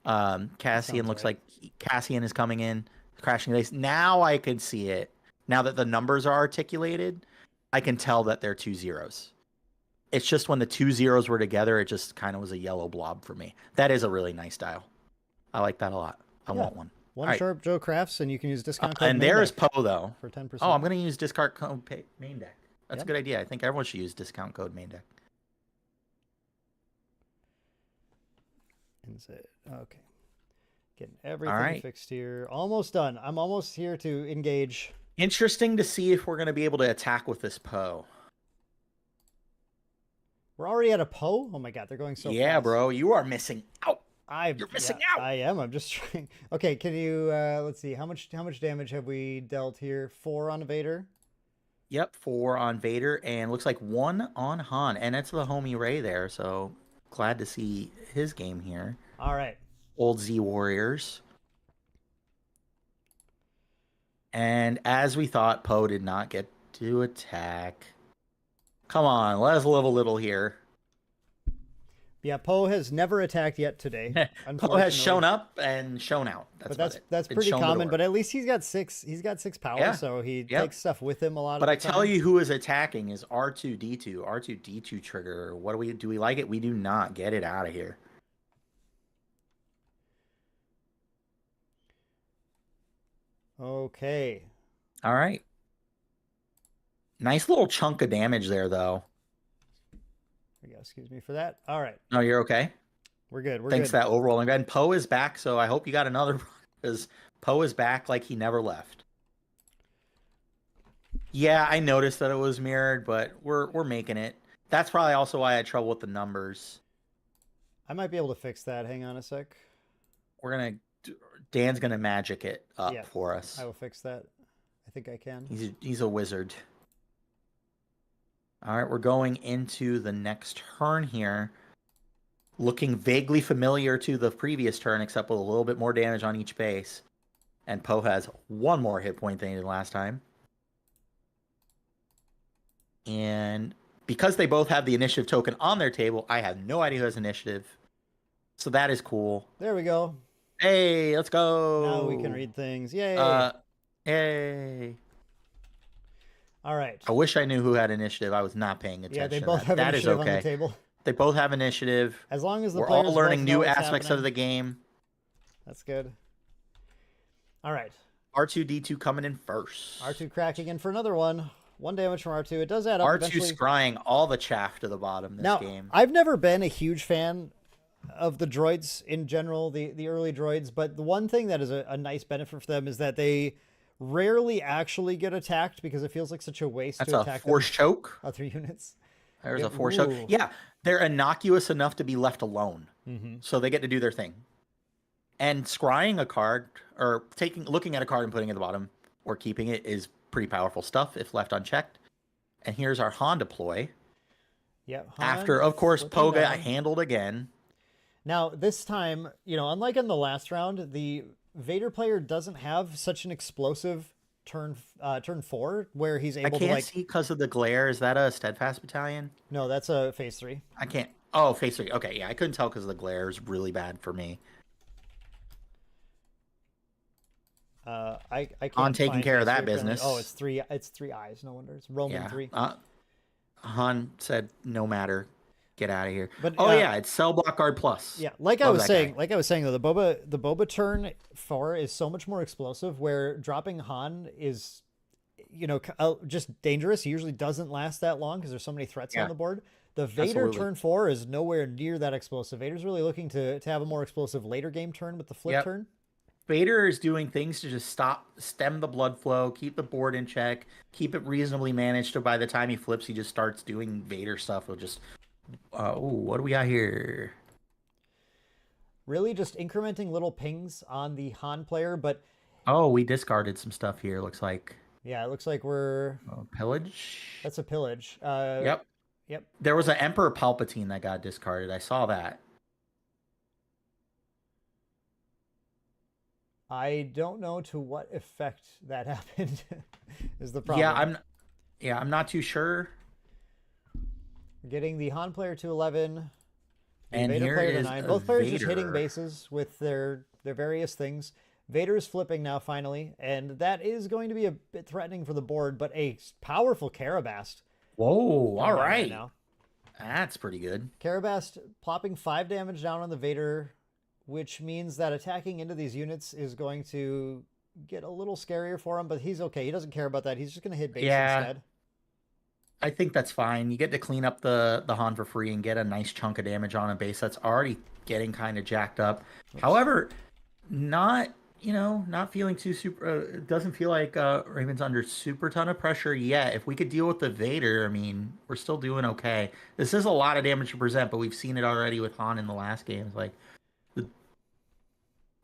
Cassian Sounds looks right. like Cassian is coming in, crashing base. Now I can see it. Now that the numbers are articulated, I can tell that they're 2 zeros. It's just when the 2 zeros were together, it just kind of was a yellow blob for me. That is a really nice dial. I like that a lot. I Yeah. want one. One All right. Sharp Joe Crafts, and you can use discount code And there is Maindeck Poe though. for 10%. Oh, I'm going to use discount code Maindeck. That's Yep. a good idea. I think everyone should use discount code Maindeck. Okay. Getting everything right. fixed here. Almost done. I'm almost here to engage. Interesting to see if we're going to be able to attack with this Poe. We're already at a Poe? Oh my god, they're going so Yeah, fast. bro. You are missing out. You're missing out. I am. I'm just trying. Okay, can you let's see. How much damage have we dealt here? 4 on Vader. Yep, 4 on Vader, and looks like 1 on Han. And it's the homie Ray there, so glad to see his game here. All right. Old Z Warriors. And as we thought, Poe did not get to attack. Come on, let us live a little here. Yeah, Poe has never attacked yet today. Poe has shown up and shown out. That's but that's Been pretty shown the common. door. But at least he's got 6. He's got 6 power, Yeah. so he Yep. takes stuff with him a lot. But of I the tell time. you, who is attacking is R2D2. R2D2 trigger. What do we like it? We do not. Get it out of here. Okay. All right. Nice little chunk of damage there, though. There you go. Excuse me for that. All right, No, you're okay. we're good. We're Thanks good. for that overrolling. And Poe is back, so I hope you got another because Poe is back like he never left. Yeah, I noticed that it was mirrored, but we're making it. That's probably also why I had trouble with the numbers. I might be able to fix that. Hang on a sec. Dan's gonna magic it up Yeah, for us. I will fix that. I think I can. He's a wizard. All right, we're going into the next turn here. Looking vaguely familiar to the previous turn, except with a little bit more damage on each base. And Poe has 1 more hit point than he did last time. And because they both have the initiative token on their table, I have no idea who has initiative. So that is cool. There we go. Hey, let's go. Now we can read things. Yay! Yay. All right. I wish I knew who had initiative. I was not paying attention. Yeah, they to both that. have That is initiative on okay. the table. They both have initiative. As long as the We're players all both learning know new what's aspects of happening. the game. That's good. All right. R2D2 coming in first. R2 cracking in for another one. 1 damage from R2. It does add up R2 eventually. scrying all the chaff to the bottom this Now, game. I've never been a huge fan of the droids in general, the early droids, but the one thing that is a nice benefit for them is that they rarely actually get attacked because it feels like such a waste That's to a attack force choke. other units. There's Yeah, a force ooh. choke. Yeah, they're innocuous enough to be left alone. Mm-hmm. So they get to do their thing. And scrying a card, or looking at a card and putting it at the bottom, or keeping it, is pretty powerful stuff if left unchecked. And here's our Han deploy. Yep. After, of course, flipping Poe got down. handled again. Now, this time, unlike in the last round, the Vader player doesn't have such an explosive turn 4 where he's I able to can't see because of the glare. Is that a Steadfast Battalion? No, that's a phase 3. I can't. Oh, phase 3. Okay, yeah, I couldn't tell because the glare is really bad for me. I can't Han taking find care of phase that 3 apparently. business. Oh, it's 3 eyes. No wonder. It's Roman Yeah. 3. Han said, "No matter, get out of here." But, oh yeah, it's Cell Block Guard Plus. Yeah, like Love I was that saying, guy. though, the Boba turn 4 is so much more explosive. Where dropping Han is, just dangerous. He usually doesn't last that long because there's so many threats Yeah. on the board. The Vader Absolutely. turn 4 is nowhere near that explosive. Vader's really looking to have a more explosive later game turn with the flip Yep. turn. Vader is doing things to just stem the blood flow, keep the board in check, keep it reasonably managed. So by the time he flips, he just starts doing Vader stuff. He'll just, what do we got here? Really just incrementing little pings on the Han player, but Oh, we discarded some stuff here. Looks like yeah, it looks like we're pillage. that's a pillage. Yep. Yep. There was an Emperor Palpatine that got discarded. I saw that. I don't know to what effect that happened. Is the problem? I'm not too sure. We're getting the Han player to 11, the And Vader here player to is 9. a Both players just hitting Vader. bases with their various things. Vader's flipping now finally, and that is going to be a bit threatening for the board, but a powerful Carabast. Whoa! All coming in right, now. that's pretty good. Carabast plopping 5 damage down on the Vader, which means that attacking into these units is going to get a little scarier for him, but he's okay. He doesn't care about that. He's just going to hit base instead. I think that's fine. You get to clean up the Han for free and get a nice chunk of damage on a base that's already getting kind of jacked up. However, not feeling too super. It doesn't feel like Raven's under super ton of pressure yet. If we could deal with the Vader, I mean, we're still doing okay. This is a lot of damage to present, but we've seen it already with Han in the last games. Like,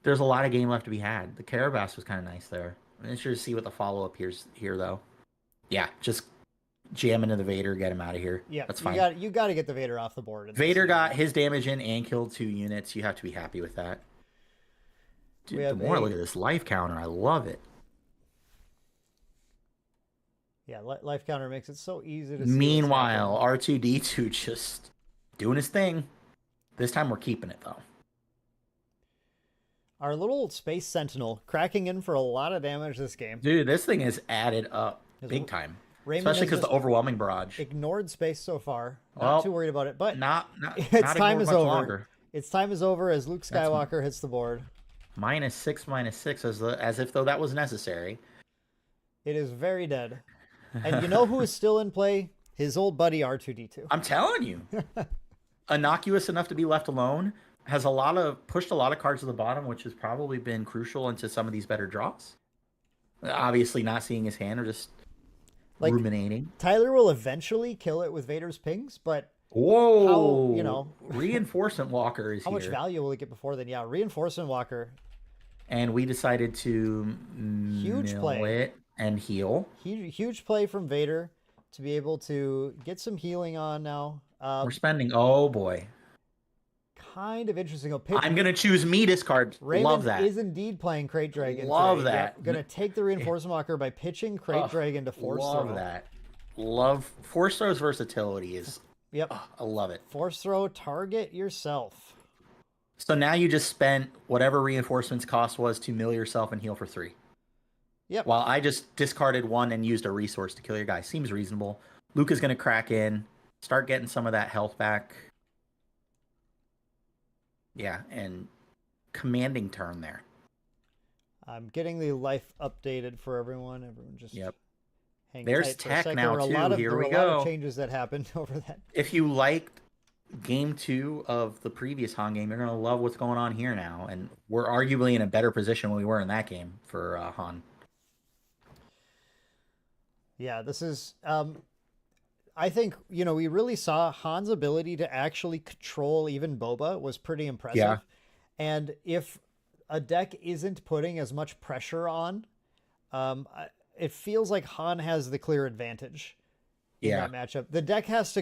there's a lot of game left to be had. The Carabas was kind of nice there. I'm interested to see what the follow up here though. Yeah, just jam into the Vader, get him out of here. Yeah, that's fine. You got to get the Vader off the board. Vader got his damage in and killed 2 units. You have to be happy with that. Dude, the more I look at this life counter, I love it. Yeah, life counter makes it so easy to see. Meanwhile, R2D2 just doing his thing. This time we're keeping it, though. Our little space sentinel cracking in for a lot of damage this game. Dude, this thing is added up His big time. Raymond Especially has because the just overwhelming barrage. ignored space so far. Not Well, too worried about it, but Not its not time ignored is much over. longer. Its time is over as Luke That's- Skywalker hits the board. -6, as if though that was necessary. It is very dead. And you know who is still in play? His old buddy R2D2. I'm telling you. Innocuous enough to be left alone. Has pushed a lot of cards to the bottom, which has probably been crucial into some of these better draws. Obviously not seeing his hand or just ruminating. Tyler will eventually kill it with Vader's pings, but Whoa! how, Reinforcement Walker is how here. much value will it get before then? Yeah, Reinforcement Walker. And we decided to Huge mill play. it and heal. Huge play from Vader to be able to get some healing on now. We're spending. Oh boy! Kind of interesting. I'm gonna choose me discard. Raymond Love that. is indeed playing Crate Dragon. Love today. that. Yep, gonna take the Reinforcement Walker by pitching Crate Dragon to Force Love Throw. that. Love Force Throw's versatility is. Yep. I love it. Force Throw, target yourself. So now you just spent whatever reinforcements cost was to mill yourself and heal for 3. Yep. While I just discarded 1 and used a resource to kill your guy. Seems reasonable. Luke is going to crack in, start getting some of that health back. Yeah, and commanding turn there. I'm getting the life updated for everyone. Everyone just hang There's tight for a tech sec. now, There were a too. lot of, Here there were we a lot of go. changes that happened over that. If you liked game 2 of the previous Han game, you're going to love what's going on here now. And we're arguably in a better position than we were in that game for Han. Yeah, this is I think, we really saw Han's ability to actually control even Boba was pretty impressive. Yeah. And if a deck isn't putting as much pressure on, it feels like Han has the clear advantage in that matchup. The deck has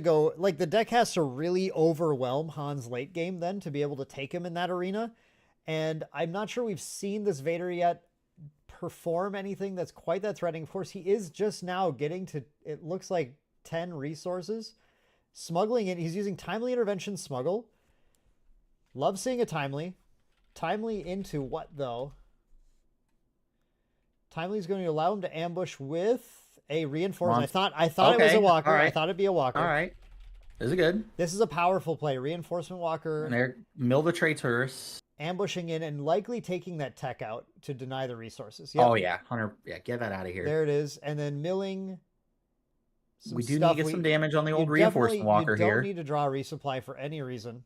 to really overwhelm Han's late game then to be able to take him in that arena. And I'm not sure we've seen this Vader yet perform anything that's quite that threatening. Of course, he is just now getting to, it looks like, 10 resources. Smuggling in, he's using Timely Intervention Smuggle. Love seeing a Timely. Timely into what, though? Timely is going to allow him to ambush with a Reinforcement. I thought it was a Walker. Right. I thought it'd be a Walker. All right. This is good. This is a powerful play. Reinforcement Walker. And there, mill the traitors. Ambushing in and likely taking that tech out to deny the resources. Yep. Oh, yeah. 100. Yeah, get that out of here. There it is. And then milling. We do need to get some damage on the old Reinforcement Walker here. You don't here. need to draw a resupply for any reason.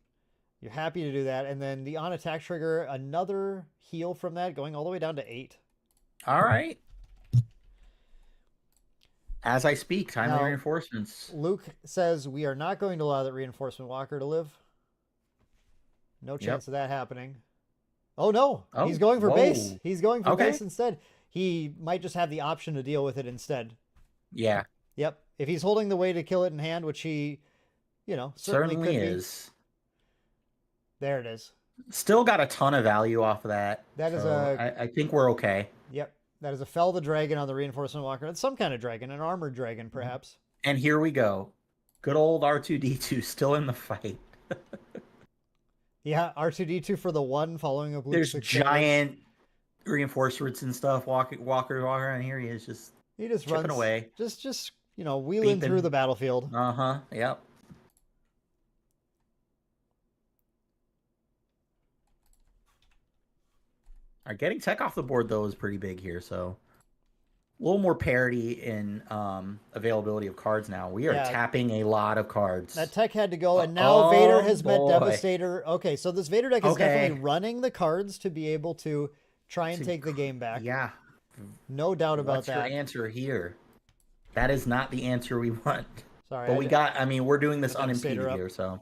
You're happy to do that. And then the on attack trigger, another heal from that, going all the way down to 8. All right. As I speak, timely Now, reinforcements. Luke says we are not going to allow that Reinforcement Walker to live. No chance of that happening. Oh, no. Oh, He's going for whoa. base. He's going for Okay. base instead. He might just have the option to deal with it instead. Yeah, Yep. If he's holding the way to kill it in hand, which he, certainly could be. is. There it is. Still got a ton of value off of that. That is I think we're okay. Yep. That is a Fell the Dragon on the Reinforcement Walker. It's some kind of dragon, an armored dragon, perhaps. And here we go. Good old R2D2 still in the fight. Yeah, R2D2 for the 1 following up. There's giant reinforcements and stuff. Walker, and here he is just runs chipping away. Just wheeling Beeping. through the battlefield. Yep. All right, getting tech off the board though is pretty big here, so a little more parity in availability of cards now. We are tapping a lot of cards. That tech had to go, and now Vader has met boy. Devastator. Okay, so this Vader deck is Okay. definitely running the cards to be able to try and take the game back. Yeah. No doubt about What's that. your answer here? That is not the answer we want. Sorry. But we're doing this Devastator unimpeded up. here, so.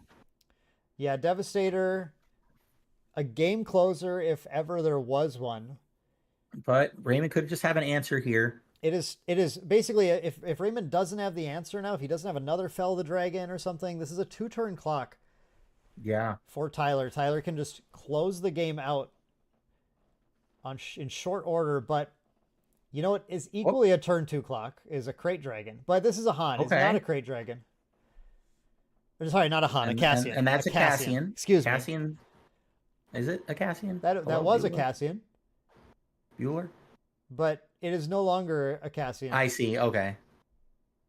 Yeah, Devastator, a game closer if ever there was one. But Raymond could just have an answer here. It is basically, if Raymond doesn't have the answer now, if he doesn't have another Fell the Dragon or something, this is a 2-turn clock. Yeah. For Tyler. Tyler can just close the game out in short order, but You know what is equally a turn 2 clock is a crate dragon, but this is a Han. It's Okay. not a crate dragon. Or, sorry, not a Han, a Cassian. And that's a Cassian. Excuse me. Cassian. Is it a Cassian? That Hello, was a Bueller? Cassian, Bueller? but it is no longer a Cassian. I see. Okay.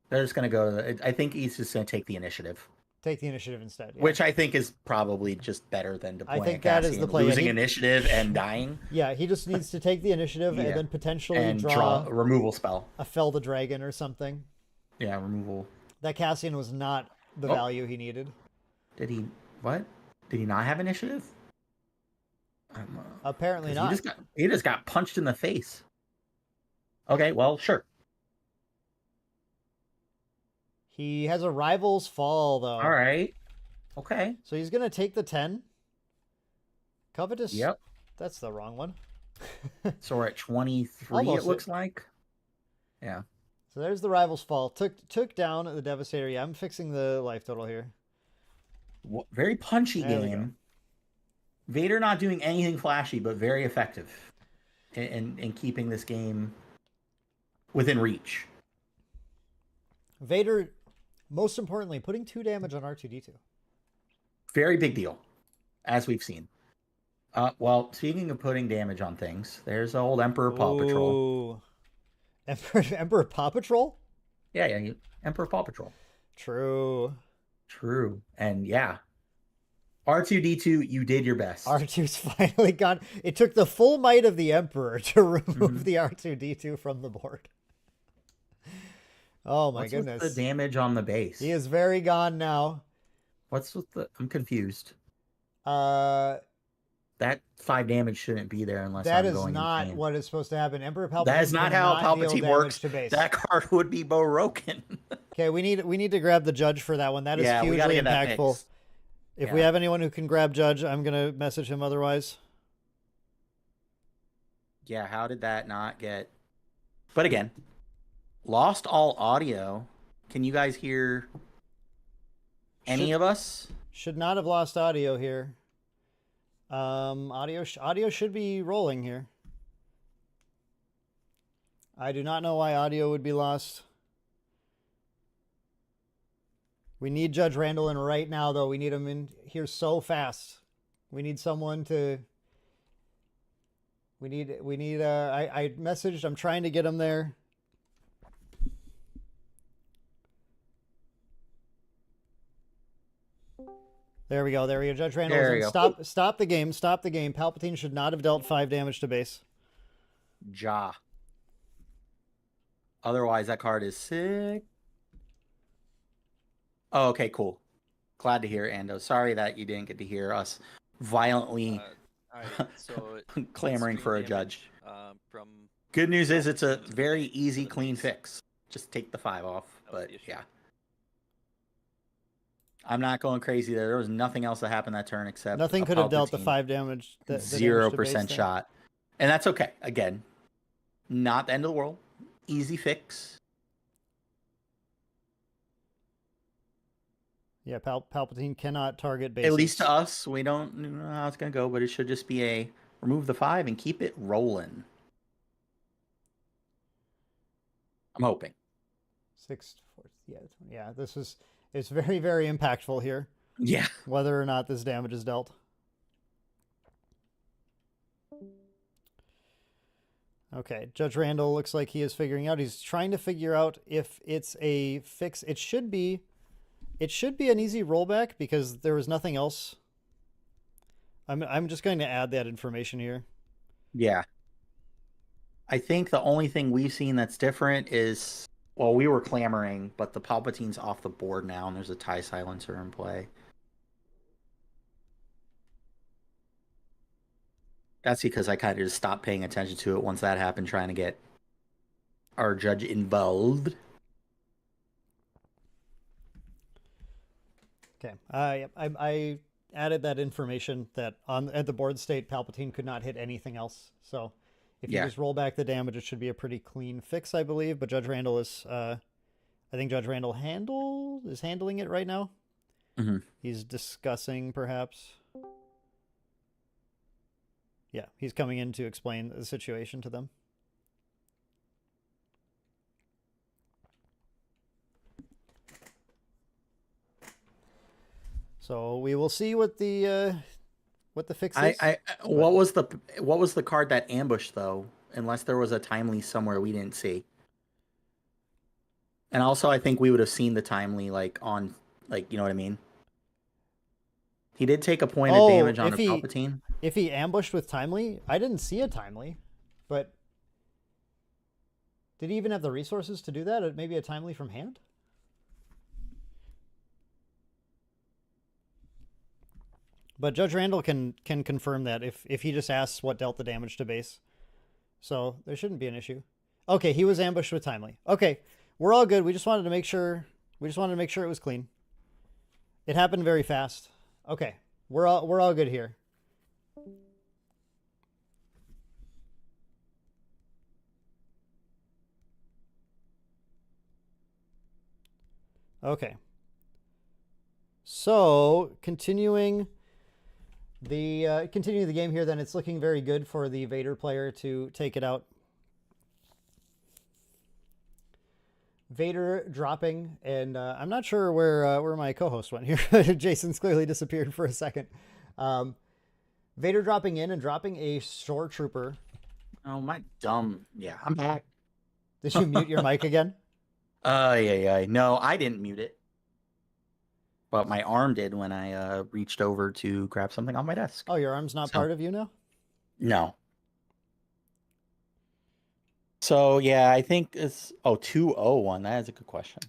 They're just going to go to I think he's just going to take the initiative, Take the initiative instead. Yeah. which I think is probably just better than deploying think a that is Cassian, the play. losing He- initiative and dying Yeah, he just needs to take the initiative Yeah. and then potentially and draw draw a removal spell. a Fell the Dragon or something. Yeah, removal. That Cassian was not the Oh. value he needed. Did he what? Did he not have initiative? Apparently 'Cause not. He just got punched in the face. Okay, well, sure. He has a Rival's Fall, though. All right. Okay. So he's going to take the 10. Covetous? Yep. That's the wrong one. So we're at 23, Almost it looks like. Yeah. So there's the Rival's Fall. Took down the Devastator. Yeah, I'm fixing the life total here. Very punchy There we go. game. Vader not doing anything flashy, but very effective in keeping this game within reach. Vader, most importantly, putting 2 damage on R2-D2. Very big deal, as we've seen. Well, speaking of putting damage on things, there's old Emperor Paw Patrol. Ooh. Emperor Paw Patrol? Yeah, Emperor Paw Patrol. True. True. And yeah, R2-D2, you did your best. R2's finally gone. It took the full might of the Emperor to remove Mhm. the R2-D2 from the board. Oh my What's with goodness. the damage on the base? He is very gone now. What's with the... I'm confused. That That 5 damage shouldn't be there unless I'm is going not insane. what is supposed to happen. Emperor Palpatine That is not how cannot deal Palpatine damage works. to base. That card would be broken. Okay, we need to grab the judge for that one. That is Yeah, we gotta hugely get that impactful. fixed. If we Yeah. have anyone who can grab judge, I'm gonna message him otherwise. Yeah, how did that not get... But again, lost all audio. Can you guys hear any Should- of us? Should not have lost audio here. Audio should be rolling here. I do not know why audio would be lost. We need Judge Randall in right now, though. We need him in here so fast. We need someone to. We need. I messaged. I'm trying to get him there. There we go. There we go. Judge Randall. There is you in. go. Stop the game. Stop the game. Palpatine should not have dealt 5 damage to base. Ja. Otherwise, that card is sick. Oh, okay, cool. Glad to hear, Ando. Sorry that you didn't get to hear us violently Alright, so clamoring extreme for a damage, judge. From Good news is it's a very easy, clean fix. Just take the 5 off. That was But the issue. yeah. I'm not going crazy there. There was nothing else that happened that turn except Nothing a could have dealt the Palpatine 5 damage. The damage to 0% base there. shot. And that's okay. Again, not the end of the world. Easy fix. Yeah, Palpatine cannot target base. At least to us, we don't know how it's going to go, but it should just be a remove the 5 and keep it rolling. I'm hoping. 6, 4, yeah. It's very, very impactful here, Yeah. whether or not this damage is dealt. Okay, Judge Randall looks like he is figuring out. He's trying to figure out if it's a fix. It should be an easy rollback because there was nothing else. I'm just going to add that information here. Yeah. I think the only thing we've seen that's different is, well, we were clamoring, but the Palpatine's off the board now, and there's a TIE silencer in play. That's because I kind of just stopped paying attention to it once that happened, trying to get our judge involved. Okay. I added that information that at the board state, Palpatine could not hit anything else. So if you Yeah. just roll back the damage, it should be a pretty clean fix, I believe. But Judge Randall is, I think Judge Randall is handling it right now. Mm-hmm. He's discussing, perhaps. Yeah, he's coming in to explain the situation to them. So we will see what the fix is. What was the card that ambushed though? Unless there was a timely somewhere we didn't see. And also, I think we would have seen the timely on you know what I mean. He did take a point of damage on a Palpatine. If he ambushed with timely, I didn't see a timely, but did he even have the resources to do that? Maybe a timely from hand? But Judge Randall can confirm that if he just asks what dealt the damage to base. So there shouldn't be an issue. Okay, he was ambushed with timely. Okay, we're all good. We just wanted to make sure it was clean. It happened very fast. Okay, we're all good here. Okay. So continuing the game here, then it's looking very good for the Vader player to take it out. Vader dropping, and I'm not sure where my co-host went here. Jason's clearly disappeared for a second. Vader dropping in and dropping a shore trooper. Oh my dumb! Yeah, I'm back. Did you mute your mic again? Yeah. No, I didn't mute it. But my arm did when I reached over to grab something on my desk. Oh, your arm's not part of you now? No. So, yeah, I think it's... Oh, 201. That is a good question.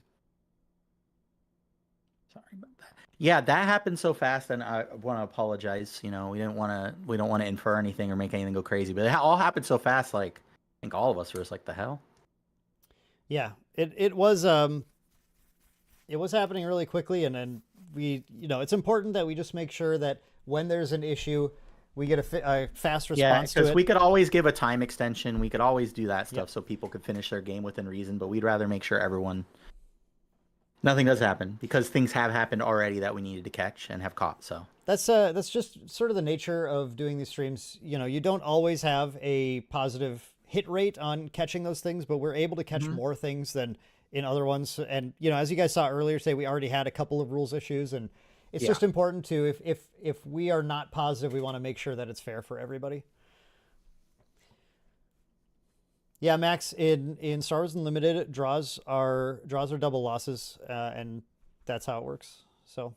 Sorry about that. Yeah, that happened so fast, and I want to apologize. We don't want to infer anything or make anything go crazy. But it all happened so fast, I think all of us were just like, the hell? Yeah, it was happening really quickly, and then it's important that we just make sure that when there's an issue, we get a fast response to it. Because we could always give a time extension. We could always do that stuff so people could finish their game within reason, but we'd rather make sure nothing does happen, because things have happened already that we needed to catch and have caught. So that's just sort of the nature of doing these streams. You don't always have a positive hit rate on catching those things, but we're able to catch more things than in other ones. And as you guys saw earlier today, we already had a couple of rules issues, and it's just important to, if we are not positive, we want to make sure that it's fair for everybody. Yeah, Max, in Star Wars Unlimited, draws are double losses, and that's how it works. So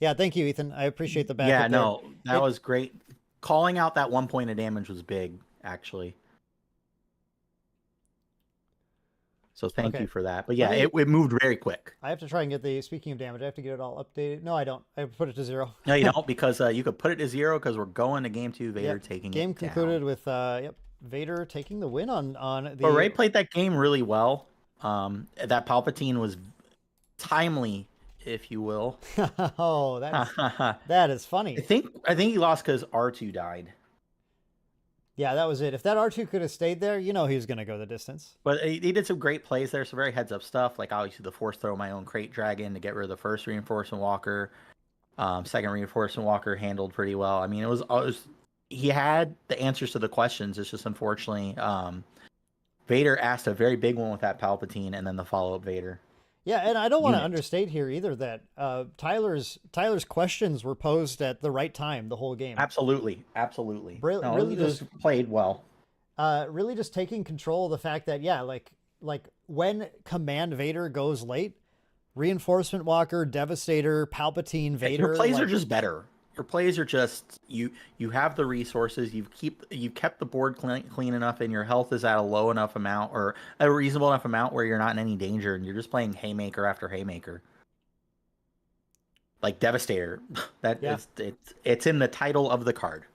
yeah, thank you, Ethan. I appreciate the backup. Yeah, no, that was great. Calling out that 1 point of damage was big, actually. So thank you for that. But yeah, it moved very quick. I have to try and get speaking of damage, I have to get it all updated. No, I don't. I put it to 0. No, you don't, because you could put it to 0 because we're going to game 2, Vader taking game it concluded down. with Vader taking the win on the... But Ray played that game really well. That Palpatine was timely, if you will. Oh, that is funny. I think he lost because R2 died. Yeah, that was it. If that R2 could have stayed there, he was going to go the distance. But he did some great plays there, some very heads-up stuff, like obviously the force throw my own crate dragon to get rid of the first reinforcement walker. Second reinforcement walker handled pretty well. I mean, it was he had the answers to the questions. It's just unfortunately Vader asked a very big one with that Palpatine, and then the follow-up Vader. Yeah, and I don't want to understate here either that Tyler's questions were posed at the right time the whole game. Absolutely. Really just played well. Really just taking control of the fact that, like when Command Vader goes late, Reinforcement Walker, Devastator, Palpatine, Vader. Your plays are just better. Your plays are just you have the resources. You've kept the board clean enough, and your health is at a low enough amount or a reasonable enough amount where you're not in any danger, and you're just playing haymaker after haymaker. Like Devastator, it's in the title of the card.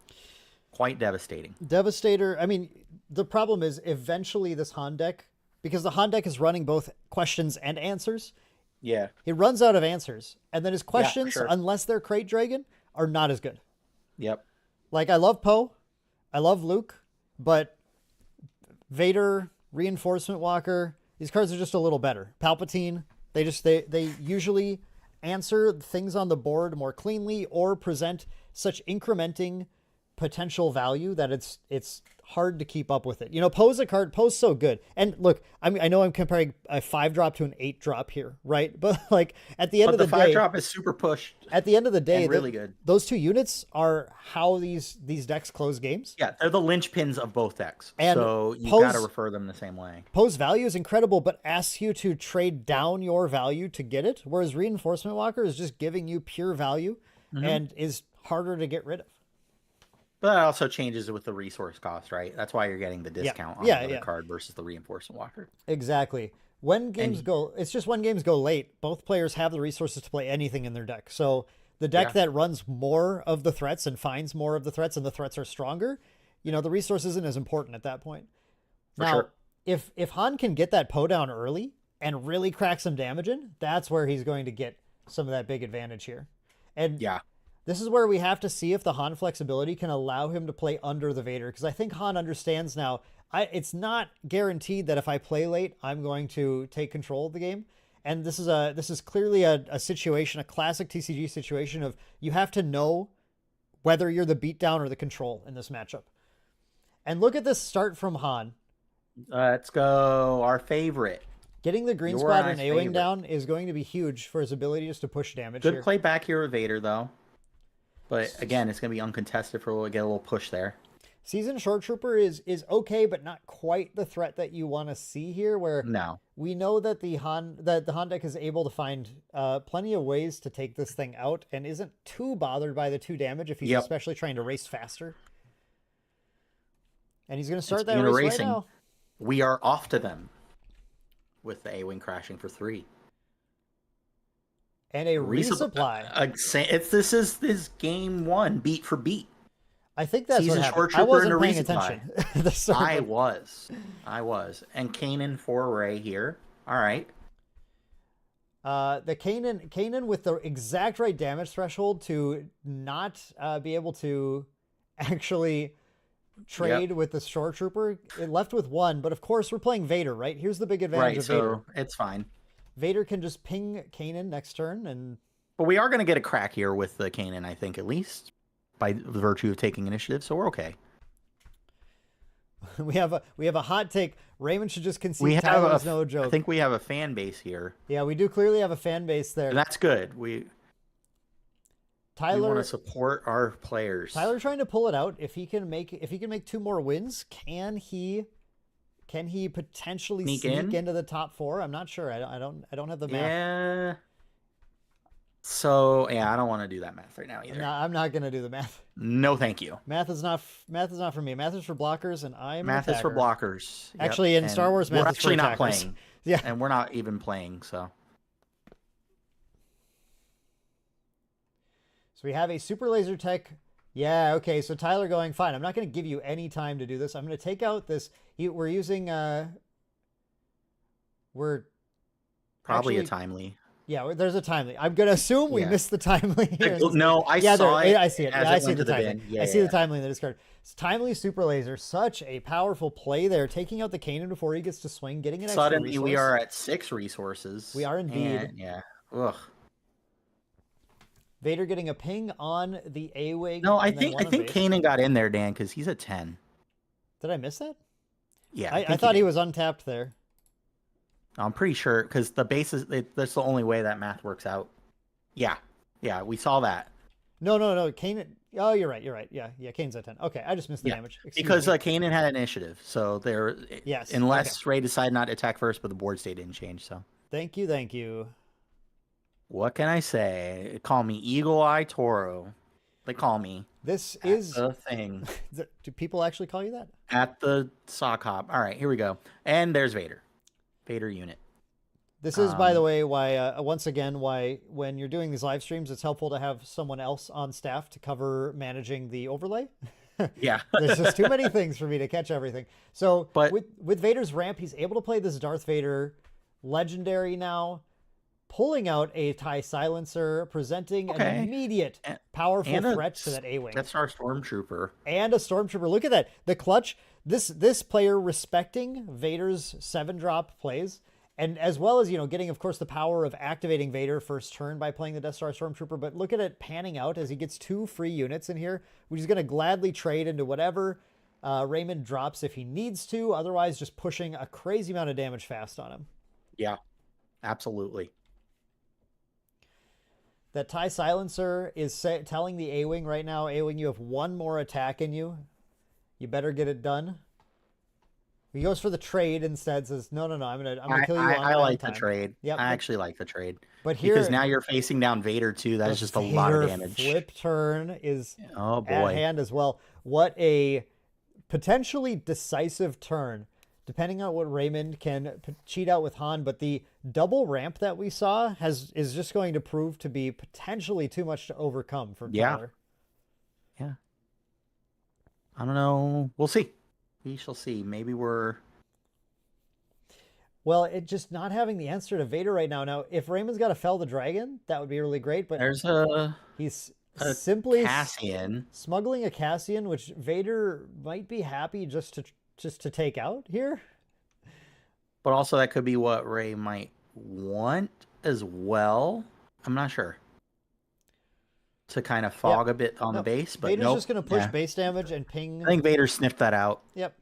Quite devastating. Devastator. I mean, the problem is eventually this Han deck, because the Han deck is running both questions and answers. Yeah, he runs out of answers, and then his questions, sure, unless they're Crate Dragon, are not as good. Yep. Like, I love Poe, I love Luke, but Vader, Reinforcement Walker, these cards are just a little better. Palpatine, they usually answer things on the board more cleanly or present such incrementing potential value that it's hard to keep up with it. You know, Poe's a card. Poe's so good. And look, I know I'm comparing a 5-drop to an 8-drop here, right? But like at the end of the day, 5-drop is super pushed. At the end of the day, really good. Those 2 units are how these decks close games. Yeah, they're the linchpins of both decks. And so you got to refer them the same way. Poe's value is incredible, but asks you to trade down your value to get it, whereas Reinforcement Walker is just giving you pure value and is harder to get rid of. But that also changes with the resource cost, right? That's why you're getting the discount on the other card versus the Reinforcement Walker. Exactly. When games it's just when games go late, both players have the resources to play anything in their deck. So the deck that runs more of the threats and finds more of the threats and the threats are stronger, you know, the resource isn't as important at that point. Now, if Han can get that Poe down early and really crack some damage in, that's where he's going to get some of that big advantage here. And this is where we have to see if the Han flexibility can allow him to play under the Vader, because I think Han understands now, it's not guaranteed that if I play late, I'm going to take control of the game. And this is clearly a situation, a classic TCG situation of you have to know whether you're the beatdown or the control in this matchup. And look at this start from Han. Let's go, our favorite. Getting the Green Squadron A-Wing down is going to be huge for his ability just to push damage. Good play back here with Vader, though. But again, it's going to be uncontested for we'll get a little push there. Seasoned Short Trooper is okay, but not quite the threat that you want to see here. Where we know that the Han deck is able to find plenty of ways to take this thing out and isn't too bothered by the 2 damage if he's especially trying to race faster. And he's going to start that race right now. We are off to them with the A-Wing crashing for 3. And a resupply. This is game 1, beat for beat. I think that's what happened. I wasn't paying attention. I was. And Kanan for Ray here. All right. The Kanan with the exact right damage threshold to not be able to actually trade with the Short Trooper. It left with 1, but of course we're playing Vader, right? Here's the big advantage of Vader. So it's fine. Vader can just ping Kanan next turn, and but we are going to get a crack here with the Kanan, I think, at least by virtue of taking initiative. So we're okay. we have a hot take. Raymond should just concede. Tyler's no joke. I think we have a fan base here. Yeah, we do clearly have a fan base there. And that's good. We want to support our players. Tyler trying to pull it out. If he can make 2 more wins, can he potentially sneak into the top 4? I'm not sure. I don't have the math. Yeah. So I don't want to do that math right now either. No, I'm not gonna do the math. No, thank you. Math is not for me. Math is for blockers, and I'm math is for blockers. Actually, in Star Wars, math is for attackers. We're actually not playing. Yeah, and we're not even playing. So we have a super laser tech. Yeah, okay. So Tyler going, fine. I'm not going to give you any time to do this. I'm going to take out this. We're using. We're probably a timely. Yeah, there's a timely. I'm going to assume we missed the timely here. No, I saw it. I see it. I see the timely. I see the timely in the discard. It's timely super laser. Such a powerful play there. Taking out the Kanan before he gets to swing, getting an extra Suddenly resource. we are at 6 resources. We are indeed. Ugh. Vader getting a ping on the A-Wing. No, I think Kanan got in there, Dan, because he's a 10. Did I miss that? Yeah. I thought he was untapped there. I'm pretty sure, because the base is that's the only way that math works out. Yeah, we saw that. No. Kanan. Oh, you're right. Yeah, Kanan's at 10. Okay, I just missed the damage. Because Kanan had initiative, so there. Yes. Unless Ray decided not to attack first, but the board state didn't change. So. Thank you. What can I say? They call me Eagle Eye Toro. They call me. This is the thing. Do people actually call you that? At the sock hop. All right, here we go. And there's Vader. Vader unit. This is, by the way, why once again, why when you're doing these live streams, it's helpful to have someone else on staff to cover managing the overlay. Yeah. There's just too many things for me to catch everything. So with Vader's ramp, he's able to play this Darth Vader legendary now, pulling out a TIE silencer, presenting an immediate powerful threat to that A-Wing. That's our Stormtrooper. And a Stormtrooper. Look at that. The clutch. This player respecting Vader's 7-drop plays And as well as, getting, of course, the power of activating Vader first turn by playing the Death Star Stormtrooper. But look at it panning out as he gets 2 free units in here, which he's going to gladly trade into whatever Raymond drops if he needs to. Otherwise, just pushing a crazy amount of damage fast on him. Yeah, absolutely. That TIE Silencer is telling the A-Wing right now, A-Wing, you have 1 more attack in you. You better get it done. He goes for the trade instead, says, no, I'm gonna kill you on I like the time. trade. Yep, I actually like the trade. But here, because now you're facing down Vader too. That is just a lot of damage. Flip turn is at hand as well. What a potentially decisive turn, depending on what Raymond can cheat out with Han. But the double ramp that we saw is just going to prove to be potentially too much to overcome for Tyler. Yeah. I don't know. We'll see. We shall see. Maybe we're... Well, it just not having the answer to Vader right now. Now, if Raymond's got to fell the dragon, that would be really great. But there's he's simply Cassian smuggling a Cassian, which Vader might be happy just to take out here. But also that could be what Rey might want as well. I'm not sure. To kind of fog a bit on the base, but Vader's just going to push base damage and ping. I think Vader sniffed that out. Yep.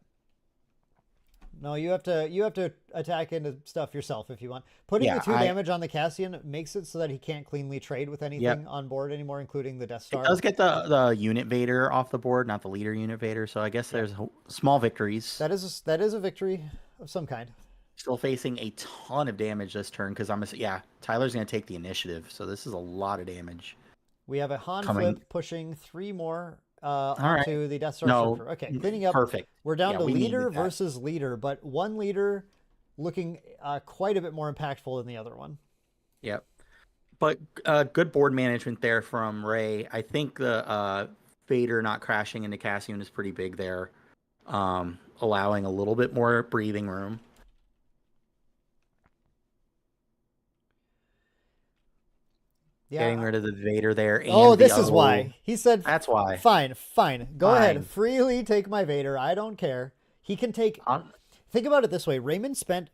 No, you have to attack into stuff yourself if you want. Putting the 2 damage on the Cassian makes it so that he can't cleanly trade with anything on board anymore, including the Death Star. It does get the unit Vader off the board, not the leader unit Vader. So I guess there's small victories. That is a victory of some kind. Still facing a ton of damage this turn because Tyler's going to take the initiative. So this is a lot of damage. We have a Han flip pushing 3 more onto the Death Star Stormtrooper. Okay, cleaning up. Perfect. We're down to leader versus leader, but one leader looking quite a bit more impactful than the other one. Yep. But good board management there from Rey. I think the Vader not crashing into Cassian is pretty big there, allowing a little bit more breathing room. Yeah. Getting rid of the Vader there. And this is why. He said, that's why. Fine. Go ahead. Freely take my Vader. I don't care. He can take... Think about it this way. Raymond spent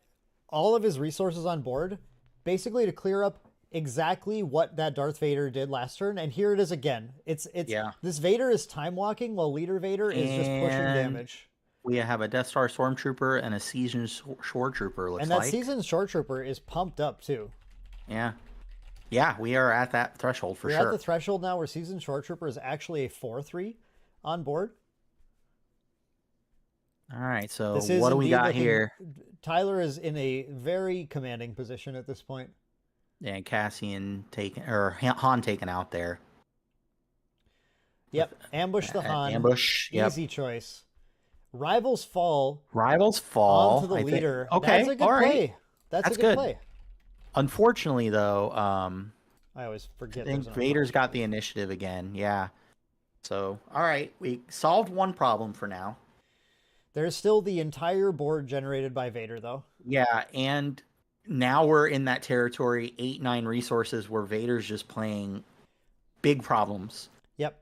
all of his resources on board basically to clear up exactly what that Darth Vader did last turn, and here it is again. This Vader is time walking while Leader Vader is just pushing damage. We have a Death Star Stormtrooper and a Seasoned Shore Trooper, looks like. And that Seasoned Shore Trooper is pumped up, too. Yeah. Yeah, we are at that threshold for sure. We're at the threshold now where Seasoned Shore Trooper is actually a 4/3 on board. All right, so what do we got here? Tyler is in a very commanding position at this point. Yeah, Cassian Han taken out there. Yep, ambush the Han. Ambush, easy choice. Rivals fall. Onto the leader. Okay, that's a good play. That's a good play. Unfortunately, though, I always forget. I think Vader's got the initiative again. Yeah. So, all right, we solved one problem for now. There's still the entire board generated by Vader, though. Yeah, and now we're in that territory, 8-9 resources, where Vader's just playing big problems. Yep.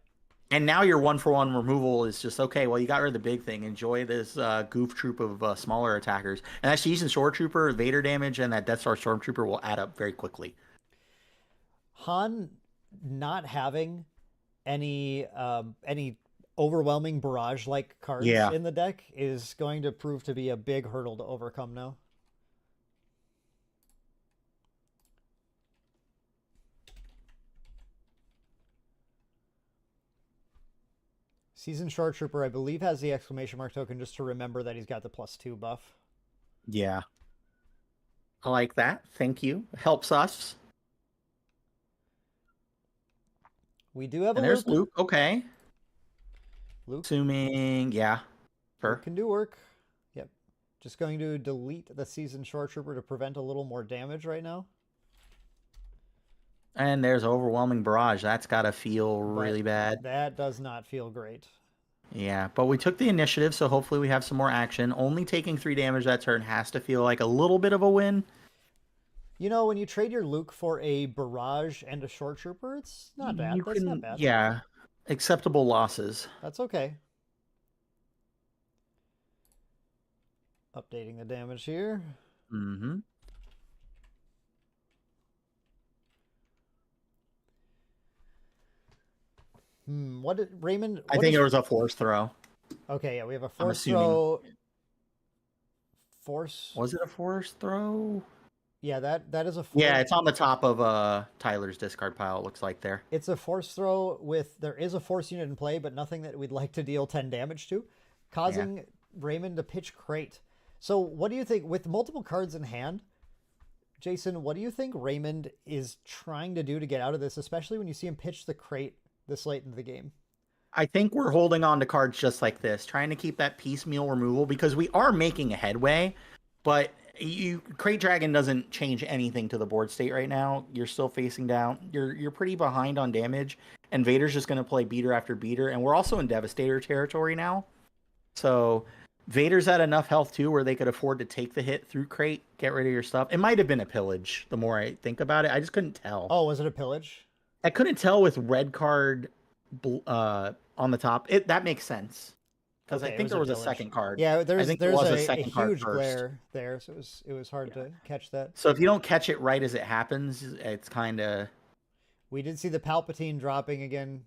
And now your 1-for-1 removal is just, okay, well, you got rid of the big thing. Enjoy this goof troop of smaller attackers. And that Seasoned Shore Trooper, Vader damage, and that Death Star Stormtrooper will add up very quickly. Han not having any overwhelming barrage-like cards in the deck is going to prove to be a big hurdle to overcome now. Seasoned Shore Trooper, I believe, has the exclamation mark token just to remember that he's got the +2 buff. Yeah. I like that. Thank you. Helps us. We do have a there's Luke. Okay. Luke. Assuming, yeah. Sure. Luke can do work. Yep. Just going to delete the Seasoned Shore Trooper to prevent a little more damage right now. And there's Overwhelming Barrage. That's got to feel really bad. That does not feel great. Yeah, but we took the initiative, so hopefully we have some more action. Only taking 3 damage that turn has to feel like a little bit of a win. You know, when you trade your Luke for a Barrage and a Shore Trooper, it's not bad. That's not bad. Yeah, acceptable losses. That's okay. Updating the damage here. Mm-hmm. What did Raymond? I what think is- it was a force throw. Okay, yeah, we have a I'm force assuming. throw. Force. Was it a force throw? Yeah, that is a force. Yeah, it's on the top of Tyler's discard pile. It looks like there. It's a force throw with there is a force unit in play, but nothing that we'd like to deal 10 damage to, causing Raymond to pitch crate. So what do you think with multiple cards in hand? Jason, what do you think Raymond is trying to do to get out of this, especially when you see him pitch the crate this late into the game? I think we're holding on to cards just like this, trying to keep that piecemeal removal because we are making a headway, but Crate Dragon doesn't change anything to the board state right now. You're still facing down. You're pretty behind on damage, and Vader's just going to play beater after beater, and we're also in Devastator territory now. So Vader's at enough health too where they could afford to take the hit through Crate, get rid of your stuff. It might have been a pillage the more I think about it. I just couldn't tell. Oh, was it a pillage? I couldn't tell with red card on the top. That makes sense because Okay, I it think was there a was a pillage. second card. Yeah, I there's think there was a a second card huge first. glare there, so it was hard to catch that. So if you don't catch it right as it happens, it's kind of. We did see the Palpatine dropping again.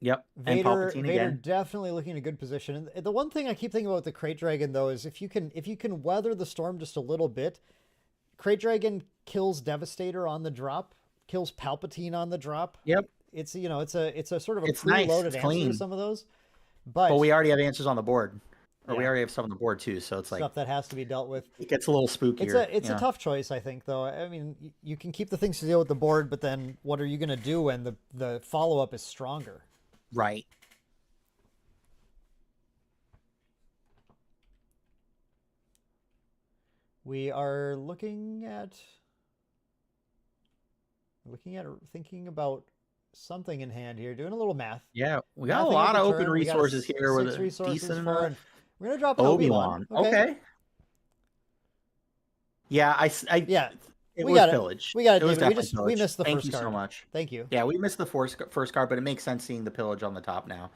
Yep. Vader, And Palpatine Vader again. definitely looking in a good position. And the one thing I keep thinking about with the Crate Dragon though is if you can weather the storm just a little bit, Crate Dragon kills Devastator on the drop, kills Palpatine on the drop. Yep. It's it's a sort of a It's nice, preloaded it's answer clean. to some of those, but But we already have answers on the board, or we Yeah. already have stuff on the board too. So it's like stuff that has to be dealt with. it gets a little spookier. It's a tough choice, I think, though. I mean, you can keep the things to deal with the board, but then what are you going to do when the follow up is stronger? Right. We are thinking about something in hand here, doing a little math. Yeah, we got Nothing a at lot the of open turn. We got resources here with 6 a resources decent for enough. an- We're gonna drop an Obi-Wan. Okay. Yeah, Yeah, It we was got it. pillage. We got it, It was David. We definitely pillage. missed the Thank first you card. so much. Thank you. Yeah, we missed the first card, but it makes sense seeing the pillage on the top now.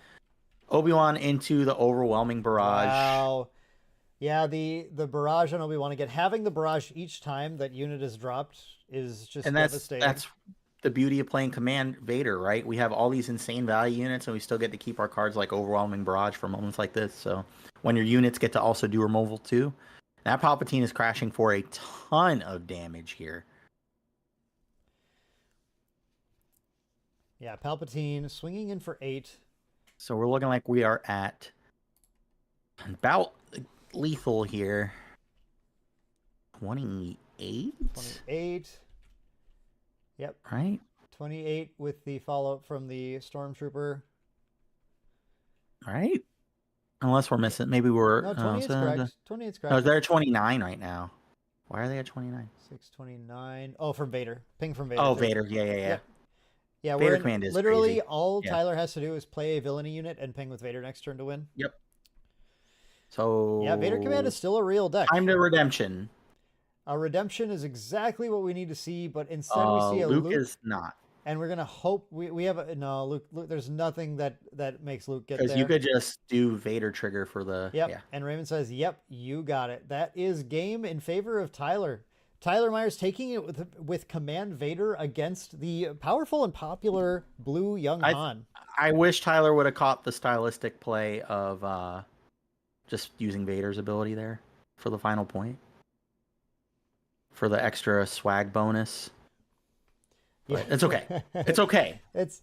Obi-Wan into the overwhelming barrage. Wow. Yeah, the barrage on Obi-Wan again. Having the barrage each time that unit is dropped is just And that's devastating. the beauty of playing Command Vader, right? We have all these insane value units, and we still get to keep our cards like overwhelming barrage for moments like this. So when your units get to also do removal too, that Palpatine is crashing for a ton of damage here. Yeah, Palpatine swinging in for 8. So we're looking like we are at about lethal here. 28? 28. Yep, Right? 28 with the follow-up from the Stormtrooper. Right? Unless we're missing. Maybe we're. No, 28 is correct. 28 is No, correct. they're at 29 right now. Why are they at 29? 629. Oh, from Vader. Ping from Vader. Oh, too. Vader. Yeah. Yep. Yeah, Vader we're in, command is literally crazy. all Yeah. Tyler has to do is play a villainy unit and ping with Vader next turn to win. So. Yeah, Vader command is still a real deck. Time to redemption. A redemption is exactly what we need to see, but instead we see a Luke Luke, is not. and we're gonna hope we have a, no Luke. There's nothing that makes Luke get Because there. you could just do Vader trigger for the. Yep. Yeah. And Raymond says, "Yep, you got it." That is game in favor of Tyler. Tyler Myers taking it with Command Vader against the powerful and popular Blue Young Han. I wish Tyler would have caught the stylistic play of just using Vader's ability there for the final point. For the extra swag bonus. But it's okay. It's okay. It's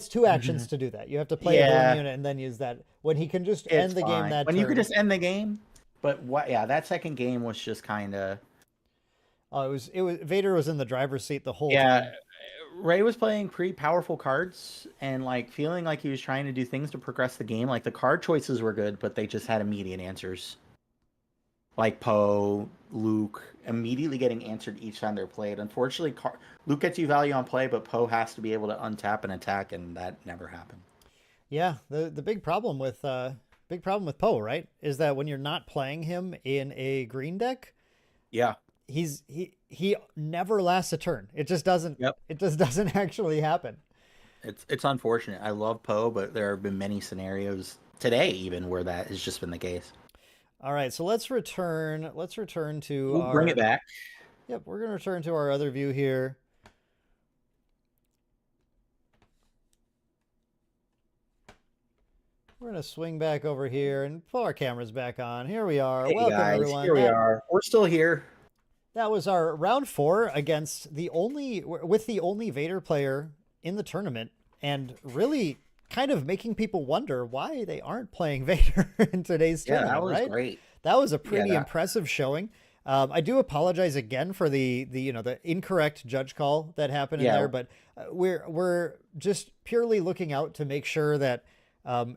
2 actions to do that. You have to play a villain unit and then use that when he can just end It's the game fine. that when turn. you could just end the game. But what? Yeah, that second game was just kind of. Oh, it was Vader was in the driver's seat the whole Yeah, time. Ray was playing pretty powerful cards and like feeling like he was trying to do things to progress the game. Like the card choices were good, but they just had immediate answers. Like Poe, Luke, immediately getting answered each time they're played. Unfortunately, Luke gets you value on play, but Poe has to be able to untap and attack, and that never happened. Yeah, the big problem with Poe, right, is that when you're not playing him in a green deck, Yeah. he never lasts a turn. It just doesn't. Yep. It just doesn't actually happen. It's unfortunate. I love Poe, but there have been many scenarios today even where that has just been the case. All right, so let's return to We'll bring it back. Yep, we're gonna return to our other view here. We're gonna swing back over here and pull our cameras back on. Here we are. Hey Welcome guys, everyone. here we are. We're still here. That was our round 4 against the only Vader player in the tournament, and really kind of making people wonder why they aren't playing Vader in today's Yeah, tournament. that was right? great. That was a pretty that- impressive showing. I do apologize again for the incorrect judge call that happened in Yeah. there, but we're just purely looking out to make sure that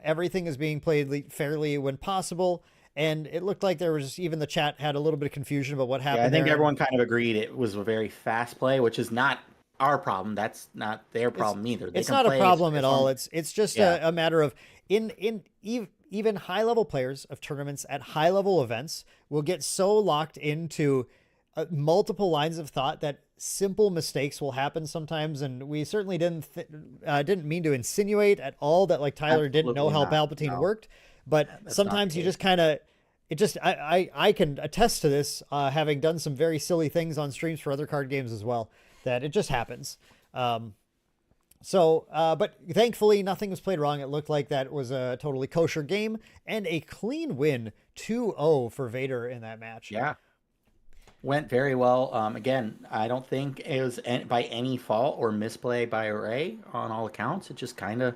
everything is being played fairly when possible. And it looked like there was even the chat had a little bit of confusion about what happened. Yeah, I think there. everyone kind of agreed it was a very fast play, which is not our problem. That's not their problem either. They It's can not a play problem as at all. long- It's just Yeah. a matter of even high level players of tournaments at high level events will get so locked into multiple lines of thought that simple mistakes will happen sometimes. And we certainly didn't mean to insinuate at all that like Tyler didn't know how Absolutely Palpatine not. No. worked, but That's not sometimes the you case. just kind of. I can attest to this, having done some very silly things on streams for other card games as well, that it just happens. But thankfully nothing was played wrong. It looked like that was a totally kosher game and a clean win, 2-0 for Vader in that match. Yeah. Went very well. Again, I don't think it was by any fault or misplay by Ray on all accounts. It just kind of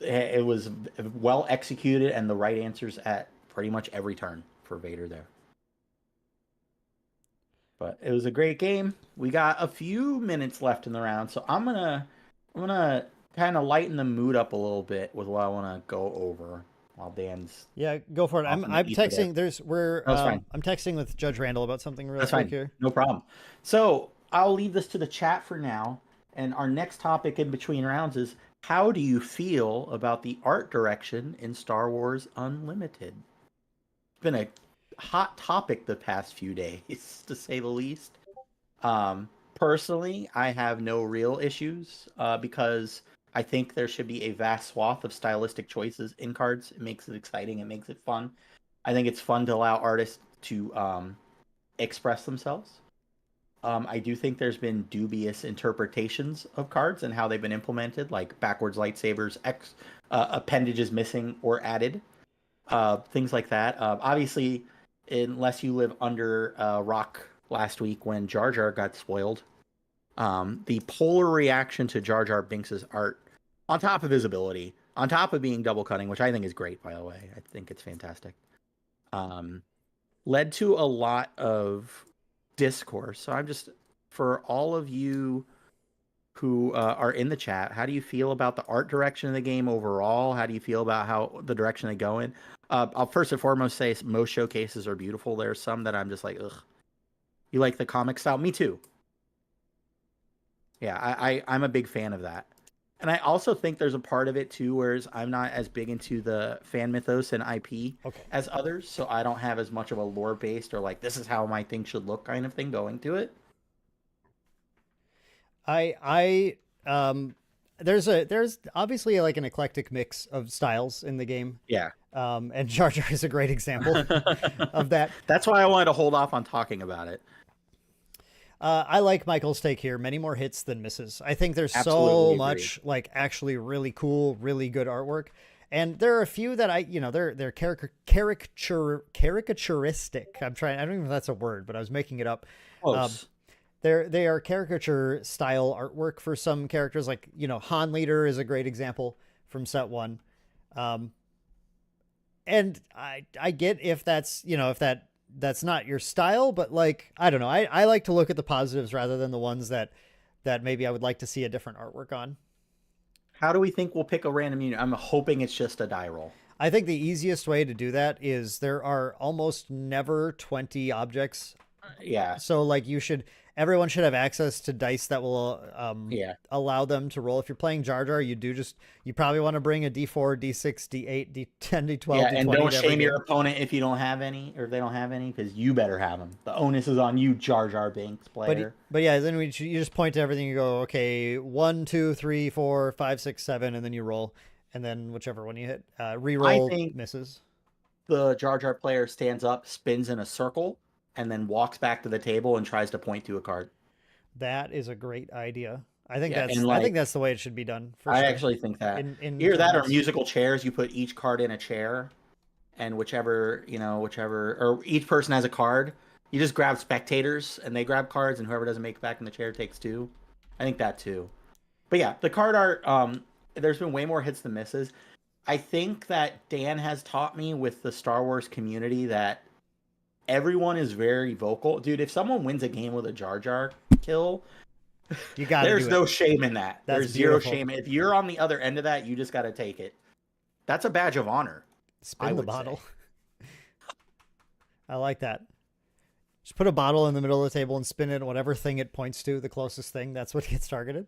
it was well executed and the right answers at pretty much every turn for Vader there. But it was a great game. We got a few minutes left in the round, so I'm gonna kind of lighten the mood up a little bit with what I want to go over while Dan's. Yeah, go for it. I'm Awesome. Ether texting. I'm texting with Judge Randall about something real That's quick fine. here. No problem. So I'll leave this to the chat for now. And our next topic in between rounds is, how do you feel about the art direction in Star Wars Unlimited? It's been a hot topic the past few days, to say the least. Personally, I have no real issues because I think there should be a vast swath of stylistic choices in cards. It makes it exciting. It makes it fun. I think it's fun to allow artists to express themselves. I do think there's been dubious interpretations of cards and how they've been implemented, like backwards lightsabers, appendages missing or added, things like that. Obviously, unless you live under a rock last week when Jar Jar got spoiled, the polar reaction to Jar Jar Binks' art, on top of his ability, on top of being double cutting, which I think is great, by the way, I think it's fantastic, led to a lot of discourse. So I'm just, for all of you who are in the chat, how do you feel about the art direction of the game overall? How do you feel about how the direction they go in? I'll first and foremost say most showcases are beautiful. There's some that I'm just like, ugh. You like the comic style? Me too. Yeah, I'm a big fan of that. And I also think there's a part of it too, whereas I'm not as big into the fan mythos and IP as others, so I don't have as much of a lore based or like this is how my thing should look kind of thing going to it. There's obviously like an eclectic mix of styles in the game. Yeah. And Jar Jar is a great example of that. That's why I wanted to hold off on talking about it. I like Michael's take here. Many more hits than misses. I think there's Absolutely so agree. much like actually really cool, really good artwork. And there are a few that they're caricaturistic. I don't even know if that's a word, but I was making it up. Close. They are caricature style artwork for some characters, like Han Leader is a great example from set 1. And I get if that's that's not your style, but like I don't know, I like to look at the positives rather than the ones that maybe I would like to see a different artwork on. How do we think we'll pick a random unit? I'm hoping it's just a die roll. I think the easiest way to do that is there are almost never 20 objects. Yeah. So like everyone should have access to dice that will allow them to roll. If you're playing Jar Jar, you probably want to bring a D4, D6, D8, D10, D12, Yeah, D20. and don't shame your opponent if you don't have any, or if they don't have any, because you better have them. The onus is on you, Jar Jar Binks player. But yeah, then you just point to everything. You go, okay, 1, 2, 3, 4, 5, 6, 7, and then you roll, and then whichever one you hit, re-roll misses. The Jar Jar player stands up, spins in a circle, and then walks back to the table and tries to point to a card. That is a great idea. I think Yeah, that's and, I like, think that's the way it should be done. For I sure. actually think that in either that or tournaments. musical chairs. You put each card in a chair, and whichever or each person has a card. You just grab spectators, and they grab cards, and whoever doesn't make it back in the chair takes 2. I think that too. But yeah, the card art. There's been way more hits than misses. I think that Dan has taught me with the Star Wars community that everyone is very vocal. Dude, if someone wins a game with a Jar Jar kill, You got to there's do no it. shame in that. That's There's zero beautiful. shame. If you're on the other end of that, you just got to take it. That's a badge of honor. Spin I the would bottle. say. I like that. Just put a bottle in the middle of the table and spin it. Whatever thing it points to, the closest thing, that's what gets targeted.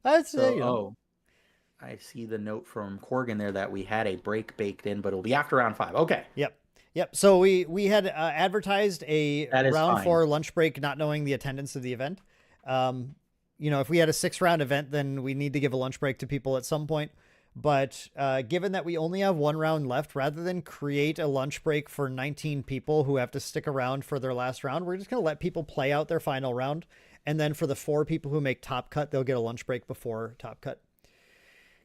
That's So, I see the note from Corgan there that we had a break baked in, but it'll be after round 5. Okay. Yep. So we had advertised a That is round fine. 4 lunch break, not knowing the attendance of the event. If we had a 6-round event, then we need to give a lunch break to people at some point. But given that we only have 1 round left, rather than create a lunch break for 19 people who have to stick around for their last round, we're just going to let people play out their final round. And then for the 4 people who make top cut, they'll get a lunch break before top cut.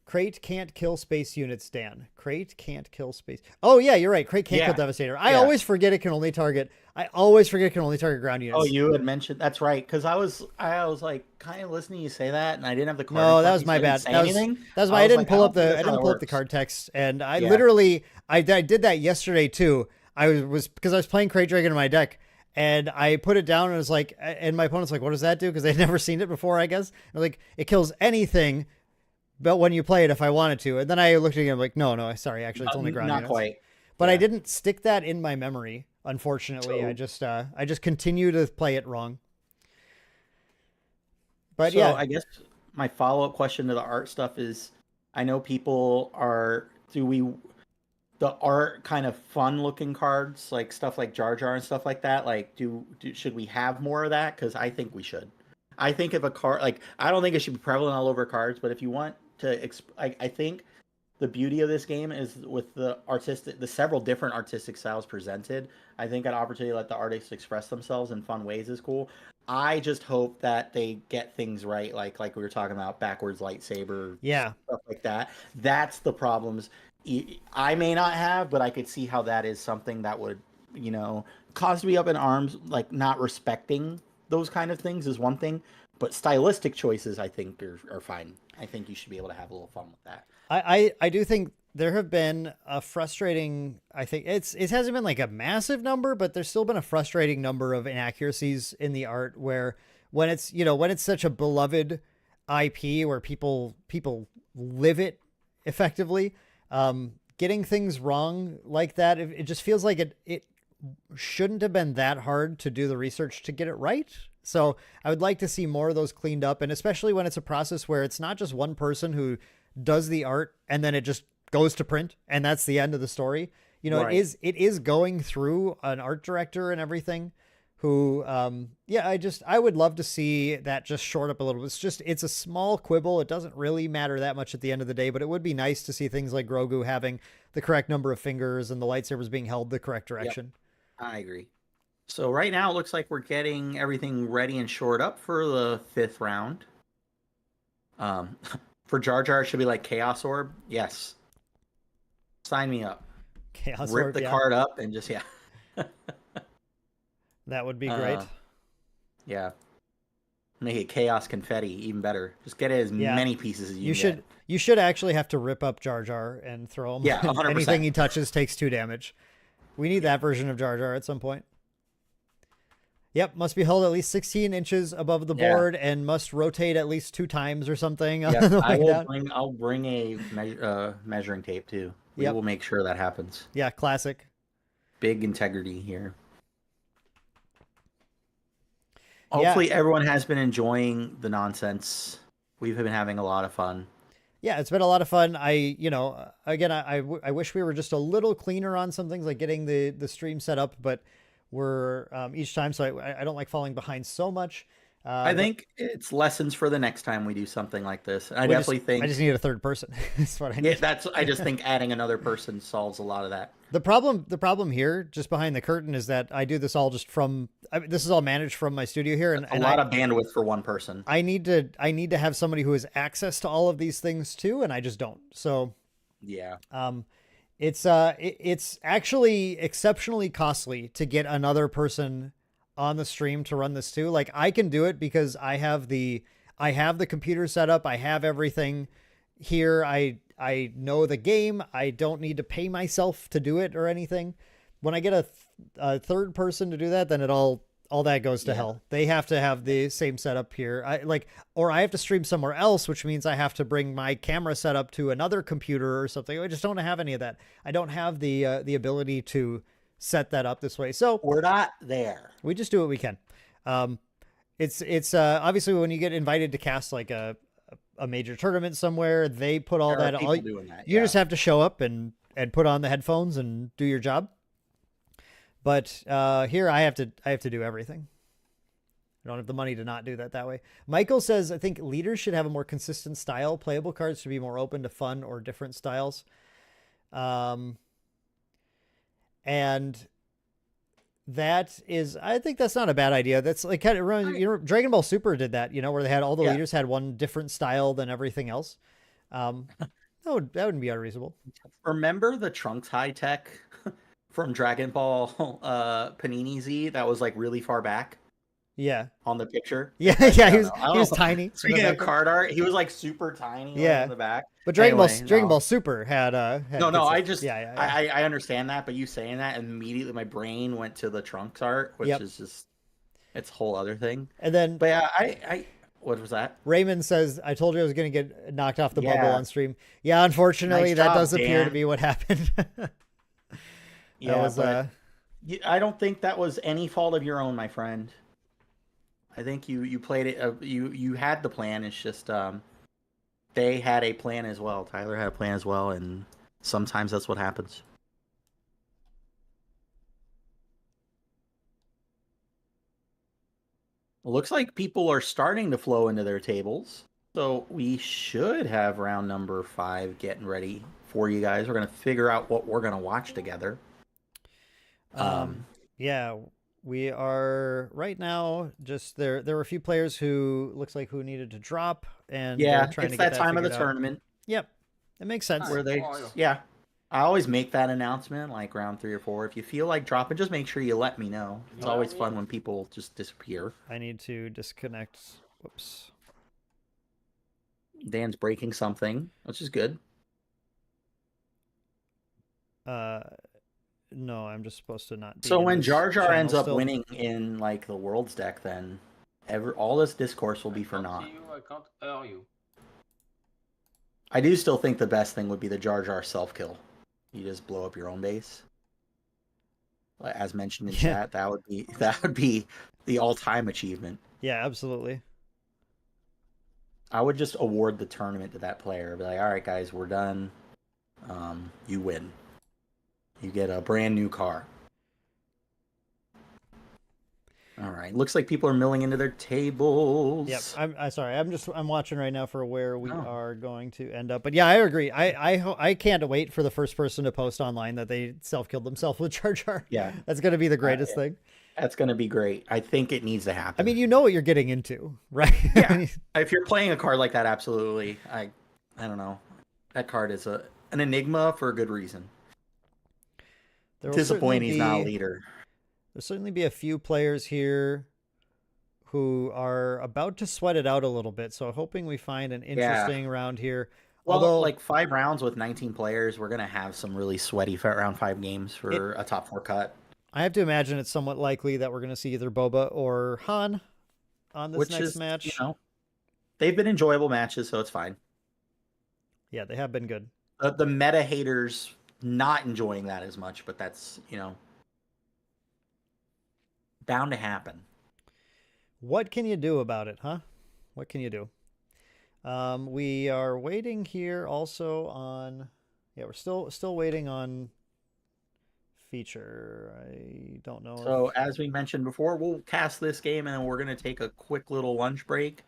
Crate can't kill space units, Dan. Crate can't kill space. Oh, yeah, you're right. Crate can't kill Devastator. I always forget it can only target. Ground units. Oh, you had mentioned that's right, because I was like kind of listening to you say that, and I didn't have the card. No, in that front was of me, my so I bad. didn't say anything. That's why I didn't pull up don't think the that's how it works. card text, and I Yeah. literally I did that yesterday too. I was because I was playing Crate Dragon in my deck, and I put it down and it was like, and my opponent's like, "What does that do?" Because they'd never seen it before, I guess. And like, it kills anything, but when you play it, if I wanted to, and then I looked at it, I'm like, no, sorry, actually, it's only ground Not units. quite. But I Yeah. didn't stick that in my memory. Unfortunately, So- I just continue to play it wrong. But So yeah, I guess my follow-up question to the art stuff is, I know people are, the art kind of fun-looking cards, like stuff like Jar Jar and stuff like that, like should we have more of that? Because I think we should. I think if a card, like, I don't think it should be prevalent all over cards, but if you want to, I think the beauty of this game is with the several different artistic styles presented. I think an opportunity to let the artists express themselves in fun ways is cool. I just hope that they get things right, like we were talking about backwards lightsaber, stuff like that. That's the problems I may not have, but I could see how that is something that would, cause me up in arms. Like, not respecting those kind of things is one thing, but stylistic choices, I think, are fine. I think you should be able to have a little fun with that. I do think there have been a frustrating, I think it hasn't been like a massive number, but there's still been a frustrating number of inaccuracies in the art where when it's such a beloved IP where people live it effectively, getting things wrong like that, it just feels like it shouldn't have been that hard to do the research to get it right. So I would like to see more of those cleaned up, and especially when it's a process where it's not just one person who does the art and then it just goes to print and that's the end of the story. Right. It is going through an art director and everything who, I would love to see that just short up a little bit. It's a small quibble. It doesn't really matter that much at the end of the day, but it would be nice to see things like Grogu having the correct number of fingers and the lightsabers being held the correct direction. Yep. I agree. So right now it looks like we're getting everything ready and shored up for the 5th round. For Jar Jar, it should be like Chaos Orb. Yes. Sign me up. Chaos Rip Orb, the card up and just, that would be great. Yeah. Make it Chaos Confetti, even better. Just get it as many pieces as you can. You should actually have to rip up Jar Jar and throw him. Yeah, 100%. Anything he touches takes 2 damage. We need that version of Jar Jar at some point. Yep, must be held at least 16 inches above the board and must rotate at least 2 times or something. Yeah, I'll bring a measuring tape too. We will make sure that happens. Yeah, classic. Big integrity here. Hopefully everyone has been enjoying the nonsense. We've been having a lot of fun. Yeah, it's been a lot of fun. I wish we were just a little cleaner on some things, like getting the stream set up, but we're each time, so I don't like falling behind so much. I think it's lessons for the next time we do something like this. I I think just need a third person. That's what I need. yeah, I just think adding another person solves a lot of that. The problem here, just behind the curtain, is that I do this all just from. This is all managed from my studio here, and A lot of bandwidth for one person. I need to have somebody who has access to all of these things too, and I just don't. So Yeah. it's actually exceptionally costly to get another person on the stream to run this too. Like, I can do it because I have the computer set up. I have everything here. I know the game. I don't need to pay myself to do it or anything. When I get a third person to do that, then all that goes to hell. They have to have the same setup here. Or I have to stream somewhere else, which means I have to bring my camera setup to another computer or something. I just don't have any of that. I don't have the ability to set that up this way. So We're not there. we just do what we can. It's obviously when you get invited to cast like a major tournament somewhere, they put all There are that. people doing that, You yeah. just have to show up and put on the headphones and do your job. But here I have to do everything. I don't have the money to not do that way. Michael says, I think leaders should have a more consistent style. Playable cards should be more open to fun or different styles. And that is, I think that's not a bad idea. That's like kind of, Dragon Ball Super did that, where they had all the leaders had one different style than everything else. That wouldn't be unreasonable. Remember the Trunks high tech from Dragon Ball Panini Z that was like really far back Yeah. on the picture? Yeah, yeah, he was tiny. Speaking of card art, he was like super tiny in the back. But Dragon Ball Super had I just yeah. I understand that, but you saying that immediately my brain went to the Trunks art, which is just it's a whole other thing. And then But yeah, I what was that? Raymond says, I told you I was going to get knocked off the bubble on stream. Yeah, unfortunately, Nice that job, does appear to Dan. be what happened. I don't think that was any fault of your own, my friend. I think you played it. You had the plan. It's just they had a plan as well. Tyler had a plan as well, and sometimes that's what happens. Looks like people are starting to flow into their tables. So we should have round number 5 getting ready for you guys. We're going to figure out what we're going to watch together. Yeah, we are right now. Just there were a few players who needed to drop, and Yeah, they're trying it's to get that time of the figured out. tournament. Yep, it makes sense. Where they, yeah. I always make that announcement like round 3 or 4. If you feel like dropping, just make sure you let me know. It's always fun when people just disappear. I need to disconnect. Whoops. Dan's breaking something, which is good. No, I'm just supposed to not. Be So in when this Jar Jar channel ends up still. winning in like the World's deck, then all this discourse will be for naught. I can't hear you. I do still think the best thing would be the Jar Jar self kill. You just blow up your own base. As mentioned in chat, that would be the all-time achievement. Yeah, absolutely. I would just award the tournament to that player. Be like, all right, guys, we're done. You win. You get a brand new car. All right. Looks like people are milling into their tables. Yep. I'm sorry. I'm watching right now for where we are going to end up. But yeah, I agree. I can't wait for the first person to post online that they self-killed themselves with Jar Jar. Yeah. That's going to be the greatest thing. That's going to be great. I think it needs to happen. I mean, you know what you're getting into, right? Yeah. If you're playing a card like that, absolutely. I don't know. That card is an enigma for a good reason. Disappointing he's not a leader. There'll certainly be a few players here who are about to sweat it out a little bit. So hoping we find an interesting round here. Well, although, like 5 rounds with 19 players, we're going to have some really sweaty round 5 games for a top 4 cut. I have to imagine it's somewhat likely that we're going to see either Boba or Han on this next match. You know, they've been enjoyable matches, so it's fine. Yeah, they have been good. The meta haters not enjoying that as much, but that's, bound to happen. What can you do about it, huh? What can you do? We are waiting here also on... Yeah, we're still waiting on feature? I don't know. So if... as we mentioned before, we'll cast this game and then we're going to take a quick little lunch break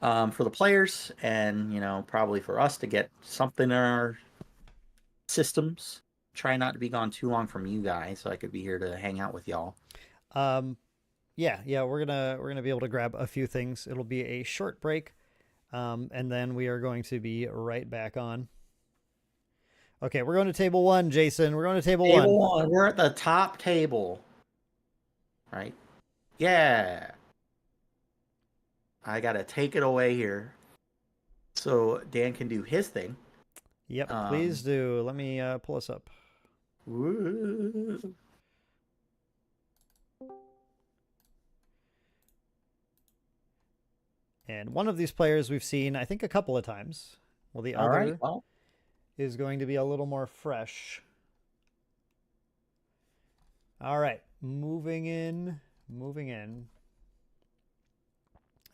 for the players and, probably for us to get something in our systems. Try not to be gone too long from you guys so I could be here to hang out with y'all. Yeah, we're gonna be able to grab a few things. It'll be a short break, and then we are going to be right back on. Okay, we're going to table 1, Jason. We're going to table 1. Table 1. We're at the top table. Right? Yeah. I gotta take it away here so Dan can do his thing. Yep, please do. Let me pull us up. Woo. And one of these players we've seen, I think, a couple of times. Well, the All other right. Well, is going to be a little more fresh. All right, moving in.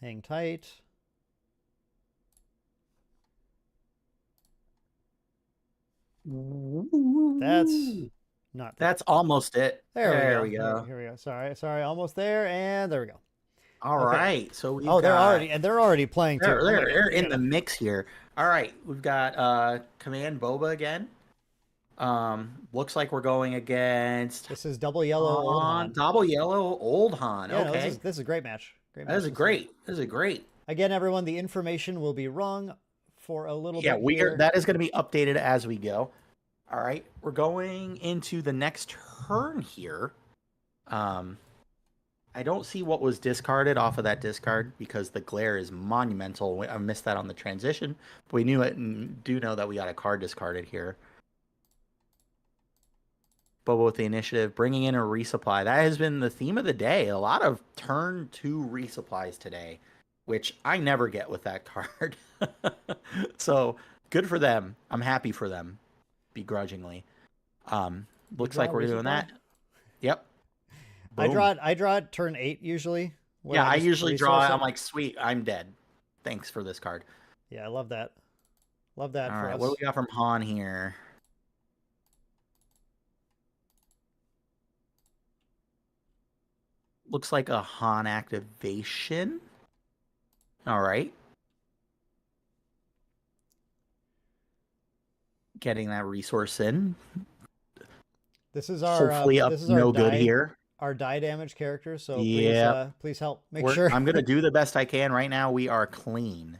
Hang tight. That's not. That's almost it. There we go. Here we go. Sorry, almost there, and there we go. All Okay. right. So we've they're got... already playing too. They're in the mix here. All right, we've got Command Boba again. Looks like we're going against... This is double yellow old Han. Double yellow old Han. Yeah, Okay. no, this is a great match. This is great. Again, everyone, the information will be wrong for a little Yeah, bit here. that is going to be updated as we go. All right, we're going into the next turn here. I don't see what was discarded off of that discard because the glare is monumental. I missed that on the transition, but we knew it and do know that we got a card discarded here. Boba with the initiative, bringing in a resupply. That has been the theme of the day. A lot of turn 2 resupplies today, which I never get with that card. So good for them. I'm happy for them, begrudgingly. Looks like we're doing that. Yep. Boom. I draw it turn 8 usually. Yeah, I usually draw it. I'm like, sweet, I'm dead. Thanks for this card. Yeah, I love that. Love that. All for right, us. what do we got from Han here? Looks like a Han activation. All right. Getting that resource in. This is our hopefully up no good here. Our die damage character, so please help. Make sure. sure. I'm gonna do the best I can. Right now we are clean.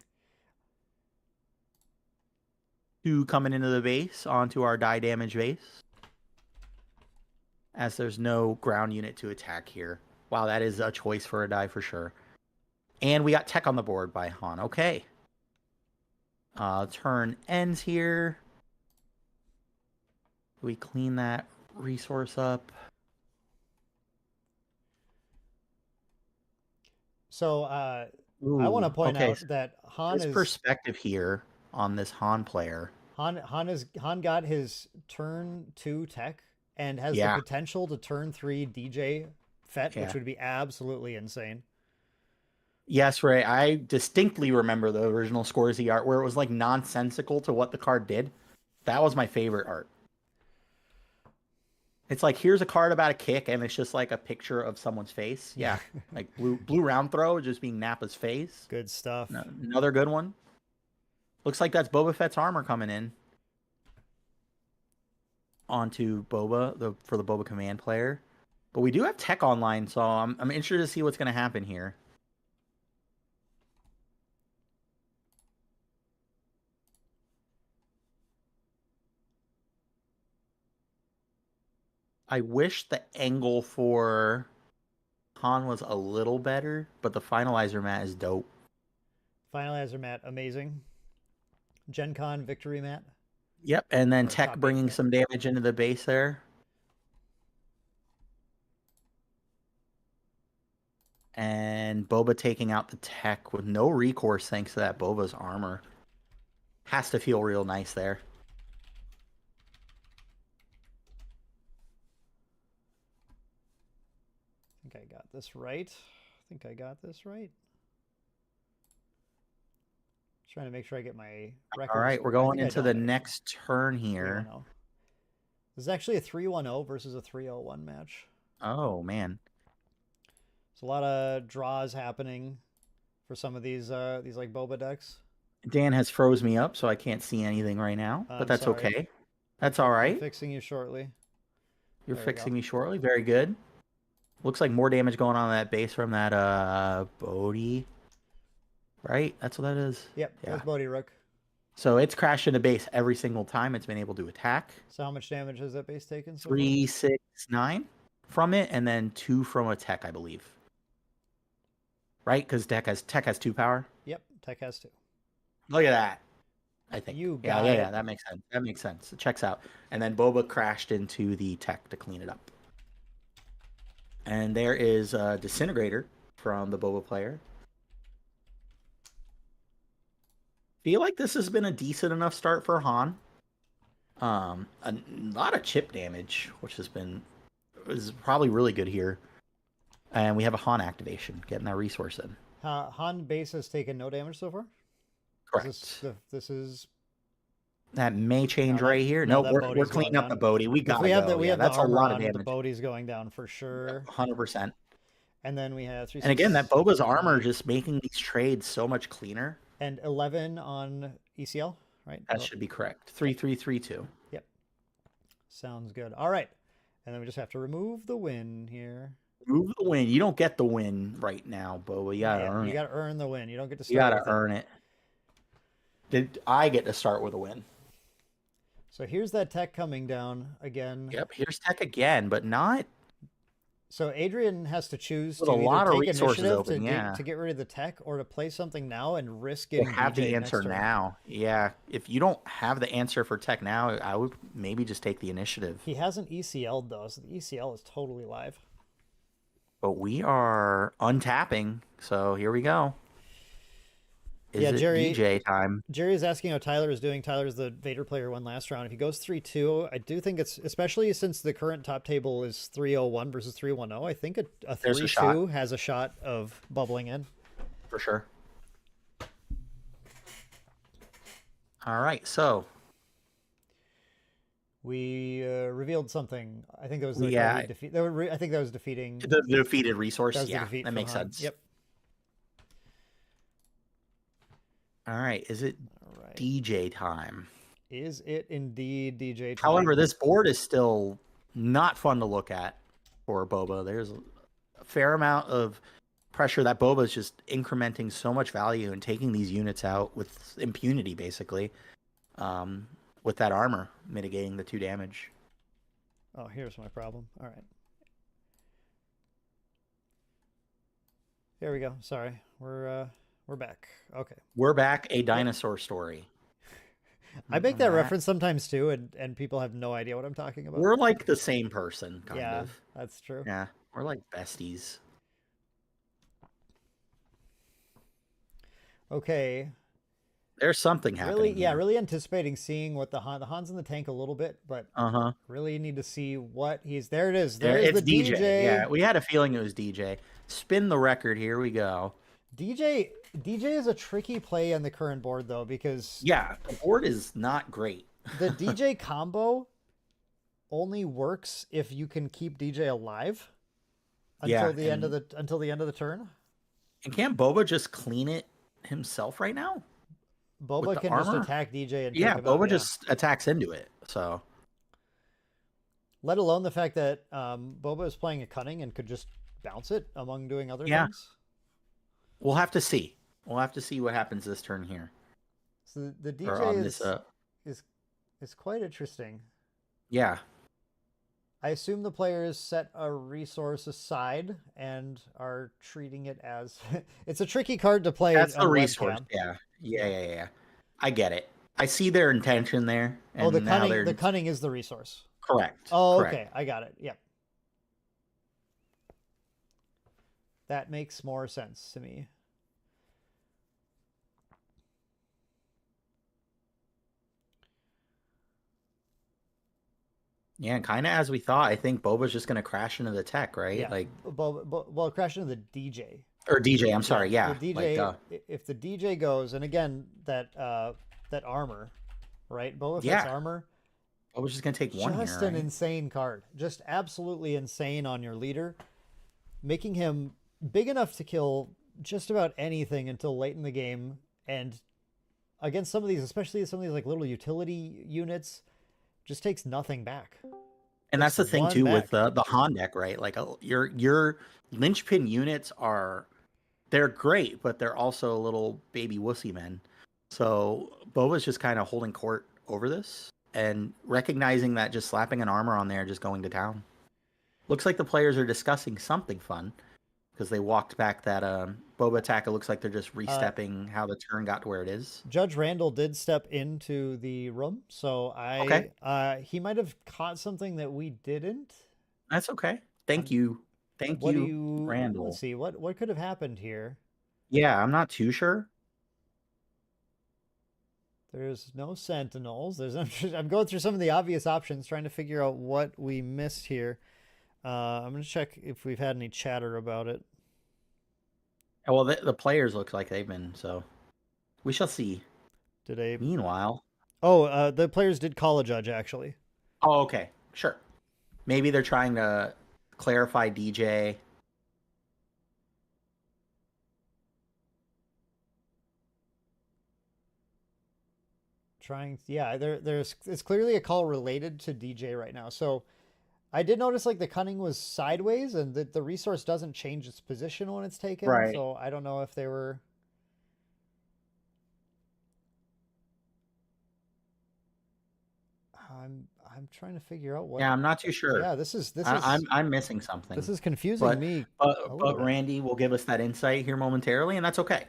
2 coming into the base onto our die damage base. As there's no ground unit to attack here. Wow, that is a choice for a die for sure. And we got tech on the board by Han. Okay. Turn ends here. We clean that resource up. So I want to point out that Han is perspective here on this Han player. Han got his turn 2 tech and has the potential to turn 3 DJ Fett, which would be absolutely insane. Yes, Ray. I distinctly remember the original Scorzy art where it was like nonsensical to what the card did. That was my favorite art. It's like, here's a card about a kick, and it's just like a picture of someone's face. Yeah, like blue round throw just being Nappa's face. Good stuff. Another good one. Looks like that's Boba Fett's armor coming in onto Boba for the Boba command player. But we do have tech online, so I'm interested to see what's going to happen here. I wish the angle for Han was a little better, but the finalizer mat is dope. Finalizer mat, amazing. Gen Con victory mat. Yep, and then tech bringing some damage into the base there. And Boba taking out the tech with no recourse thanks to that Boba's armor. Has to feel real nice there. I think I got this right. Trying to make sure I get my records. All right, we're going into the next turn here. This is actually a 3-1-0 versus a 3-0-1 match. Oh man. There's a lot of draws happening for some of these like boba decks. Dan has froze me up, so I can't see anything right now. But I'm that's sorry. okay. That's all I'm right. fixing you shortly. You're There we fixing go. me shortly. Very good. Looks like more damage going on that base from that Bodhi. Right? That's what that is. Yep, Yeah. that's Bodhi Rook. So it's crashed into base every single time it's been able to attack. So how much damage has that base taken so far? 3, 6, 9 from it, and then 2 from a tech, I believe. Right? Because tech has 2 power. Yep, Tech has 2. Look at that. I think. You yeah, got yeah, it. yeah. That makes sense. That makes sense. It checks out. And then Boba crashed into the tech to clean it up. And there is a Disintegrator from the Boba player. Feel like this has been a decent enough start for Han. A lot of chip damage, which is probably really good here. And we have a Han activation, getting that resource in. Han base has taken no damage so far? Correct. This is That may change No, that- right here. no, No, that we're Bodhi's cleaning going up the down. Bodhi. We if got we have go. the we Yeah, have that's the a armor lot of on, damage. the Bodhi's going down for sure. 100%. And then we have 3 And again, that 6, Boba's armor just making these trades so much cleaner. and 11 on ECL, right? That should be correct. 3-3-3-2. Sounds good. All right. And then we just have to remove the win here. Move the win. You don't get the win right now, Boba. You gotta earn you it. got to earn the win. You don't get to start You gotta with it. earn it. Did I get to start with a win? So here's that tech coming down again. Yep. Here's tech again, but not. So Adrian has to choose With to a lot either of take resources initiative open, yeah. to get rid of the tech or to play something now and risk To getting have DJ the next answer turn. now. Yeah. If you don't have the answer for tech now, I would maybe just take the initiative. He hasn't ECL'd though, so the ECL is totally live. But we are untapping, so here we go. Is Yeah, it Jerry- DJ time? Jerry is asking how Tyler is doing. Tyler's the Vader player won last round. If he goes 3-2, I do think it's, especially since the current top table is 3-0-1 versus 3-1-0, I think a There's a 3-2 has a shot of bubbling in. For sure. All right, so We revealed something. I think that was Yeah. I think that was defeating. the defeated resource, That was the yeah, defeat that from makes Han. sense. Yep. All right, is it All right. DJ time? Is it indeed DJ? time? However, this board is still not fun to look at for Boba. There's a fair amount of pressure that Boba is just incrementing so much value and taking these units out with impunity, basically, with that armor mitigating the 2 damage. Oh, here's my problem. All right. There we go. Sorry, we're back. Okay. We're back. A dinosaur story. I make that Alright. reference sometimes too, and people have no idea what I'm talking about. We're like the same person, kind yeah, of. that's true. Yeah, we're like besties. Okay. There's something happening. Really, yeah, here. really anticipating seeing what the Han's in the tank a little bit, but Uh-huh. really need to see what he's. There it is. There, There's it's the DJ. Yeah, we had a feeling it was DJ. Spin the record. Here we go. DJ is a tricky play on the current board though, because Yeah, the board is not great. the DJ combo only works if you can keep DJ alive until Yeah, the end of the turn. And can't Boba just clean it himself right now? Boba the can just armor? attack DJ and Yeah, take him out, Boba just attacks into it. So let alone the fact that Boba is playing a cunning and could just bounce it among doing other Yeah. things. we'll have to see. We'll have to see what happens this turn here. So the Or DJ on is this. is quite interesting. Yeah. I assume the players set a resource aside and are treating it as it's a tricky card to play. That's the on resource. webcam. Yeah. I get it. I see their intention there. And Oh, the now cunning. they're The cunning is the resource. correct. Oh, correct. okay. I got it. Yep. That makes more sense to me. Yeah, kind of as we thought. I think Boba's just going to crash into the tech, right? Yeah. Like, Well, crash into the DJ. or DJ. I'm sorry. Yeah. The DJ. Like, If the DJ goes, and again that armor, right? Boba Fett's Yeah. armor. I was just gonna take one Just here, an right? insane card. Just absolutely insane on your leader, making him big enough to kill just about anything until late in the game. And against some of these, especially some of these like little utility units, just takes nothing back. And that's the Takes thing one too with back. the Han deck, right? Like your linchpin units they're great, but they're also little baby wussy men. So Boba's just kind of holding court over this and recognizing that just slapping an armor on there, just going to town. Looks like the players are discussing something fun because they walked back that Boba attack. It looks like they're just restepping how the turn got to where it is. Judge Randall did step into the room, so Okay. he might have caught something that we didn't. That's okay. Thank you. Thank What do you, you Randall. Let's see what could have happened here. Yeah, I'm not too sure. There's no sentinels. I'm going through some of the obvious options, trying to figure out what we missed here. I'm gonna check if we've had any chatter about it. Well, the players look like they've been, so we shall see. Did a Meanwhile, the players did call a judge actually. oh, okay, sure. Maybe they're trying to clarify DJ. It's clearly a call related to DJ right now. So I did notice like the cunning was sideways and that the resource doesn't change its position when it's taken. Right. So I don't know if they were. I'm trying to figure out what. Yeah, I'm not too sure. Yeah, this is I'm missing something. This is confusing me. But Randy will give us that insight here momentarily, and that's okay.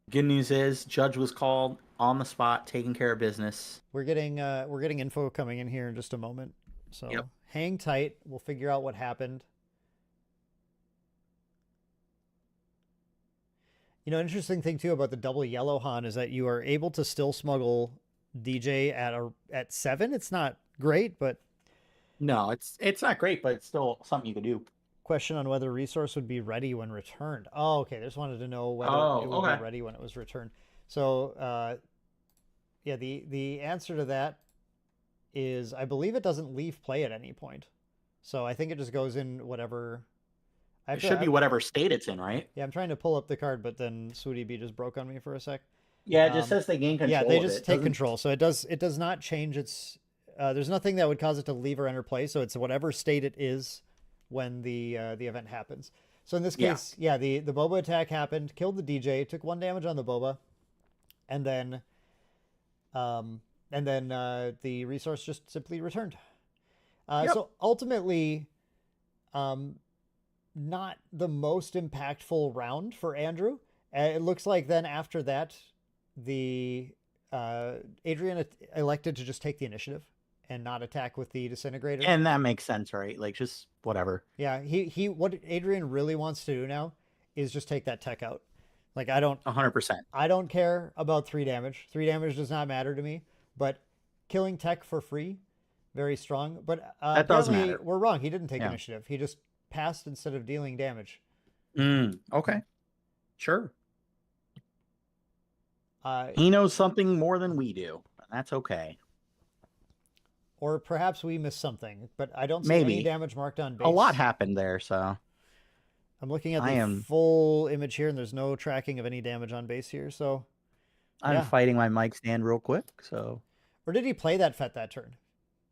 Good news is Judge was called on the spot, taking care of business. We're getting info coming in here in just a moment. So Yep. Hang tight. We'll figure out what happened. You know, interesting thing too about the double yellow Han is that you are able to still smuggle DJ at 7. It's not great, but No, it's not great, but it's still something you can do. question on whether resource would be ready when returned. Oh, okay. They just wanted to know whether it would be ready when it was returned. So, yeah, the answer to that is I believe it doesn't leave play at any point. So I think it just goes in whatever. It should be whatever state it's in, right? Yeah, I'm trying to pull up the card, but then Sweetie Bee just broke on me for a sec. Yeah, it just says they gain control. Yeah, they of just it. take Doesn't- control. So it does not change its. There's nothing that would cause it to leave or enter play. So it's whatever state it is when the event happens. So in this case, yeah, the Boba attack happened, killed the DJ, took 1 damage on the Boba, and then the resource just simply returned. So ultimately, not the most impactful round for Andrew. It looks like then after that, the Adrian elected to just take the initiative and not attack with the disintegrator. And that makes sense, right? Like just whatever. Yeah, he what Adrian really wants to do now is just take that tech out. Like I don't 100%. I don't care about 3 damage. 3 damage does not matter to me, but killing tech for free, very strong. But That does apparently matter. we're wrong. He didn't take Yeah. initiative. He just passed instead of dealing damage. Okay. Sure. Uh, He knows something more than we do. That's okay. or perhaps we missed something, but I don't see Maybe. any damage marked on base. A lot happened there, so I'm looking at I the am- full image here, and there's no tracking of any damage on base here. So, I'm Yeah. fighting my mic stand real quick. So or did he play that FET that turn?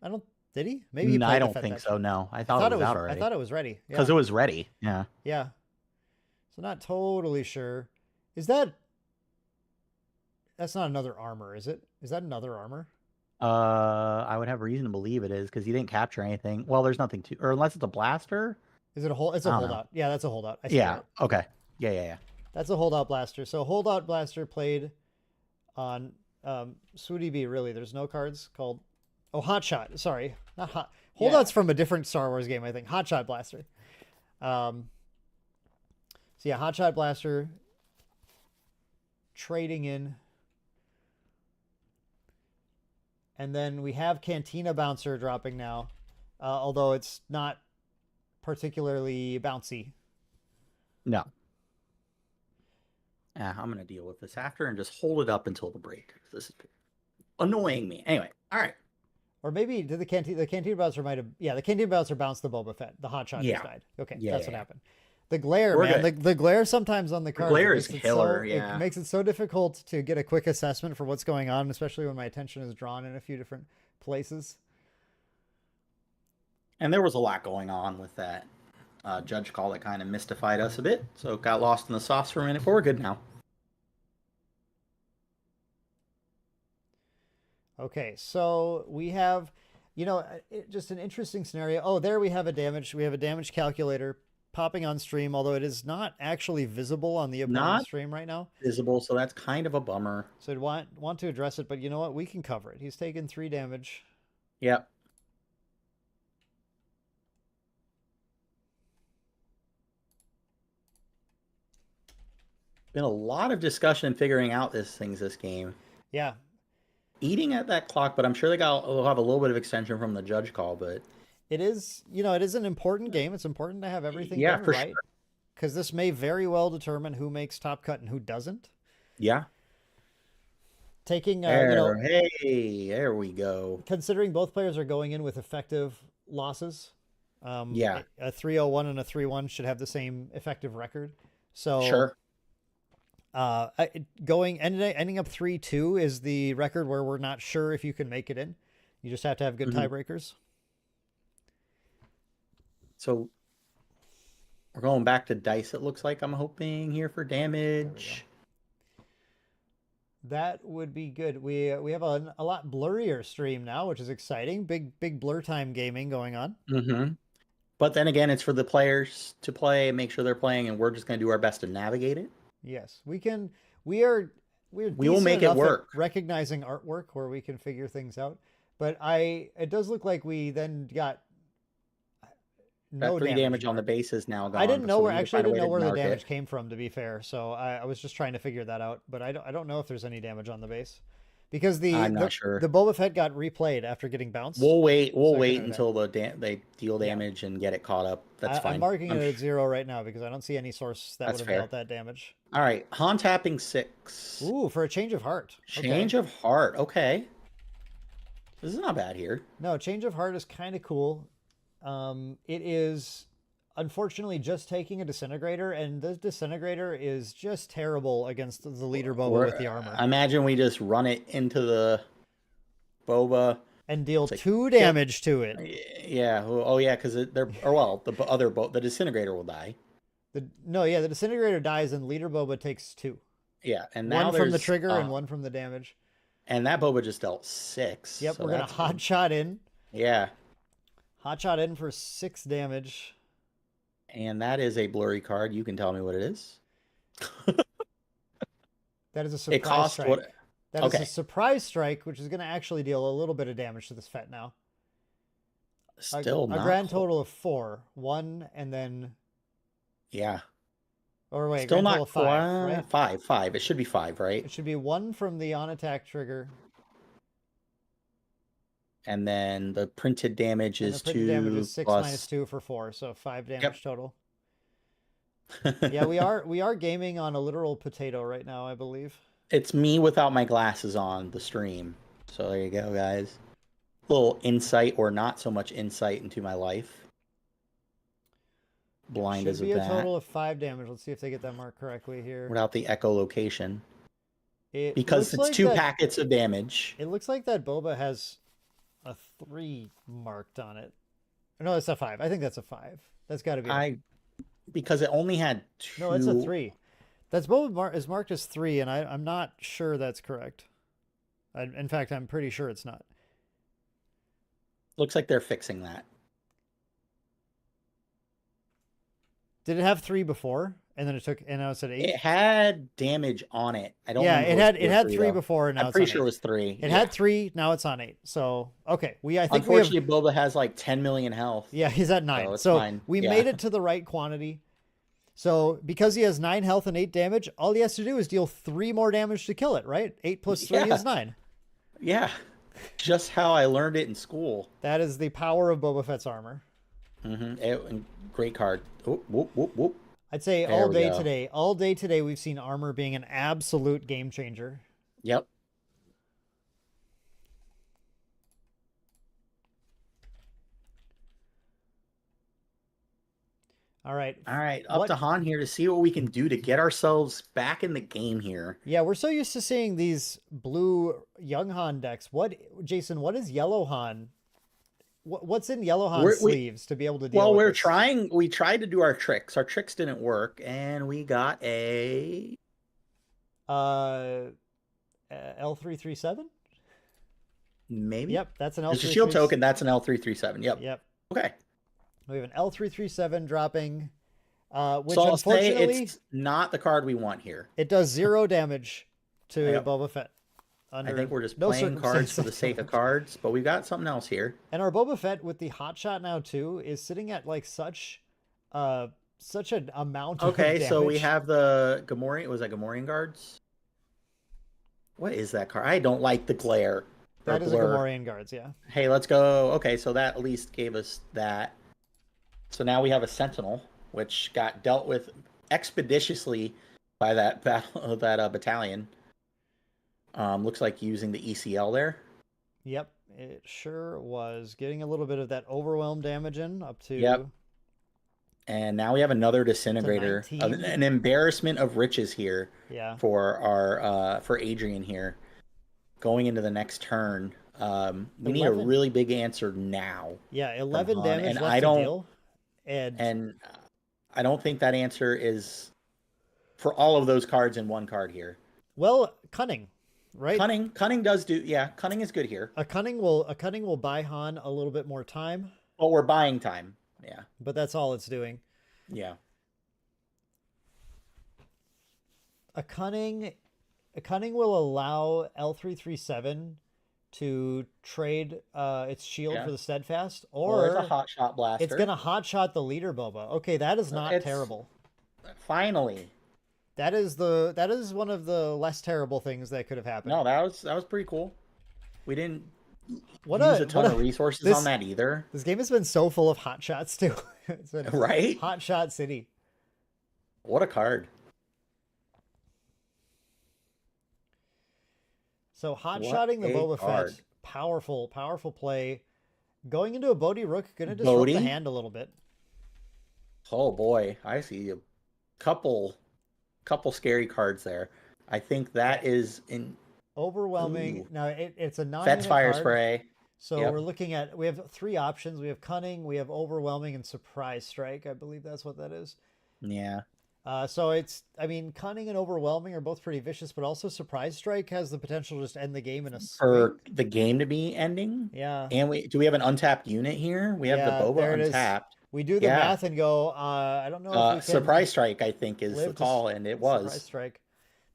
I don't. Did he? Maybe he played I the don't FET think that so. turn. No, I I thought it was out already. I thought it was ready. Yeah. Because it was ready. Yeah. Yeah. So not totally sure. Is that? That's not another armor, is it? Is that another armor? I would have reason to believe it is because he didn't capture anything. Well, there's nothing to, or unless it's a blaster. Is it a hold? It's a I don't know. holdout. Yeah, that's a holdout. I see Yeah. it. Okay. Yeah. That's a holdout blaster. So holdout blaster played on Sweetie Bee. Really, there's no cards called. Oh, Hot Shot. Sorry, not hot. Holdout's from a different Star Wars game, I think. Hot Shot blaster. So yeah, Hot Shot blaster. Trading in. And then we have Cantina Bouncer dropping now, although it's not particularly bouncy. No. Yeah, I'm gonna deal with this after and just hold it up until the break. This is annoying me. Anyway, All right. Or maybe did the canteen bouncer might have, yeah, the canteen bouncer bounced the Boba Fett. The hot shot Yeah. just died. Okay, Yeah, that's yeah. what happened. The glare, We're man. good. The glare sometimes on the cards. glare it is makes it killer, so, yeah. It makes it so difficult to get a quick assessment for what's going on, especially when my attention is drawn in a few different places. And there was a lot going on with that judge call that kind of mystified us a bit. So it got lost in the sauce for a minute, but we're good now. Okay, so we have, just an interesting scenario. Oh, there we have a damage. We have a damage calculator popping on stream, although it is not actually visible on the opponent's Not stream right now. visible, so that's kind of a bummer. So I'd want to address it, but you know what? We can cover it. He's taken 3 damage. Yep. Been a lot of discussion and figuring out this game. Yeah, Eating at that clock, but I'm sure they'll have a little bit of extension from the judge call, but it is. It is an important game. It's important to have everything Yeah, done for right, sure. because this may very well determine who makes top cut and who doesn't. yeah. Taking, Hey, there we go. considering both players are going in with effective losses. Yeah. A 3-0-1 and a 3-1 should have the same effective record. So Sure. Ending up 3-2 is the record where we're not sure if you can make it in. You just have to have good Mhm. tiebreakers. So we're going back to dice, it looks like, I'm hoping, here for There damage. That would be good. We have a lot blurrier stream now, which is exciting. Big blur time gaming going on. Mm-hmm. But then again, it's for the players to play, make sure they're playing, and we're just going to do our best to navigate it. Yes, we can. We're We will decent make it enough at work. recognizing artwork where we can figure things out. But it does look like we then got no That 3 damage on the mark. base is now gone. I didn't know so where we need to actually I find a didn't way know to where the mark it. damage came from, to be fair. So I was just trying to figure that out. But I don't know if there's any damage on the base because I'm not sure. the Boba Fett got replayed after getting bounced. We'll wait Second until they deal damage and get it caught up. That's fine. I'm marking I'm it at sh- 0 right now because I don't see any source that That's would have fair. dealt that damage. All right, Han tapping 6. Ooh, for a change of heart. Change of heart. Okay. This is not bad here. No, change of heart is kind of cool. It is unfortunately just taking a disintegrator, and this disintegrator is just terrible against the leader Boba with the armor. I imagine we just run it into the Boba. And deal like, 2 damage to it. Yeah. Oh, yeah, because the disintegrator will die. The disintegrator dies and leader Boba takes 2. Yeah, and now One from the there's, trigger and 1 from the damage. And that Boba just dealt 6. Yep, so we're gonna that's hot good. shot in. Yeah, Hot shot in for 6 damage. and that is a blurry card. You can tell me what it is. That is a surprise It costs strike. what? That is Okay. a surprise strike, which is going to actually deal a little bit of damage to this Fett now. Still a not grand close. total of 4. 1 and then, Yeah, or wait, still grand total not of 5, right? 5. It should be 5, right? It should be 1 from the on attack trigger. And then the printed damage And is the printed 2 damage is 6 plus. minus 2 for 4, so 5 damage Yep. total. Yeah, we are gaming on a literal potato right now, I believe. It's me without my glasses on the stream. So there you go, guys. Little insight or not so much insight into my life. Blind Should as of be a that. total of 5 damage. Let's see if they get that mark correctly here. Without the echolocation. It Because looks it's like 2 that- packets of damage. It looks like that Boba has a 3 marked on it. No, it's a 5. I think that's a 5. That's got to be. Because it only had 2. No, it's a 3. That's Boba is marked as 3, and I'm not sure that's correct. In fact, I'm pretty sure it's not. Looks like they're fixing that. Did it have 3 before, and then now it's at 8? It had damage on it. I don't. Yeah, remember it had 3 before, and now I'm it's pretty on sure it 8. was 3. It had 3, now it's on 8. So okay, I think we have. Unfortunately, Boba has like 10 million health. Yeah, he's at 9. So it's So fine. we Yeah. made it to the right quantity. So because he has 9 health and 8 damage, all he has to do is deal 3 more damage to kill it, right? 8 plus 3 Yeah. is 9. Yeah, just how I learned it in school. That is the power of Boba Fett's armor. Great card. Whoop, whoop, whoop, whoop. I'd say There we go. all day today, we've seen armor being an absolute game changer. Yep. All right. All right, up What- to Han here to see what we can do to get ourselves back in the game here. Yeah, we're so used to seeing these blue young Han decks. Jason, what is yellow Han? What's in yellow Han's sleeves to be able to deal Well, with we're this? trying. We tried to do our tricks. Our tricks didn't work, and we got a L337? maybe. Yep, that's an It's a L337. shield token. That's an L337. Yep. Yep. Okay. We have an L337 dropping, which So I'll say unfortunately it's not the card we want here. it does 0 damage to Yep. Boba Fett. I think we're just no playing cards for the circumstances. sake of cards, but we've got something else here. And our Boba Fett with the hot shot now too is sitting at like such an amount of Okay, so we damage. have the Gamorrean. Was that Gamorrean guards? What is that card? I don't like the glare. or That is a blur. Gamorrean guards, yeah. Hey, let's go. Okay, so that at least gave us that. So now we have a Sentinel, which got dealt with expeditiously by that battle, that battalion. Looks like using the ECL there. Yep, it sure was getting a little bit of that overwhelm damage in up to. Yep. And now we have another disintegrator. 19. An embarrassment of riches here Yeah. for our for Adrian here. Going into the next turn. We need a 11. really big answer now. Yeah, 11 Han, damage and left I to don't- deal. And I don't think that answer is for all of those cards in one card here. well, cunning, right? Cunning does do, yeah, cunning is good here. A cunning will buy Han a little bit more time, But we're buying time. Yeah. but that's all it's doing. Yeah. A cunning will allow L337 to trade its shield Yeah. for the steadfast, Or or it's a hot shot blaster. it's gonna hot shot the leader Boba. Okay, that is not It's- terrible. Finally. That is one of the less terrible things that could have happened. No, that was pretty cool. We didn't What use a ton of resources this- on that either. This game has been so full of hot shots too. It's been Right? hot shot city. What a card. So hot What shotting the a Boba card. Fett, powerful play. Going into a Bodhi Rook, gonna disrupt the Bodhi? hand a little bit. Oh boy, I see a couple scary cards there. I think that is in Overwhelming. Ooh. Now it's a non. Fet's Fire Spray. So Yep. we're looking at, we have 3 options. We have cunning, we have overwhelming, and surprise strike. I believe that's what that is. Yeah. So cunning and overwhelming are both pretty vicious, but also surprise strike has the potential to just end the game in a For swing. the game to be ending. Yeah. And do we have an untapped unit here? We have Yeah, the there Boba it is. untapped. We do the Yeah. math and go, I don't know if we can Surprise Strike, I think, is live the to call, and it surprise was. strike.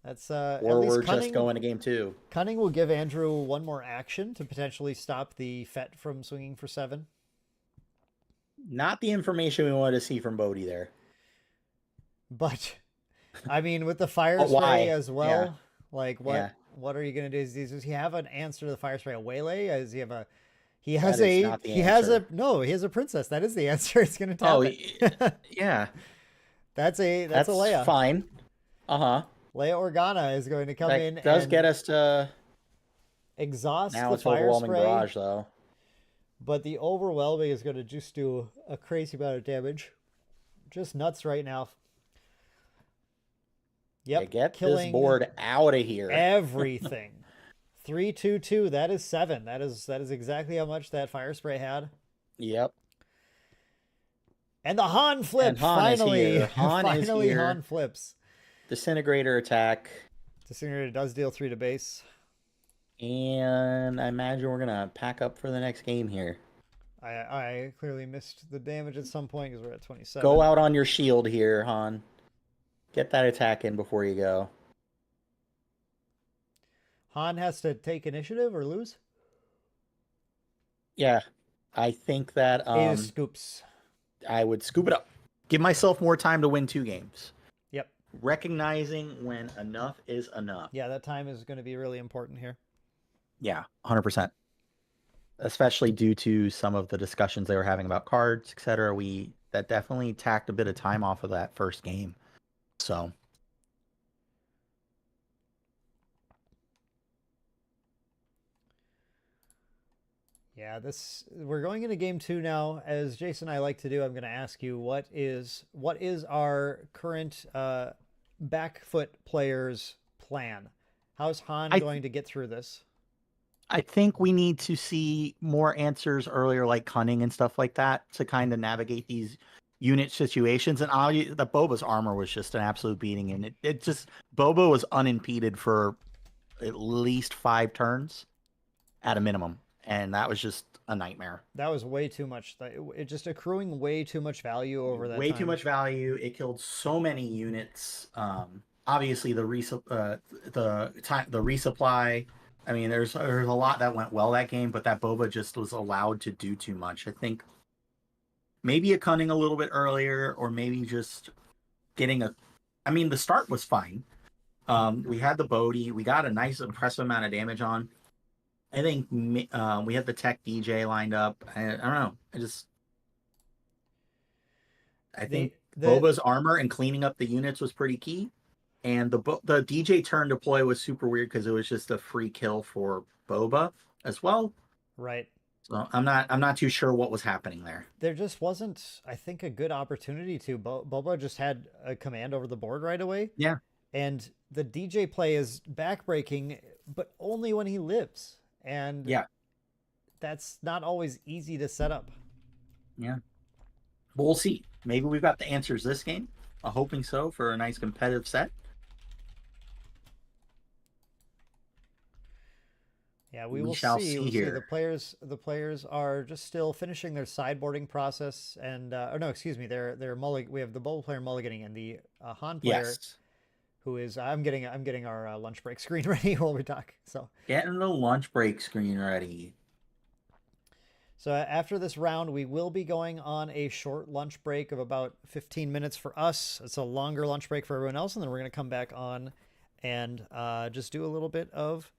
That's at Or least we're cunning, just going to game 2. Cunning will give Andrew one more action to potentially stop the Fett from swinging for 7. Not the information we wanted to see from Bodhi there. But I mean, with the fire But why? spray as well, Yeah. like Yeah. what are you gonna do? Does he have an answer to the fire spray? A waylay? Does he have a? He has That is not the he has a answer. no. He has a princess. That is the answer. It's gonna tap Oh, it. yeah. That's a Leia. fine. Uh-huh. Leia Organa is going to come in. That does and get us to... exhaust Now the it's fire overwhelming spray. barrage, though. But the overwhelming is going to just do a crazy amount of damage. Just nuts right now. Yep. Yeah, get this killing board out of here. everything. 3-2-2. That is 7. That is exactly how much that fire spray had. Yep. And the Han flip. And Han is finally, here. Han is finally, here. Han flips. Disintegrator attack. Disintegrator does deal 3 to base. And I imagine we're going to pack up for the next game here. I clearly missed the damage at some point because we're at 27. Go out on your shield here, Han. Get that attack in before you go. Han has to take initiative or lose. Yeah. I think that He just scoops. I would scoop it up. Give myself more time to win 2 games. Yep. Recognizing when enough is enough. Yeah, that time is going to be really important here. Yeah, 100%. Especially due to some of the discussions they were having about cards, etc. That definitely tacked a bit of time off of that first game. So Yeah, we're going into game 2 now. As Jason and I like to do, I'm going to ask you what is our current back foot players' plan? How's Han going to get through this? I think we need to see more answers earlier, like cunning and stuff like that, to kind of navigate these unit situations. And the Boba's armor was just an absolute beating, and it just Boba was unimpeded for at least 5 turns at a minimum, and that was just a nightmare. That was way too much. It just accruing way too much value over that. Way time. too much value. It killed so many units. Obviously, the resupply. I mean, there's a lot that went well that game, but that Boba just was allowed to do too much. I think maybe a cunning a little bit earlier, or maybe just getting a. I mean, the start was fine. We had the Bodhi. We got a nice, impressive amount of damage on. I think we had the Tech DJ lined up. I don't know. I think Boba's armor and cleaning up the units was pretty key. And the DJ turn deploy was super weird because it was just a free kill for Boba as well. Right. So I'm not too sure what was happening there. There just wasn't, I think, a good opportunity to. Boba just had a command over the board right away. Yeah. And the DJ play is backbreaking, but only when he lives. And yeah, that's not always easy to set up. Yeah. But we'll see. Maybe we've got the answers this game. I'm hoping so for a nice competitive set. Yeah, we will shall see. see We'll here. See. The players are just still finishing their sideboarding process, and or no, excuse me, they're we have the Boba player mulliganing and the Han player, Yes. who is I'm getting our lunch break screen ready while we talk. So Getting the lunch break screen ready. So after this round, we will be going on a short lunch break of about 15 minutes for us. It's a longer lunch break for everyone else, and then we're going to come back on and just do a little bit of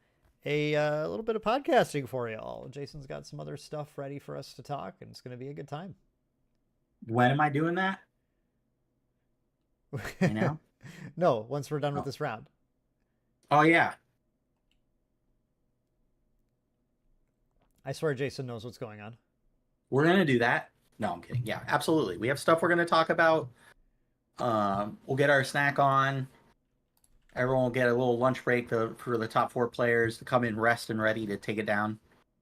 podcasting for y'all. Jason's got some other stuff ready for us to talk, and it's going to be a good time. When am I doing that? You know? No, once we're done with this round. Oh yeah. I swear Jason knows what's going on. We're going to do that. No, I'm kidding. Yeah, absolutely. We have stuff we're going to talk about. We'll get our snack on. Everyone will get a little lunch break for the top 4 players to come in rest and ready to take it down.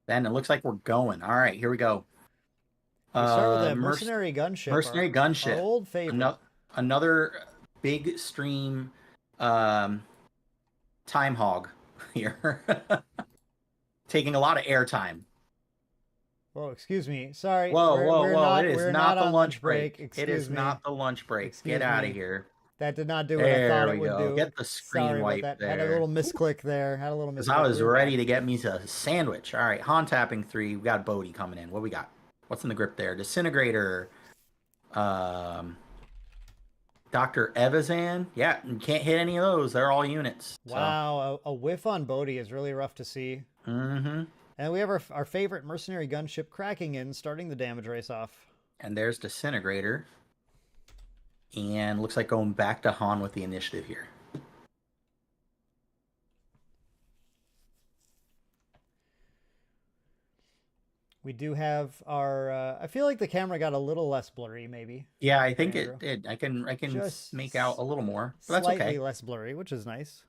Then it looks like we're going. All right, here we go. We start with a mercenary gunship. Mercenary gunship. Our old favorite. Another big stream time hog here. Taking a lot of airtime. Whoa, excuse me. Sorry. Whoa. It is not the lunch break. Excuse It is me. not the lunch break. Excuse Get out me. of here. That did not do what I thought it would do. Get the screen Sorry wipe about that. there. Had a little misclick there. Had a little Because misclick. I was ready to get me a sandwich. All right, Han tapping 3. We got Bodhi coming in. What we got? What's in the grip there? Disintegrator. Dr. Evazan. Yeah, you can't hit any of those. They're all units. So. Wow, a whiff on Bodhi is really rough to see. Mm-hmm. And we have our favorite mercenary gunship cracking in, starting the damage race off. And there's Disintegrator. And looks like going back to Han with the initiative here. We do have our. I feel like the camera got a little less blurry, maybe. Yeah, I think Andrew. it did. I can Just make out a little more. But that's Slightly okay. less blurry, which is nice.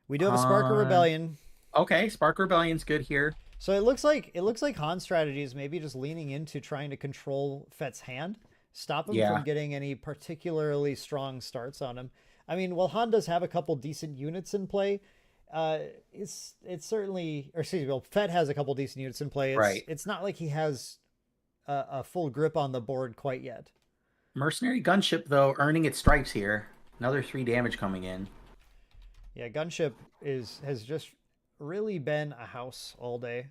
We do have a Spark of Rebellion. Okay, Spark Rebellion's good here. So it looks like Han's strategy is maybe just leaning into trying to control Fett's hand, stop him from getting any particularly strong starts on him. I mean, while Han does have a couple decent units in play, it's certainly, or excuse me, well, Fett has a couple decent units in play. It's not like he has a full grip on the board quite yet. Mercenary Gunship, though, earning its stripes here. Another 3 damage coming in. Yeah, Gunship has just really been a house all day.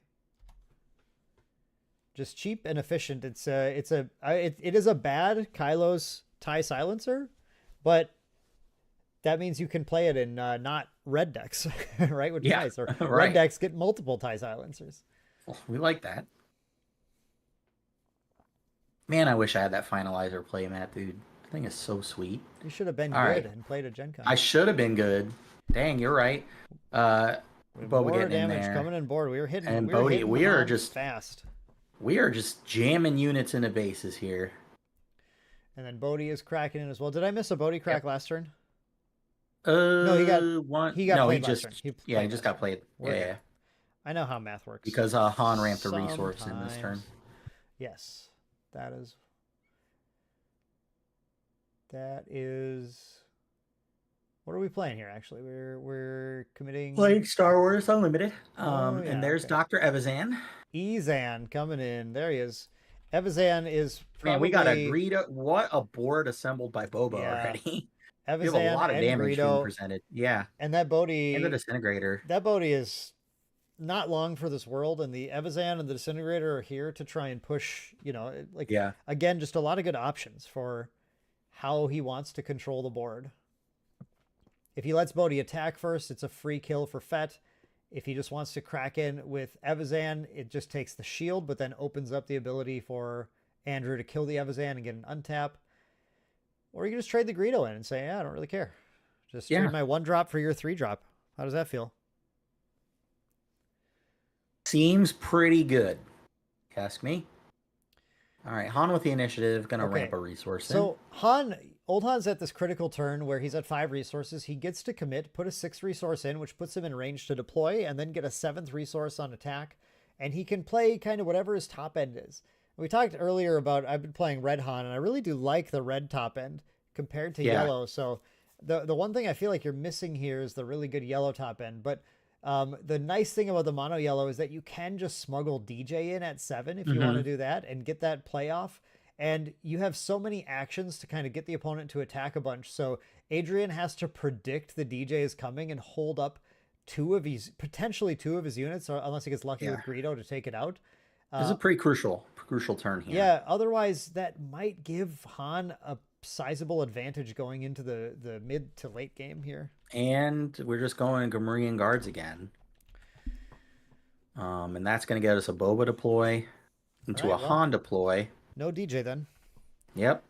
Just cheap and efficient. It is a bad Kylo's TIE silencer, but that means you can play it in not red decks, right? With TIEs, or right. red decks get multiple TIE silencers. Well, we like that. Man, I wish I had that finalizer playmat, dude. The thing is so sweet. You should have been All good right. and played a Gen Con. I should have been good. Dang, you're right. Boba More getting in damage there. coming in board. We were hitting. And we were Bodhi, hitting we are Han just- fast. We are just jamming units into bases here. And then Bodhi is cracking in as well. Did I miss a Bodhi crack last turn? No, he got- one. he got no, played he last just turn. He yeah, he played just last got turn. played. We're Yeah, good. I know how math works. because Han ramped a resource in this turn. Sometimes. Yes, that is. That is. What are we playing here? Actually, we're committing. Playing Star Wars Unlimited. Oh, yeah, And there's okay. Dr. Evazan. Ezan coming in. There he is. Evazan is probably. Man, we got a Greedo. What a board assembled by Boba Yeah. already. Evazan We have a lot of and damage being Greedo, presented. Yeah, and that Bodhi. and the Disintegrator. That Bodhi is not long for this world, and the Evazan and the Disintegrator are here to try and push. Like Yeah, again, just a lot of good options for how he wants to control the board. If he lets Bodhi attack first, it's a free kill for Fett. If he just wants to crack in with Evazan, it just takes the shield, but then opens up the ability for Andrew to kill the Evazan and get an untap. Or you can just trade the Greedo in and say, yeah, I don't really care. Just trade my 1-drop for your 3-drop. How does that feel? seems pretty good. Ask me. All right, Han with the initiative, gonna Okay. ramp a resource in. So Old Han's at this critical turn where he's at 5 resources. He gets to commit, put a 6th resource in, which puts him in range to deploy, and then get a 7th resource on attack. And he can play kind of whatever his top end is. We talked earlier about I've been playing Red Han, and I really do like the red top end compared to yellow. So the one thing I feel like you're missing here is the really good yellow top end. But the nice thing about the mono yellow is that you can just smuggle DJ in at 7 if you want to do that and get that playoff. And you have so many actions to kind of get the opponent to attack a bunch. So Adrian has to predict the DJ is coming and hold up potentially two of his units, or unless he gets lucky with Greedo to take it out. This is a pretty crucial turn here. Yeah, otherwise that might give Han a sizable advantage going into the mid to late game here. And we're just going Gamorrean guards again. And that's going to get us a Boba deploy into Alright, a Han deploy. No DJ then. Yep.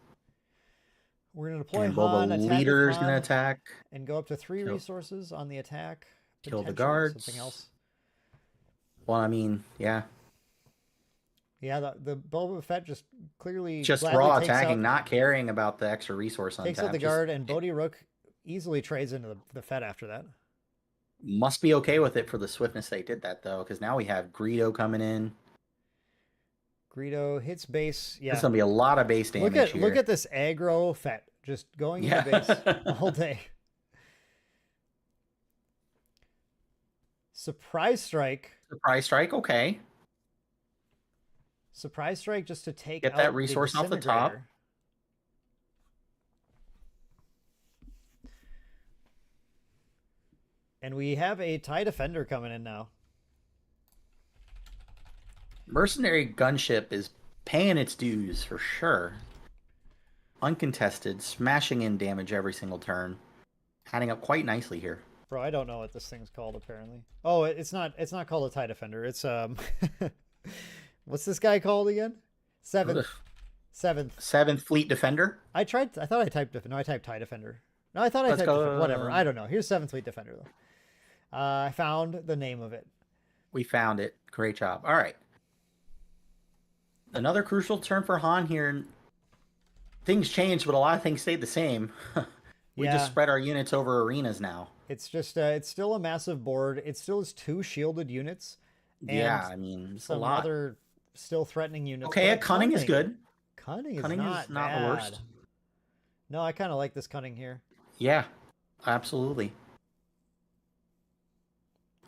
We're going to deploy And Han, Boba attack leader with is going to Han, attack. and go up to 3 Kill- resources on the attack. Kill the Potentially guards. Something else. Well, I mean, yeah. Yeah, the Boba Fett just clearly Just gladly raw takes attacking, out, not caring about the extra resource on takes tap. out the Just guard, and Bodhi Rook easily trades into the Fett after that. must be okay with it for the swiftness they did that, though, because now we have Greedo coming in. Greedo hits base. Yeah, There's going to be a lot of base damage here. look at this aggro Fett just going into base all day. Surprise strike. Surprise strike, okay. Surprise strike just to take Get out that resource off the top. Disintegrator. And we have a TIE Defender coming in now. Mercenary gunship is paying its dues for sure. Uncontested, smashing in damage every single turn. Adding up quite nicely here. Bro, I don't know what this thing's called apparently. Oh, it's not called a TIE Defender. It's what's this guy called again? Seventh. Seventh Fleet Defender. I thought I typed TIE Defender. No, I thought I typed whatever. I don't know. Here's 7th Fleet Defender though. I found the name of it. We found it. Great job. All right. Another crucial turn for Han here. Things changed, but a lot of things stayed the same. We just spread our units over arenas now. It's just it's still a massive board. It still is 2 shielded units. And Yeah, I mean, it's a some lot. other still threatening units. Okay, but cunning is good. Cunning Cunning is is not bad. the worst. No, I kind of like this cunning here. Yeah, absolutely.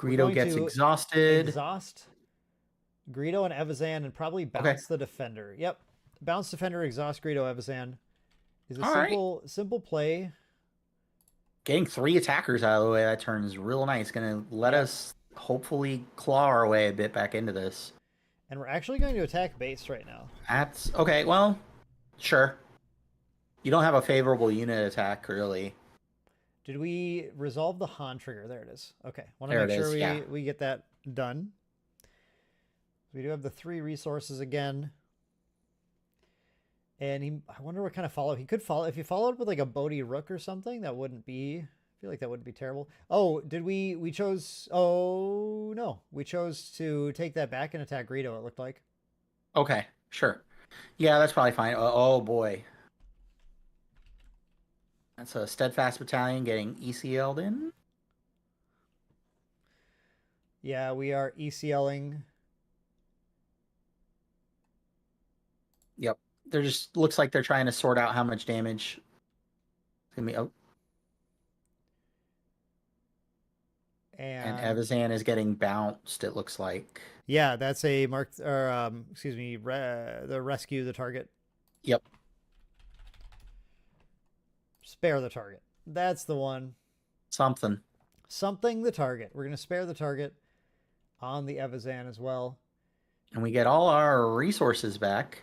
We're Greedo going gets to exhausted. Exhaust Greedo and Evazan and probably bounce the defender. Yep. Bounce defender, exhaust Greedo, Evazan. Is a All right. simple play. Getting 3 attackers out of the way that turn is real nice. Going to let us hopefully claw our way a bit back into this. And we're actually going to attack base right now. That's okay. Well, sure. You don't have a favorable unit attack, really. Did we resolve the Han trigger? There it is. Okay. Want to There make it sure is, we get that done. We do have the 3 resources again. And I wonder what kind of follow. He could follow. If he followed with like a Bodhi Rook or something, that wouldn't be feel like that wouldn't be terrible. Oh, did we chose? Oh no, we chose to take that back and attack Greedo. It looked like. Okay, sure. Yeah, that's probably fine. Oh boy. That's a steadfast battalion getting ECL'd in. Yeah, we are ECLing. Yep. They're just looks like they're trying to sort out how much damage. It's gonna be, oh, and Evazan is getting bounced, it looks like. Yeah, that's a mark, or excuse me, the rescue the target. Yep. Spare the target. That's the one. Something. Something the target. We're gonna spare the target on the Evazan as well. And we get all our resources back.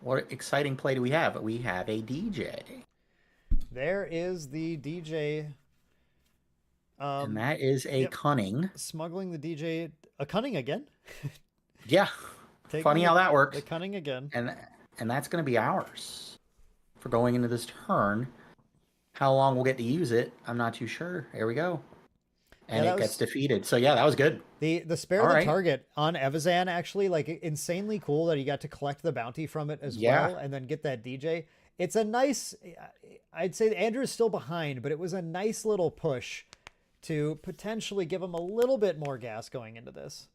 What exciting play do we have? We have a DJ. There is the DJ. And that is a cunning. Smuggling the DJ. A cunning again? Yeah. Funny how that works. The cunning again. And that's going to be ours for going into this turn. How long we'll get to use it, I'm not too sure. Here we go. And it gets defeated. So yeah, that was good. The spare the target on Evazan, actually, like, insanely cool that you got to collect the bounty from it as well and then get that DJ. It's a nice, I'd say Andrew's still behind, but it was a nice little push to potentially give him a little bit more gas going into this.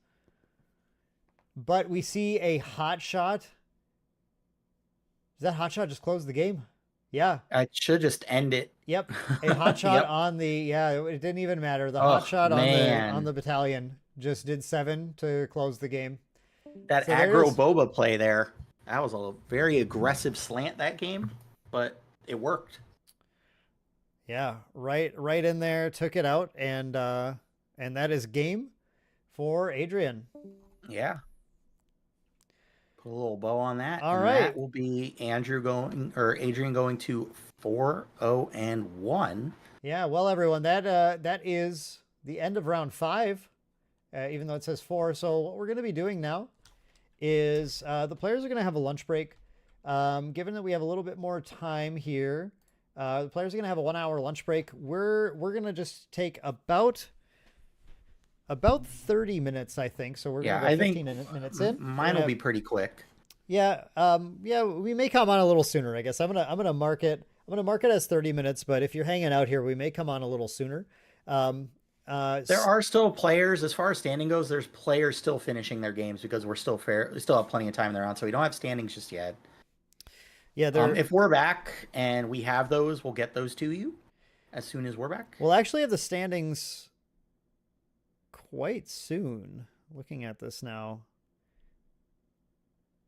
But we see a hot shot. Does that hot shot just close the game? Yeah. I should just end it. Yep. A hot shot on the, it didn't even matter. The hot shot on the battalion just did 7 to close the game. That aggro boba play there, that was a very aggressive slant that game, but it worked. Yeah, right in there, took it out, and that is game for Adrian. Yeah. Put a little bow on that. All right. That will be Adrian going to 4-0-1. Yeah, well, everyone, that is the end of round 5, even though it says 4. So what we're going to be doing now is the players are going to have a lunch break. Given that we have a little bit more time here, the players are going to have a 1-hour lunch break. We're going to just take about 30 minutes, I think. So we're going to go 15 minutes in. Mine will be pretty quick. Yeah. We may come on a little sooner, I guess. I'm going to mark it. I'm going to mark it as 30 minutes, but if you're hanging out here, we may come on a little sooner. There are still players, as far as standing goes, there's players still finishing their games because we're still fair. We still have plenty of time there on, so we don't have standings just yet. Yeah, if we're back and we have those, we'll get those to you as soon as we're back. We'll actually have the standings quite soon. Looking at this now.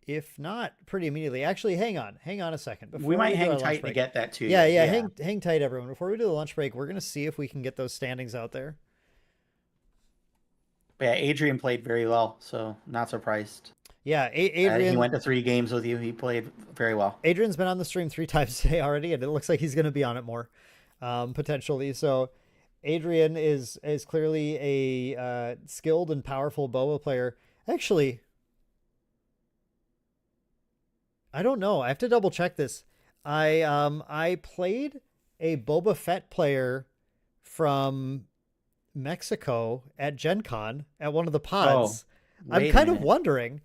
If not pretty immediately. Actually, hang on a second. We might hang tight to get that too. Yeah. Hang tight, everyone. Before we do the lunch break, we're going to see if we can get those standings out there. But yeah, Adrian played very well, so not surprised. Yeah, Adrian. He went to 3 games with you. He played very well. Adrian's been on the stream 3 times today already, and it looks like he's going to be on it more, potentially. So Adrian is clearly a skilled and powerful boa player. Actually, I don't know. I have to double check this. I played a Boba Fett player from Mexico at Gen Con at one of the pods. I'm kind of wondering.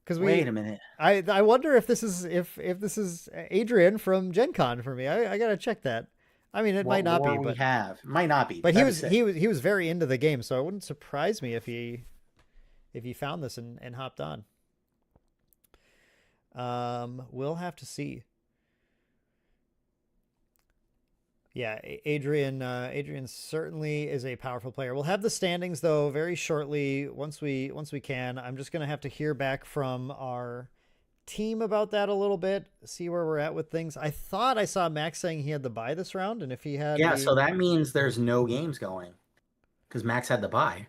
Wait a minute. I wonder if this is if this is Adrian from Gen Con for me. I gotta check that. I mean, it might not be, but it might not be. But he was very into the game, so it wouldn't surprise me if he found this and hopped on. We'll have to see. Yeah, Adrian certainly is a powerful player. We'll have the standings though very shortly once we can. I'm just gonna have to hear back from our team about that a little bit, see where we're at with things. I thought I saw Max saying he had the bye this round, and if he had, so that means there's no games going because Max had the bye.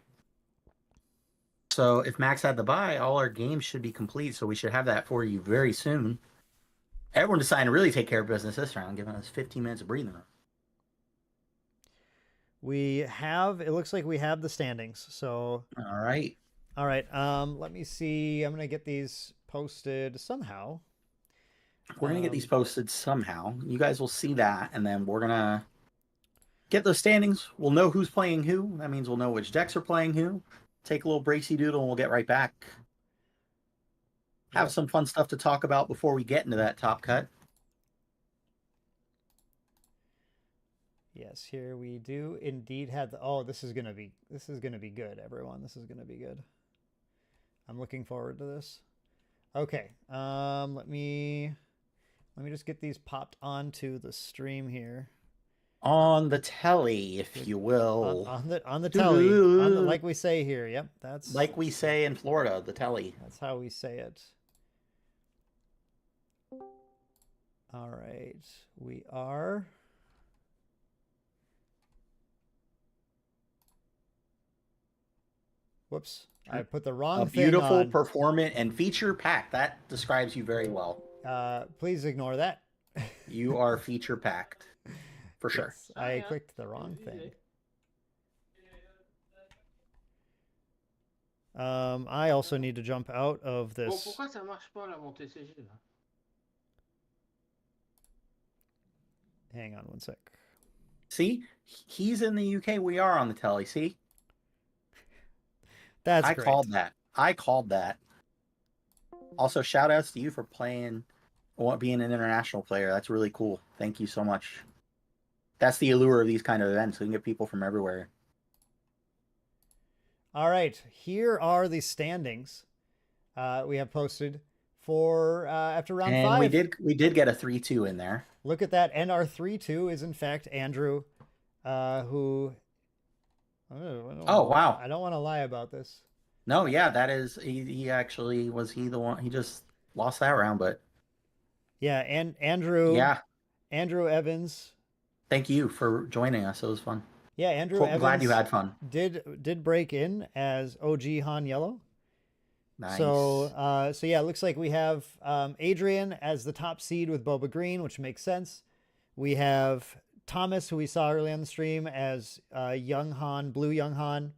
So if Max had the bye, all our games should be complete. So we should have that for you very soon. Everyone decided to really take care of business this round, giving us 15 minutes of breathing room. It looks like we have the standings. So all right. Let me see. I'm gonna get these posted somehow. We're gonna get these posted somehow. You guys will see that, and then we're gonna get those standings. We'll know who's playing who. That means we'll know which decks are playing who. Take a little bracy doodle and we'll get right back. Have some fun stuff to talk about before we get into that top cut. Yes, here we do indeed have the. Oh, this is gonna be good, everyone. This is gonna be good. I'm looking forward to this. Okay, let me just get these popped onto the stream here. On the telly, if you will. On the telly, like we say here. Yep, that's like we say in Florida, the telly. That's how we say it. All right, we are. Whoops, I put the wrong thing on. A beautiful, performant, and feature pack. That describes you very well. Please ignore that. You are feature packed. For sure. Yes, I clicked the wrong thing. I also need to jump out of this. Pourquoi ça marche pas là, mon TCG là? Hang on one sec. See? He's in the UK. We are on the telly. See? That's I great. I called that. Also, shout outs to you for being an international player. That's really cool. Thank you so much. That's the allure of these kind of events. We can get people from everywhere. All right, here are the standings we have posted for after round 5. We did get a 3-2 in there. Look at that, and our 3-2 is in fact Andrew, who. Oh wow! I don't want to lie about this. No, yeah, that is he actually was the one. He just lost that round, but yeah, and Andrew. Yeah, Andrew Evans. Thank you for joining us. It was fun. Yeah, Andrew Evans. Glad you had fun. Did break in as OG Han Yellow. Nice. So yeah, it looks like we have Adrian as the top seed with Boba Green, which makes sense. We have Thomas, who we saw early on the stream, as Young Han, Blue Young Han.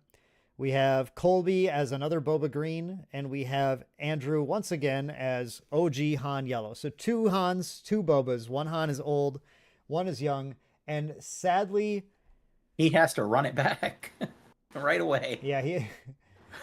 We have Colby as another Boba Green, and we have Andrew once again as OG Han Yellow. So 2 Hans, 2 Bobas. 1 Han is old, 1 is young, and sadly, he has to run it back right away. Yeah, he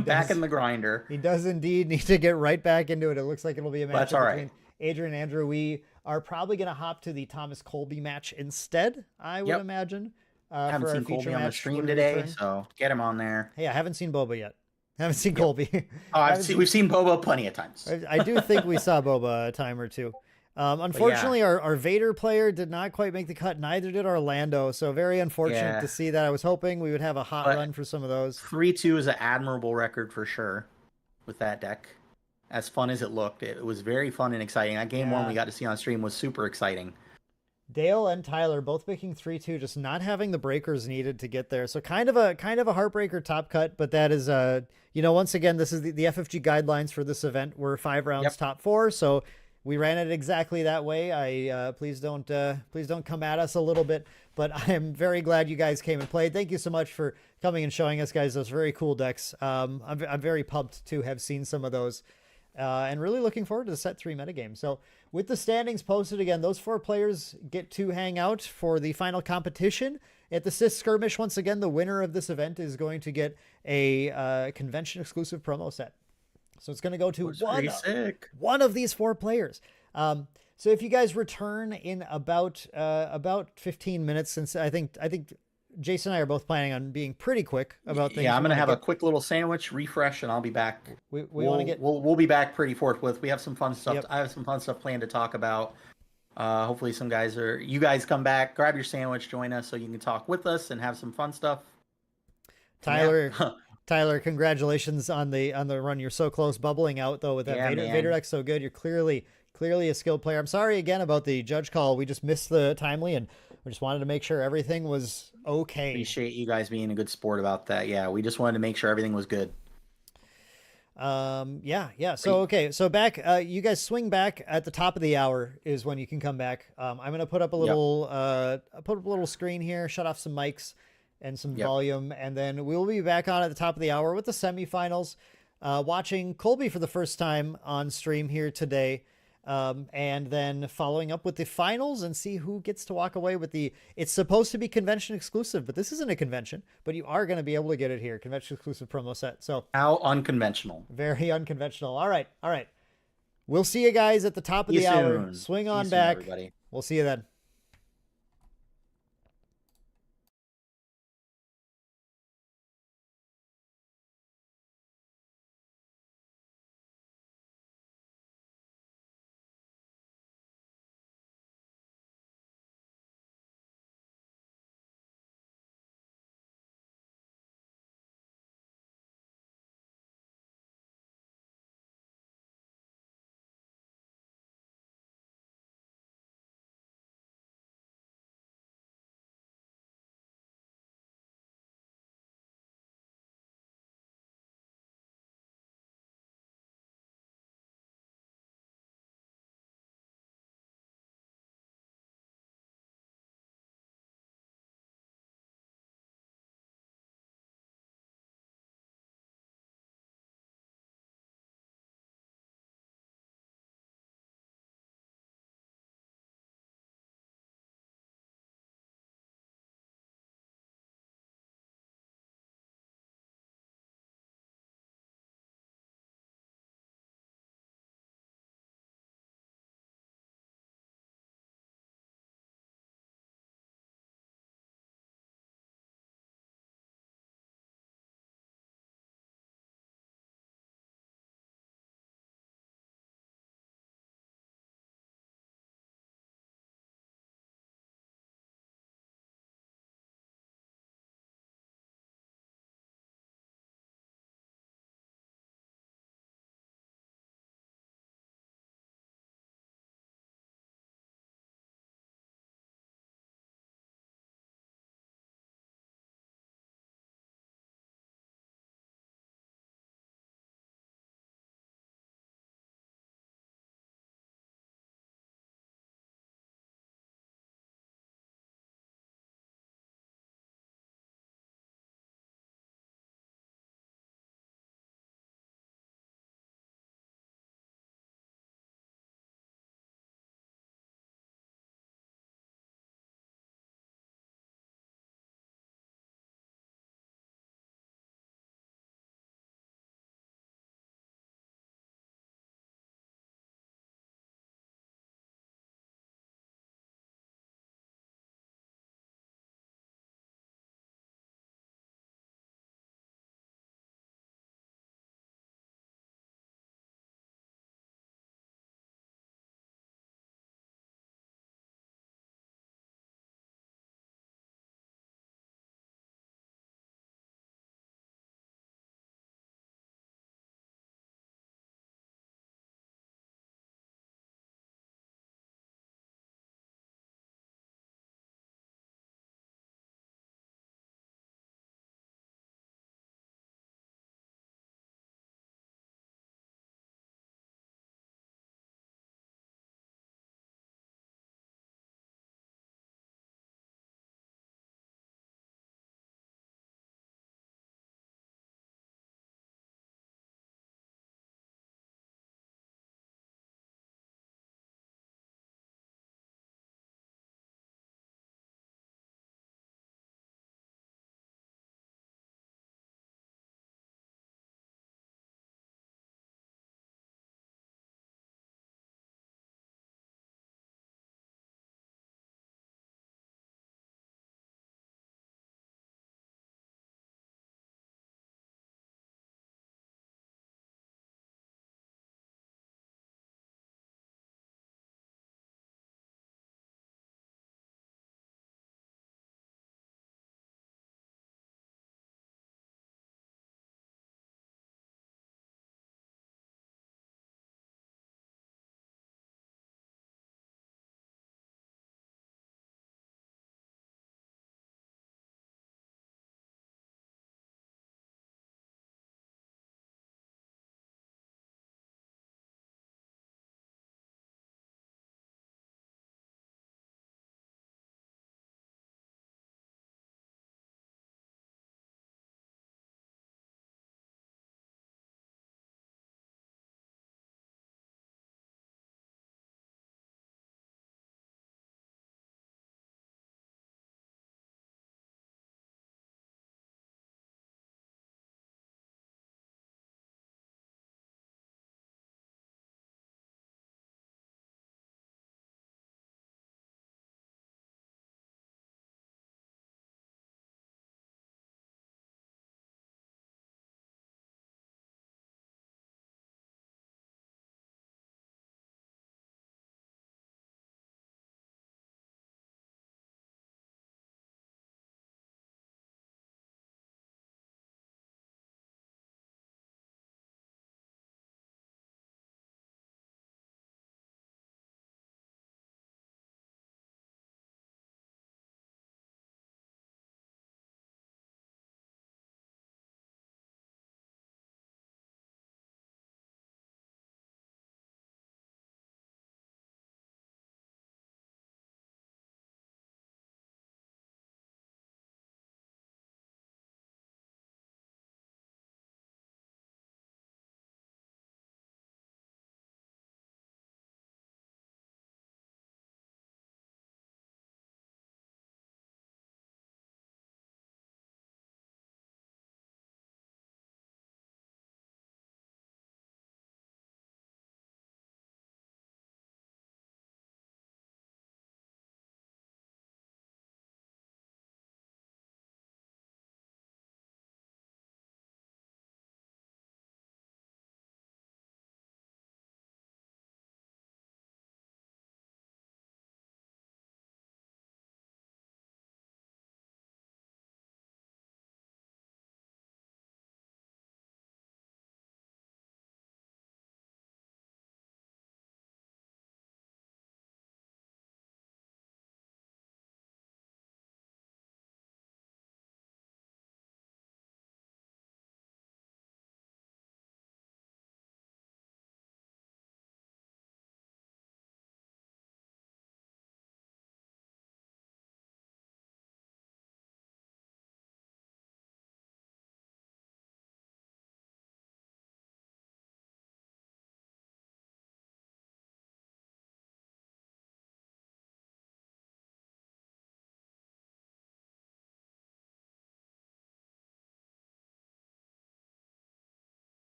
back in the grinder. He does indeed need to get right back into it. It looks like it'll be a match between right. Adrian and Andrew. We are probably going to hop to the Thomas Colby match instead, I would imagine. I haven't seen Colby on the stream today, so get him on there. Hey, I haven't seen Boba yet. Haven't seen Colby. We've seen Boba plenty of times. I do think we saw Boba a time or two. Unfortunately, our Vader player did not quite make the cut. Neither did our Lando. So very unfortunate to see that. I was hoping we would have a hot run for some of those. 3-2 is an admirable record for sure with that deck. As fun as it looked, it was very fun and exciting. That game 1 we got to see on stream was super exciting. Dale and Tyler both picking 3-2, just not having the breakers needed to get there. So kind of a heartbreaker top cut, but that is once again, this is the FFG guidelines for this event were 5 rounds top 4. So we ran it exactly that way. Please don't come at us a little bit, but I am very glad you guys came and played. Thank you so much for coming and showing us, guys, those very cool decks. I'm very pumped to have seen some of those, and really looking forward to the set 3 metagame. So with the standings posted again, those 4 players get to hang out for the final competition at the Sith Skirmish. Once again, the winner of this event is going to get a convention exclusive promo set. So it's going to go to one of these 4 players. So if you guys return in about 15 minutes, since I think Jason and I are both planning on being pretty quick about things. Yeah, I'm going to have a quick little sandwich, refresh, and I'll be back. We'll be back pretty forthwith. We have some fun stuff. I have some fun stuff planned to talk about. Hopefully you guys come back, grab your sandwich, join us so you can talk with us and have some fun stuff. Tyler, Tyler, congratulations on the run. You're so close, bubbling out though with that Vader deck. So good. You're clearly a skilled player. I'm sorry again about the judge call. We just missed the timely, and we just wanted to make sure everything was okay. Appreciate you guys being a good sport about that. Yeah, we just wanted to make sure everything was good. Yeah. So okay, so back. You guys swing back at the top of the hour is when you can come back. I'm gonna put up a little screen here, shut off some mics and some volume, and then we'll be back on at the top of the hour with the semifinals. Watching Colby for the first time on stream here today. and then following up with the finals and see who gets to walk away with the. It's supposed to be convention exclusive, but this isn't a convention. But you are going to be able to get it here, convention exclusive promo set. So How unconventional. very unconventional. All right. We'll see you guys at the top of See the you hour. soon. Swing See you on soon, back. everybody. We'll see you then.